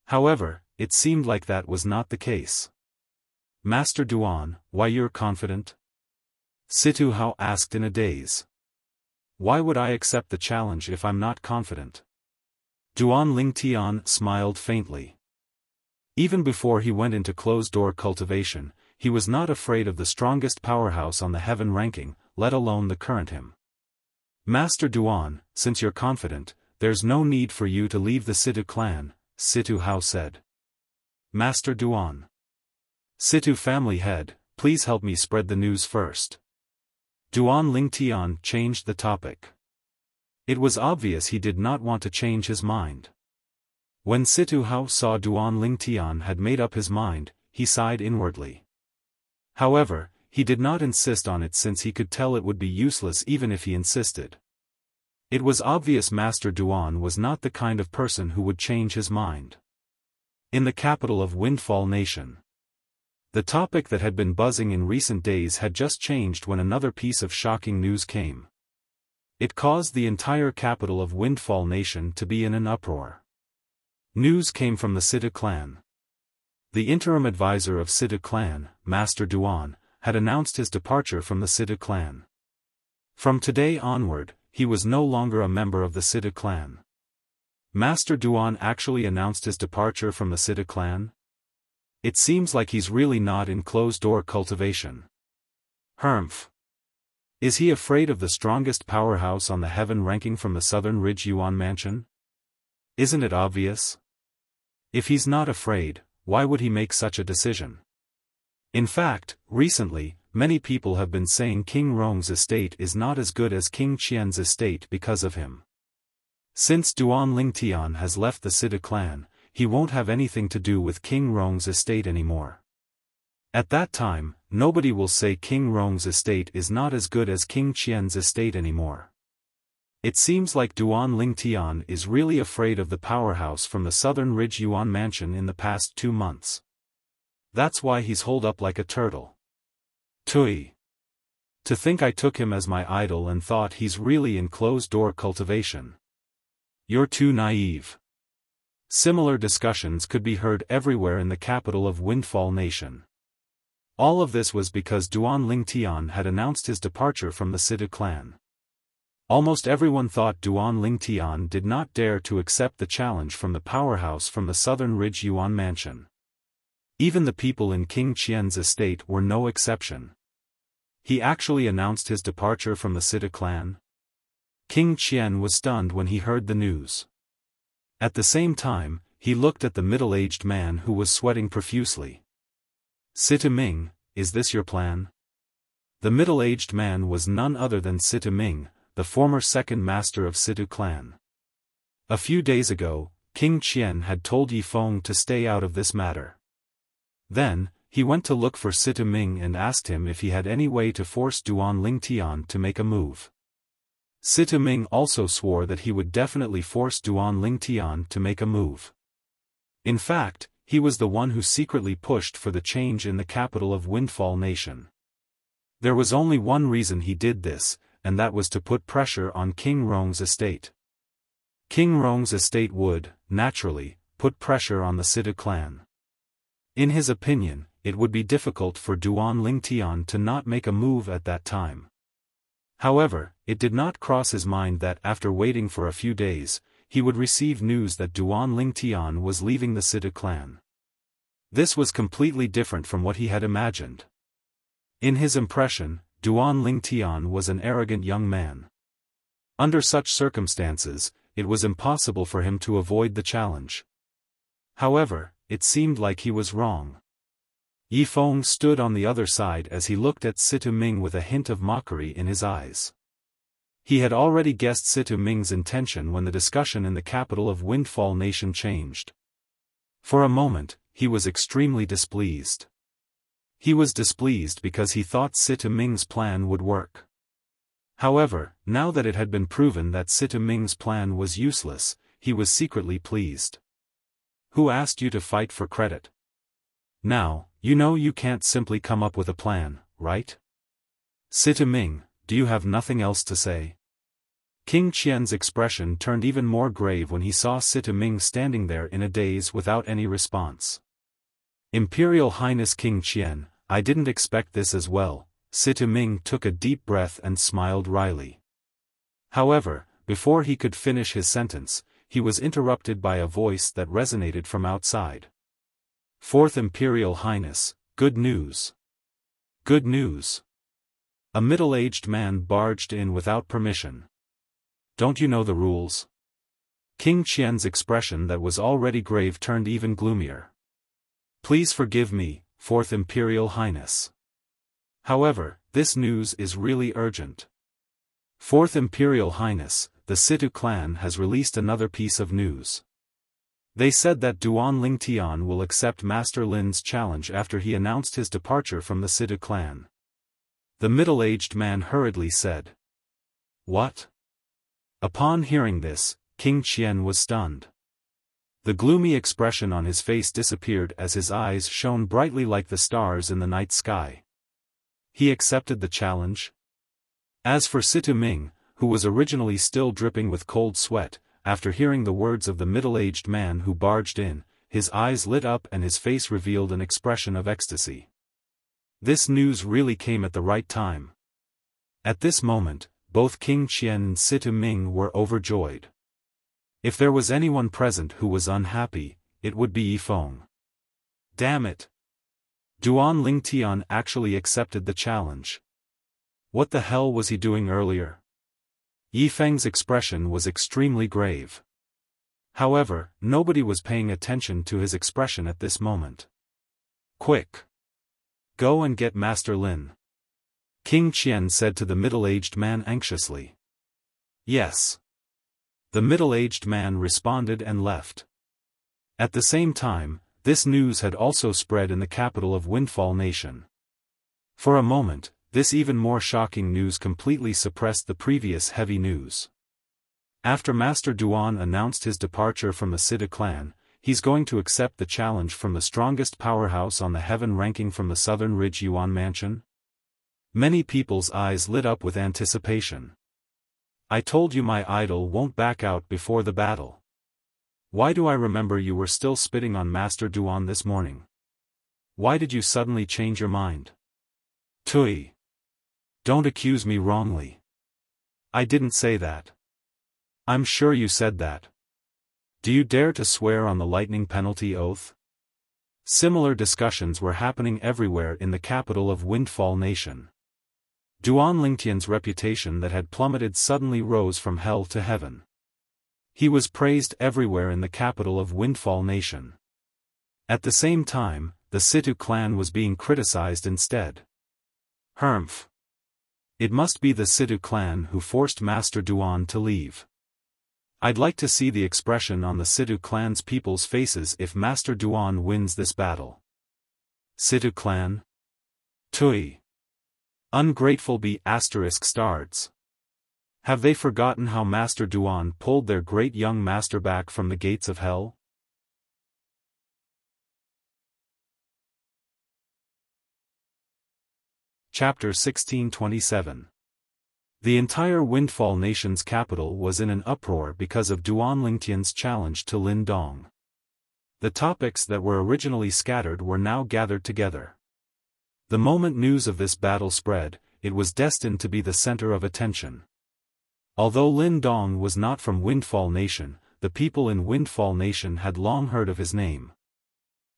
However, it seemed like that was not the case. Master Duan, why you're confident? Situ Hao asked in a daze. Why would I accept the challenge if I'm not confident? Duan Lingtian smiled faintly. Even before he went into closed-door cultivation, he was not afraid of the strongest powerhouse on the heaven ranking, let alone the current him. Master Duan, since you're confident, there's no need for you to leave the Situ clan, Situ Hao said. Master Duan. Situ family head, please help me spread the news first. Duan Lingtian changed the topic. It was obvious he did not want to change his mind. When Situ Hao saw Duan Lingtian had made up his mind, he sighed inwardly. However, he did not insist on it since he could tell it would be useless even if he insisted. It was obvious Master Duan was not the kind of person who would change his mind. In the capital of Windfall Nation. The topic that had been buzzing in recent days had just changed when another piece of shocking news came. It caused the entire capital of Windfall Nation to be in an uproar. News came from the Situ clan. The interim advisor of Situ clan, Master Duan, had announced his departure from the Situ clan. From today onward, he was no longer a member of the Situ clan. Master Duan actually announced his departure from the Situ clan? It seems like he's really not in closed-door cultivation. Humph. Is he afraid of the strongest powerhouse on the heaven ranking from the Southern Ridge Yuan Mansion? Isn't it obvious? If he's not afraid, why would he make such a decision? In fact, recently, many people have been saying King Rong's estate is not as good as King Qian's estate because of him. Since Duan Lingtian has left the Situ clan, he won't have anything to do with King Rong's estate anymore. At that time, nobody will say King Rong's estate is not as good as King Qian's estate anymore. It seems like Duan Lingtian is really afraid of the powerhouse from the Southern Ridge Yuan Mansion in the past 2 months. That's why he's holed up like a turtle. Tui. To think I took him as my idol and thought he's really in closed-door cultivation. You're too naive. Similar discussions could be heard everywhere in the capital of Windfall Nation. All of this was because Duan Lingtian had announced his departure from the Situ clan. Almost everyone thought Duan Lingtian did not dare to accept the challenge from the powerhouse from the Southern Ridge Yuan Mansion. Even the people in King Qian's estate were no exception. He actually announced his departure from the Situ clan. King Qian was stunned when he heard the news. At the same time, he looked at the middle-aged man who was sweating profusely. Situ Ming, is this your plan? The middle-aged man was none other than Situ Ming, the former second master of Situ clan. A few days ago, King Qian had told Yi Feng to stay out of this matter. Then, he went to look for Situ Ming and asked him if he had any way to force Duan Lingtian to make a move. Situ Ming also swore that he would definitely force Duan Lingtian to make a move. In fact, he was the one who secretly pushed for the change in the capital of Windfall Nation. There was only one reason he did this, and that was to put pressure on King Rong's estate. King Rong's estate would, naturally, put pressure on the Situ clan. In his opinion, it would be difficult for Duan Lingtian to not make a move at that time. However, it did not cross his mind that after waiting for a few days, he would receive news that Duan Lingtian was leaving the Situ clan. This was completely different from what he had imagined. In his impression, Duan Lingtian was an arrogant young man. Under such circumstances, it was impossible for him to avoid the challenge. However, it seemed like he was wrong. Yi Feng stood on the other side as he looked at Situ Ming with a hint of mockery in his eyes. He had already guessed Situ Ming's intention when the discussion in the capital of Windfall Nation changed. For a moment, he was extremely displeased. He was displeased because he thought Situ Ming's plan would work. However, now that it had been proven that Situ Ming's plan was useless, he was secretly pleased. Who asked you to fight for credit? Now, you know you can't simply come up with a plan, right? Situ Ming, do you have nothing else to say? King Qian's expression turned even more grave when he saw Situ Ming standing there in a daze without any response. Imperial Highness King Qian, I didn't expect this as well. Situ Ming took a deep breath and smiled wryly. However, before he could finish his sentence, he was interrupted by a voice that resonated from outside. Fourth Imperial Highness, good news. Good news. A middle-aged man barged in without permission. Don't you know the rules? King Qian's expression that was already grave turned even gloomier. Please forgive me, Fourth Imperial Highness. However, this news is really urgent. Fourth Imperial Highness, the Situ clan has released another piece of news. They said that Duan Lingtian will accept Master Lin's challenge after he announced his departure from the Situ clan. The middle-aged man hurriedly said. What? Upon hearing this, King Qian was stunned. The gloomy expression on his face disappeared as his eyes shone brightly like the stars in the night sky. He accepted the challenge? As for Situ Ming, who was originally still dripping with cold sweat, after hearing the words of the middle-aged man who barged in, his eyes lit up and his face revealed an expression of ecstasy. This news really came at the right time. At this moment, both King Qian and Situ Ming were overjoyed. If there was anyone present who was unhappy, it would be Yifeng. Damn it! Duan Lingtian actually accepted the challenge. What the hell was he doing earlier? Yifeng's expression was extremely grave. However, nobody was paying attention to his expression at this moment. Quick! Go and get Master Lin. King Qian said to the middle-aged man anxiously. Yes. The middle-aged man responded and left. At the same time, this news had also spread in the capital of Windfall Nation. For a moment, this even more shocking news completely suppressed the previous heavy news. After Master Duan announced his departure from the Situ clan, he's going to accept the challenge from the strongest powerhouse on the heaven ranking from the Southern Ridge Yuan Mansion? Many people's eyes lit up with anticipation. I told you my idol won't back out before the battle. Why do I remember you were still spitting on Master Duan this morning? Why did you suddenly change your mind? Tui. Don't accuse me wrongly. I didn't say that. I'm sure you said that. Do you dare to swear on the lightning penalty oath? Similar discussions were happening everywhere in the capital of Windfall Nation. Duan Lingtian's reputation that had plummeted suddenly rose from hell to heaven. He was praised everywhere in the capital of Windfall Nation. At the same time, the Situ clan was being criticized instead. Humph. It must be the Situ clan who forced Master Duan to leave. I'd like to see the expression on the Situ clan's people's faces if Master Duan wins this battle. Situ clan? Tui. Ungrateful be *****. Have they forgotten how Master Duan pulled their great young master back from the gates of hell? Chapter 1627. The entire Windfall Nation's capital was in an uproar because of Duan Lingtian's challenge to Lin Dong. The topics that were originally scattered were now gathered together. The moment news of this battle spread, it was destined to be the center of attention. Although Lin Dong was not from Windfall Nation, the people in Windfall Nation had long heard of his name.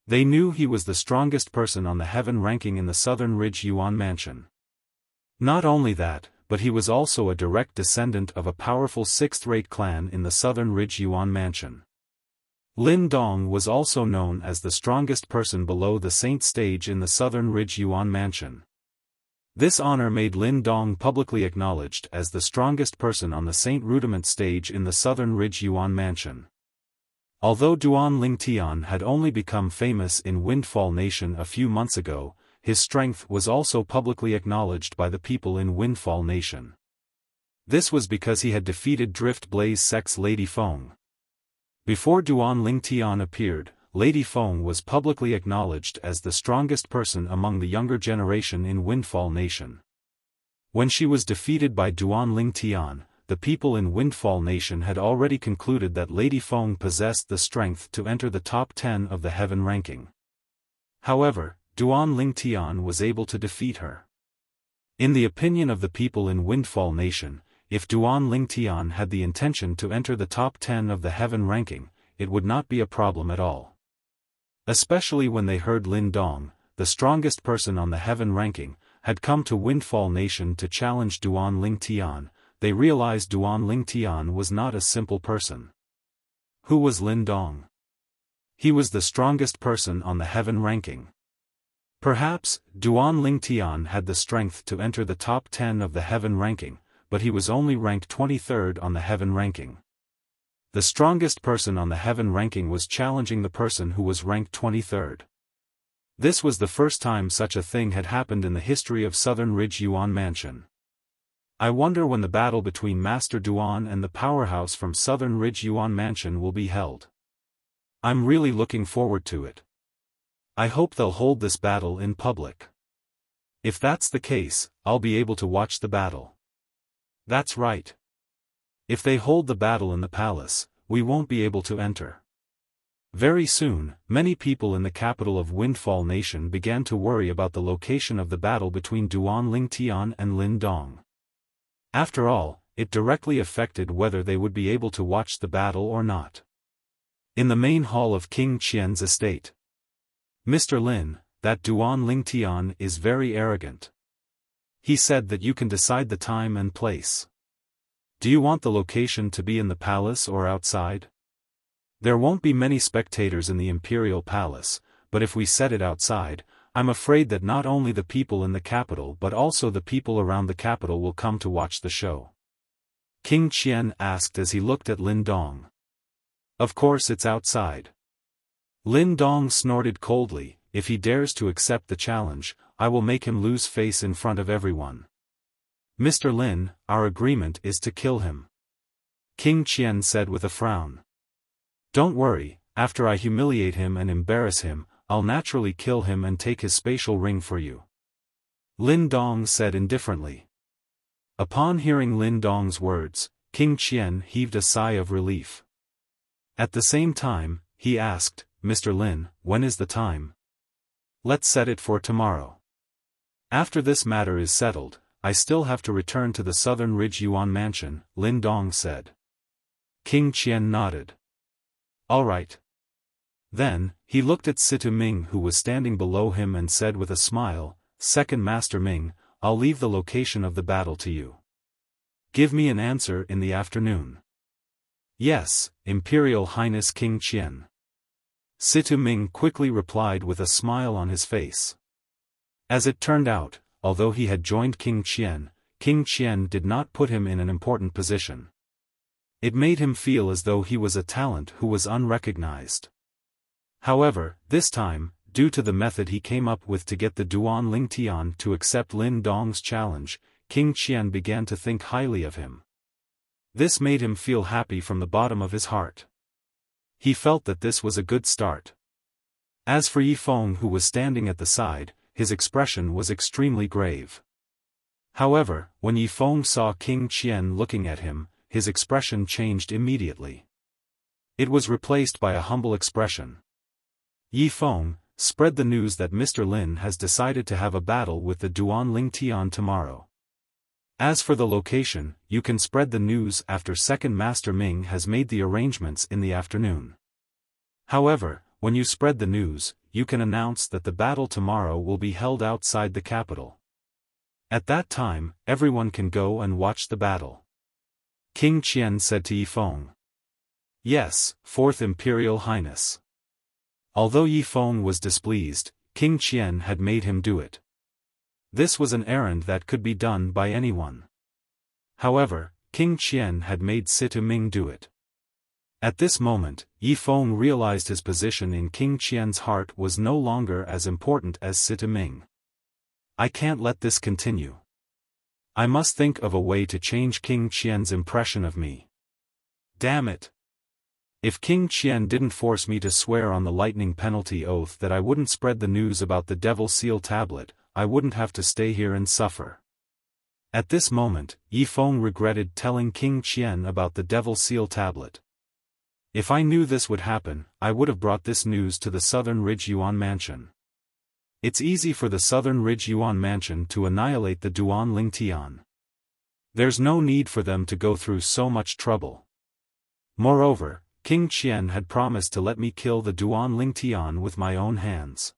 They knew he was the strongest person on the heaven ranking in the Southern Ridge Yuan Mansion. Not only that, but he was also a direct descendant of a powerful sixth-rate clan in the Southern Ridge Yuan Mansion. Lin Dong was also known as the strongest person below the Saint stage in the Southern Ridge Yuan Mansion. This honor made Lin Dong publicly acknowledged as the strongest person on the Saint Rudiment stage in the Southern Ridge Yuan Mansion. Although Duan Lingtian had only become famous in Windfall Nation a few months ago, his strength was also publicly acknowledged by the people in Windfall Nation. This was because he had defeated Drift Blaze Sect's Lady Feng. Before Duan Lingtian appeared, Lady Feng was publicly acknowledged as the strongest person among the younger generation in Windfall Nation. When she was defeated by Duan Lingtian, the people in Windfall Nation had already concluded that Lady Feng possessed the strength to enter the top 10 of the heaven ranking. However, Duan Lingtian was able to defeat her. In the opinion of the people in Windfall Nation, if Duan Lingtian had the intention to enter the top 10 of the heaven ranking, it would not be a problem at all. Especially when they heard Lin Dong, the strongest person on the heaven ranking, had come to Windfall Nation to challenge Duan Lingtian, they realized Duan Lingtian was not a simple person. Who was Lin Dong? He was the strongest person on the heaven ranking. Perhaps, Duan Lingtian had the strength to enter the top 10 of the heaven ranking, but he was only ranked 23rd on the heaven ranking. The strongest person on the heaven ranking was challenging the person who was ranked 23rd. This was the first time such a thing had happened in the history of Southern Ridge Yuan Mansion. I wonder when the battle between Master Duan and the powerhouse from Southern Ridge Yuan Mansion will be held. I'm really looking forward to it. I hope they'll hold this battle in public. If that's the case, I'll be able to watch the battle. That's right. If they hold the battle in the palace, we won't be able to enter. Very soon, many people in the capital of Windfall Nation began to worry about the location of the battle between Duan Lingtian and Lin Dong. After all, it directly affected whether they would be able to watch the battle or not. In the main hall of King Qian's estate. Mr. Lin, that Duan Lingtian is very arrogant. He said that you can decide the time and place. Do you want the location to be in the palace or outside? There won't be many spectators in the imperial palace, but if we set it outside, I'm afraid that not only the people in the capital but also the people around the capital will come to watch the show. King Qian asked as he looked at Lin Dong. Of course it's outside. Lin Dong snorted coldly, if he dares to accept the challenge, I will make him lose face in front of everyone. Mr. Lin, our agreement is to kill him. King Qian said with a frown. Don't worry, after I humiliate him and embarrass him, I'll naturally kill him and take his spatial ring for you. Lin Dong said indifferently. Upon hearing Lin Dong's words, King Qian heaved a sigh of relief. At the same time, he asked, Mr. Lin, when is the time? Let's set it for tomorrow. After this matter is settled, I still have to return to the Southern Ridge Yuan Mansion, Lin Dong said. King Qian nodded. All right. Then, he looked at Situ Ming who was standing below him and said with a smile, Second Master Ming, I'll leave the location of the battle to you. Give me an answer in the afternoon. Yes, Imperial Highness King Qian. Situ Ming quickly replied with a smile on his face. As it turned out, although he had joined King Qian did not put him in an important position. It made him feel as though he was a talent who was unrecognized. However, this time, due to the method he came up with to get the Duan Lingtian to accept Lin Dong's challenge, King Qian began to think highly of him. This made him feel happy from the bottom of his heart. He felt that this was a good start. As for Yi Feng who was standing at the side, his expression was extremely grave. However, when Yi Feng saw King Qian looking at him, his expression changed immediately. It was replaced by a humble expression. Yi Feng, spread the news that Mr. Lin has decided to have a battle with the Duan Lingtian tomorrow. As for the location, you can spread the news after Second Master Ming has made the arrangements in the afternoon. However, when you spread the news, you can announce that the battle tomorrow will be held outside the capital. At that time, everyone can go and watch the battle. King Qian said to Yi Feng. Yes, Fourth Imperial Highness. Although Yi Feng was displeased, King Qian had made him do it. This was an errand that could be done by anyone. However, King Qian had made Situ Ming do it. At this moment, Yi Feng realized his position in King Qian's heart was no longer as important as Situ Ming. I can't let this continue. I must think of a way to change King Qian's impression of me. Damn it! If King Qian didn't force me to swear on the lightning penalty oath that I wouldn't spread the news about the Devil Seal tablet, I wouldn't have to stay here and suffer. At this moment, Yi Feng regretted telling King Qian about the Devil Seal tablet. If I knew this would happen, I would have brought this news to the Southern Ridge Yuan Mansion. It's easy for the Southern Ridge Yuan Mansion to annihilate the Duan Lingtian. There's no need for them to go through so much trouble. Moreover, King Qian had promised to let me kill the Duan Lingtian with my own hands.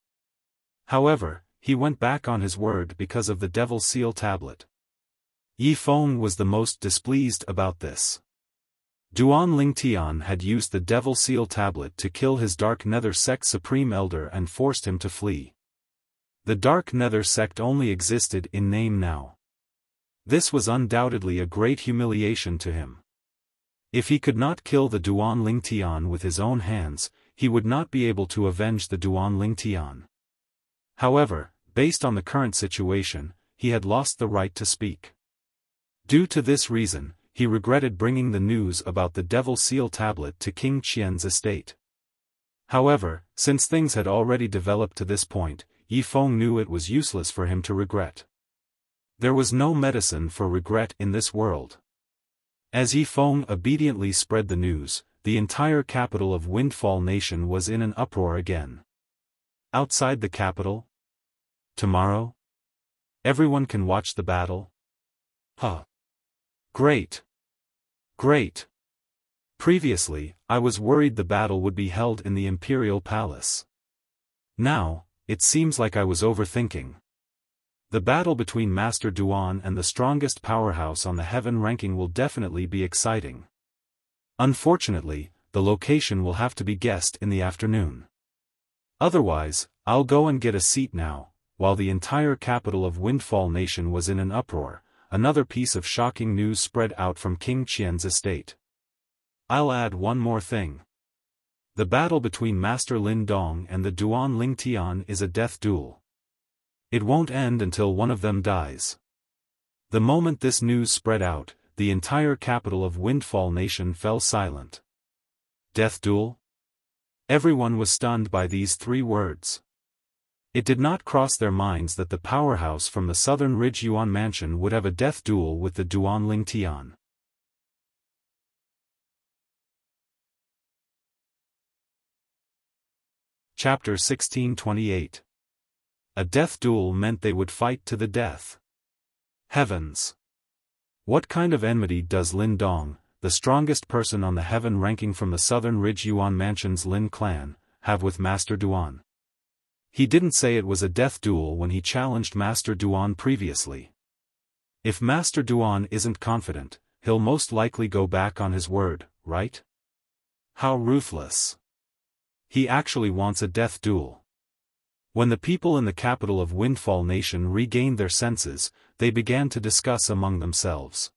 However, he went back on his word because of the Devil Seal tablet. Yi Feng was the most displeased about this. Duan Lingtian had used the Devil Seal tablet to kill his Dark Nether Sect Supreme Elder and forced him to flee. The Dark Nether Sect only existed in name now. This was undoubtedly a great humiliation to him. If he could not kill the Duan Lingtian with his own hands, he would not be able to avenge the Duan Lingtian. However, based on the current situation, he had lost the right to speak. Due to this reason, he regretted bringing the news about the Devil Seal tablet to King Qian's estate. However, since things had already developed to this point, Yi Feng knew it was useless for him to regret. There was no medicine for regret in this world. As Yi Feng obediently spread the news, the entire capital of Windfall Nation was in an uproar again. Outside the capital? Tomorrow? Everyone can watch the battle? Huh. Great. Great. Previously, I was worried the battle would be held in the Imperial Palace. Now, it seems like I was overthinking. The battle between Master Duan and the strongest powerhouse on the heaven ranking will definitely be exciting. Unfortunately, the location will have to be guessed in the afternoon. Otherwise, I'll go and get a seat now. While the entire capital of Windfall Nation was in an uproar, another piece of shocking news spread out from King Qian's estate. I'll add one more thing. The battle between Master Lin Dong and the Duan Lingtian is a death duel. It won't end until one of them dies. The moment this news spread out, the entire capital of Windfall Nation fell silent. Death duel? Everyone was stunned by these 3 words. It did not cross their minds that the powerhouse from the Southern Ridge Yuan Mansion would have a death duel with the Duan Lingtian. Chapter 1628. A death duel meant they would fight to the death. Heavens! What kind of enmity does Lin Dong, the strongest person on the heaven ranking from the Southern Ridge Yuan Mansion's Lin clan, have with Master Duan? He didn't say it was a death duel when he challenged Master Duan previously. If Master Duan isn't confident, he'll most likely go back on his word, right? How ruthless. He actually wants a death duel. When the people in the capital of Windfall Nation regained their senses, they began to discuss among themselves.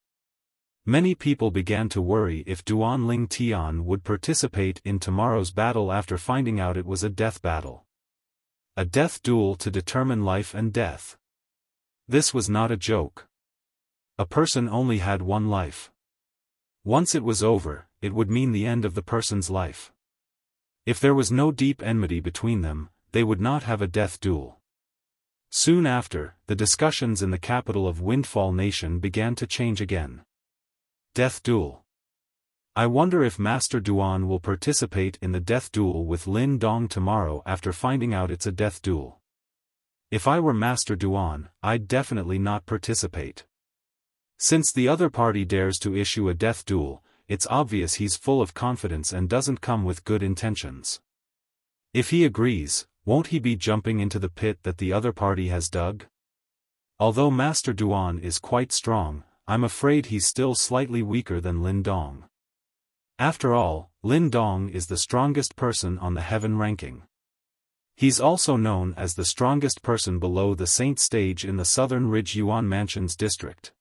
Many people began to worry if Duan Lingtian would participate in tomorrow's battle after finding out it was a death battle. A death duel to determine life and death. This was not a joke. A person only had one life. Once it was over, it would mean the end of the person's life. If there was no deep enmity between them, they would not have a death duel. Soon after, the discussions in the capital of Windfall Nation began to change again. Death duel. I wonder if Master Duan will participate in the death duel with Lin Dong tomorrow after finding out it's a death duel. If I were Master Duan, I'd definitely not participate. Since the other party dares to issue a death duel, it's obvious he's full of confidence and doesn't come with good intentions. If he agrees, won't he be jumping into the pit that the other party has dug? Although Master Duan is quite strong, I'm afraid he's still slightly weaker than Lin Dong. After all, Lin Dong is the strongest person on the heaven ranking. He's also known as the strongest person below the Saint stage in the Southern Ridge Yuan Mansion's district.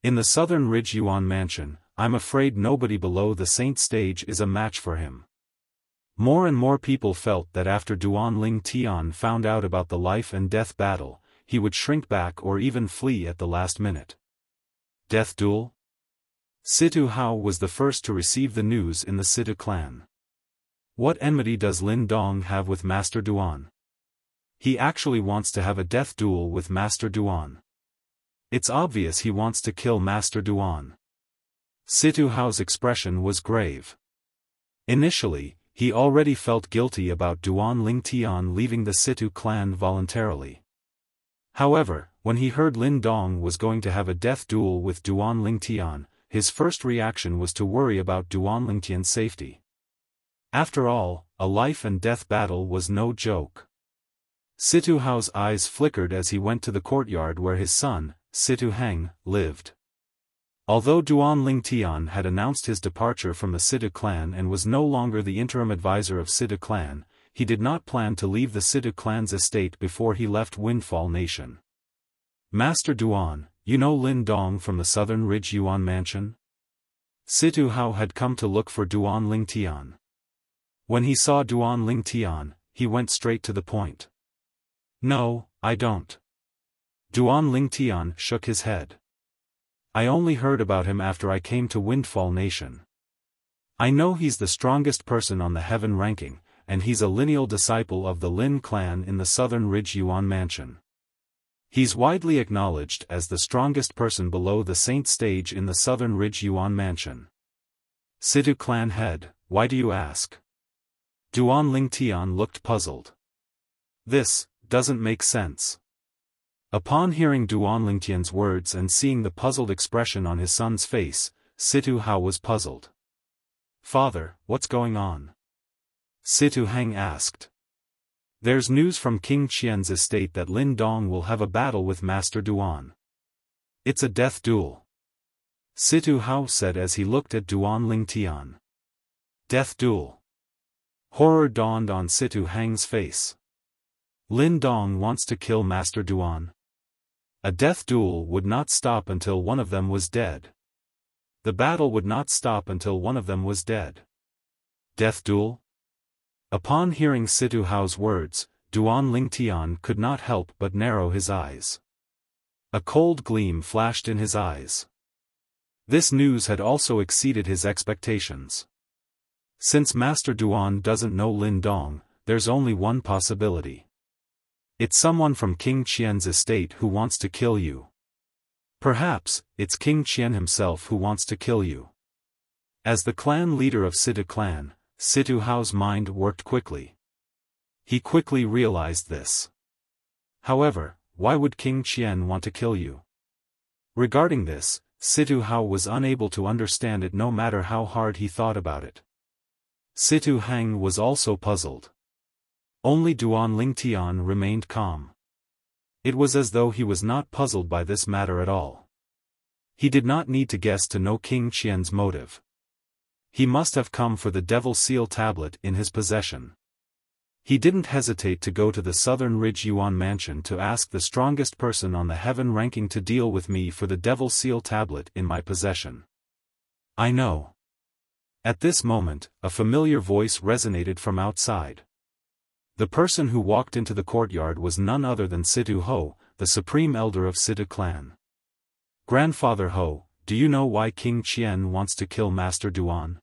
In the Southern Ridge Yuan Mansion, I'm afraid nobody below the Saint stage is a match for him. More and more people felt that after Duan Lingtian found out about the life and death battle, he would shrink back or even flee at the last minute. Death duel? Situ Hao was the first to receive the news in the Situ clan. What enmity does Lin Dong have with Master Duan? He actually wants to have a death duel with Master Duan. It's obvious he wants to kill Master Duan. Situ Hao's expression was grave. Initially, he already felt guilty about Duan Lingtian leaving the Situ clan voluntarily. However, when he heard Lin Dong was going to have a death duel with Duan Lingtian, his first reaction was to worry about Duan Lingtian's safety. After all, a life and death battle was no joke. Situ Hao's eyes flickered as he went to the courtyard where his son, Situ Heng, lived. Although Duan Lingtian had announced his departure from the Situ clan and was no longer the interim advisor of Situ clan, he did not plan to leave the Situ clan's estate before he left Windfall Nation. Master Duan, you know Lin Dong from the Southern Ridge Yuan Mansion? Situ Hao had come to look for Duan Lingtian. When he saw Duan Lingtian, he went straight to the point. No, I don't. Duan Lingtian shook his head. I only heard about him after I came to Windfall Nation. I know he's the strongest person on the heaven ranking, and he's a lineal disciple of the Lin clan in the Southern Ridge Yuan Mansion. He's widely acknowledged as the strongest person below the Saint stage in the Southern Ridge Yuan Mansion. Situ clan head, why do you ask? Duan Lingtian looked puzzled. This doesn't make sense. Upon hearing Duan Lingtian's words and seeing the puzzled expression on his son's face, Situ Hao was puzzled. Father, what's going on? Situ Heng asked. There's news from King Qian's estate that Lin Dong will have a battle with Master Duan. It's a death duel. Situ Hao said as he looked at Duan Lingtian. Death duel. Horror dawned on Situ Heng's face. Lin Dong wants to kill Master Duan. A death duel would not stop until one of them was dead. The battle would not stop until one of them was dead. Death duel? Upon hearing Situ Hao's words, Duan Lingtian could not help but narrow his eyes. A cold gleam flashed in his eyes. This news had also exceeded his expectations. Since Master Duan doesn't know Lin Dong, there's only one possibility. It's someone from King Qian's estate who wants to kill you. Perhaps, it's King Qian himself who wants to kill you. As the clan leader of Situ clan, Situ Hao's mind worked quickly. He quickly realized this. However, why would King Qian want to kill you? Regarding this, Situ Hao was unable to understand it no matter how hard he thought about it. Situ Heng was also puzzled. Only Duan Lingtian remained calm. It was as though he was not puzzled by this matter at all. He did not need to guess to know King Qian's motive. He must have come for the Devil Seal tablet in his possession. He didn't hesitate to go to the Southern Ridge Yuan Mansion to ask the strongest person on the heaven ranking to deal with me for the Devil Seal tablet in my possession. I know. At this moment, a familiar voice resonated from outside. The person who walked into the courtyard was none other than Situ Ho, the supreme elder of Situ clan. Grandfather Ho, do you know why King Qian wants to kill Master Duan?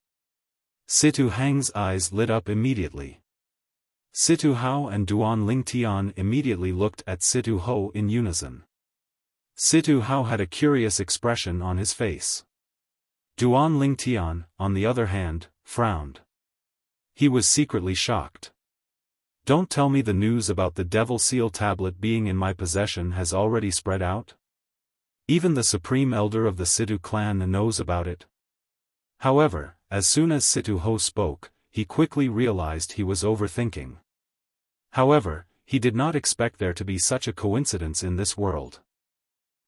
Situ Heng's eyes lit up immediately. Situ Hao and Duan Lingtian immediately looked at Situ Ho in unison. Situ Hao had a curious expression on his face. Duan Lingtian, on the other hand, frowned. He was secretly shocked. Don't tell me the news about the Devil Seal tablet being in my possession has already spread out? Even the supreme elder of the Situ clan knows about it. However, as soon as Situ Ho spoke, he quickly realized he was overthinking. However, he did not expect there to be such a coincidence in this world.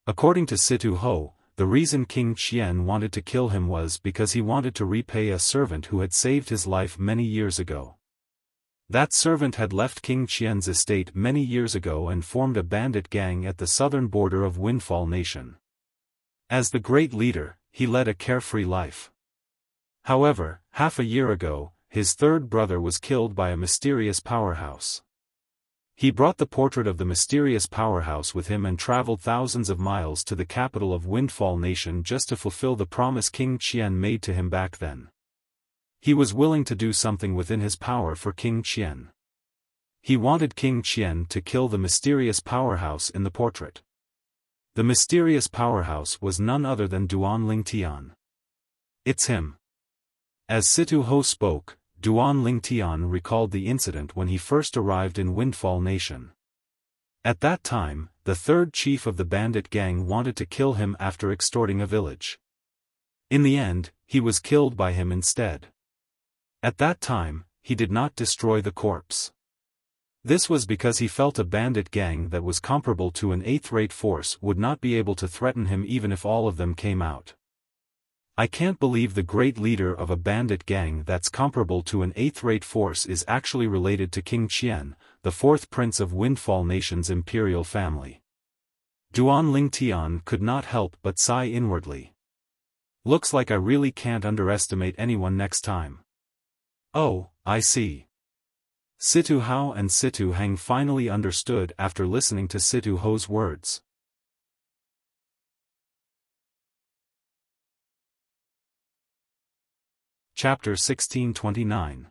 According to Situ Ho, the reason King Qian wanted to kill him was because he wanted to repay a servant who had saved his life many years ago. That servant had left King Qian's estate many years ago and formed a bandit gang at the southern border of Windfall Nation. As the great leader, he led a carefree life. However, half a year ago, his third brother was killed by a mysterious powerhouse. He brought the portrait of the mysterious powerhouse with him and traveled thousands of miles to the capital of Windfall Nation just to fulfill the promise King Qian made to him back then. He was willing to do something within his power for King Qian. He wanted King Qian to kill the mysterious powerhouse in the portrait. The mysterious powerhouse was none other than Duan Lingtian. It's him. As Situ Ho spoke, Duan Lingtian recalled the incident when he first arrived in Windfall Nation. At that time, the third chief of the bandit gang wanted to kill him after extorting a village. In the end, he was killed by him instead. At that time, he did not destroy the corpse. This was because he felt a bandit gang that was comparable to an eighth-rate force would not be able to threaten him even if all of them came out. I can't believe the great leader of a bandit gang that's comparable to an eighth-rate force is actually related to King Qian, the fourth prince of Windfall Nation's imperial family. Duan Lingtian could not help but sigh inwardly. Looks like I really can't underestimate anyone next time. Oh, I see. Situ Hao and Situ Hang finally understood after listening to Situ Ho's words. Chapter 1629.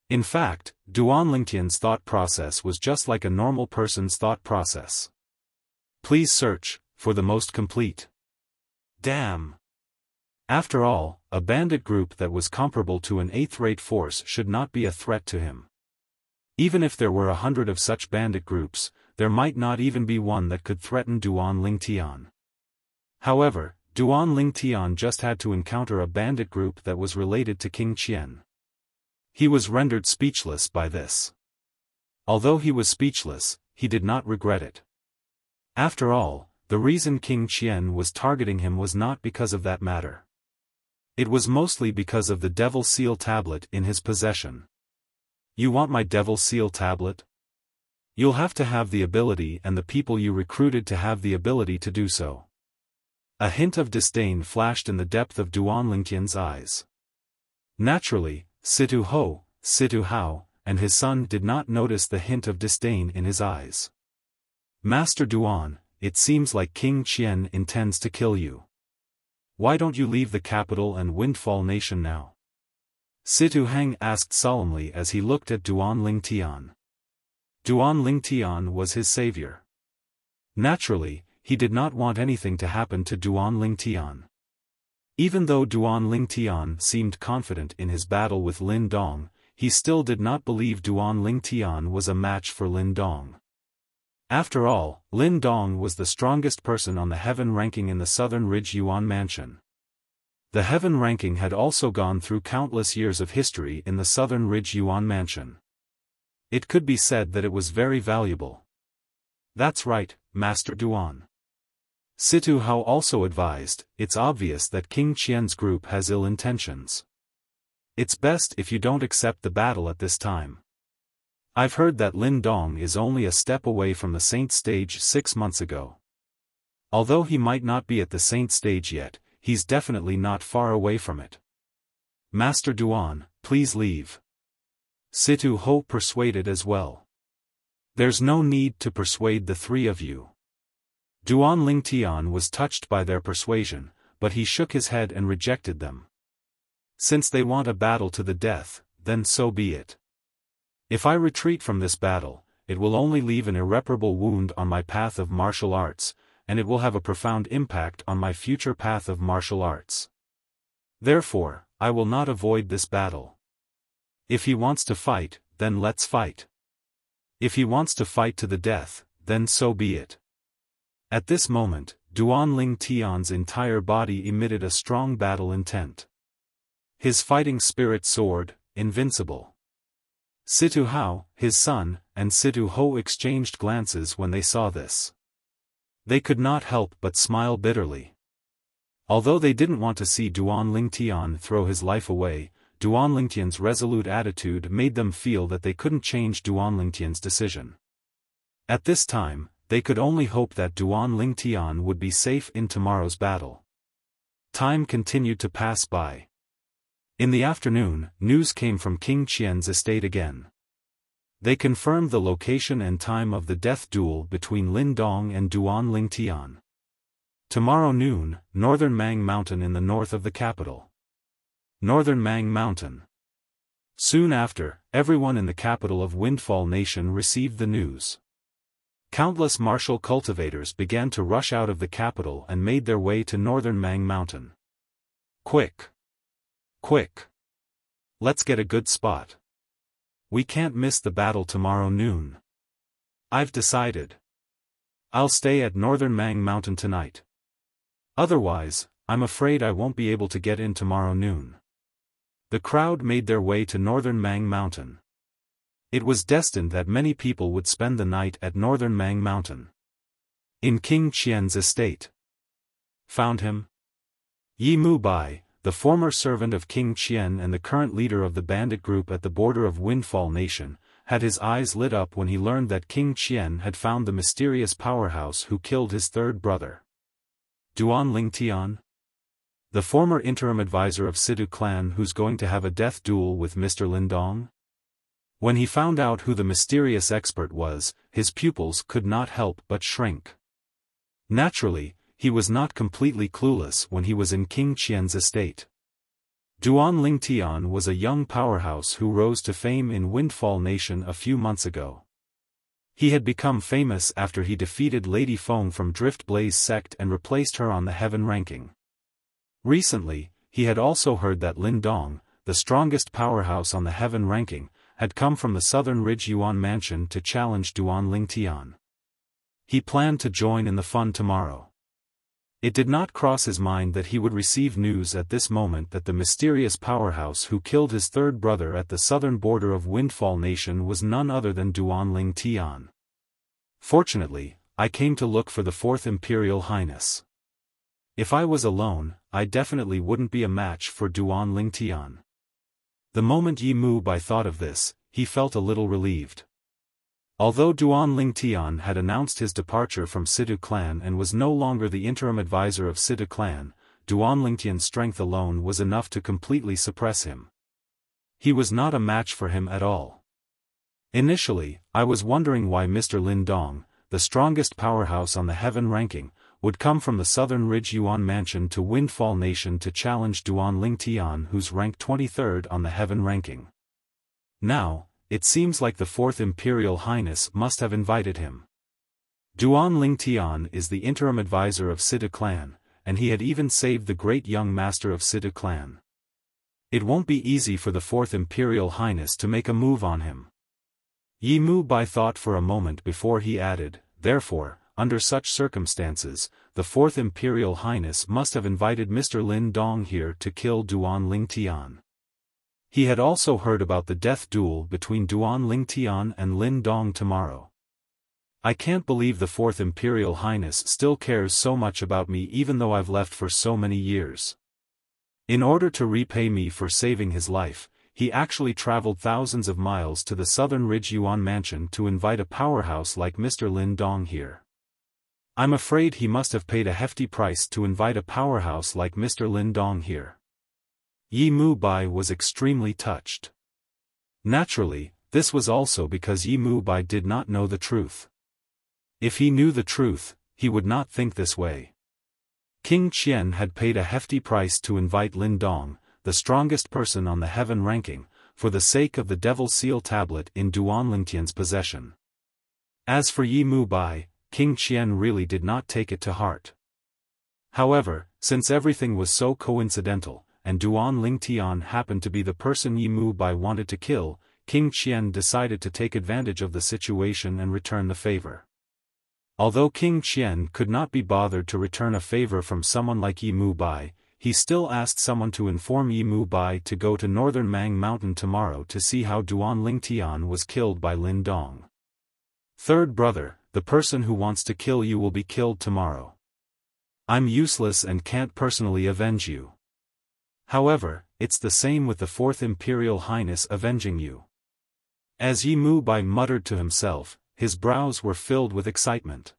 In fact, Duan Lingtian's thought process was just like a normal person's thought process. Please search for the most complete. Damn. After all, a bandit group that was comparable to an eighth-rate force should not be a threat to him. Even if there were 100 of such bandit groups, there might not even be one that could threaten Duan Lingtian. However, Duan Lingtian just had to encounter a bandit group that was related to King Qian. He was rendered speechless by this. Although he was speechless, he did not regret it. After all, the reason King Qian was targeting him was not because of that matter. It was mostly because of the Devil Seal tablet in his possession. You want my Devil Seal tablet? You'll have to have the ability and the people you recruited to have the ability to do so. A hint of disdain flashed in the depth of Duan Lingtian's eyes. Naturally, Situ Ho, Situ Hao, and his son did not notice the hint of disdain in his eyes. Master Duan, it seems like King Qian intends to kill you. Why don't you leave the capital and Windfall Nation now? Situ Hang asked solemnly as he looked at Duan Lingtian. Duan Lingtian was his savior. Naturally, he did not want anything to happen to Duan Lingtian. Even though Duan Lingtian seemed confident in his battle with Lin Dong, he still did not believe Duan Lingtian was a match for Lin Dong. After all, Lin Dong was the strongest person on the heaven ranking in the Southern Ridge Yuan Mansion. The heaven ranking had also gone through countless years of history in the Southern Ridge Yuan Mansion. It could be said that it was very valuable. That's right, Master Duan. Situ Hao also advised, it's obvious that King Qian's group has ill intentions. It's best if you don't accept the battle at this time. I've heard that Lin Dong is only a step away from the Saint stage 6 months ago. Although he might not be at the Saint stage yet, he's definitely not far away from it. Master Duan, please leave. Situ Ho persuaded as well. There's no need to persuade the three of you. Duan Lingtian was touched by their persuasion, but he shook his head and rejected them. Since they want a battle to the death, then so be it. If I retreat from this battle, it will only leave an irreparable wound on my path of martial arts, and it will have a profound impact on my future path of martial arts. Therefore, I will not avoid this battle. If he wants to fight, then let's fight. If he wants to fight to the death, then so be it. At this moment, Duan Lingtian's entire body emitted a strong battle intent. His fighting spirit soared, invincible. Situ Hao, his son, and Situ Ho exchanged glances when they saw this. They could not help but smile bitterly. Although they didn't want to see Duan Lingtian throw his life away, Duan Lingtian's resolute attitude made them feel that they couldn't change Duan Lingtian's decision. At this time, they could only hope that Duan Lingtian would be safe in tomorrow's battle. Time continued to pass by. In the afternoon, news came from King Qian's estate again. They confirmed the location and time of the death duel between Lin Dong and Duan Lingtian. Tomorrow noon, Northern Mang Mountain in the north of the capital. Northern Mang Mountain. Soon after, everyone in the capital of Windfall Nation received the news. Countless martial cultivators began to rush out of the capital and made their way to Northern Mang Mountain. Quick! Quick! Let's get a good spot. We can't miss the battle tomorrow noon. I've decided. I'll stay at Northern Mang Mountain tonight. Otherwise, I'm afraid I won't be able to get in tomorrow noon. The crowd made their way to Northern Mang Mountain. It was destined that many people would spend the night at northern Mang Mountain. In King Qian's estate. Found him? Yi Mu Bai, the former servant of King Qian and the current leader of the bandit group at the border of Windfall Nation, had his eyes lit up when he learned that King Qian had found the mysterious powerhouse who killed his third brother. Duan Lingtian? The former interim advisor of Sidu clan who's going to have a death duel with Mr. Lindong? When he found out who the mysterious expert was, his pupils could not help but shrink. Naturally, he was not completely clueless when he was in King Qian's estate. Duan Lingtian was a young powerhouse who rose to fame in Windfall Nation a few months ago. He had become famous after he defeated Lady Feng from Drift Blaze sect and replaced her on the heaven ranking. Recently, he had also heard that Lindong, the strongest powerhouse on the heaven ranking, had come from the Southern Ridge Yuan Mansion to challenge Duan Lingtian. He planned to join in the fun tomorrow. It did not cross his mind that he would receive news at this moment that the mysterious powerhouse who killed his third brother at the southern border of Windfall Nation was none other than Duan Lingtian. Fortunately, I came to look for the Fourth Imperial Highness. If I was alone, I definitely wouldn't be a match for Duan Lingtian. The moment Yi Mu Bai thought of this, he felt a little relieved. Although Duan Lingtian had announced his departure from Sidu clan and was no longer the interim advisor of Sidu clan, Duan Lingtian's strength alone was enough to completely suppress him. He was not a match for him at all. Initially, I was wondering why Mr. Lindong, the strongest powerhouse on the heaven ranking, would come from the Southern Ridge Yuan Mansion to Windfall Nation to challenge Duan Lingtian, who's ranked 23rd on the heaven ranking. Now, it seems like the Fourth Imperial Highness must have invited him. Duan Lingtian is the interim advisor of Sidu clan, and he had even saved the great young master of Sidu clan. It won't be easy for the Fourth Imperial Highness to make a move on him. Yi Mu Bai thought for a moment before he added, therefore, under such circumstances, the Fourth Imperial Highness must have invited Mr. Lindong here to kill Duan Lingtian. He had also heard about the death duel between Duan Lingtian and Lindong tomorrow. I can't believe the Fourth Imperial Highness still cares so much about me even though I've left for so many years. In order to repay me for saving his life, he actually traveled thousands of miles to the Southern Ridge Yuan Mansion to invite a powerhouse like Mr. Lindong here. I'm afraid he must have paid a hefty price to invite a powerhouse like Mr. Lindong here. Yi Mu Bai was extremely touched. Naturally, this was also because Yi Mu Bai did not know the truth. If he knew the truth, he would not think this way. King Qian had paid a hefty price to invite Lindong, the strongest person on the heaven ranking, for the sake of the Devil Seal tablet in Duan Lingtian's possession. As for Yi Mu Bai, King Qian really did not take it to heart. However, since everything was so coincidental, and Duan Lingtian happened to be the person Yi Mu Bai wanted to kill, King Qian decided to take advantage of the situation and return the favor. Although King Qian could not be bothered to return a favor from someone like Yi Mu Bai, he still asked someone to inform Yi Mu Bai to go to northern Mang Mountain tomorrow to see how Duan Lingtian was killed by Lindong. Third brother, the person who wants to kill you will be killed tomorrow. I'm useless and can't personally avenge you. However, it's the same with the Fourth Imperial Highness avenging you. As Yi Mu Bai muttered to himself, his brows were filled with excitement.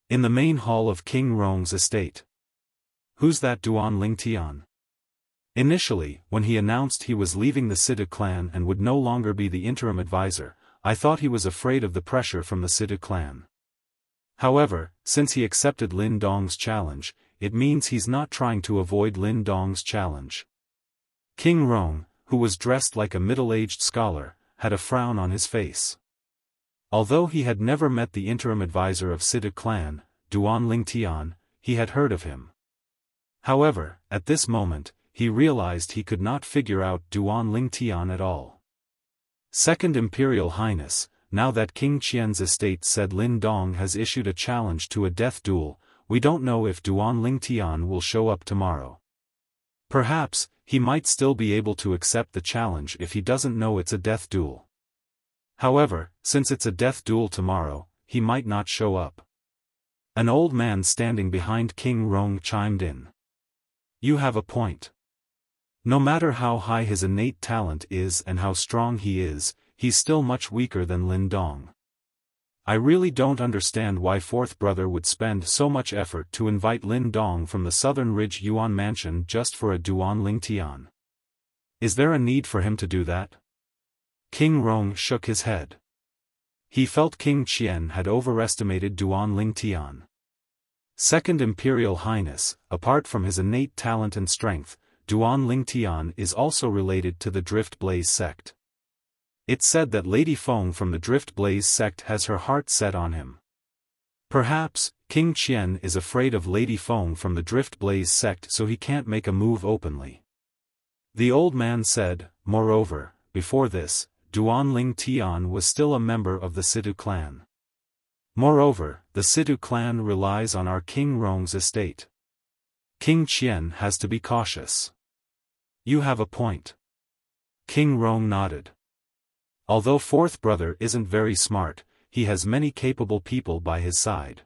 In the main hall of King Rong's estate. Who's that Duan Lingtian? Initially, when he announced he was leaving the Sidu clan and would no longer be the interim advisor, I thought he was afraid of the pressure from the Sidu clan. However, since he accepted Lindong's challenge, it means he's not trying to avoid Lindong's challenge. King Rong, who was dressed like a middle-aged scholar, had a frown on his face. Although he had never met the interim advisor of Sidu clan, Duan Lingtian, he had heard of him. However, at this moment, he realized he could not figure out Duan Lingtian at all. Second Imperial Highness, now that King Qian's estate said Lindong has issued a challenge to a death duel, we don't know if Duan Lingtian will show up tomorrow. Perhaps, he might still be able to accept the challenge if he doesn't know it's a death duel. However, since it's a death duel tomorrow, he might not show up. An old man standing behind King Rong chimed in. You have a point. No matter how high his innate talent is and how strong he is, he's still much weaker than Lin Dong. I really don't understand why fourth brother would spend so much effort to invite Lin Dong from the Southern Ridge Yuan mansion just for a Duan Ling Tian. Is there a need for him to do that? King Rong shook his head. He felt King Qian had overestimated Duan Ling Tian. Second Imperial Highness, apart from his innate talent and strength, Duan Ling Tian is also related to the Drift Blaze sect. It's said that Lady Feng from the Drift Blaze sect has her heart set on him. Perhaps, King Qian is afraid of Lady Feng from the Drift Blaze sect so he can't make a move openly. The old man said, moreover, before this, Duan Ling Tian was still a member of the Situ clan. Moreover, the Situ clan relies on our King Rong's estate. King Qian has to be cautious. You have a point. King Rong nodded. Although fourth brother isn't very smart, he has many capable people by his side.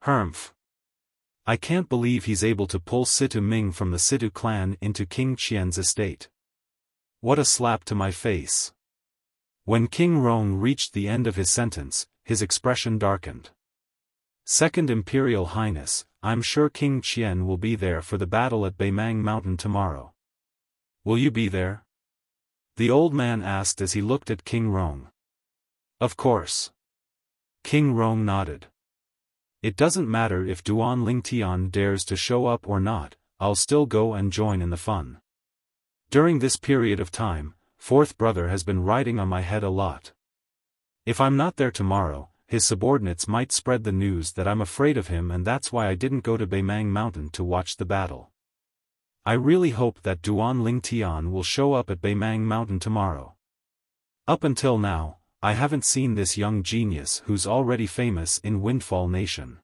Humph. I can't believe he's able to pull Situ Ming from the Situ clan into King Qian's estate. What a slap to my face. When King Rong reached the end of his sentence, his expression darkened. Second Imperial Highness, I'm sure King Qian will be there for the battle at Beimang Mountain tomorrow. Will you be there? The old man asked as he looked at King Rong. Of course. King Rong nodded. It doesn't matter if Duan Ling Tian dares to show up or not, I'll still go and join in the fun. During this period of time, fourth brother has been riding on my head a lot. If I'm not there tomorrow, his subordinates might spread the news that I'm afraid of him, and that's why I didn't go to Beimang Mountain to watch the battle. I really hope that Duan Ling Tian will show up at Beimang Mountain tomorrow. Up until now, I haven't seen this young genius who's already famous in Windfall Nation.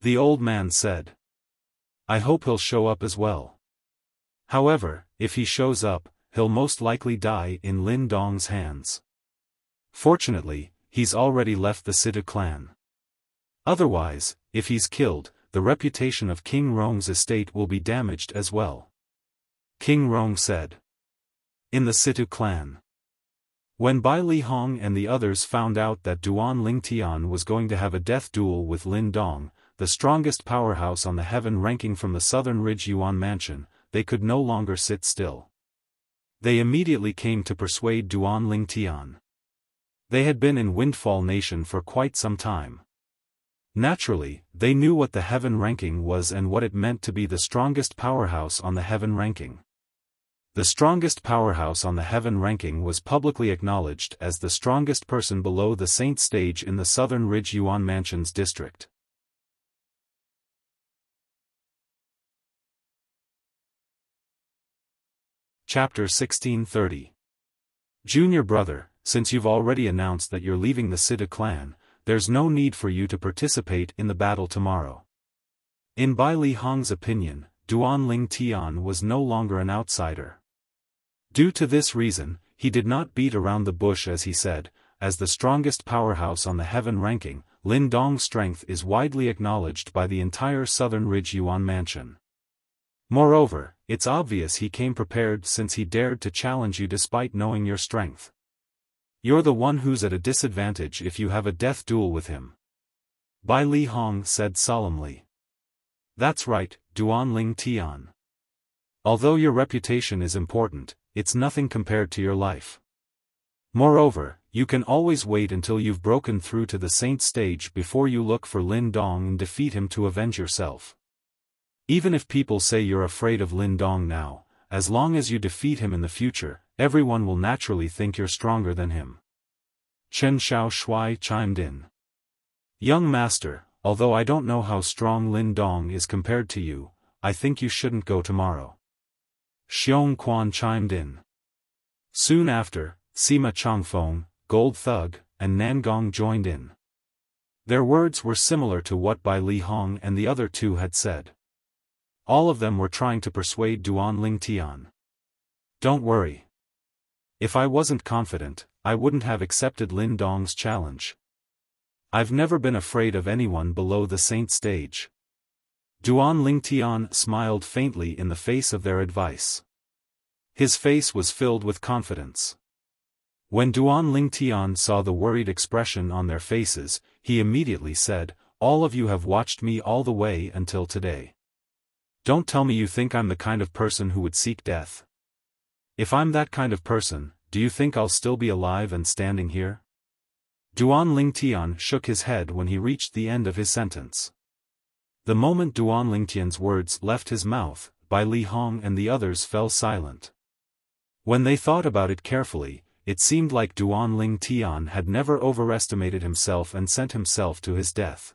The old man said. I hope he'll show up as well. However, if he shows up, he'll most likely die in Lin Dong's hands. Fortunately, he's already left the Situ clan. Otherwise, if he's killed, the reputation of King Rong's estate will be damaged as well. King Rong said. In the Situ clan. When Bai Li Hong and the others found out that Duan Ling Tian was going to have a death duel with Lin Dong, the strongest powerhouse on the heaven ranking from the Southern Ridge Yuan mansion, they could no longer sit still. They immediately came to persuade Duan Ling Tian. They had been in Windfall Nation for quite some time. Naturally, they knew what the heaven ranking was and what it meant to be the strongest powerhouse on the heaven ranking. The strongest powerhouse on the heaven ranking was publicly acknowledged as the strongest person below the Saint stage in the Southern Ridge Yuan Mansion's district. Chapter 1630. Junior brother, since you've already announced that you're leaving the Situ clan, there's no need for you to participate in the battle tomorrow. In Bai Li Hong's opinion, Duan Ling Tian was no longer an outsider. Due to this reason, he did not beat around the bush as he said, as the strongest powerhouse on the heaven ranking, Lin Dong's strength is widely acknowledged by the entire Southern Ridge Yuan mansion. Moreover, it's obvious he came prepared since he dared to challenge you despite knowing your strength. You're the one who's at a disadvantage if you have a death duel with him. Bai Li Hong said solemnly. That's right, Duan Ling Tian. Although your reputation is important, it's nothing compared to your life. Moreover, you can always wait until you've broken through to the Saint stage before you look for Lin Dong and defeat him to avenge yourself. Even if people say you're afraid of Lin Dong now, as long as you defeat him in the future, everyone will naturally think you're stronger than him. Chen Xiao Shui chimed in. Young master, although I don't know how strong Lin Dong is compared to you, I think you shouldn't go tomorrow. Xiong Quan chimed in. Soon after, Sima Changfeng, Gold Thug, and Nangong joined in. Their words were similar to what Bai Li Hong and the other two had said. All of them were trying to persuade Duan Ling Tian. Don't worry. If I wasn't confident, I wouldn't have accepted Lin Dong's challenge. I've never been afraid of anyone below the saint stage. Duan Lingtian smiled faintly in the face of their advice. His face was filled with confidence. When Duan Lingtian saw the worried expression on their faces, he immediately said, "All of you have watched me all the way until today. Don't tell me you think I'm the kind of person who would seek death. If I'm that kind of person, do you think I'll still be alive and standing here?" Duan Lingtian shook his head when he reached the end of his sentence. The moment Duan Lingtian's words left his mouth, Bai Li Hong and the others fell silent. When they thought about it carefully, it seemed like Duan Lingtian had never overestimated himself and sent himself to his death.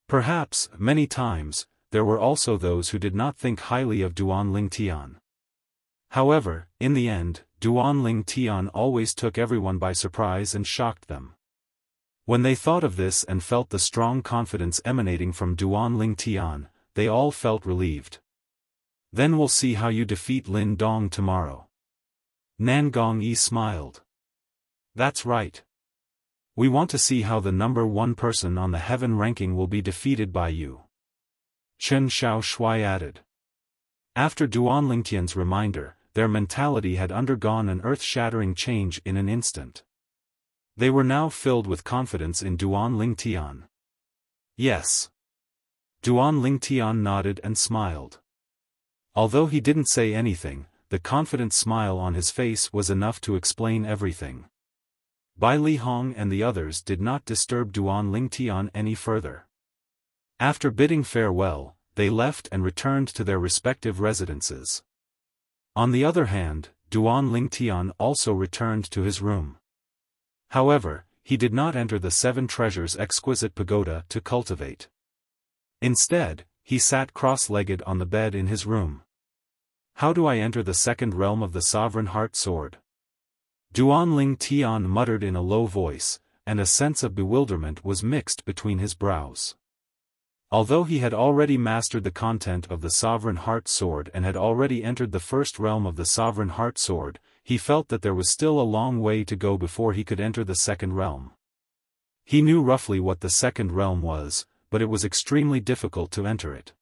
Perhaps, many times, there were also those who did not think highly of Duan Lingtian. However, in the end, Duan Lingtian always took everyone by surprise and shocked them. When they thought of this and felt the strong confidence emanating from Duan Lingtian, they all felt relieved. "Then we'll see how you defeat Lin Dong tomorrow." Nan Gongyi smiled. "That's right. We want to see how the number one person on the heaven ranking will be defeated by you," Chen Xiaoshui added. After Duan Lingtian's reminder, their mentality had undergone an earth-shattering change in an instant. They were now filled with confidence in Duan Lingtian. "Yes." Duan Lingtian nodded and smiled. Although he didn't say anything, the confident smile on his face was enough to explain everything. Bai Li Hong and the others did not disturb Duan Lingtian any further. After bidding farewell, they left and returned to their respective residences. On the other hand, Duan Lingtian also returned to his room. However, he did not enter the Seven Treasures' exquisite pagoda to cultivate. Instead, he sat cross-legged on the bed in his room. "How do I enter the second realm of the Sovereign Heart Sword?" Duan Lingtian muttered in a low voice, and a sense of bewilderment was mixed between his brows. Although he had already mastered the content of the Sovereign Heart Sword and had already entered the first realm of the Sovereign Heart Sword, he felt that there was still a long way to go before he could enter the second realm. He knew roughly what the second realm was, but it was extremely difficult to enter it.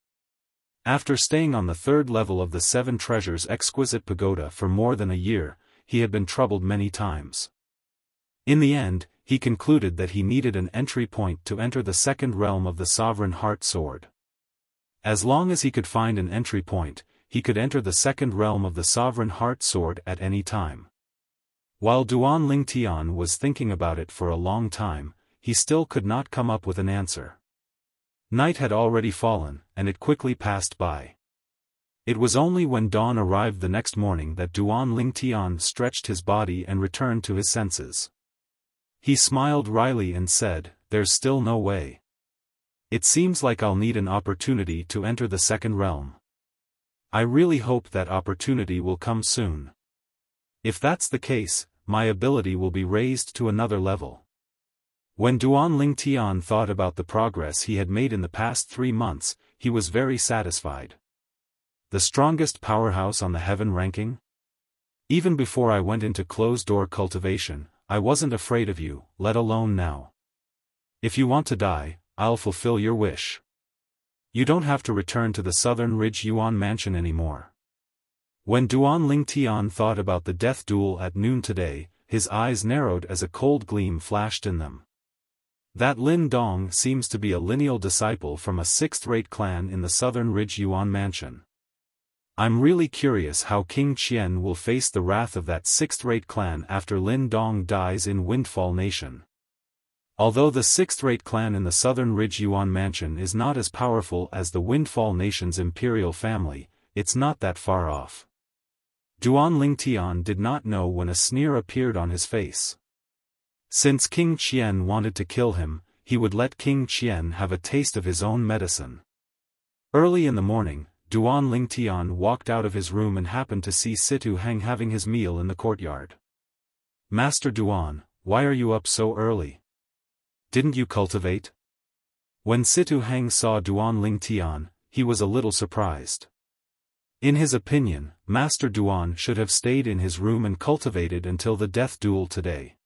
After staying on the third level of the Seven Treasures' exquisite pagoda for more than a year, he had been troubled many times. In the end, he concluded that he needed an entry point to enter the second realm of the Sovereign Heart Sword. As long as he could find an entry point, he could enter the second realm of the Sovereign Heart Sword at any time. While Duan Lingtian was thinking about it for a long time, he still could not come up with an answer. Night had already fallen, and it quickly passed by. It was only when dawn arrived the next morning that Duan Lingtian stretched his body and returned to his senses. He smiled wryly and said, "There's still no way. It seems like I'll need an opportunity to enter the second realm. I really hope that opportunity will come soon. If that's the case, my ability will be raised to another level." When Duan Lingtian thought about the progress he had made in the past 3 months, he was very satisfied. The strongest powerhouse on the heaven ranking? Even before I went into closed-door cultivation, I wasn't afraid of you, let alone now. If you want to die, I'll fulfill your wish. You don't have to return to the Southern Ridge Yuan Mansion anymore. When Duan Lingtian thought about the death duel at noon today, his eyes narrowed as a cold gleam flashed in them. That Lin Dong seems to be a lineal disciple from a sixth-rate clan in the Southern Ridge Yuan Mansion. I'm really curious how King Qian will face the wrath of that sixth-rate clan after Lin Dong dies in Windfall Nation. Although the sixth-rate clan in the Southern Ridge Yuan Mansion is not as powerful as the Windfall Nation's imperial family, it's not that far off. Duan Lingtian did not know when a sneer appeared on his face. Since King Qian wanted to kill him, he would let King Qian have a taste of his own medicine. Early in the morning, Duan Lingtian walked out of his room and happened to see Situ Heng having his meal in the courtyard. "Master Duan, why are you up so early? Didn't you cultivate?" When Situ Heng saw Duan Lingtian, he was a little surprised. In his opinion, Master Duan should have stayed in his room and cultivated until the death duel today.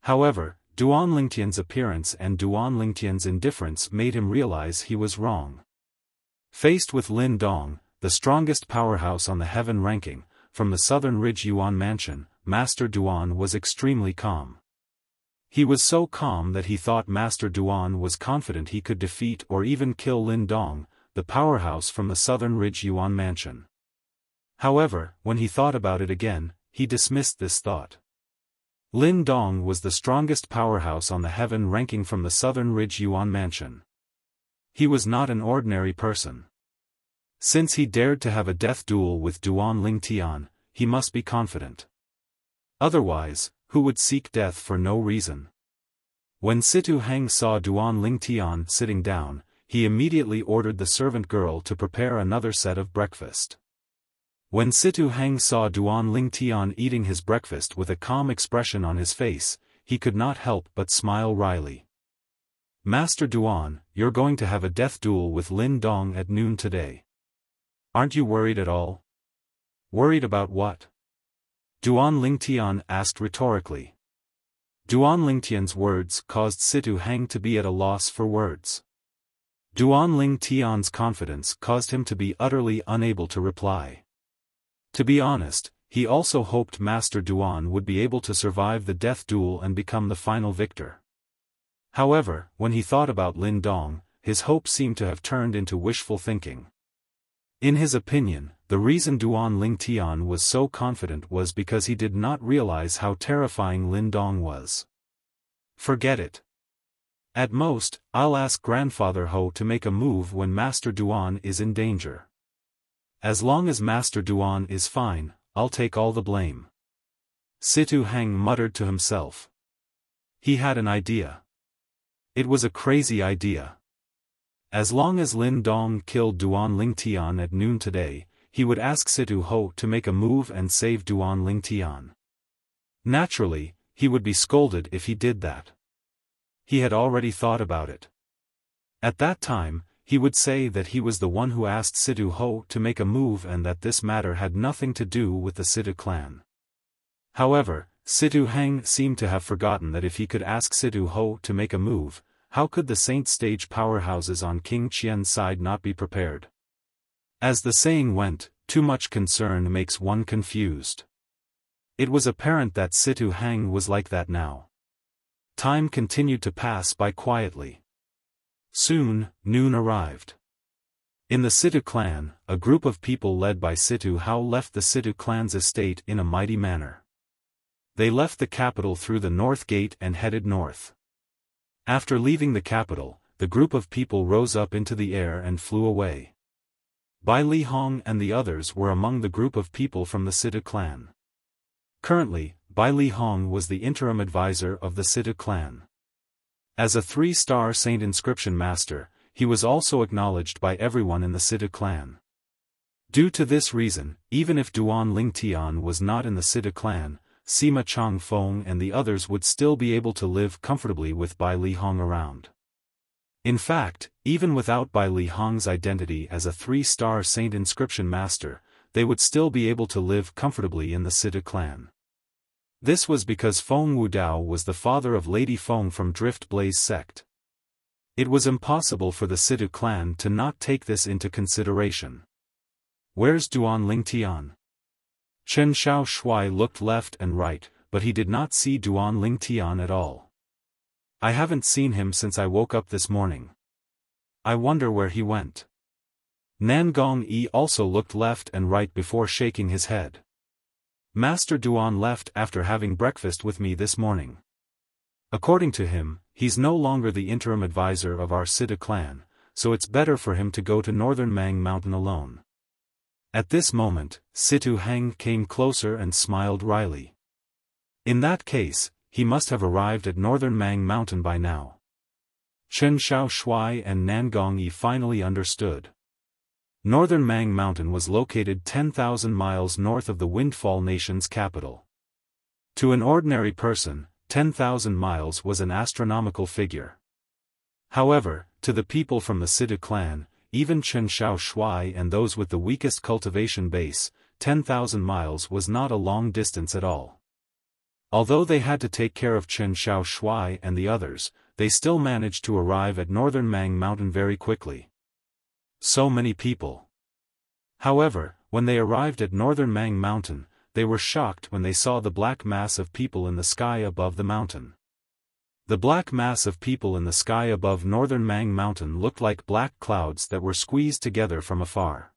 However, Duan Lingtian's appearance and Duan Lingtian's indifference made him realize he was wrong. Faced with Lin Dong, the strongest powerhouse on the heaven ranking, from the southern ridge Yuan mansion, Master Duan was extremely calm. He was so calm that he thought Master Duan was confident he could defeat or even kill Lin Dong, the powerhouse from the southern ridge Yuan mansion. However, when he thought about it again, he dismissed this thought. Lin Dong was the strongest powerhouse on the heaven ranking from the southern ridge Yuan mansion. He was not an ordinary person. Since he dared to have a death duel with Duan Lingtian, he must be confident. Otherwise, who would seek death for no reason? When Situ Heng saw Duan Lingtian sitting down, he immediately ordered the servant girl to prepare another set of breakfast. When Situ Heng saw Duan Lingtian eating his breakfast with a calm expression on his face, he could not help but smile wryly. "Master Duan, you're going to have a death duel with Lin Dong at noon today. Aren't you worried at all?" "Worried about what?" Duan Lingtian asked rhetorically. Duan Lingtian's words caused Situ Heng to be at a loss for words. Duan Lingtian's confidence caused him to be utterly unable to reply. To be honest, he also hoped Master Duan would be able to survive the death duel and become the final victor. However, when he thought about Lin Dong, his hope seemed to have turned into wishful thinking. In his opinion, the reason Duan Lingtian was so confident was because he did not realize how terrifying Lin Dong was. "Forget it. At most, I'll ask Grandfather Ho to make a move when Master Duan is in danger. As long as Master Duan is fine, I'll take all the blame." Situ Heng muttered to himself. He had an idea. It was a crazy idea. As long as Lin Dong killed Duan Lingtian at noon today, he would ask Situ Ho to make a move and save Duan Lingtian. Naturally, he would be scolded if he did that. He had already thought about it. At that time, he would say that he was the one who asked Situ Ho to make a move and that this matter had nothing to do with the Situ clan. However, Situ Heng seemed to have forgotten that if he could ask Situ Ho to make a move, how could the Saint Stage powerhouses on King Qian's side not be prepared? As the saying went, too much concern makes one confused. It was apparent that Situ Heng was like that now. Time continued to pass by quietly. Soon, noon arrived. In the Situ clan, a group of people led by Situ Hao left the Situ clan's estate in a mighty manner. They left the capital through the north gate and headed north. After leaving the capital, the group of people rose up into the air and flew away. Bai Li Hong and the others were among the group of people from the Situ clan. Currently, Bai Li Hong was the interim advisor of the Situ clan. As a 3-star saint inscription master, he was also acknowledged by everyone in the Situ clan. Due to this reason, even if Duan Lingtian was not in the Situ clan, Sima Changfeng and the others would still be able to live comfortably with Bai Li Hong around. In fact, even without Bai Li Hong's identity as a 3-star saint inscription master, they would still be able to live comfortably in the Situ clan. This was because Feng Wudao was the father of Lady Feng from Drift Blaze sect. It was impossible for the Situ clan to not take this into consideration. "Where's Duan Lingtian?" Chen Xiao Shui looked left and right, but he did not see Duan Lingtian at all. "I haven't seen him since I woke up this morning. I wonder where he went." Nangong Yi also looked left and right before shaking his head. "Master Duan left after having breakfast with me this morning. According to him, he's no longer the interim advisor of our Situ clan, so it's better for him to go to Northern Mang Mountain alone." At this moment, Situ Heng came closer and smiled wryly. In that case, he must have arrived at Northern Mang Mountain by now. Chen Xiao Shui and Nangong Yi finally understood. Northern Mang Mountain was located 10,000 miles north of the Windfall Nation's capital. To an ordinary person, 10,000 miles was an astronomical figure. However, to the people from the Situ clan, even Chen Xiao Shui and those with the weakest cultivation base, 10,000 miles was not a long distance at all. Although they had to take care of Chen Xiaoshui and the others, they still managed to arrive at northern Mang Mountain very quickly. So many people. However, when they arrived at northern Mang Mountain, they were shocked when they saw the black mass of people in the sky above the mountain. The black mass of people in the sky above northern Mang Mountain looked like black clouds that were squeezed together from afar.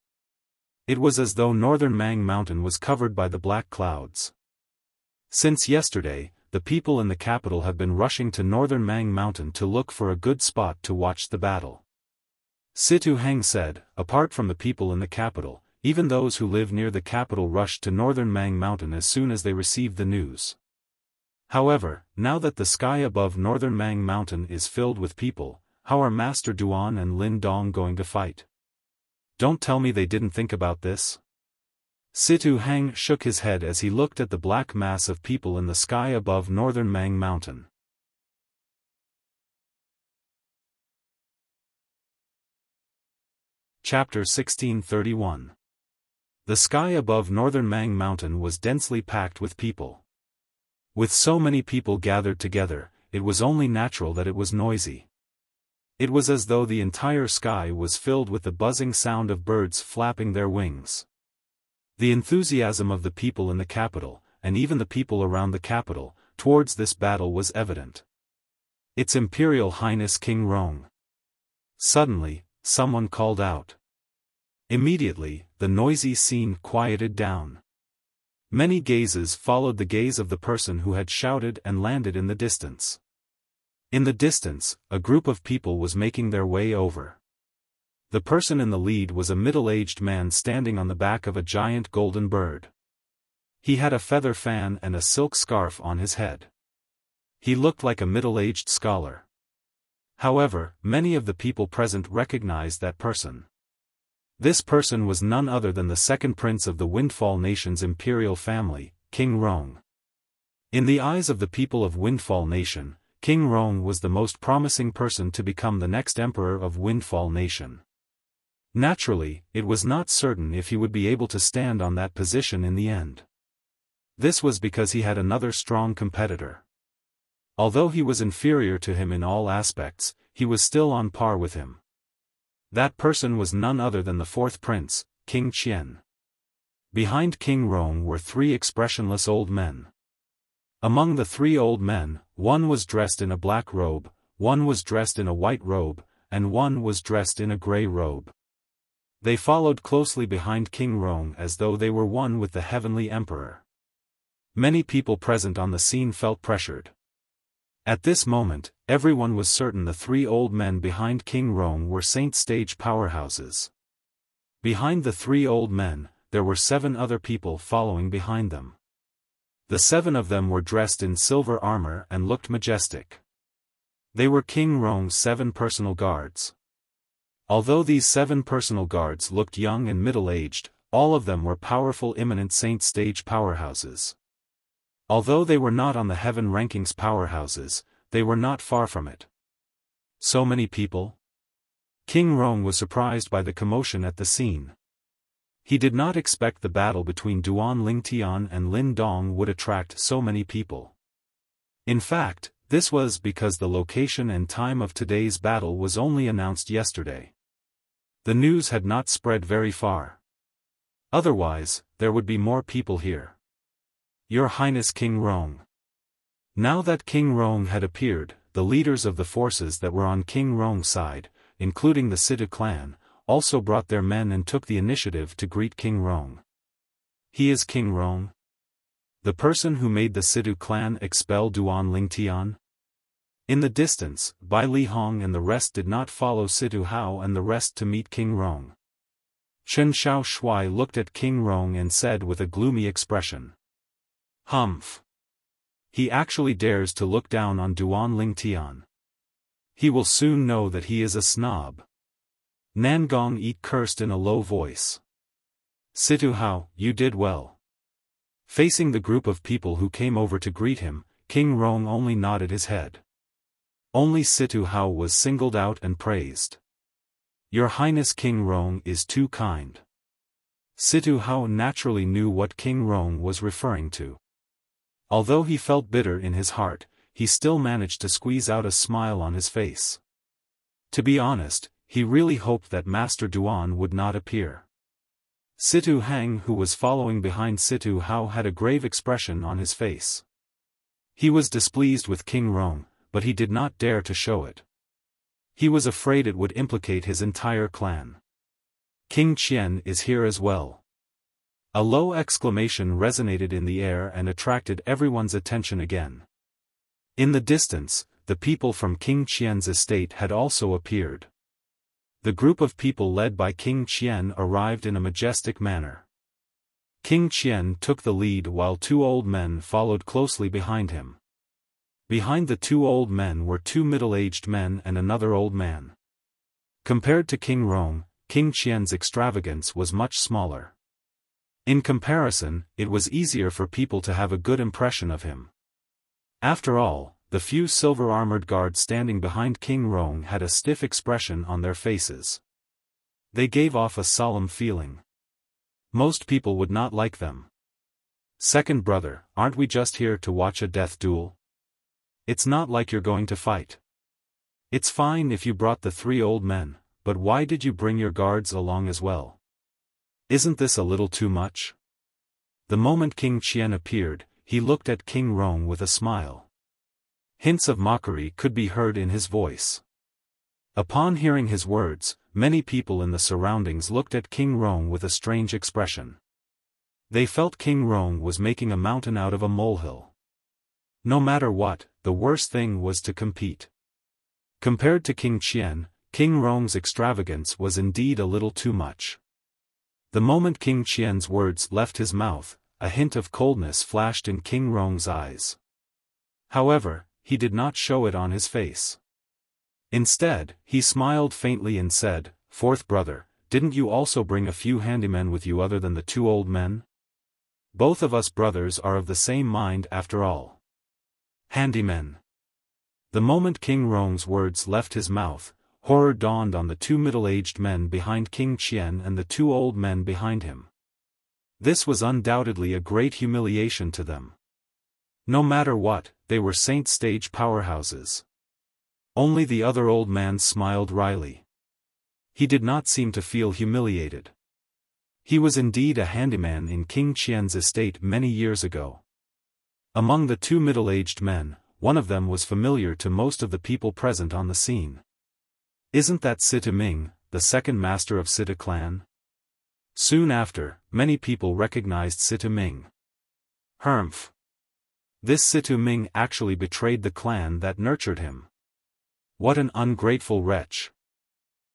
It was as though northern Mang Mountain was covered by the black clouds. Since yesterday, the people in the capital have been rushing to northern Mang Mountain to look for a good spot to watch the battle. Situ Heng said, apart from the people in the capital, even those who live near the capital rushed to northern Mang Mountain as soon as they received the news. However, now that the sky above northern Mang Mountain is filled with people, how are Master Duan and Lin Dong going to fight? Don't tell me they didn't think about this. Situ Heng shook his head as he looked at the black mass of people in the sky above northern Mang Mountain. Chapter 1631. The sky above northern Mang Mountain was densely packed with people. With so many people gathered together, it was only natural that it was noisy. It was as though the entire sky was filled with the buzzing sound of birds flapping their wings. The enthusiasm of the people in the capital, and even the people around the capital, towards this battle was evident. Its Imperial Highness King Rong. Suddenly, someone called out. Immediately, the noisy scene quieted down. Many gazes followed the gaze of the person who had shouted and landed in the distance. In the distance, a group of people was making their way over. The person in the lead was a middle-aged man standing on the back of a giant golden bird. He had a feather fan and a silk scarf on his head. He looked like a middle-aged scholar. However, many of the people present recognized that person. This person was none other than the second prince of the Windfall Nation's imperial family, King Rong. In the eyes of the people of Windfall Nation, King Rong was the most promising person to become the next emperor of Windfall Nation. Naturally, it was not certain if he would be able to stand on that position in the end. This was because he had another strong competitor. Although he was inferior to him in all aspects, he was still on par with him. That person was none other than the fourth prince, King Qian. Behind King Rong were three expressionless old men. Among the three old men, one was dressed in a black robe, one was dressed in a white robe, and one was dressed in a gray robe. They followed closely behind King Rong as though they were one with the heavenly emperor. Many people present on the scene felt pressured. At this moment, everyone was certain the three old men behind King Rong were Saint Stage powerhouses. Behind the three old men, there were 7 other people following behind them. The 7 of them were dressed in silver armor and looked majestic. They were King Rong's 7 personal guards. Although these 7 personal guards looked young and middle-aged, all of them were powerful eminent Saint Stage powerhouses. Although they were not on the Heaven Rankings powerhouses, they were not far from it. So many people? King Rong was surprised by the commotion at the scene. He did not expect the battle between Duan Lingtian and Lin Dong would attract so many people. In fact, this was because the location and time of today's battle was only announced yesterday. The news had not spread very far. Otherwise, there would be more people here. Your Highness King Rong. Now that King Rong had appeared, the leaders of the forces that were on King Rong's side, including the Situ clan, also brought their men and took the initiative to greet King Rong. He is King Rong? The person who made the Situ clan expel Duan Lingtian? In the distance, Bai Li Hong and the rest did not follow Situ Hao and the rest to meet King Rong. Chen Xiaoshui looked at King Rong and said with a gloomy expression. Humph. He actually dares to look down on Duan Lingtian. He will soon know that he is a snob. Nangong Yi cursed in a low voice. Situ Hao, you did well. Facing the group of people who came over to greet him, King Rong only nodded his head. Only Situ Hao was singled out and praised. Your Highness King Rong is too kind. Situ Hao naturally knew what King Rong was referring to. Although he felt bitter in his heart, he still managed to squeeze out a smile on his face. To be honest, he really hoped that Master Duan would not appear. Situ Hang, who was following behind Situ Hao, had a grave expression on his face. He was displeased with King Rong, but he did not dare to show it. He was afraid it would implicate his entire clan. King Qian is here as well. A low exclamation resonated in the air and attracted everyone's attention again. In the distance, the people from King Qian's estate had also appeared. The group of people led by King Qian arrived in a majestic manner. King Qian took the lead while two old men followed closely behind him. Behind the two old men were two middle-aged men and another old man. Compared to King Rong, King Qian's extravagance was much smaller. In comparison, it was easier for people to have a good impression of him. After all, the few silver-armored guards standing behind King Rong had a stiff expression on their faces. They gave off a solemn feeling. Most people would not like them. "Second brother, aren't we just here to watch a death duel? It's not like you're going to fight. It's fine if you brought the three old men, but why did you bring your guards along as well? Isn't this a little too much?" The moment King Qian appeared, he looked at King Rong with a smile. Hints of mockery could be heard in his voice. Upon hearing his words, many people in the surroundings looked at King Rong with a strange expression. They felt King Rong was making a mountain out of a molehill. No matter what, the worst thing was to compete. Compared to King Qian, King Rong's extravagance was indeed a little too much. The moment King Qian's words left his mouth, a hint of coldness flashed in King Rong's eyes. However, he did not show it on his face. Instead, he smiled faintly and said, "Fourth brother, didn't you also bring a few handymen with you other than the two old men? Both of us brothers are of the same mind after all." Handymen. The moment King Rong's words left his mouth, horror dawned on the two middle-aged men behind King Qian and the two old men behind him. This was undoubtedly a great humiliation to them. No matter what, they were Saint Stage powerhouses. Only the other old man smiled wryly. He did not seem to feel humiliated. He was indeed a handyman in King Qian's estate many years ago. Among the two middle-aged men, one of them was familiar to most of the people present on the scene. "Isn't that Sita Ming, the second master of Sita clan?" Soon after, many people recognized Sita Ming. Humph. This Sita Ming actually betrayed the clan that nurtured him. What an ungrateful wretch.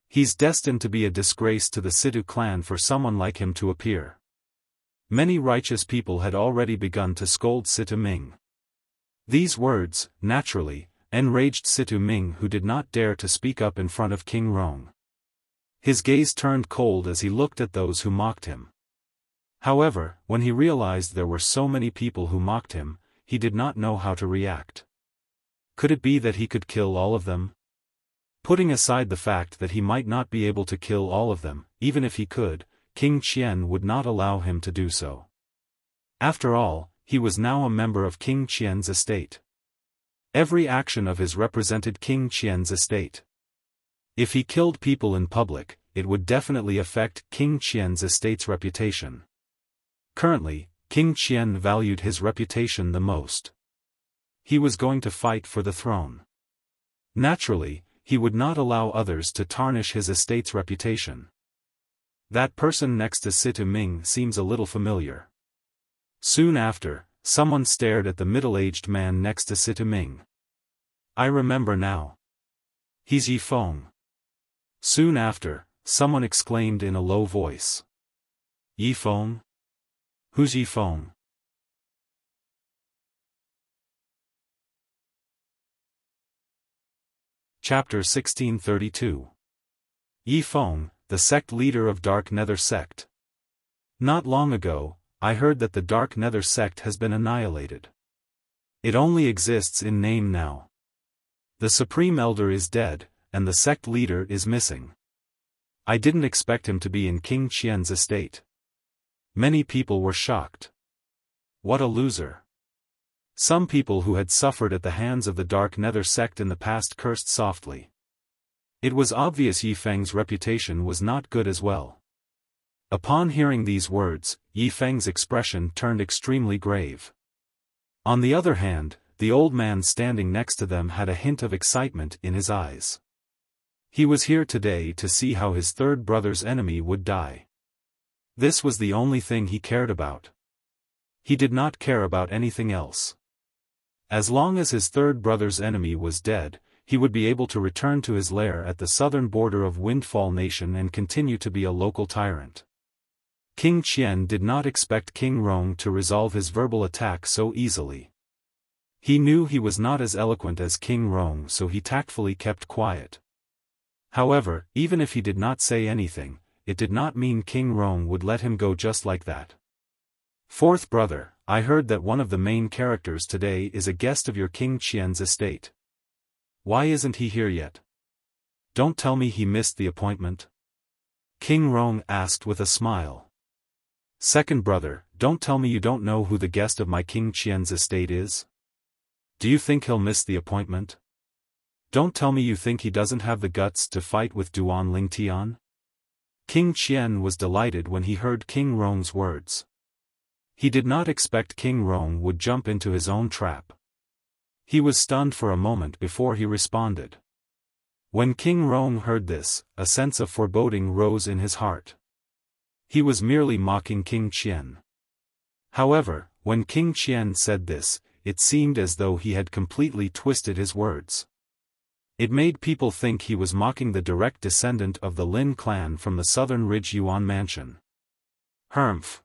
He's destined to be a disgrace to the Situ clan for someone like him to appear. Many righteous people had already begun to scold Sita Ming. These words, naturally, enraged Sita Ming, who did not dare to speak up in front of King Rong. His gaze turned cold as he looked at those who mocked him. However, when he realized there were so many people who mocked him, he did not know how to react. Could it be that he could kill all of them? Putting aside the fact that he might not be able to kill all of them, even if he could, King Qian would not allow him to do so. After all, he was now a member of King Qian's estate. Every action of his represented King Qian's estate. If he killed people in public, it would definitely affect King Qian's estate's reputation. Currently, King Qian valued his reputation the most. He was going to fight for the throne. Naturally, he would not allow others to tarnish his estate's reputation. That person next to Sita Ming seems a little familiar. Soon after, someone stared at the middle-aged man next to Sita Ming. I remember now. He's Yi Feng. Soon after, someone exclaimed in a low voice. Yi Feng? Who's Yi Feng? Chapter 1632. Yi Feng, the sect leader of Dark Nether sect. Not long ago, I heard that the Dark Nether sect has been annihilated. It only exists in name now. The Supreme Elder is dead, and the sect leader is missing. I didn't expect him to be in King Qian's estate. Many people were shocked. What a loser. Some people who had suffered at the hands of the Dark Nether sect in the past cursed softly. It was obvious Yi Feng's reputation was not good as well. Upon hearing these words, Yi Feng's expression turned extremely grave. On the other hand, the old man standing next to them had a hint of excitement in his eyes. He was here today to see how his third brother's enemy would die. This was the only thing he cared about. He did not care about anything else. As long as his third brother's enemy was dead, he would be able to return to his lair at the southern border of Windfall Nation and continue to be a local tyrant. King Qian did not expect King Rong to resolve his verbal attack so easily. He knew he was not as eloquent as King Rong, so he tactfully kept quiet. However, even if he did not say anything, it did not mean King Rong would let him go just like that. Fourth brother, I heard that one of the main characters today is a guest of your King Qian's estate. Why isn't he here yet? Don't tell me he missed the appointment. King Rong asked with a smile. Second brother, don't tell me you don't know who the guest of my King Qian's estate is. Do you think he'll miss the appointment? Don't tell me you think he doesn't have the guts to fight with Duan Lingtian? King Qian was delighted when he heard King Rong's words. He did not expect King Rong would jump into his own trap. He was stunned for a moment before he responded. When King Rong heard this, a sense of foreboding rose in his heart. He was merely mocking King Qian. However, when King Qian said this, it seemed as though he had completely twisted his words. It made people think he was mocking the direct descendant of the Lin clan from the Southern Ridge Yuan mansion. Humph.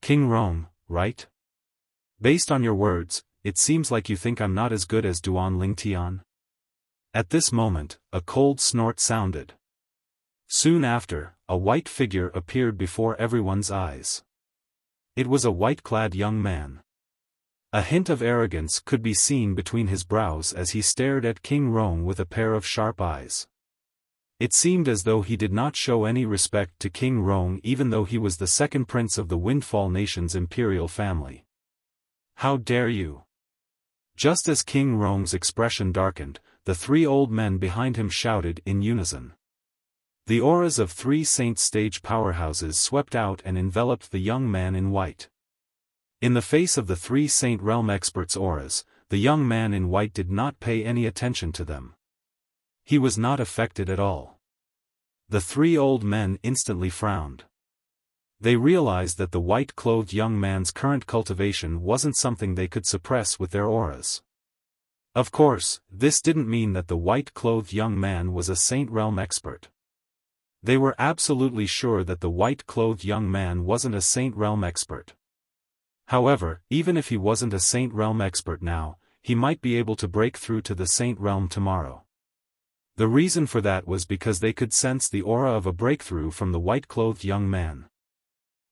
King Rong, right? Based on your words, it seems like you think I'm not as good as Duan Lingtian. At this moment, a cold snort sounded. Soon after, a white figure appeared before everyone's eyes. It was a white-clad young man. A hint of arrogance could be seen between his brows as he stared at King Rong with a pair of sharp eyes. It seemed as though he did not show any respect to King Rong even though he was the second prince of the Windfall Nation's imperial family. How dare you! Just as King Rong's expression darkened, the three old men behind him shouted in unison. The auras of three saint stage powerhouses swept out and enveloped the young man in white. In the face of the three Saint Realm experts' auras, the young man in white did not pay any attention to them. He was not affected at all. The three old men instantly frowned. They realized that the white-clothed young man's current cultivation wasn't something they could suppress with their auras. Of course, this didn't mean that the white-clothed young man was a Saint Realm expert. They were absolutely sure that the white-clothed young man wasn't a Saint Realm expert. However, even if he wasn't a Saint Realm expert now, he might be able to break through to the Saint Realm tomorrow. The reason for that was because they could sense the aura of a breakthrough from the white-clothed young man.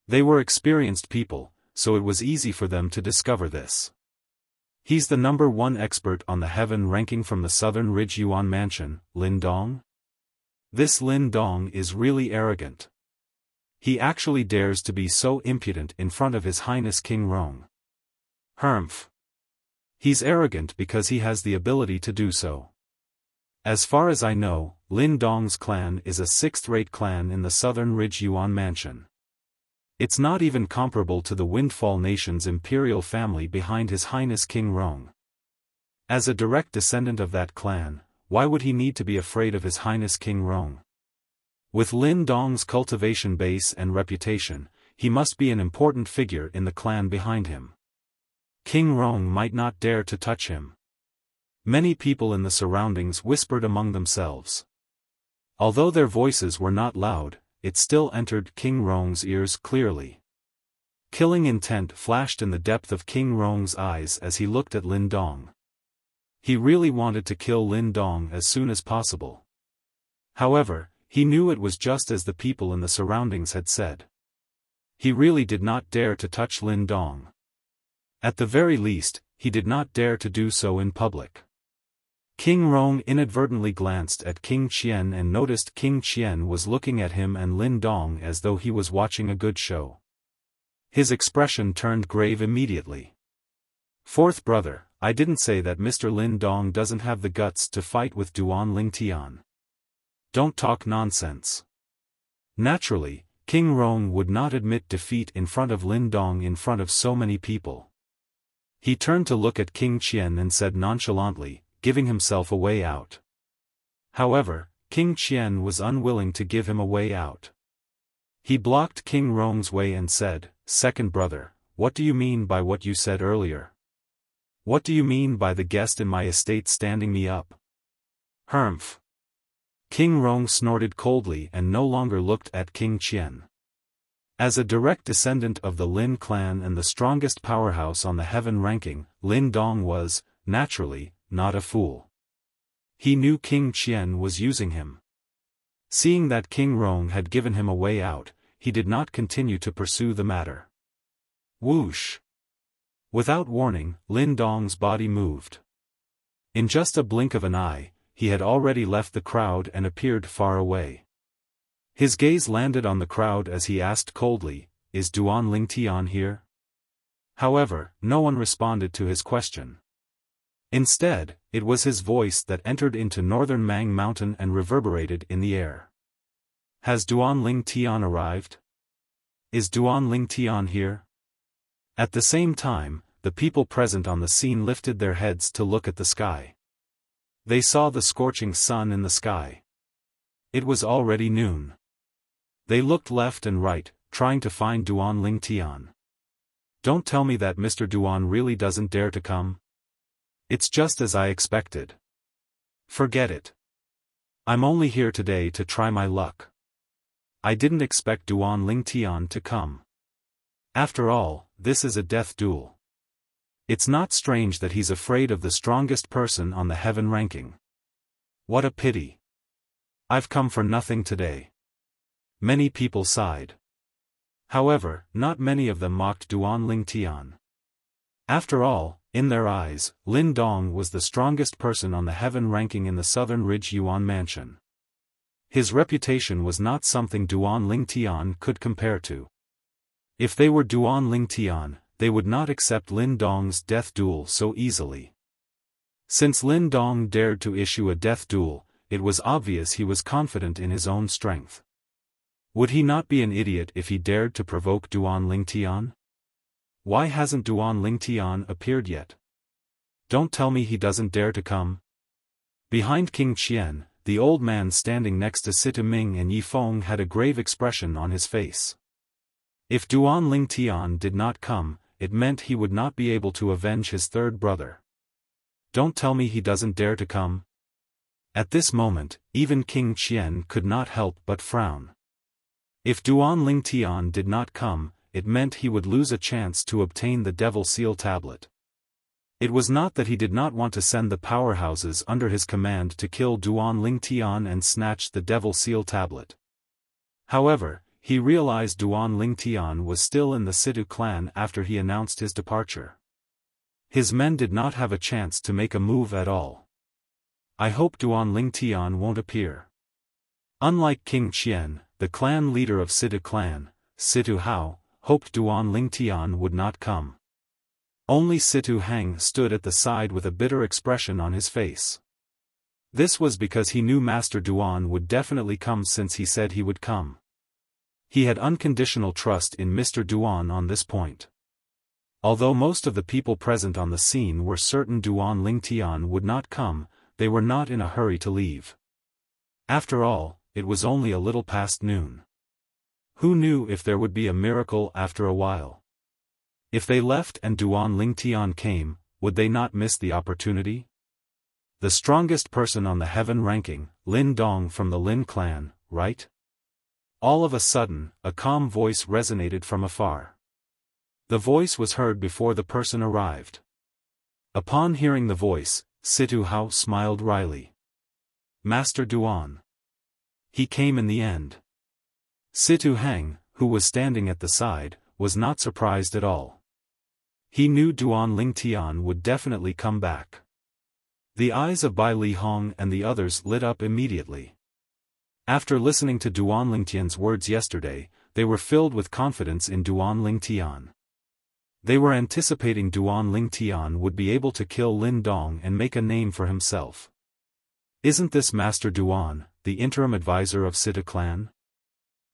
They were experienced people, so it was easy for them to discover this. He's the number one expert on the heaven ranking from the Southern Ridge Yuan Mansion, Lin Dong? This Lin Dong is really arrogant. He actually dares to be so impudent in front of His Highness King Rong. Humph. He's arrogant because he has the ability to do so. As far as I know, Lin Dong's clan is a sixth-rate clan in the Southern Ridge Yuan Mansion. It's not even comparable to the Windfall Nation's imperial family behind His Highness King Rong. As a direct descendant of that clan, why would he need to be afraid of His Highness King Rong? With Lin Dong's cultivation base and reputation, he must be an important figure in the clan behind him. King Rong might not dare to touch him. Many people in the surroundings whispered among themselves. Although their voices were not loud, it still entered King Rong's ears clearly. Killing intent flashed in the depth of King Rong's eyes as he looked at Lin Dong. He really wanted to kill Lin Dong as soon as possible. However, he knew it was just as the people in the surroundings had said. He really did not dare to touch Lin Dong. At the very least, he did not dare to do so in public. King Rong inadvertently glanced at King Qian and noticed King Qian was looking at him and Lin Dong as though he was watching a good show. His expression turned grave immediately. Fourth brother, I didn't say that Mr. Lin Dong doesn't have the guts to fight with Duan Lingtian. Don't talk nonsense. Naturally, King Rong would not admit defeat in front of Lin Dong in front of so many people. He turned to look at King Qian and said nonchalantly, giving himself a way out. However, King Qian was unwilling to give him a way out. He blocked King Rong's way and said, "Second brother, what do you mean by what you said earlier? What do you mean by the guest in my estate standing me up?" Humph. King Rong snorted coldly and no longer looked at King Qian. As a direct descendant of the Lin clan and the strongest powerhouse on the heaven ranking, Lin Dong was, naturally, not a fool. He knew King Qian was using him. Seeing that King Rong had given him a way out, he did not continue to pursue the matter. Whoosh! Without warning, Lin Dong's body moved. In just a blink of an eye, he had already left the crowd and appeared far away. His gaze landed on the crowd as he asked coldly, "Is Duan Lingtian here?" However, no one responded to his question. Instead, it was his voice that entered into northern Mang Mountain and reverberated in the air. "Has Duan Lingtian arrived? Is Duan Lingtian here?" At the same time, the people present on the scene lifted their heads to look at the sky. They saw the scorching sun in the sky. It was already noon. They looked left and right, trying to find Duan Lingtian. Don't tell me that Mr. Duan really doesn't dare to come. It's just as I expected. Forget it. I'm only here today to try my luck. I didn't expect Duan Lingtian to come. After all, this is a death duel. It's not strange that he's afraid of the strongest person on the heaven ranking. What a pity. I've come for nothing today. Many people sighed. However, not many of them mocked Duan Lingtian. After all, in their eyes, Lin Dong was the strongest person on the heaven ranking in the Southern Ridge Yuan Mansion. His reputation was not something Duan Lingtian could compare to. If they were Duan Lingtian, they would not accept Lin Dong's death duel so easily. Since Lin Dong dared to issue a death duel, it was obvious he was confident in his own strength. Would he not be an idiot if he dared to provoke Duan Lingtian? Why hasn't Duan Lingtian appeared yet? Don't tell me he doesn't dare to come. Behind King Qian, the old man standing next to Situ Ming and Yi Feng had a grave expression on his face. If Duan Lingtian did not come, it meant he would not be able to avenge his third brother. Don't tell me he doesn't dare to come. At this moment, even King Qian could not help but frown. If Duan Lingtian did not come, it meant he would lose a chance to obtain the Devil Seal tablet. It was not that he did not want to send the powerhouses under his command to kill Duan Lingtian and snatch the Devil Seal tablet. However, he realized Duan Lingtian was still in the Situ clan after he announced his departure. His men did not have a chance to make a move at all. I hope Duan Lingtian won't appear. Unlike King Qian, the clan leader of Situ clan, Situ Hao, hoped Duan Lingtian would not come. Only Situ Hang stood at the side with a bitter expression on his face. This was because he knew Master Duan would definitely come since he said he would come. He had unconditional trust in Mr. Duan on this point. Although most of the people present on the scene were certain Duan Lingtian would not come, they were not in a hurry to leave. After all, it was only a little past noon. Who knew if there would be a miracle after a while? If they left and Duan Lingtian came, would they not miss the opportunity? The strongest person on the heaven ranking, Lin Dong from the Lin clan, right? All of a sudden, a calm voice resonated from afar. The voice was heard before the person arrived. Upon hearing the voice, Situ Hao smiled wryly. Master Duan. He came in the end. Situ Hang, who was standing at the side, was not surprised at all. He knew Duan Lingtian would definitely come back. The eyes of Bai Li Hong and the others lit up immediately. After listening to Duan Lingtian's words yesterday, they were filled with confidence in Duan Lingtian. They were anticipating Duan Lingtian would be able to kill Lin Dong and make a name for himself. Isn't this Master Duan, the interim advisor of Sita clan?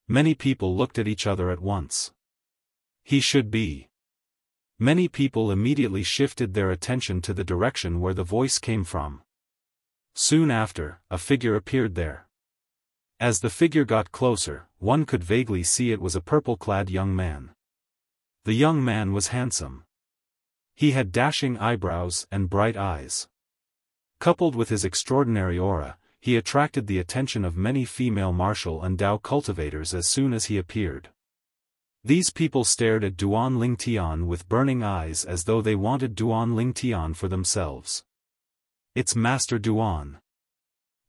Many people looked at each other at once. He should be. Many people immediately shifted their attention to the direction where the voice came from. Soon after, a figure appeared there. As the figure got closer, one could vaguely see it was a purple-clad young man. The young man was handsome. He had dashing eyebrows and bright eyes. Coupled with his extraordinary aura, he attracted the attention of many female martial and Dao cultivators as soon as he appeared. These people stared at Duan Lingtian with burning eyes as though they wanted Duan Lingtian for themselves. It's Master Duan.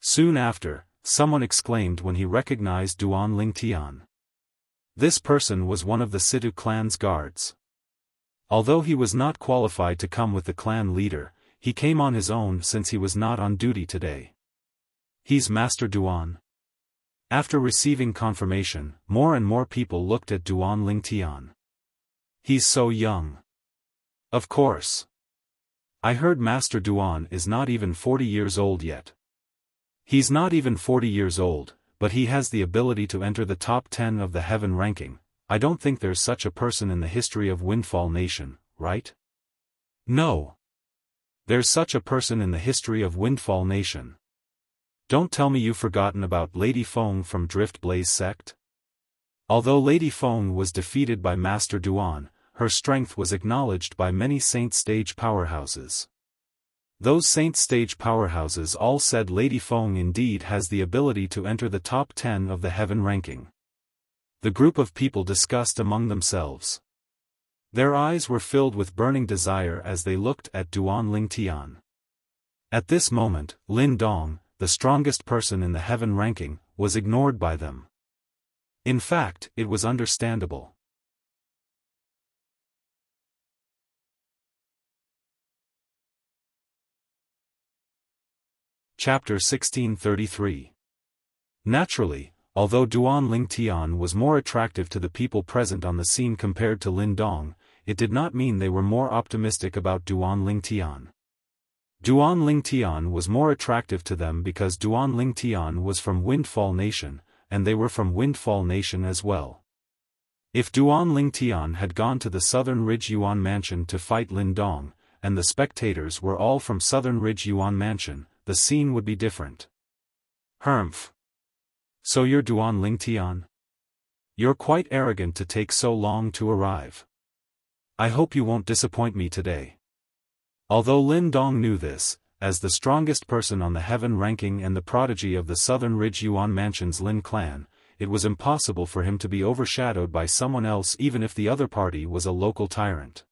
Soon after, someone exclaimed when he recognized Duan Lingtian. This person was one of the Situ clan's guards. Although he was not qualified to come with the clan leader, he came on his own since he was not on duty today. He's Master Duan. After receiving confirmation, more and more people looked at Duan Lingtian. He's so young. Of course. I heard Master Duan is not even 40 years old yet. He's not even 40 years old, but he has the ability to enter the top 10 of the heaven ranking. I don't think there's such a person in the history of Windfall Nation, right? No. There's such a person in the history of Windfall Nation. Don't tell me you've forgotten about Lady Feng from Drift Blaze sect? Although Lady Feng was defeated by Master Duan, her strength was acknowledged by many Saint Stage powerhouses. Those Saint Stage powerhouses all said Lady Feng indeed has the ability to enter the top 10 of the heaven ranking. The group of people discussed among themselves. Their eyes were filled with burning desire as they looked at Duan Lingtian. At this moment, Lin Dong, the strongest person in the heaven ranking, was ignored by them. In fact, it was understandable. Chapter 1633. Naturally, although Duan Lingtian was more attractive to the people present on the scene compared to Lin Dong, it did not mean they were more optimistic about Duan Lingtian. Duan Lingtian was more attractive to them because Duan Lingtian was from Windfall Nation, and they were from Windfall Nation as well. If Duan Lingtian had gone to the Southern Ridge Yuan Mansion to fight Lin Dong, and the spectators were all from Southern Ridge Yuan Mansion, the scene would be different. Humph. So you're Duan Lingtian? You're quite arrogant to take so long to arrive. I hope you won't disappoint me today. Although Lin Dong knew this, as the strongest person on the heaven ranking and the prodigy of the Southern Ridge Yuan Mansion's Lin clan, it was impossible for him to be overshadowed by someone else even if the other party was a local tyrant.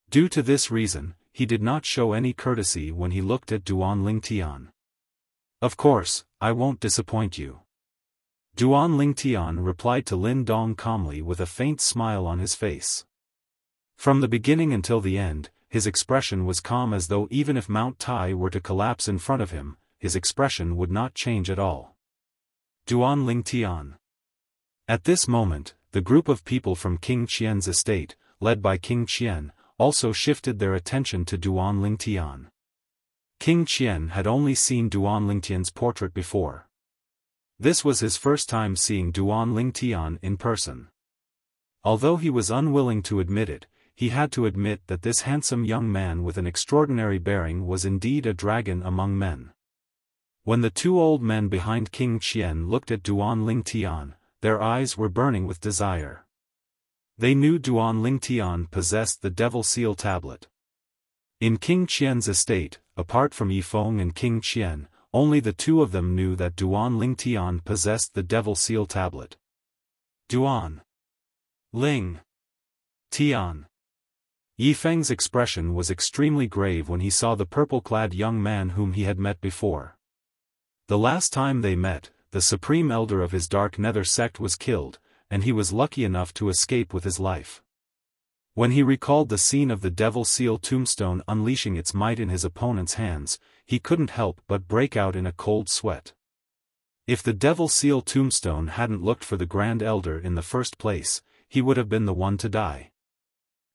Due to this reason, he did not show any courtesy when he looked at Duan Lingtian. Of course, I won't disappoint you. Duan Lingtian replied to Lin Dong calmly with a faint smile on his face. From the beginning until the end, his expression was calm as though even if Mount Tai were to collapse in front of him, his expression would not change at all. Duan Lingtian. At this moment, the group of people from King Qian's estate, led by King Qian, also shifted their attention to Duan Lingtian. King Qian had only seen Duan Lingtian's portrait before. This was his first time seeing Duan Lingtian in person. Although he was unwilling to admit it, he had to admit that this handsome young man with an extraordinary bearing was indeed a dragon among men. When the two old men behind King Qian looked at Duan Lingtian, their eyes were burning with desire. They knew Duan Lingtian possessed the Devil Seal tablet. In King Qian's estate, apart from Yifeng and King Qian, only the two of them knew that Duan Lingtian possessed the Devil Seal tablet. Duan Ling Tian. Yifeng's expression was extremely grave when he saw the purple-clad young man whom he had met before. The last time they met, the supreme elder of his Dark Nether sect was killed, and he was lucky enough to escape with his life. When he recalled the scene of the Devil Seal tombstone unleashing its might in his opponent's hands, he couldn't help but break out in a cold sweat. If the Devil Seal tombstone hadn't looked for the Grand Elder in the first place, he would have been the one to die.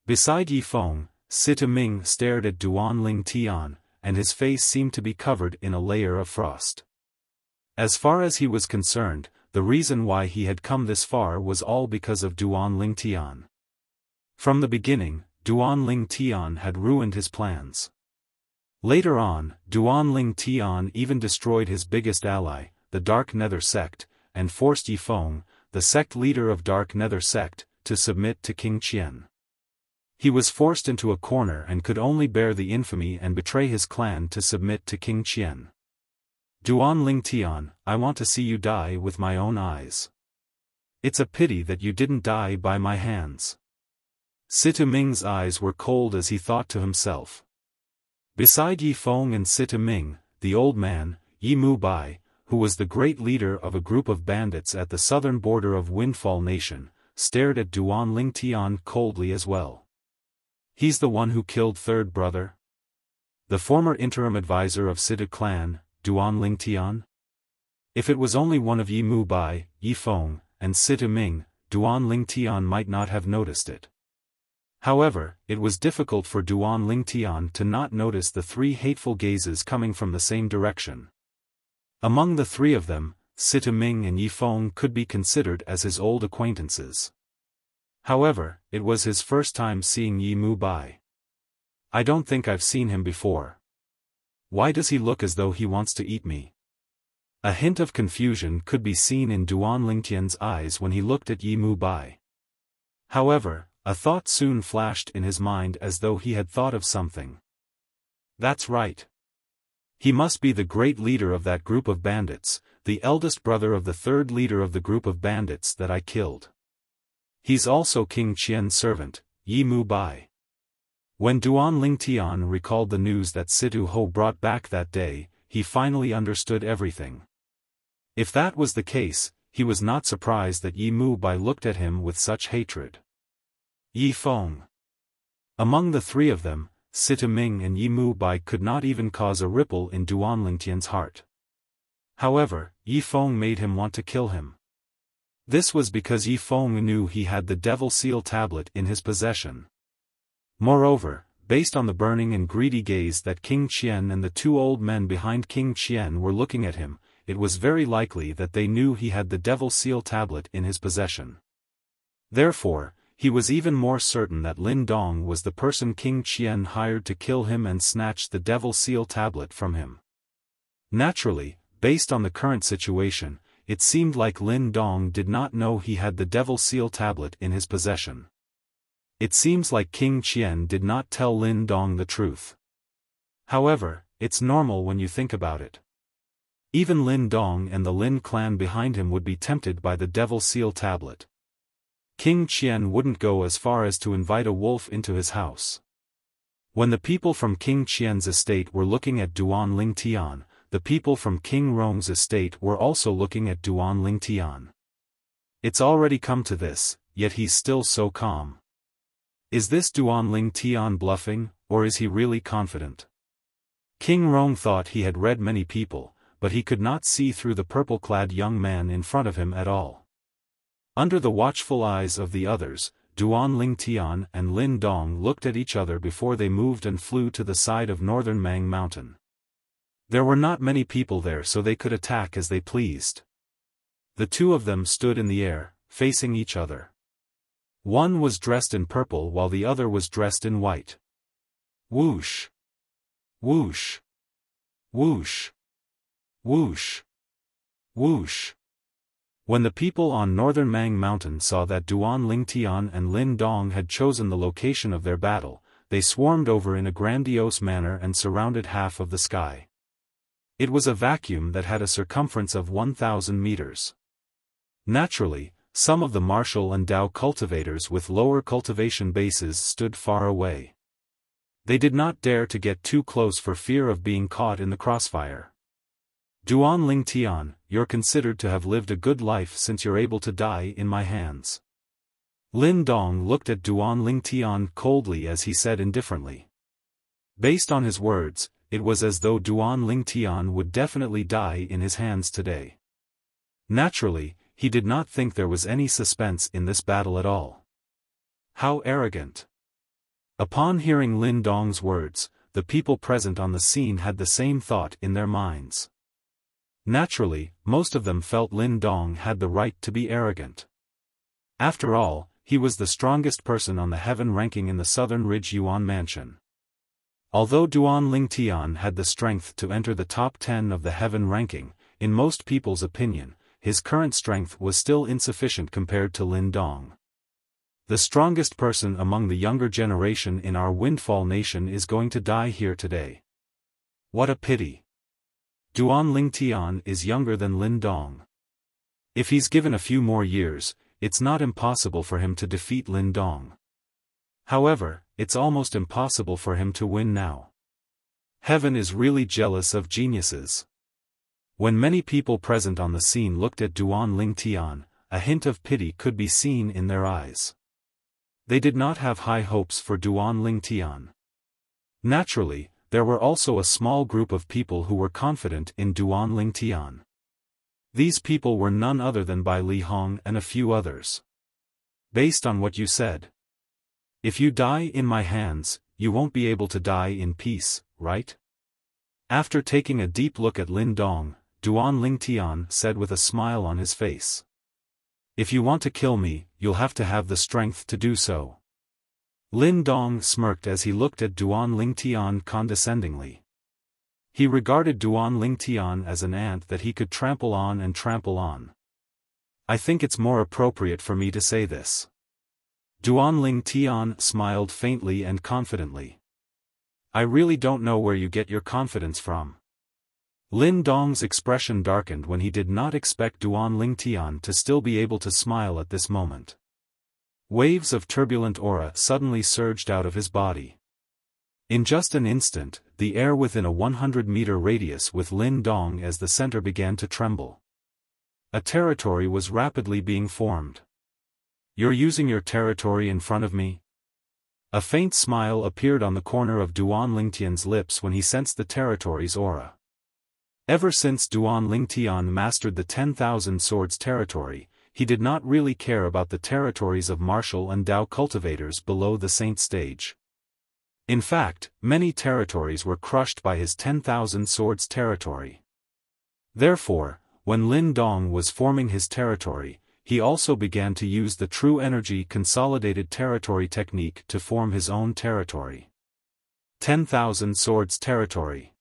Beside Yi Feng, Sita Ming stared at Duan Ling Tian, and his face seemed to be covered in a layer of frost. As far as he was concerned, the reason why he had come this far was all because of Duan Ling Tian. From the beginning, Duan Ling Tian had ruined his plans. Later on, Duan Ling Tian even destroyed his biggest ally, the Dark Nether sect, and forced Yi Feng, the sect leader of Dark Nether sect, to submit to King Qian. He was forced into a corner and could only bear the infamy and betray his clan to submit to King Qian. Duan Ling Tian, I want to see you die with my own eyes. It's a pity that you didn't die by my hands. Sita Ming's eyes were cold as he thought to himself. Beside Yi Feng and Sita Ming, the old man, Yi Mu Bai, who was the great leader of a group of bandits at the southern border of Windfall Nation, stared at Duan Ling Tian coldly as well. He's the one who killed third brother? The former interim advisor of Sita clan, Duan Ling Tian? If it was only one of Yi Mu Bai, Yi Feng, and Sita Ming, Duan Ling Tian might not have noticed it. However, it was difficult for Duan Ling Tian to not notice the three hateful gazes coming from the same direction. Among the three of them, Sita Ming and Yi Feng could be considered as his old acquaintances. However, it was his first time seeing Yi Mu Bai. I don't think I've seen him before. Why does he look as though he wants to eat me? A hint of confusion could be seen in Duan Ling Tian's eyes when he looked at Yi Mu Bai. However, a thought soon flashed in his mind as though he had thought of something. That's right. He must be the great leader of that group of bandits, the eldest brother of the third leader of the group of bandits that I killed. He's also King Qian's servant, Yi Mu Bai. When Duan Ling Tian recalled the news that Situ Ho brought back that day, he finally understood everything. If that was the case, he was not surprised that Yi Mu Bai looked at him with such hatred. Yi Feng. Among the three of them, Sita Ming and Yi Mu Bai could not even cause a ripple in Duan Ling Tian's heart. However, Yi Feng made him want to kill him. This was because Yi Feng knew he had the Devil Seal tablet in his possession. Moreover, based on the burning and greedy gaze that King Qian and the two old men behind King Qian were looking at him, it was very likely that they knew he had the Devil Seal tablet in his possession. Therefore, he was even more certain that Lin Dong was the person King Qian hired to kill him and snatch the Devil Seal tablet from him. Naturally, based on the current situation, it seemed like Lin Dong did not know he had the Devil Seal tablet in his possession. It seems like King Qian did not tell Lin Dong the truth. However, it's normal when you think about it. Even Lin Dong and the Lin clan behind him would be tempted by the Devil Seal tablet. King Qian wouldn't go as far as to invite a wolf into his house. When the people from King Qian's estate were looking at Duan Ling Tian, the people from King Rong's estate were also looking at Duan Ling Tian. It's already come to this, yet he's still so calm. Is this Duan Ling Tian bluffing, or is he really confident? King Rong thought he had read many people, but he could not see through the purple-clad young man in front of him at all. Under the watchful eyes of the others, Duan Ling Tian and Lin Dong looked at each other before they moved and flew to the side of northern Mang Mountain. There were not many people there, so they could attack as they pleased. The two of them stood in the air, facing each other. One was dressed in purple while the other was dressed in white. Whoosh! Whoosh! Whoosh! Whoosh! Whoosh! When the people on northern Mang Mountain saw that Duan Ling Tian and Lin Dong had chosen the location of their battle, they swarmed over in a grandiose manner and surrounded half of the sky. It was a vacuum that had a circumference of 1,000 meters. Naturally, some of the martial and Dao cultivators with lower cultivation bases stood far away. They did not dare to get too close for fear of being caught in the crossfire. Duan Ling Tian, you're considered to have lived a good life since you're able to die in my hands. Lin Dong looked at Duan Ling Tian coldly as he said indifferently. Based on his words, it was as though Duan Ling Tian would definitely die in his hands today. Naturally, he did not think there was any suspense in this battle at all. How arrogant! Upon hearing Lin Dong's words, the people present on the scene had the same thought in their minds. Naturally, most of them felt Lin Dong had the right to be arrogant. After all, he was the strongest person on the heaven ranking in the Southern Ridge Yuan Mansion. Although Duan Lingtian had the strength to enter the top 10 of the heaven ranking, in most people's opinion, his current strength was still insufficient compared to Lin Dong. The strongest person among the younger generation in our Windfall Nation is going to die here today. What a pity. Duan Lingtian is younger than Lin Dong. If he's given a few more years, it's not impossible for him to defeat Lin Dong. However, it's almost impossible for him to win now. Heaven is really jealous of geniuses. When many people present on the scene looked at Duan Lingtian, a hint of pity could be seen in their eyes. They did not have high hopes for Duan Lingtian. Naturally, there were also a small group of people who were confident in Duan Lingtian. These people were none other than Bai Li Hong and a few others. Based on what you said. If you die in my hands, you won't be able to die in peace, right? After taking a deep look at Lin Dong, Duan Lingtian said with a smile on his face. If you want to kill me, you'll have to have the strength to do so. Lin Dong smirked as he looked at Duan Lingtian condescendingly. He regarded Duan Lingtian as an ant that he could trample on and trample on. I think it's more appropriate for me to say this. Duan Lingtian smiled faintly and confidently. I really don't know where you get your confidence from. Lin Dong's expression darkened when he did not expect Duan Lingtian to still be able to smile at this moment. Waves of turbulent aura suddenly surged out of his body. In just an instant, the air within a 100-meter radius with Lin Dong as the center began to tremble. A territory was rapidly being formed. You're using your territory in front of me? A faint smile appeared on the corner of Duan Lingtian's lips when he sensed the territory's aura. Ever since Duan Lingtian mastered the 10,000 Swords territory, he did not really care about the territories of martial and Dao cultivators below the Saint stage. In fact, many territories were crushed by his 10,000 Swords territory. Therefore, when Lin Dong was forming his territory, he also began to use the True Energy Consolidated Territory technique to form his own territory. 10,000 Swords territory.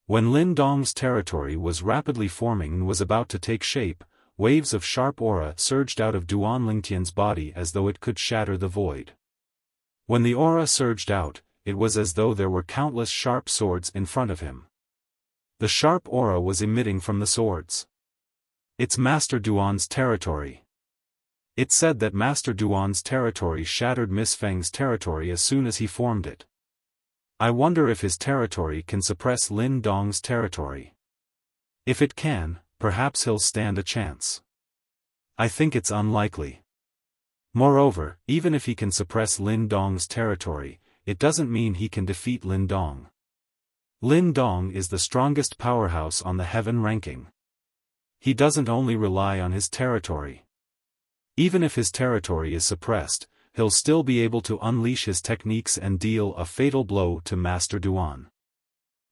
When Lin Dong's territory was rapidly forming and was about to take shape, waves of sharp aura surged out of Duan Lingtian's body as though it could shatter the void. When the aura surged out, it was as though there were countless sharp swords in front of him. The sharp aura was emitting from the swords. It's Master Duan's territory. It said that Master Duan's territory shattered Miss Feng's territory as soon as he formed it. I wonder if his territory can suppress Lin Dong's territory. If it can, perhaps he'll stand a chance. I think it's unlikely. Moreover, even if he can suppress Lin Dong's territory, it doesn't mean he can defeat Lin Dong. Lin Dong is the strongest powerhouse on the heaven ranking. He doesn't only rely on his territory. Even if his territory is suppressed, he'll still be able to unleash his techniques and deal a fatal blow to Master Duan.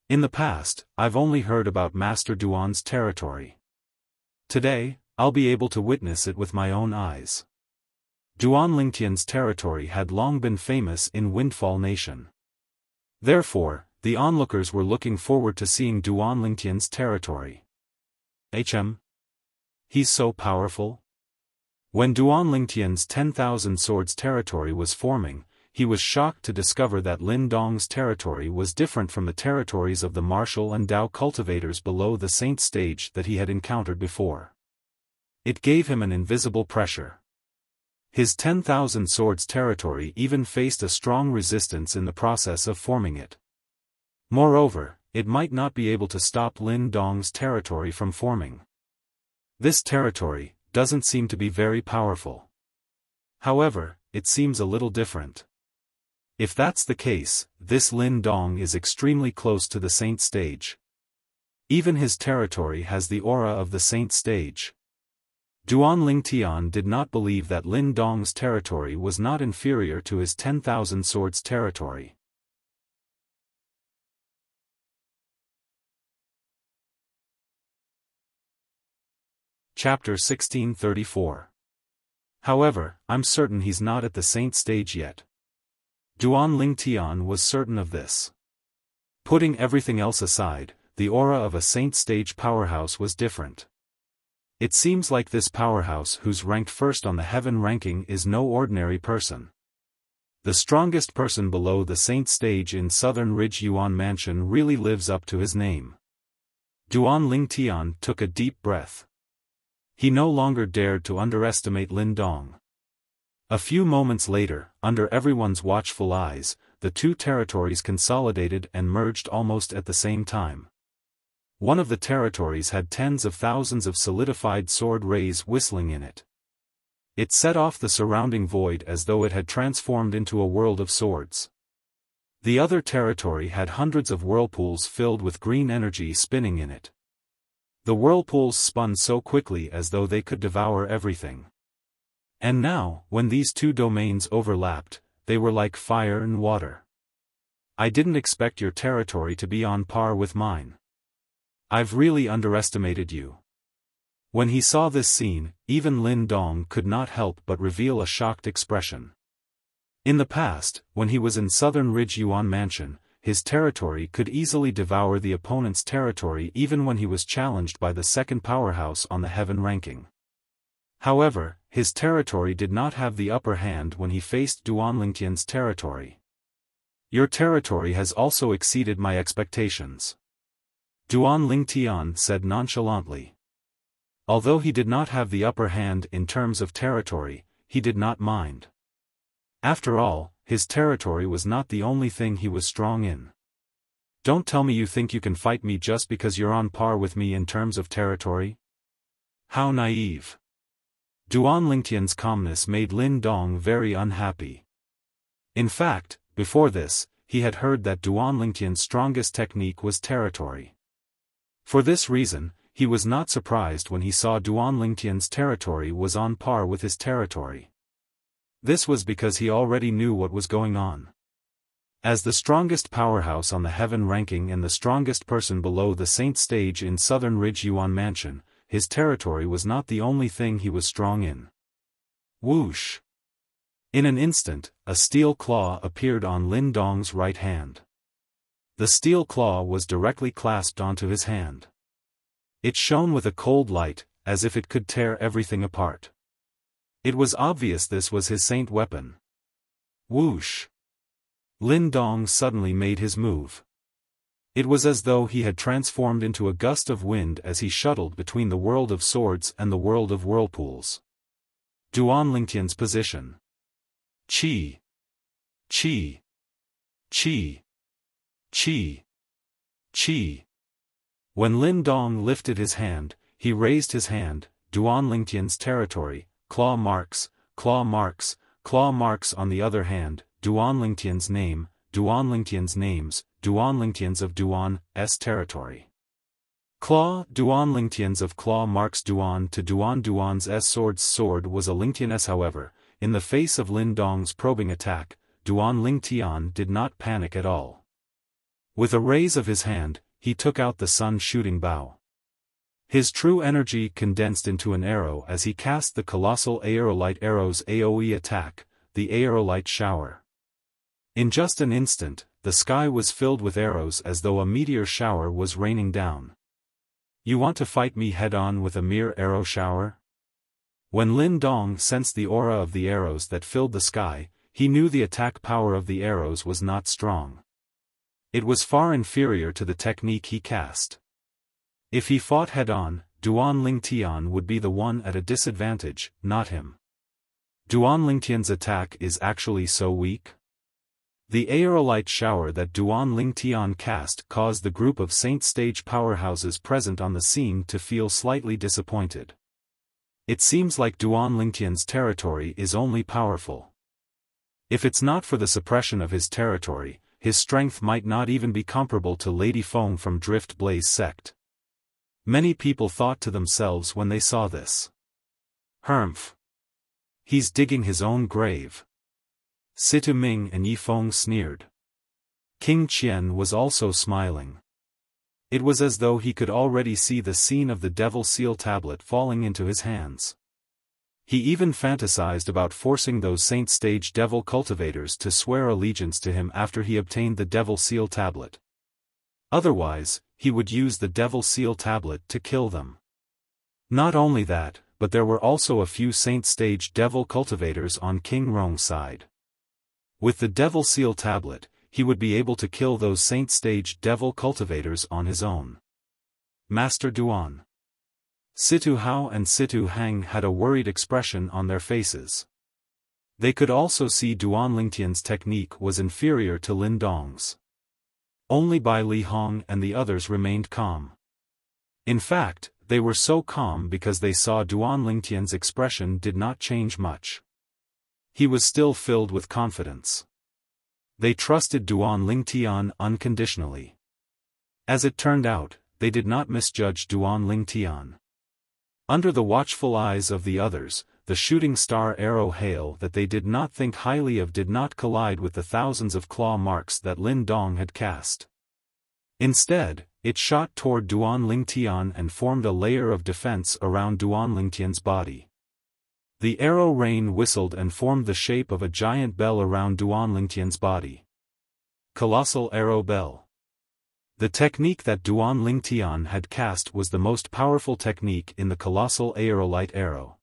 In the past, I've only heard about Master Duan's territory. Today, I'll be able to witness it with my own eyes. Duan Lingtian's territory had long been famous in Windfall Nation. Therefore, the onlookers were looking forward to seeing Duan Lingtian's territory. He's so powerful? When Duan Lingtian's 10,000 Swords territory was forming, he was shocked to discover that Lin Dong's territory was different from the territories of the martial and Dao cultivators below the Saint stage that he had encountered before. It gave him an invisible pressure. His 10,000 Swords territory even faced a strong resistance in the process of forming it. Moreover, it might not be able to stop Lin Dong's territory from forming. This territory doesn't seem to be very powerful. However, it seems a little different. If that's the case, this Lin Dong is extremely close to the Saint stage. Even his territory has the aura of the Saint stage. Duan Lingtian did not believe that Lin Dong's territory was not inferior to his 10,000 swords territory. Chapter 1634. However, I'm certain he's not at the saint stage yet. Duan Lingtian was certain of this. Putting everything else aside, the aura of a saint stage powerhouse was different. It seems like this powerhouse who's ranked first on the heaven ranking is no ordinary person. The strongest person below the saint stage in Southern Ridge Yuan Mansion really lives up to his name. Duan Lingtian took a deep breath. He no longer dared to underestimate Lin Dong. A few moments later, under everyone's watchful eyes, the two territories consolidated and merged almost at the same time. One of the territories had tens of thousands of solidified sword rays whistling in it. It set off the surrounding void as though it had transformed into a world of swords. The other territory had hundreds of whirlpools filled with green energy spinning in it. The whirlpools spun so quickly as though they could devour everything. And now, when these two domains overlapped, they were like fire and water. I didn't expect your territory to be on par with mine. I've really underestimated you. When he saw this scene, even Lin Dong could not help but reveal a shocked expression. In the past, when he was in Southern Ridge Yuan Mansion, his territory could easily devour the opponent's territory even when he was challenged by the second powerhouse on the heaven ranking. However, his territory did not have the upper hand when he faced Duan Lingtian's territory. Your territory has also exceeded my expectations. Duan Lingtian said nonchalantly. Although he did not have the upper hand in terms of territory, he did not mind. After all, his territory was not the only thing he was strong in. Don't tell me you think you can fight me just because you're on par with me in terms of territory? How naive. Duan Lingtian's calmness made Lin Dong very unhappy. In fact, before this, he had heard that Duan Lingtian's strongest technique was territory. For this reason, he was not surprised when he saw Duan Lingtian's territory was on par with his territory. This was because he already knew what was going on. As the strongest powerhouse on the heaven ranking and the strongest person below the saint stage in Southern Ridge Yuan Mansion, his territory was not the only thing he was strong in. Whoosh! In an instant, a steel claw appeared on Lin Dong's right hand. The steel claw was directly clasped onto his hand. It shone with a cold light, as if it could tear everything apart. It was obvious this was his saint weapon. Whoosh! Lin Dong suddenly made his move. It was as though he had transformed into a gust of wind as he shuttled between the world of swords and the world of whirlpools. Duan Lingtian's position. Qi. Qi. Qi. Qi. Qi. When Lin Dong lifted his hand, he raised his hand, Duan Lingtian's territory, claw marks, claw marks, claw marks on the other hand, Duan Lingtian's name, Duan Lingtian's names, Duan Lingtian's of Duan's territory. Claw, Duan Lingtian's of claw marks Duan to Duan's sword was a Lingtian's. However, in the face of Lin Dong's probing attack, Duan Lingtian did not panic at all. With a raise of his hand, he took out the sun-shooting bow. His true energy condensed into an arrow as he cast the colossal aerolite arrow's AoE attack, the aerolite shower. In just an instant, the sky was filled with arrows as though a meteor shower was raining down. You want to fight me head-on with a mere arrow shower? When Lin Dong sensed the aura of the arrows that filled the sky, he knew the attack power of the arrows was not strong. It was far inferior to the technique he cast. If he fought head-on, Duan Lingtian would be the one at a disadvantage, not him. Duan Lingtian's attack is actually so weak? The aerolite shower that Duan Lingtian cast caused the group of saint stage powerhouses present on the scene to feel slightly disappointed. It seems like Duan Lingtian's territory is only powerful. If it's not for the suppression of his territory, his strength might not even be comparable to Lady Feng from Drift Blaze sect. Many people thought to themselves when they saw this. Humph. He's digging his own grave. Situ Ming and Yifeng sneered. King Qian was also smiling. It was as though he could already see the scene of the Devil Seal tablet falling into his hands. He even fantasized about forcing those Saint Stage Devil cultivators to swear allegiance to him after he obtained the Devil Seal tablet. Otherwise, he would use the Devil Seal tablet to kill them. Not only that, but there were also a few Saint Stage Devil cultivators on King Rong's side. With the Devil Seal tablet, he would be able to kill those Saint Stage Devil cultivators on his own. Master Duan. Situ Hao and Situ Hang had a worried expression on their faces. They could also see Duan Lingtian's technique was inferior to Lin Dong's. Only Bai Li Hong and the others remained calm. In fact, they were so calm because they saw Duan Lingtian's expression did not change much. He was still filled with confidence. They trusted Duan Lingtian unconditionally. As it turned out, they did not misjudge Duan Lingtian. Under the watchful eyes of the others, the shooting star arrow hail that they did not think highly of did not collide with the thousands of claw marks that Lin Dong had cast. Instead, it shot toward Duan Lingtian and formed a layer of defense around Duan Lingtian's body. The arrow rain whistled and formed the shape of a giant bell around Duan Lingtian's body. Colossal Arrow Bell. The technique that Duan Lingtian had cast was the most powerful technique in the Colossal Aerolite Arrow.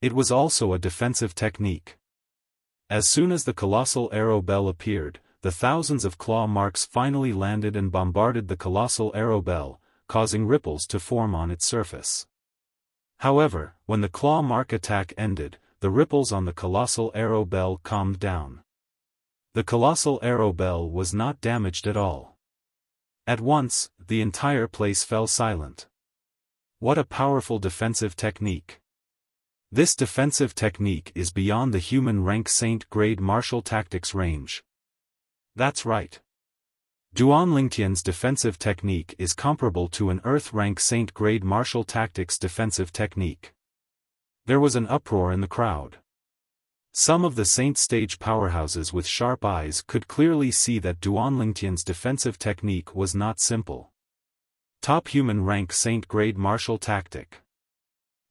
It was also a defensive technique. As soon as the Colossal Arrow Bell appeared, the thousands of claw marks finally landed and bombarded the Colossal Arrow Bell, causing ripples to form on its surface. However, when the claw mark attack ended, the ripples on the Colossal Arrow Bell calmed down. The Colossal Arrow Bell was not damaged at all. At once, the entire place fell silent. What a powerful defensive technique. This defensive technique is beyond the human rank Saint grade martial tactics range. That's right. Duan Lingtian's defensive technique is comparable to an Earth rank Saint grade martial tactics defensive technique. There was an uproar in the crowd. Some of the Saint Stage powerhouses with sharp eyes could clearly see that Duan Lingtian's defensive technique was not simple. Top human rank Saint grade martial tactic.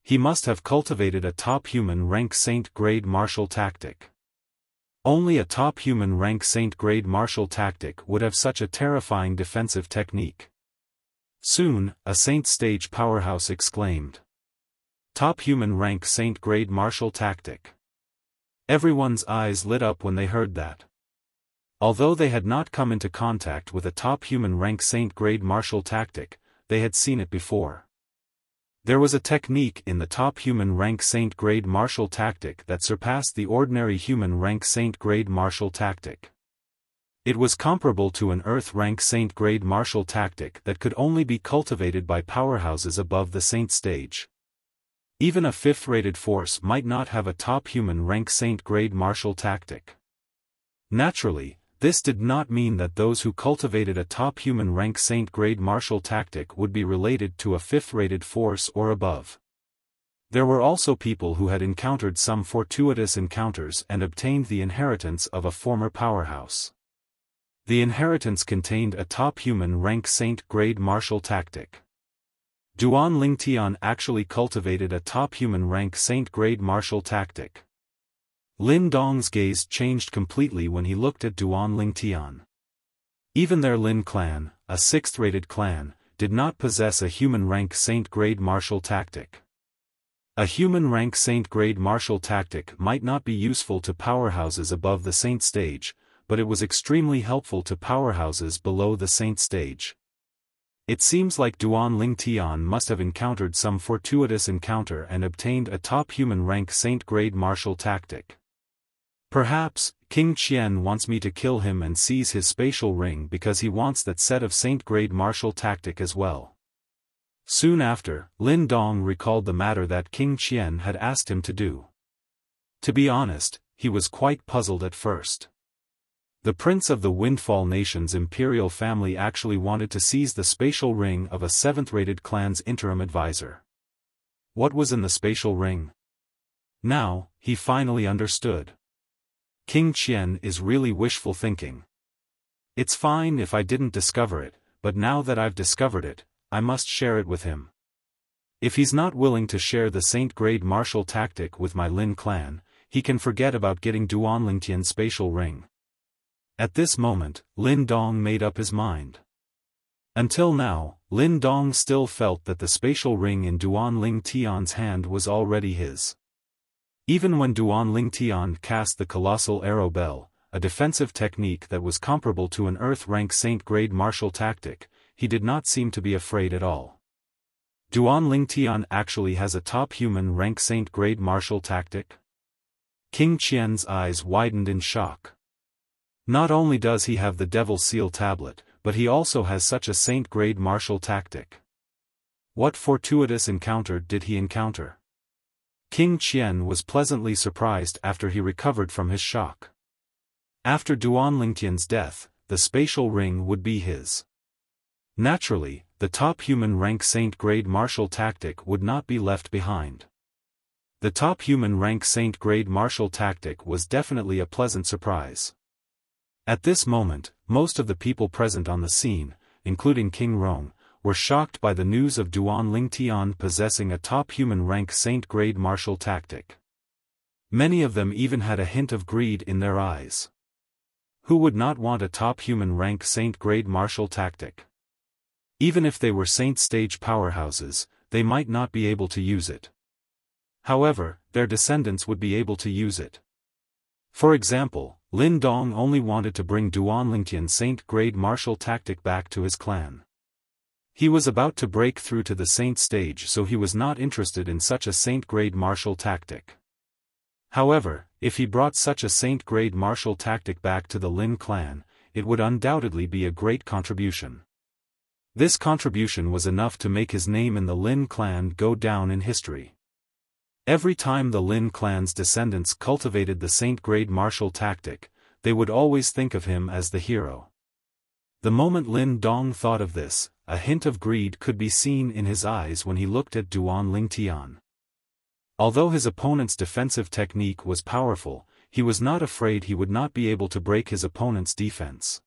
He must have cultivated a top human rank Saint grade martial tactic. Only a top human rank Saint grade martial tactic would have such a terrifying defensive technique. Soon, a Saint Stage powerhouse exclaimed. Top human rank Saint grade martial tactic. Everyone's eyes lit up when they heard that. Although they had not come into contact with a top human rank Saint grade martial tactic, they had seen it before. There was a technique in the top human rank Saint grade martial tactic that surpassed the ordinary human rank Saint grade martial tactic. It was comparable to an Earth rank Saint grade martial tactic that could only be cultivated by powerhouses above the Saint Stage. Even a 5th-rated force might not have a top human rank Saint grade martial tactic. Naturally, this did not mean that those who cultivated a top human rank Saint grade martial tactic would be related to a 5th-rated force or above. There were also people who had encountered some fortuitous encounters and obtained the inheritance of a former powerhouse. The inheritance contained a top human rank Saint grade martial tactic. Duan Lingtian actually cultivated a top human rank Saint grade martial tactic. Lin Dong's gaze changed completely when he looked at Duan Lingtian. Even their Lin clan, a 6th-rated clan, did not possess a human rank Saint grade martial tactic. A human rank Saint grade martial tactic might not be useful to powerhouses above the Saint Stage, but it was extremely helpful to powerhouses below the Saint Stage. It seems like Duan Lingtian must have encountered some fortuitous encounter and obtained a top human rank Saint grade martial tactic. Perhaps, King Qian wants me to kill him and seize his spatial ring because he wants that set of Saint grade martial tactic as well. Soon after, Lin Dong recalled the matter that King Qian had asked him to do. To be honest, he was quite puzzled at first. The prince of the Windfall Nation's imperial family actually wanted to seize the spatial ring of a 7th-rated clan's interim advisor. What was in the spatial ring? Now, he finally understood. King Qian is really wishful thinking. It's fine if I didn't discover it, but now that I've discovered it, I must share it with him. If he's not willing to share the Saint-grade martial tactic with my Lin clan, he can forget about getting Duanlingtian's spatial ring. At this moment, Lin Dong made up his mind. Until now, Lin Dong still felt that the spatial ring in Duanlingtian's hand was already his. Even when Duanlingtian cast the colossal arrow bell, a defensive technique that was comparable to an Earth-rank Saint-grade martial tactic, he did not seem to be afraid at all. Duanlingtian actually has a top human-rank Saint-grade martial tactic? King Qian's eyes widened in shock. Not only does he have the Devil Seal tablet, but he also has such a Saint-grade martial tactic. What fortuitous encounter did he encounter? King Qian was pleasantly surprised after he recovered from his shock. After Duanlingtian's death, the spatial ring would be his. Naturally, the top human-rank Saint-grade martial tactic would not be left behind. The top human-rank Saint-grade martial tactic was definitely a pleasant surprise. At this moment, most of the people present on the scene, including King Rong, were shocked by the news of Duanlingtian possessing a top human-rank Saint-grade martial tactic. Many of them even had a hint of greed in their eyes. Who would not want a top human-rank Saint-grade martial tactic? Even if they were Saint-stage powerhouses, they might not be able to use it. However, their descendants would be able to use it. For example, Lin Dong only wanted to bring Duanlingtian's Saint-grade martial tactic back to his clan. He was about to break through to the Saint stage, so he was not interested in such a Saint-grade martial tactic. However, if he brought such a Saint-grade martial tactic back to the Lin clan, it would undoubtedly be a great contribution. This contribution was enough to make his name in the Lin clan go down in history. Every time the Lin clan's descendants cultivated the Saint-grade martial tactic, they would always think of him as the hero. The moment Lin Dong thought of this, a hint of greed could be seen in his eyes when he looked at Duanlingtian. Although his opponent's defensive technique was powerful, he was not afraid he would not be able to break his opponent's defense.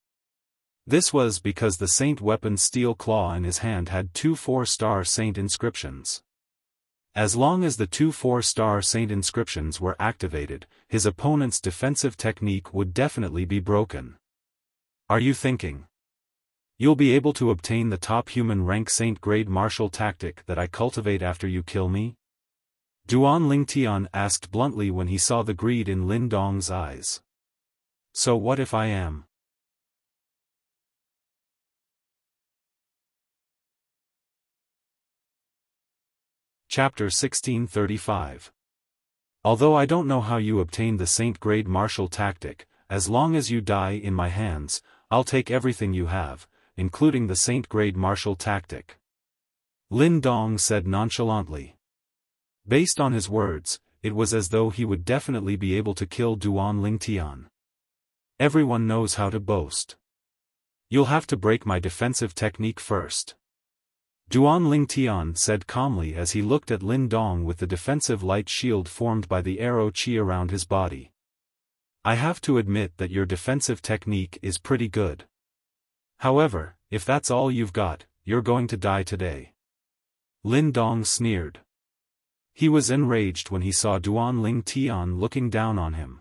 This was because the Saint weapon's steel claw in his hand had 2 4-star Saint inscriptions. As long as the 2 4-star Saint inscriptions were activated, his opponent's defensive technique would definitely be broken. Are you thinking? You'll be able to obtain the top human-rank Saint-grade martial tactic that I cultivate after you kill me? Duanlingtian asked bluntly when he saw the greed in Lin Dong's eyes. So what if I am? Chapter 1635. Although I don't know how you obtained the Saint-grade martial tactic, as long as you die in my hands, I'll take everything you have, including the Saint-grade martial tactic. Lin Dong said nonchalantly. Based on his words, it was as though he would definitely be able to kill Duanlingtian. Everyone knows how to boast. You'll have to break my defensive technique first. Duanlingtian said calmly as he looked at Lin Dong with the defensive light shield formed by the arrow qi around his body. I have to admit that your defensive technique is pretty good. However, if that's all you've got, you're going to die today. Lin Dong sneered. He was enraged when he saw Duanlingtian looking down on him.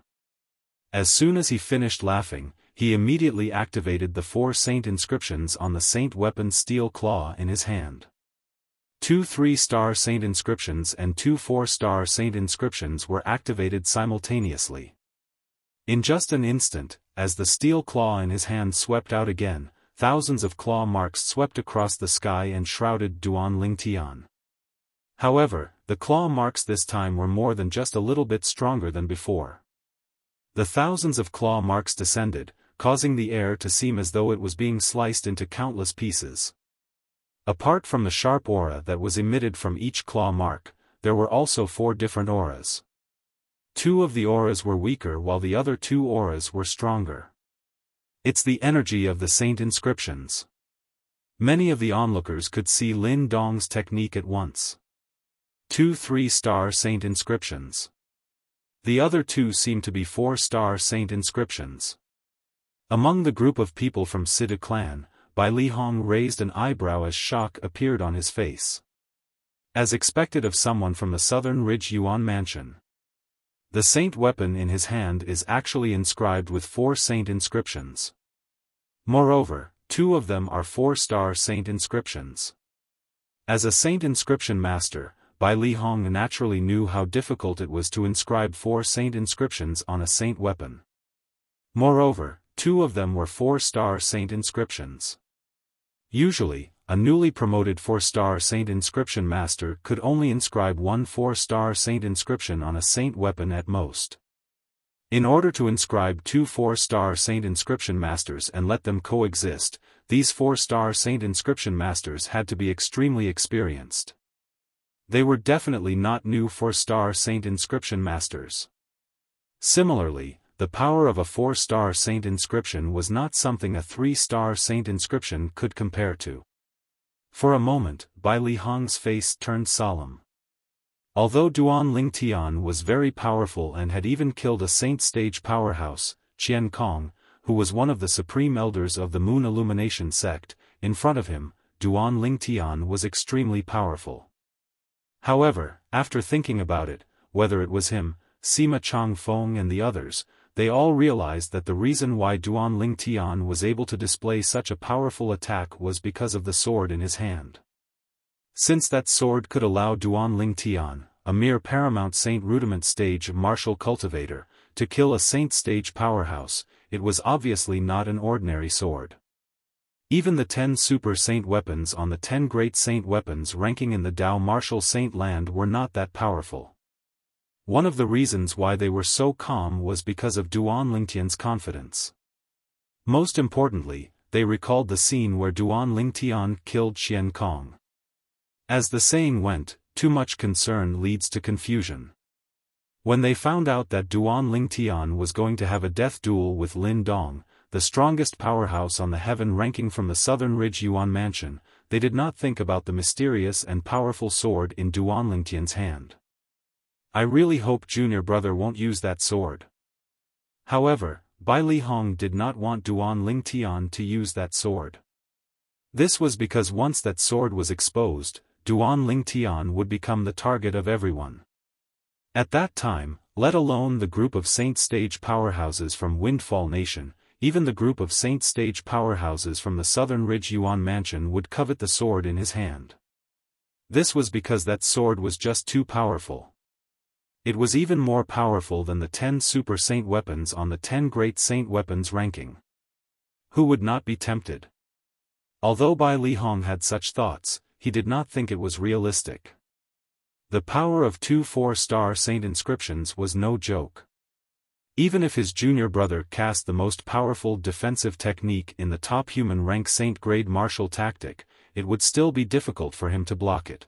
As soon as he finished laughing, he immediately activated the 4 Saint inscriptions on the Saint weapon's steel claw in his hand. 2 3-star Saint inscriptions and 2 4-star Saint inscriptions were activated simultaneously. In just an instant, as the steel claw in his hand swept out again, thousands of claw marks swept across the sky and shrouded Duanlingtian. However, the claw marks this time were more than just a little bit stronger than before. The thousands of claw marks descended, causing the air to seem as though it was being sliced into countless pieces. Apart from the sharp aura that was emitted from each claw mark, there were also 4 different auras. 2 of the auras were weaker while the other 2 auras were stronger. It's the energy of the Saint inscriptions. Many of the onlookers could see Lin Dong's technique at once. 2 3-star Saint inscriptions. The other two seemed to be 4-star saint inscriptions. Among the group of people from Sidu clan, Bai Li Hong raised an eyebrow as shock appeared on his face. As expected of someone from the Southern Ridge Yuan mansion. The saint weapon in his hand is actually inscribed with 4 saint inscriptions. Moreover, 2 of them are 4-star saint inscriptions. As a saint inscription master, Bai Li Hong naturally knew how difficult it was to inscribe 4 saint inscriptions on a saint weapon. Moreover, 2 of them were 4-star saint inscriptions. Usually, a newly promoted 4-star saint inscription master could only inscribe 1 4-star saint inscription on a saint weapon at most. In order to inscribe 2 4-star saint inscription masters and let them coexist, these 4-star saint inscription masters had to be extremely experienced. They were definitely not new 4-star saint inscription masters. Similarly, the power of a 4-star saint inscription was not something a 3-star saint inscription could compare to. For a moment, Bai Li Hong's face turned solemn. Although Duan Ling Tian was very powerful and had even killed a saint stage powerhouse, Qian Kong, who was one of the supreme elders of the Moon Illumination sect, in front of him, Duan Ling Tian was extremely powerful. However, after thinking about it, whether it was him, Sima Changfeng and the others, they all realized that the reason why Duan Ling Tian was able to display such a powerful attack was because of the sword in his hand. Since that sword could allow Duan Ling Tian, a mere paramount saint rudiment stage martial cultivator, to kill a saint stage powerhouse, it was obviously not an ordinary sword. Even the 10 super saint weapons on the 10 great saint weapons ranking in the Dao martial saint land were not that powerful. One of the reasons why they were so calm was because of Duan Lingtian's confidence. Most importantly, they recalled the scene where Duan Lingtian killed Qian Kong. As the saying went, too much concern leads to confusion. When they found out that Duan Lingtian was going to have a death duel with Lin Dong, the strongest powerhouse on the heaven ranking from the Southern Ridge Yuan mansion, they did not think about the mysterious and powerful sword in Duan Lingtian's hand. I really hope junior brother won't use that sword. However, Bai Li Hong did not want Duan Ling Tian to use that sword. This was because once that sword was exposed, Duan Ling Tian would become the target of everyone. At that time, let alone the group of saint stage powerhouses from Windfall Nation, even the group of saint stage powerhouses from the Southern Ridge Yuan mansion would covet the sword in his hand. This was because that sword was just too powerful. It was even more powerful than the 10 super saint weapons on the 10 great saint weapons ranking. Who would not be tempted? Although Bai Li Hong had such thoughts, he did not think it was realistic. The power of 2 4-star saint inscriptions was no joke. Even if his junior brother cast the most powerful defensive technique in the top human rank saint grade martial tactic, it would still be difficult for him to block it.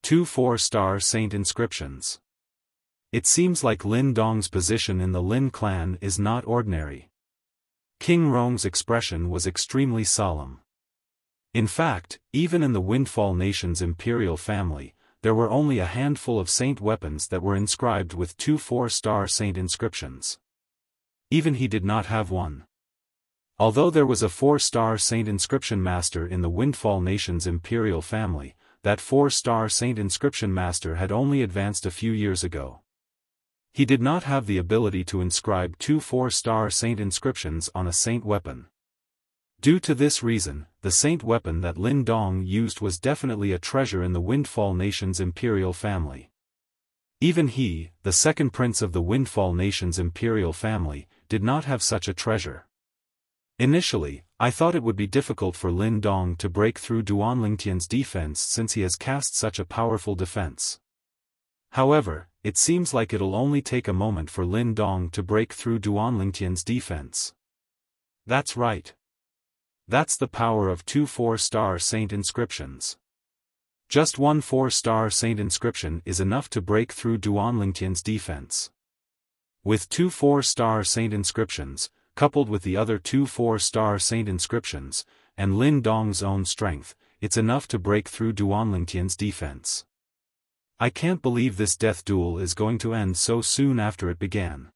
2 4-star saint inscriptions. It seems like Lin Dong's position in the Lin clan is not ordinary. King Rong's expression was extremely solemn. In fact, even in the Windfall Nation's imperial family, there were only a handful of saint weapons that were inscribed with 2 4-star saint inscriptions. Even he did not have one. Although there was a 4-star saint inscription master in the Windfall Nation's imperial family, that 4-star saint inscription master had only advanced a few years ago. He did not have the ability to inscribe 2 4-star saint inscriptions on a saint weapon. Due to this reason, the saint weapon that Lin Dong used was definitely a treasure in the Windfall Nation's imperial family. Even he, the second prince of the Windfall Nation's imperial family, did not have such a treasure. Initially, I thought it would be difficult for Lin Dong to break through Duan Lingtian's defense since he has cast such a powerful defense. However, it seems like it'll only take a moment for Lin Dong to break through Duan Lingtian's defense. That's right. That's the power of 2 4-star saint inscriptions. Just 1 4-star saint inscription is enough to break through Duan Lingtian's defense. With 2 4-star saint inscriptions, coupled with the other 2 4-star saint inscriptions, and Lin Dong's own strength, it's enough to break through Duan Lingtian's defense. I can't believe this death duel is going to end so soon after it began.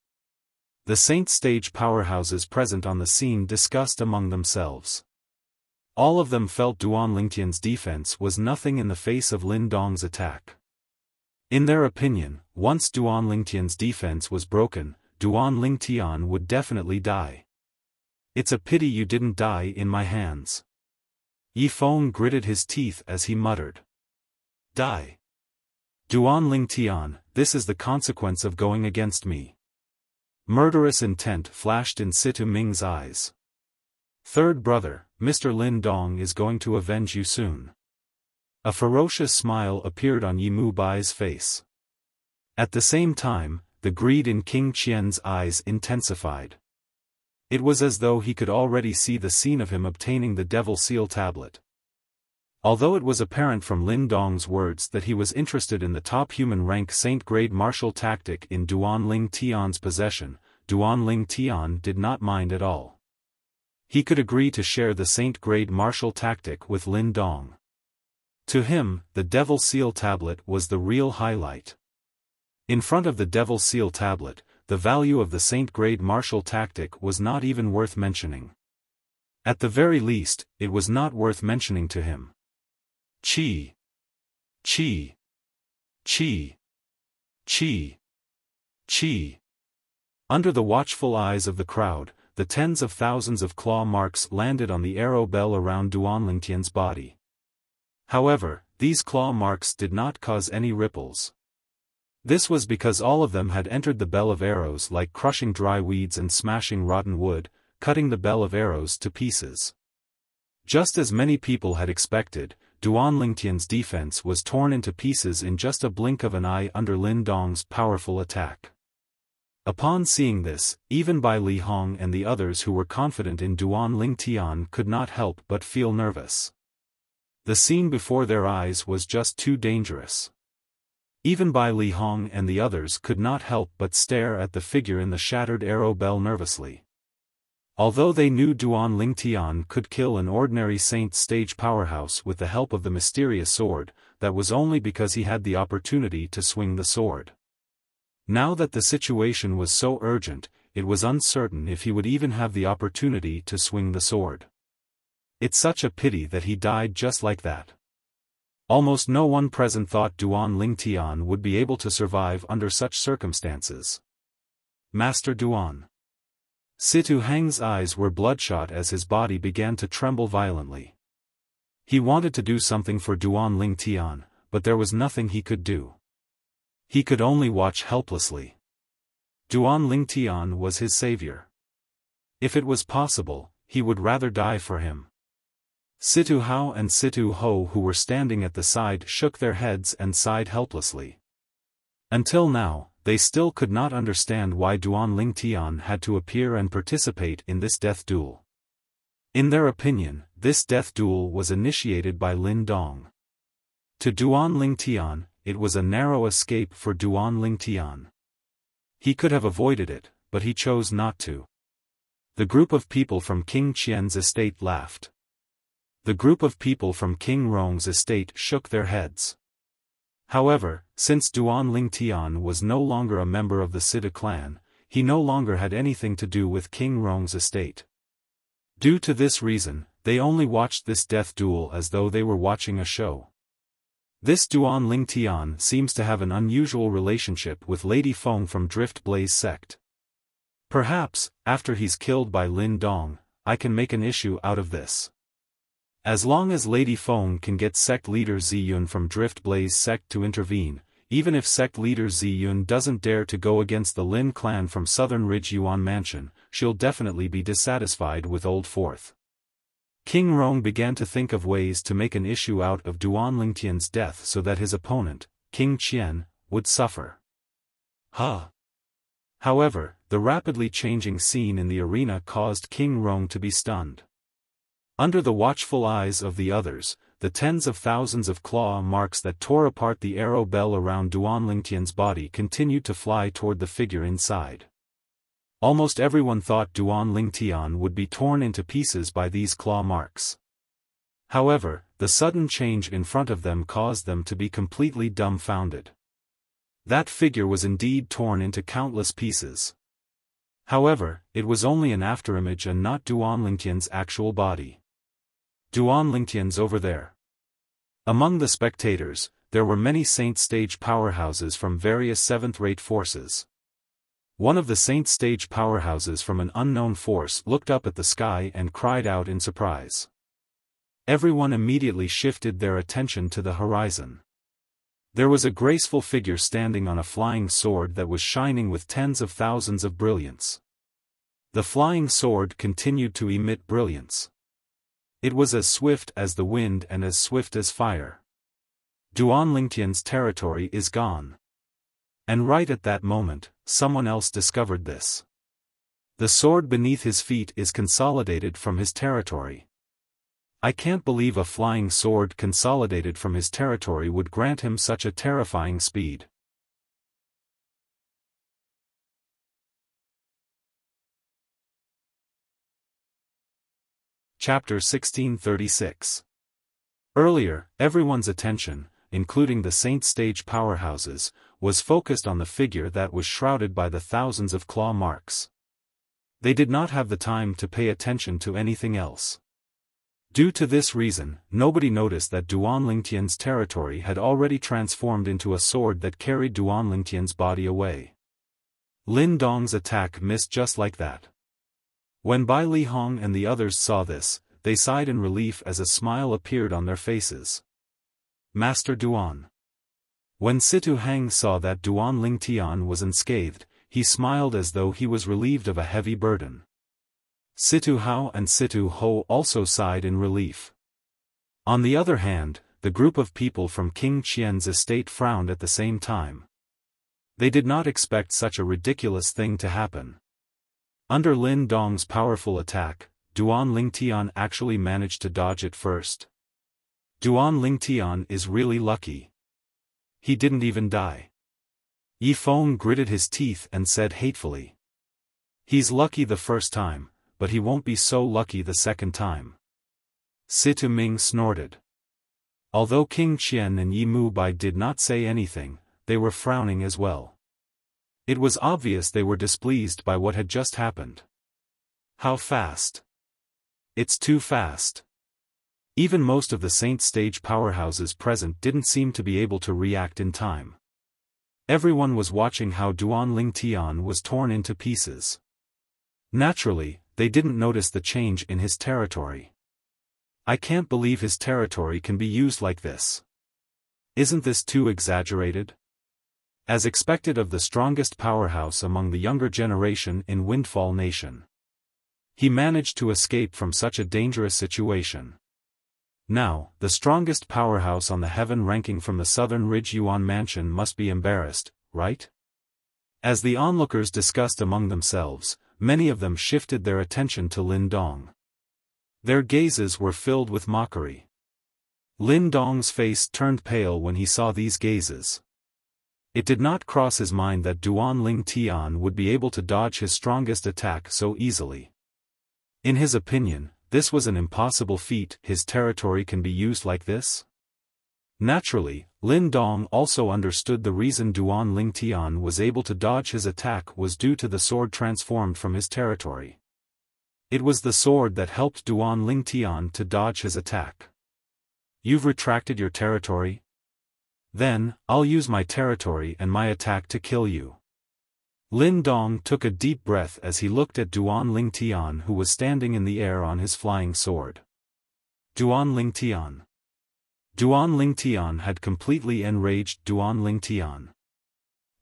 The Saint stage powerhouses present on the scene discussed among themselves. All of them felt Duan Lingtian's defense was nothing in the face of Lin Dong's attack. In their opinion, once Duan Lingtian's defense was broken, Duan Lingtian would definitely die. It's a pity you didn't die in my hands. Yifeng gritted his teeth as he muttered. Die. Duan Lingtian, this is the consequence of going against me. Murderous intent flashed in Situ Ming's eyes. Third brother, Mr. Lin Dong is going to avenge you soon. A ferocious smile appeared on Yimu Bai's face. At the same time, the greed in King Qian's eyes intensified. It was as though he could already see the scene of him obtaining the Devil Seal tablet. Although it was apparent from Lin Dong's words that he was interested in the top human rank Saint-grade martial tactic in Duan Ling Tian's possession, Duan Ling Tian did not mind at all. He could agree to share the Saint-grade martial tactic with Lin Dong. To him, the Devil Seal tablet was the real highlight. In front of the Devil Seal tablet, the value of the Saint-grade martial tactic was not even worth mentioning. At the very least, it was not worth mentioning to him. Chi. Chi. Chi. Chi. Chi. Under the watchful eyes of the crowd, the tens of thousands of claw marks landed on the arrow bell around Duan Lingtian's body. However, these claw marks did not cause any ripples. This was because all of them had entered the bell of arrows like crushing dry weeds and smashing rotten wood, cutting the bell of arrows to pieces. Just as many people had expected, Duan Lingtian's defense was torn into pieces in just a blink of an eye under Lin Dong's powerful attack. Upon seeing this, even Bai Li Hong and the others who were confident in Duan Lingtian could not help but feel nervous. The scene before their eyes was just too dangerous. Even Bai Li Hong and the others could not help but stare at the figure in the shattered arrow bell nervously. Although they knew Duan Lingtian could kill an ordinary Saint stage powerhouse with the help of the mysterious sword, that was only because he had the opportunity to swing the sword. Now that the situation was so urgent, it was uncertain if he would even have the opportunity to swing the sword. It's such a pity that he died just like that. Almost no one present thought Duan Lingtian would be able to survive under such circumstances. Master Duan. Situ Heng's eyes were bloodshot as his body began to tremble violently. He wanted to do something for Duan Lingtian, but there was nothing he could do. He could only watch helplessly. Duan Lingtian was his savior. If it was possible, he would rather die for him. Situ Hao and Situ Ho, who were standing at the side, shook their heads and sighed helplessly. Until now, they still could not understand why Duan Lingtian had to appear and participate in this death duel. In their opinion, this death duel was initiated by Lin Dong. To Duan Lingtian, it was a narrow escape for Duan Lingtian. He could have avoided it, but he chose not to. The group of people from King Qian's estate laughed. The group of people from King Rong's estate shook their heads. However, since Duan Lingtian was no longer a member of the Situ clan, he no longer had anything to do with King Rong's estate. Due to this reason, they only watched this death duel as though they were watching a show. This Duan Lingtian seems to have an unusual relationship with Lady Feng from Drift Blaze sect. Perhaps, after he's killed by Lin Dong, I can make an issue out of this. As long as Lady Feng can get sect leader Ziyun from Drift Blaze sect to intervene, even if sect leader Ziyun doesn't dare to go against the Lin clan from Southern Ridge Yuan Mansion, she'll definitely be dissatisfied with Old Fourth. King Rong began to think of ways to make an issue out of Duan Lingtian's death so that his opponent, King Qian, would suffer. However, the rapidly changing scene in the arena caused King Rong to be stunned. Under the watchful eyes of the others, the tens of thousands of claw marks that tore apart the arrow bell around Duan Lingtian's body continued to fly toward the figure inside. Almost everyone thought Duan Lingtian would be torn into pieces by these claw marks. However, the sudden change in front of them caused them to be completely dumbfounded. That figure was indeed torn into countless pieces. However, it was only an afterimage and not Duan Lingtian's actual body. Duan Lingtian's over there. Among the spectators, there were many Saint Stage powerhouses from various seventh-rate forces. One of the Saint Stage powerhouses from an unknown force looked up at the sky and cried out in surprise. Everyone immediately shifted their attention to the horizon. There was a graceful figure standing on a flying sword that was shining with tens of thousands of brilliance. The flying sword continued to emit brilliance. It was as swift as the wind and as swift as fire. Duan Lingtian's territory is gone. And right at that moment, someone else discovered this. The sword beneath his feet is consolidated from his territory. I can't believe a flying sword consolidated from his territory would grant him such a terrifying speed. Chapter 1636. Earlier, everyone's attention, including the Saint Stage powerhouses, was focused on the figure that was shrouded by the thousands of claw marks. They did not have the time to pay attention to anything else. Due to this reason, nobody noticed that Duan Lingtian's territory had already transformed into a sword that carried Duan Lingtian's body away. Lin Dong's attack missed just like that. When Bai Li Hong and the others saw this, they sighed in relief as a smile appeared on their faces. Master Duan. When Situ Hang saw that Duan Lingtian was unscathed, he smiled as though he was relieved of a heavy burden. Situ Hao and Situ Ho also sighed in relief. On the other hand, the group of people from King Qian's estate frowned at the same time. They did not expect such a ridiculous thing to happen. Under Lin Dong's powerful attack, Duan Lingtian actually managed to dodge it first. Duan Lingtian is really lucky. He didn't even die. Yi Feng gritted his teeth and said hatefully. He's lucky the first time, but he won't be so lucky the second time. Situ Ming snorted. Although King Qian and Yi Mu Bai did not say anything, they were frowning as well. It was obvious they were displeased by what had just happened. How fast? It's too fast. Even most of the Saint Stage powerhouses present didn't seem to be able to react in time. Everyone was watching how Duan Lingtian was torn into pieces. Naturally, they didn't notice the change in his territory. I can't believe his territory can be used like this. Isn't this too exaggerated? As expected of the strongest powerhouse among the younger generation in Windfall Nation. He managed to escape from such a dangerous situation. Now, the strongest powerhouse on the heaven ranking from the Southern Ridge Yuan Mansion must be embarrassed, right? As the onlookers discussed among themselves, many of them shifted their attention to Lin Dong. Their gazes were filled with mockery. Lin Dong's face turned pale when he saw these gazes. It did not cross his mind that Duan Lingtian would be able to dodge his strongest attack so easily. In his opinion, this was an impossible feat. His territory can be used like this? Naturally, Lin Dong also understood the reason Duan Lingtian was able to dodge his attack was due to the sword transformed from his territory. It was the sword that helped Duan Lingtian to dodge his attack. You've retracted your territory? Then, I'll use my territory and my attack to kill you. Lin Dong took a deep breath as he looked at Duan Lingtian, who was standing in the air on his flying sword. Duan Lingtian. Duan Lingtian had completely enraged Duan Lingtian.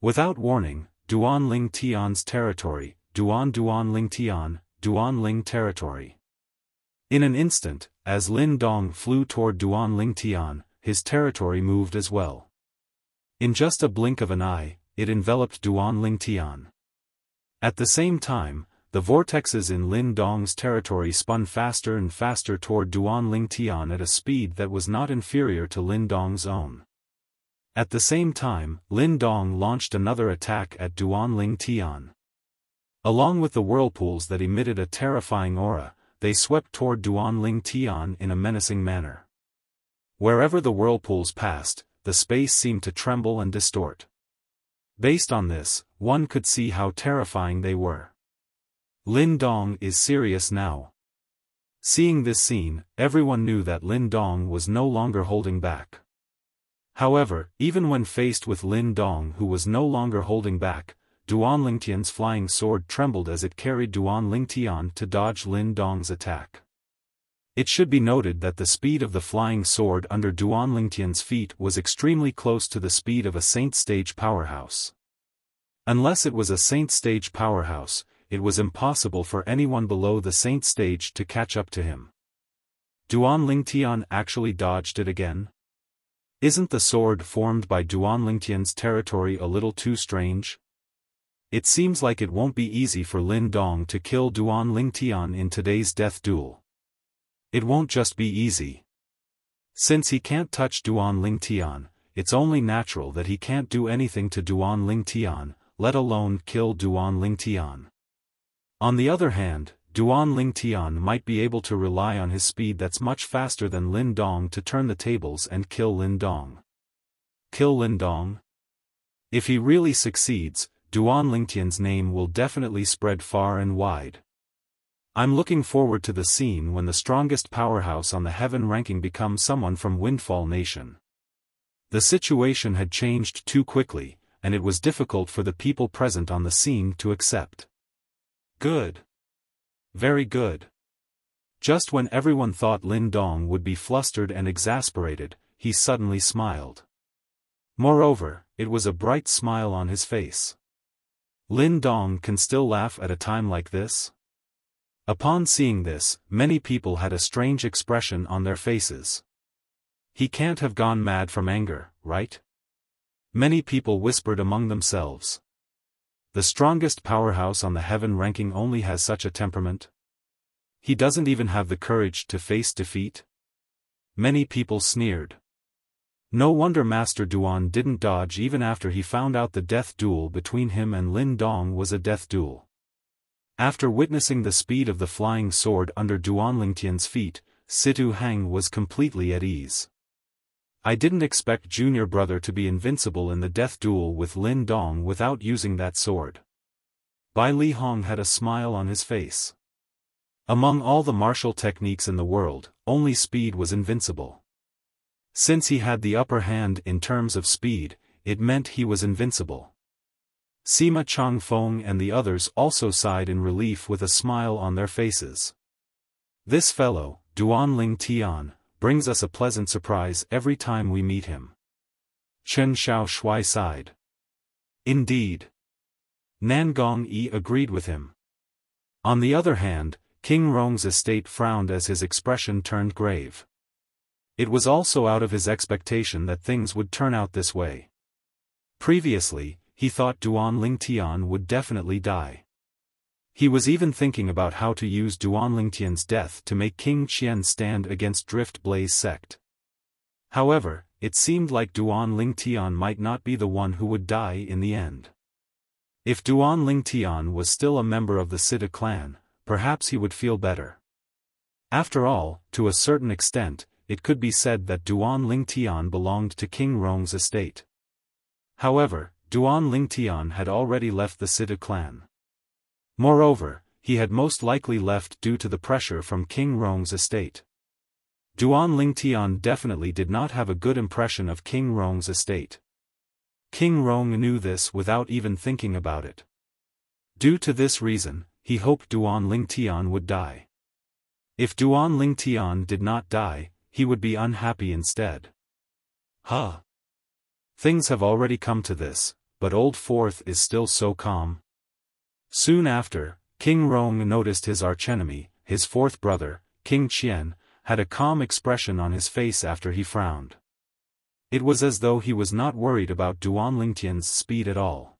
Without warning, Duan Lingtian's territory, Duan Lingtian, Duan Ling territory. In an instant, as Lin Dong flew toward Duan Lingtian, his territory moved as well. In just a blink of an eye, it enveloped Duan Lingtian. At the same time, the vortexes in Lin Dong's territory spun faster and faster toward Duan Lingtian at a speed that was not inferior to Lin Dong's own. At the same time, Lin Dong launched another attack at Duan Lingtian. Along with the whirlpools that emitted a terrifying aura, they swept toward Duan Lingtian in a menacing manner. Wherever the whirlpools passed, the space seemed to tremble and distort. Based on this, one could see how terrifying they were. Lin Dong is serious now. Seeing this scene, everyone knew that Lin Dong was no longer holding back. However, even when faced with Lin Dong, who was no longer holding back, Duan Lingtian's flying sword trembled as it carried Duan Lingtian to dodge Lin Dong's attack. It should be noted that the speed of the flying sword under Duan Lingtian's feet was extremely close to the speed of a Saint Stage powerhouse. Unless it was a Saint Stage powerhouse, it was impossible for anyone below the Saint Stage to catch up to him. Duan Lingtian actually dodged it again? Isn't the sword formed by Duan Lingtian's territory a little too strange? It seems like it won't be easy for Lin Dong to kill Duan Lingtian in today's death duel. It won't just be easy. Since he can't touch Duan Lingtian, it's only natural that he can't do anything to Duan Lingtian, let alone kill Duan Lingtian. On the other hand, Duan Lingtian might be able to rely on his speed that's much faster than Lin Dong to turn the tables and kill Lin Dong. Kill Lin Dong? If he really succeeds, Duan Lingtian's name will definitely spread far and wide. I'm looking forward to the scene when the strongest powerhouse on the heaven ranking becomes someone from Windfall Nation. The situation had changed too quickly, and it was difficult for the people present on the scene to accept. Good. Very good. Just when everyone thought Lin Dong would be flustered and exasperated, he suddenly smiled. Moreover, it was a bright smile on his face. Lin Dong can still laugh at a time like this? Upon seeing this, many people had a strange expression on their faces. He can't have gone mad from anger, right? Many people whispered among themselves. The strongest powerhouse on the heaven ranking only has such a temperament? He doesn't even have the courage to face defeat? Many people sneered. No wonder Master Duan didn't dodge even after he found out the death duel between him and Lin Dong was a death duel. After witnessing the speed of the flying sword under Duan Lingtian's feet, Situ Hang was completely at ease. I didn't expect junior brother to be invincible in the death duel with Lin Dong without using that sword. Bai Li Hong had a smile on his face. Among all the martial techniques in the world, only speed was invincible. Since he had the upper hand in terms of speed, it meant he was invincible. Sima Changfeng and the others also sighed in relief with a smile on their faces. This fellow, Duan Lingtian, brings us a pleasant surprise every time we meet him. Chen Xiaoshui sighed. Indeed. Nangong Yi agreed with him. On the other hand, King Rong's estate frowned as his expression turned grave. It was also out of his expectation that things would turn out this way. Previously, he thought Duan Lingtian would definitely die. He was even thinking about how to use Duan Lingtian's death to make King Qian stand against Drift Blaze sect. However, it seemed like Duan Lingtian might not be the one who would die in the end. If Duan Lingtian was still a member of the Sita clan, perhaps he would feel better. After all, to a certain extent, it could be said that Duan Lingtian belonged to King Rong's estate. However, Duan Lingtian had already left the Sita clan. Moreover, he had most likely left due to the pressure from King Rong's estate. Duan Lingtian definitely did not have a good impression of King Rong's estate. King Rong knew this without even thinking about it. Due to this reason, he hoped Duan Lingtian would die. If Duan Lingtian did not die, he would be unhappy instead. Huh. Things have already come to this, but Old Fourth is still so calm. Soon after, King Rong noticed his archenemy, his fourth brother, King Qian, had a calm expression on his face after he frowned. It was as though he was not worried about Duan Lingtian's speed at all.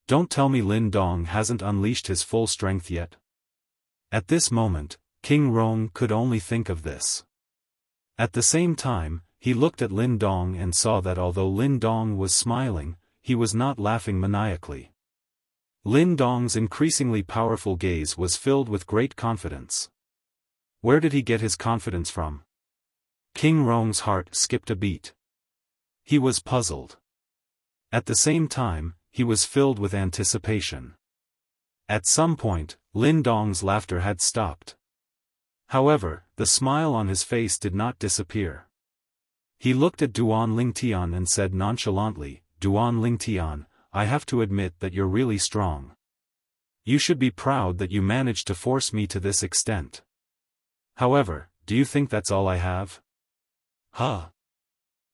Don't tell me Lin Dong hasn't unleashed his full strength yet. At this moment, King Rong could only think of this. At the same time, he looked at Lin Dong and saw that although Lin Dong was smiling, he was not laughing maniacally. Lin Dong's increasingly powerful gaze was filled with great confidence. Where did he get his confidence from? King Rong's heart skipped a beat. He was puzzled. At the same time, he was filled with anticipation. At some point, Lin Dong's laughter had stopped. However, the smile on his face did not disappear. He looked at Duan Lingtian and said nonchalantly, "Duan Lingtian, I have to admit that you're really strong. You should be proud that you managed to force me to this extent. However, do you think that's all I have?" Huh?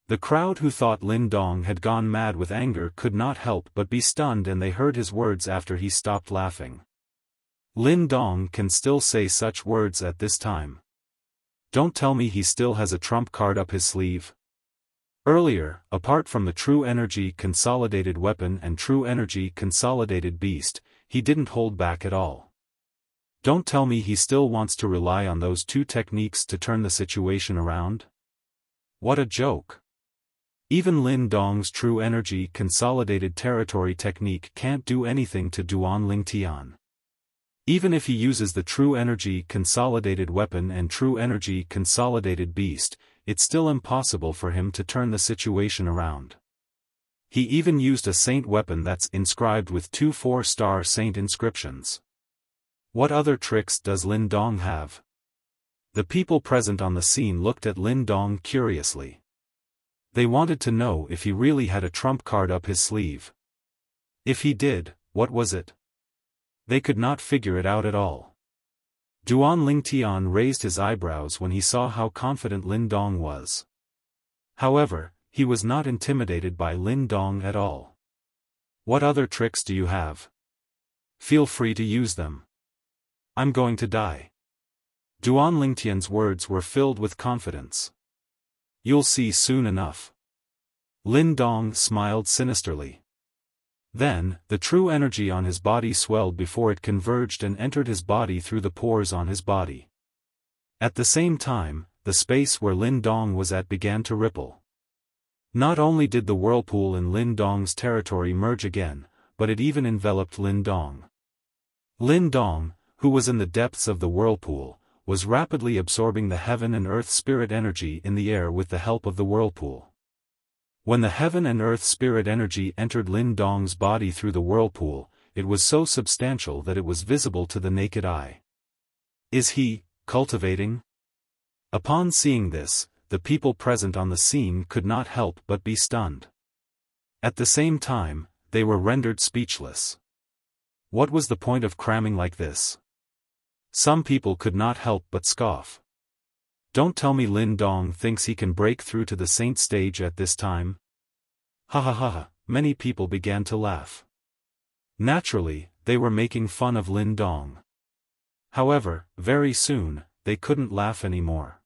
The crowd who thought Lin Dong had gone mad with anger could not help but be stunned, and they heard his words after he stopped laughing. Lin Dong can still say such words at this time. Don't tell me he still has a trump card up his sleeve. Earlier, apart from the True Energy Consolidated Weapon and True Energy Consolidated Beast, he didn't hold back at all. Don't tell me he still wants to rely on those two techniques to turn the situation around? What a joke. Even Lin Dong's True Energy Consolidated Territory technique can't do anything to Duan Lingtian. Even if he uses the True Energy Consolidated Weapon and True Energy Consolidated Beast, it's still impossible for him to turn the situation around. He even used a saint weapon that's inscribed with 2 4-star saint inscriptions. What other tricks does Lin Dong have? The people present on the scene looked at Lin Dong curiously. They wanted to know if he really had a trump card up his sleeve. If he did, what was it? They could not figure it out at all. Duan Lingtian raised his eyebrows when he saw how confident Lin Dong was. However, he was not intimidated by Lin Dong at all. What other tricks do you have? Feel free to use them. I'm going to die. Duan Lingtian's words were filled with confidence. You'll see soon enough. Lin Dong smiled sinisterly. Then, the true energy on his body swelled before it converged and entered his body through the pores on his body. At the same time, the space where Lin Dong was at began to ripple. Not only did the whirlpool in Lin Dong's territory merge again, but it even enveloped Lin Dong. Lin Dong, who was in the depths of the whirlpool, was rapidly absorbing the heaven and earth spirit energy in the air with the help of the whirlpool. When the heaven and earth spirit energy entered Lin Dong's body through the whirlpool, it was so substantial that it was visible to the naked eye. Is he cultivating? Upon seeing this, the people present on the scene could not help but be stunned. At the same time, they were rendered speechless. What was the point of cramming like this? Some people could not help but scoff. Don't tell me Lin Dong thinks he can break through to the saint stage at this time? Ha ha ha ha, many people began to laugh. Naturally, they were making fun of Lin Dong. However, very soon, they couldn't laugh anymore.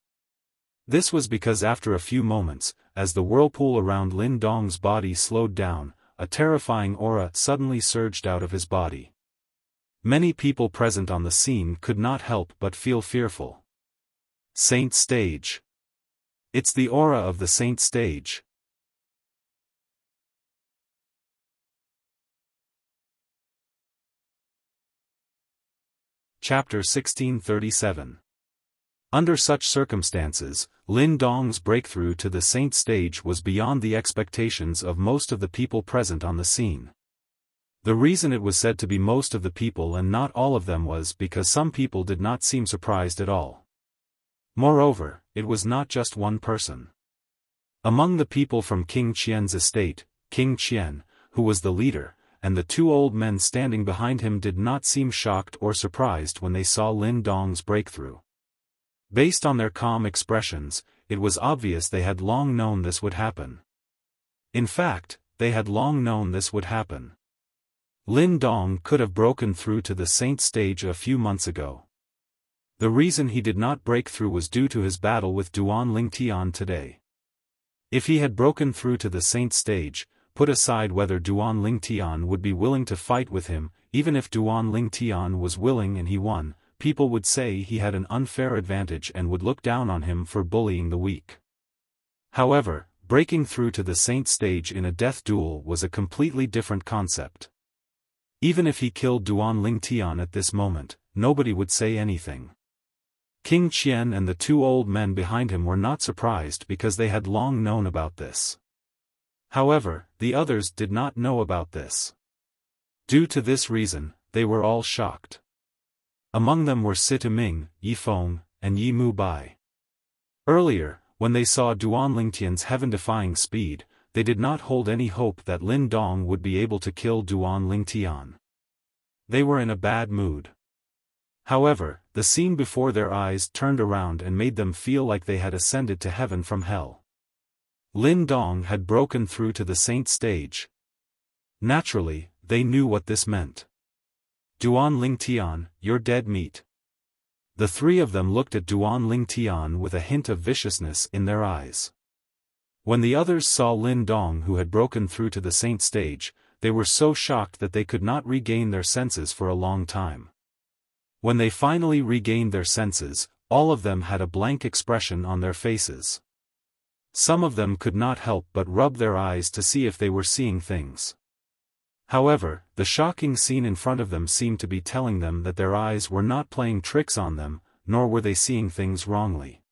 This was because after a few moments, as the whirlpool around Lin Dong's body slowed down, a terrifying aura suddenly surged out of his body. Many people present on the scene could not help but feel fearful. Saint stage. It's the aura of the saint stage. Chapter 1637. Under such circumstances, Lin Dong's breakthrough to the saint stage was beyond the expectations of most of the people present on the scene. The reason it was said to be most of the people and not all of them was because some people did not seem surprised at all. Moreover, it was not just one person. Among the people from King Qian's estate, King Qian, who was the leader, and the 2 old men standing behind him did not seem shocked or surprised when they saw Lin Dong's breakthrough. Based on their calm expressions, it was obvious they had long known this would happen. In fact, they had long known this would happen. Lin Dong could have broken through to the saint stage a few months ago. The reason he did not break through was due to his battle with Duan Lingtian today. If he had broken through to the saint stage, put aside whether Duan Lingtian would be willing to fight with him, even if Duan Lingtian was willing and he won, people would say he had an unfair advantage and would look down on him for bullying the weak. However, breaking through to the saint stage in a death duel was a completely different concept. Even if he killed Duan Lingtian at this moment, nobody would say anything. King Qian and the 2 old men behind him were not surprised because they had long known about this. However, the others did not know about this. Due to this reason, they were all shocked. Among them were Situ Ming, Yi Feng, and Yi Mu Bai. Earlier, when they saw Duan Lingtian's heaven-defying speed, they did not hold any hope that Lin Dong would be able to kill Duan Lingtian. They were in a bad mood. However, the scene before their eyes turned around and made them feel like they had ascended to heaven from hell. Lin Dong had broken through to the saint stage. Naturally, they knew what this meant. Duan Lingtian, you're dead meat. The three of them looked at Duan Lingtian with a hint of viciousness in their eyes. When the others saw Lin Dong who had broken through to the saint stage, they were so shocked that they could not regain their senses for a long time. When they finally regained their senses, all of them had a blank expression on their faces. Some of them could not help but rub their eyes to see if they were seeing things. However, the shocking scene in front of them seemed to be telling them that their eyes were not playing tricks on them, nor were they seeing things wrongly.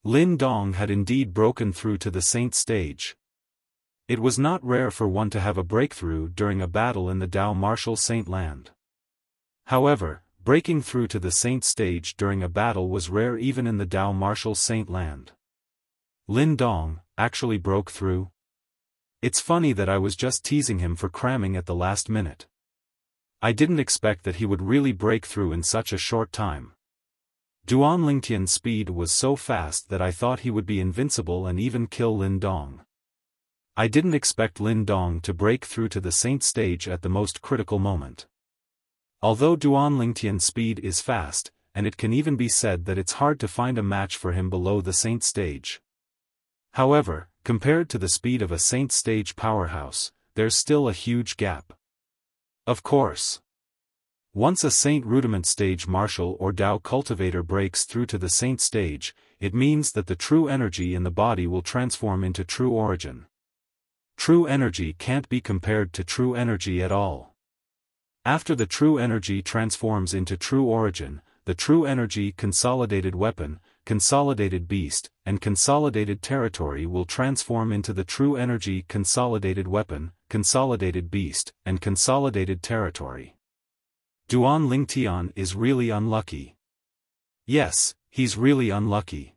Lin Dong had indeed broken through to the saint stage. It was not rare for one to have a breakthrough during a battle in the Dao martial saint land. However, breaking through to the saint stage during a battle was rare even in the Dao martial saint land. Lin Dong actually broke through? It's funny that I was just teasing him for cramming at the last minute. I didn't expect that he would really break through in such a short time. Duan Lingtian's speed was so fast that I thought he would be invincible and even kill Lin Dong. I didn't expect Lin Dong to break through to the saint stage at the most critical moment. Although Duan Lingtian's speed is fast, and it can even be said that it's hard to find a match for him below the saint stage. However, compared to the speed of a saint stage powerhouse, there's still a huge gap. Of course. Once a saint rudiment stage martial or Dao cultivator breaks through to the saint stage, it means that the true energy in the body will transform into true origin. True energy can't be compared to true energy at all. After the true energy transforms into true origin, the true energy consolidated weapon, consolidated beast, and consolidated territory will transform into the true energy consolidated weapon, consolidated beast, and consolidated territory. Duan Lingtian is really unlucky. Yes, he's really unlucky.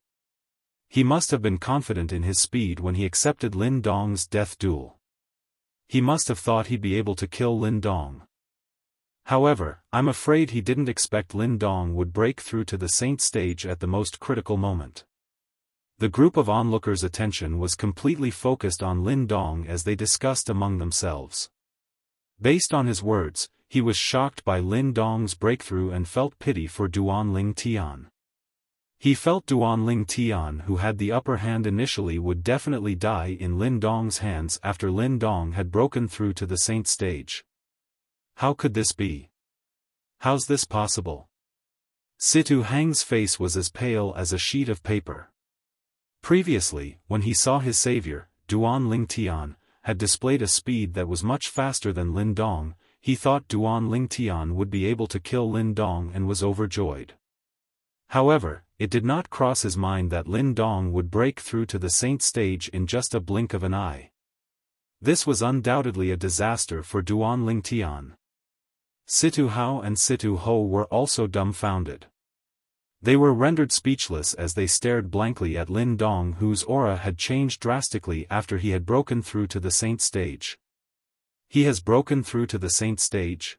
He must have been confident in his speed when he accepted Lin Dong's death duel. He must have thought he'd be able to kill Lin Dong. However, I'm afraid he didn't expect Lin Dong would break through to the saint stage at the most critical moment. The group of onlookers' attention was completely focused on Lin Dong as they discussed among themselves. Based on his words, he was shocked by Lin Dong's breakthrough and felt pity for Duan Lingtian. He felt Duan Lingtian, who had the upper hand initially, would definitely die in Lin Dong's hands after Lin Dong had broken through to the saint stage. How could this be? How's this possible? Situ Hang's face was as pale as a sheet of paper. Previously, when he saw his savior, Duan Lingtian, had displayed a speed that was much faster than Lin Dong, he thought Duan Lingtian would be able to kill Lin Dong and was overjoyed. However, it did not cross his mind that Lin Dong would break through to the saint stage in just a blink of an eye. This was undoubtedly a disaster for Duan Lingtian. Situ Hao and Situ Ho were also dumbfounded. They were rendered speechless as they stared blankly at Lin Dong, whose aura had changed drastically after he had broken through to the saint stage. He has broken through to the saint stage?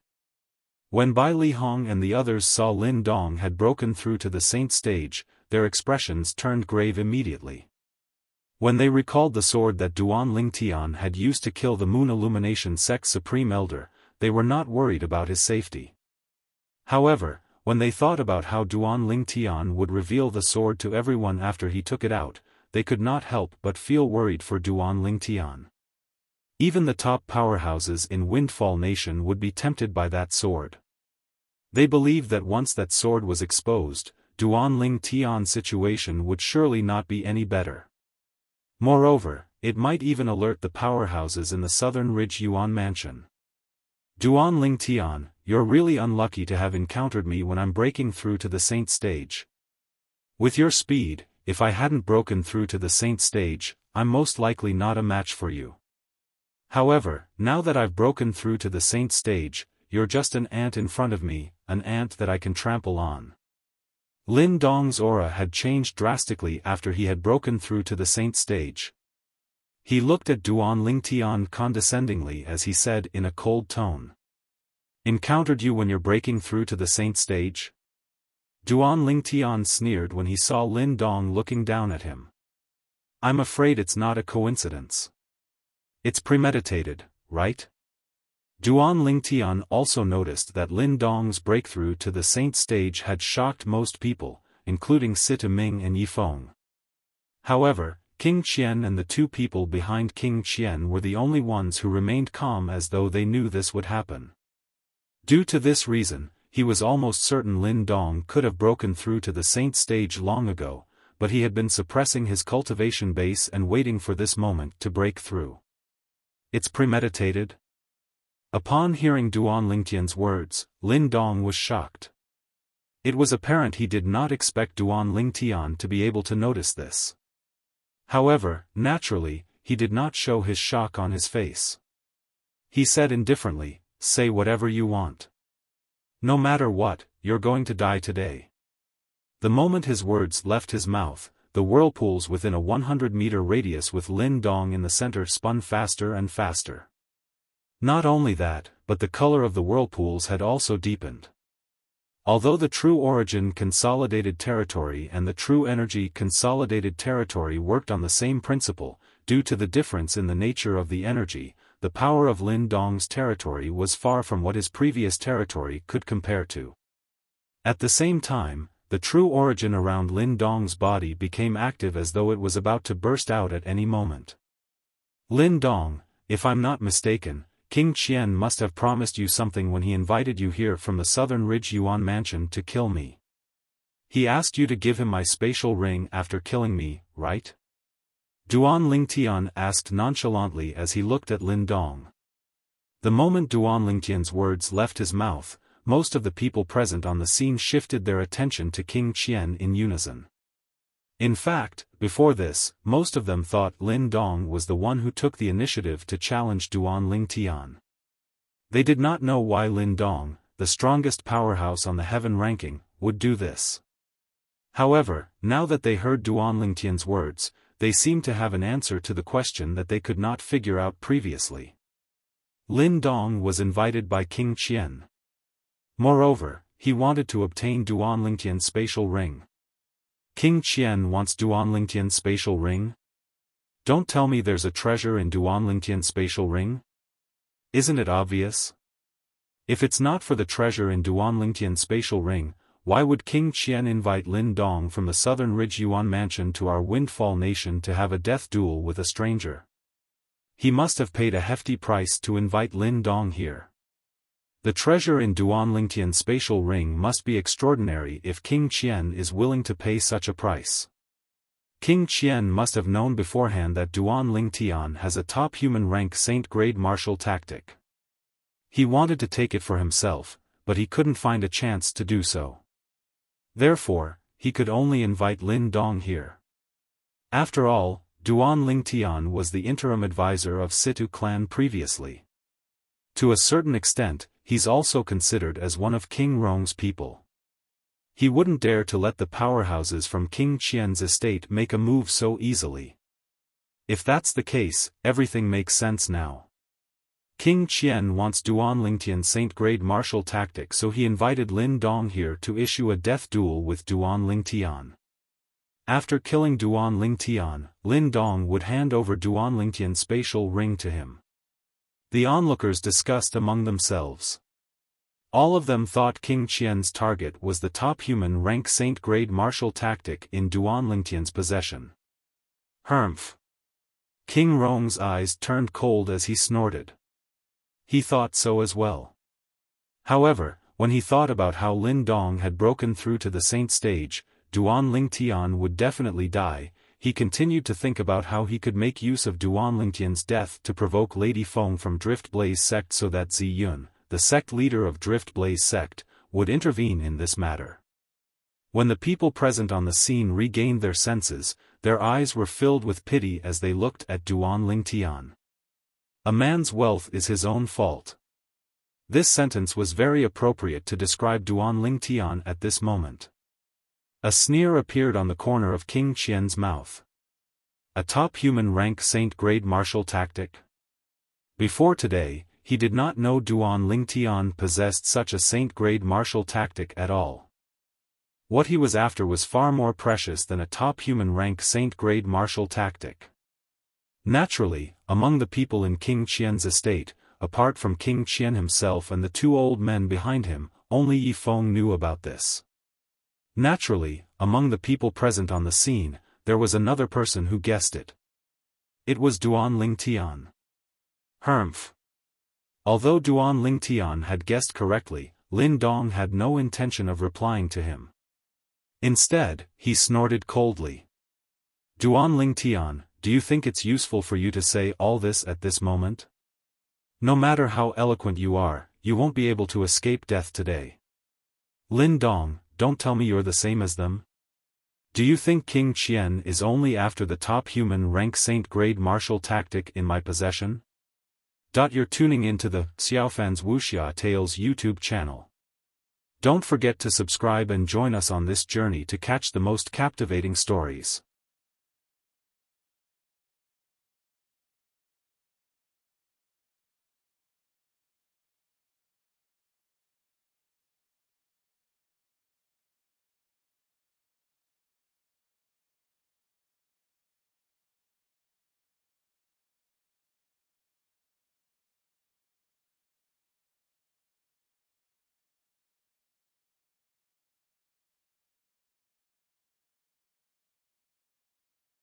When Bai Li Hong and the others saw Lin Dong had broken through to the saint stage, their expressions turned grave immediately. When they recalled the sword that Duan Lingtian had used to kill the Moon Illumination Sect's Supreme Elder, they were not worried about his safety. However, when they thought about how Duan Lingtian would reveal the sword to everyone after he took it out, they could not help but feel worried for Duan Lingtian. Even the top powerhouses in Windfall Nation would be tempted by that sword. They believed that once that sword was exposed, Duan Lingtian's situation would surely not be any better. Moreover, it might even alert the powerhouses in the Southern Ridge Yuan Mansion. Duan Lingtian, you're really unlucky to have encountered me when I'm breaking through to the saint stage. With your speed, if I hadn't broken through to the saint stage, I'm most likely not a match for you. However, now that I've broken through to the saint stage, you're just an ant in front of me, an ant that I can trample on. Lin Dong's aura had changed drastically after he had broken through to the saint stage. He looked at Duan Lingtian condescendingly as he said in a cold tone. Encountered you when you're breaking through to the saint stage? Duan Lingtian sneered when he saw Lin Dong looking down at him. I'm afraid it's not a coincidence. It's premeditated, right? Duan Lingtian also noticed that Lin Dong's breakthrough to the saint stage had shocked most people, including Sita Ming and Yifeng. However, King Qian and the two people behind King Qian were the only ones who remained calm as though they knew this would happen. Due to this reason, he was almost certain Lin Dong could have broken through to the saint stage long ago, but he had been suppressing his cultivation base and waiting for this moment to break through. It's premeditated? Upon hearing Duan Lingtian's words, Lin Dong was shocked. It was apparent he did not expect Duan Lingtian to be able to notice this. However, naturally, he did not show his shock on his face. He said indifferently, say whatever you want. No matter what, you're going to die today. The moment his words left his mouth, the whirlpools within a 100-meter radius with Lin Dong in the center spun faster and faster. Not only that, but the color of the whirlpools had also deepened. Although the true origin consolidated territory and the true energy consolidated territory worked on the same principle, due to the difference in the nature of the energy, the power of Lin Dong's territory was far from what his previous territory could compare to. At the same time, the true origin around Lin Dong's body became active as though it was about to burst out at any moment. Lin Dong, if I'm not mistaken, King Qian must have promised you something when he invited you here from the Southern Ridge Yuan Mansion to kill me. He asked you to give him my spatial ring after killing me, right? Duan Lingtian asked nonchalantly as he looked at Lin Dong. The moment Duan Lingtian's words left his mouth, most of the people present on the scene shifted their attention to King Qian in unison. In fact, before this, most of them thought Lin Dong was the one who took the initiative to challenge Duan Lingtian. They did not know why Lin Dong, the strongest powerhouse on the heaven ranking, would do this. However, now that they heard Duan Lingtian's words, they seemed to have an answer to the question that they could not figure out previously. Lin Dong was invited by King Qian. Moreover, he wanted to obtain Duan Lingtian's spatial ring. King Qian wants Duan Lingtian's spatial ring? Don't tell me there's a treasure in Duan Lingtian's spatial ring? Isn't it obvious? If it's not for the treasure in Duan Lingtian's spatial ring, why would King Qian invite Lin Dong from the Southern Ridge Yuan Mansion to our Windfall Nation to have a death duel with a stranger? He must have paid a hefty price to invite Lin Dong here. The treasure in Duan Lingtian's spatial ring must be extraordinary if King Qian is willing to pay such a price. King Qian must have known beforehand that Duan Lingtian has a top human rank saint-grade martial tactic. He wanted to take it for himself, but he couldn't find a chance to do so. Therefore, he could only invite Lin Dong here. After all, Duan Lingtian was the interim advisor of Situ clan previously. To a certain extent, he's also considered as one of King Rong's people. He wouldn't dare to let the powerhouses from King Qian's estate make a move so easily. If that's the case, everything makes sense now. King Qian wants Duan Lingtian's saint-grade martial tactic, so he invited Lin Dong here to issue a death duel with Duan Lingtian. After killing Duan Lingtian, Lin Dong would hand over Duan Lingtian's spatial ring to him. The onlookers discussed among themselves. All of them thought King Qian's target was the top human rank saint-grade martial tactic in Duan Lingtian's possession. Humph. King Rong's eyes turned cold as he snorted. He thought so as well. However, when he thought about how Lin Dong had broken through to the saint stage, Duan Lingtian would definitely die. He continued to think about how he could make use of Duan Lingtian's death to provoke Lady Feng from Drift Blaze sect so that Zi Yun, the sect leader of Drift Blaze sect, would intervene in this matter. When the people present on the scene regained their senses, their eyes were filled with pity as they looked at Duan Lingtian. A man's wealth is his own fault. This sentence was very appropriate to describe Duan Lingtian at this moment. A sneer appeared on the corner of King Qian's mouth. A top human rank saint-grade martial tactic? Before today, he did not know Duan Lingtian possessed such a saint-grade martial tactic at all. What he was after was far more precious than a top human rank saint-grade martial tactic. Naturally, among the people in King Qian's estate, apart from King Qian himself and the two old men behind him, only Yi Feng knew about this. Naturally, among the people present on the scene, there was another person who guessed it. It was Duan Lingtian. Humph. Although Duan Lingtian had guessed correctly, Lin Dong had no intention of replying to him. Instead, he snorted coldly. Duan Lingtian, do you think it's useful for you to say all this at this moment? No matter how eloquent you are, you won't be able to escape death today. Lin Dong, don't tell me you're the same as them. Do you think King Qian is only after the top human rank saint-grade martial tactic in my possession? You're tuning into the Xiaofan's Wuxia Tales YouTube channel. Don't forget to subscribe and join us on this journey to catch the most captivating stories.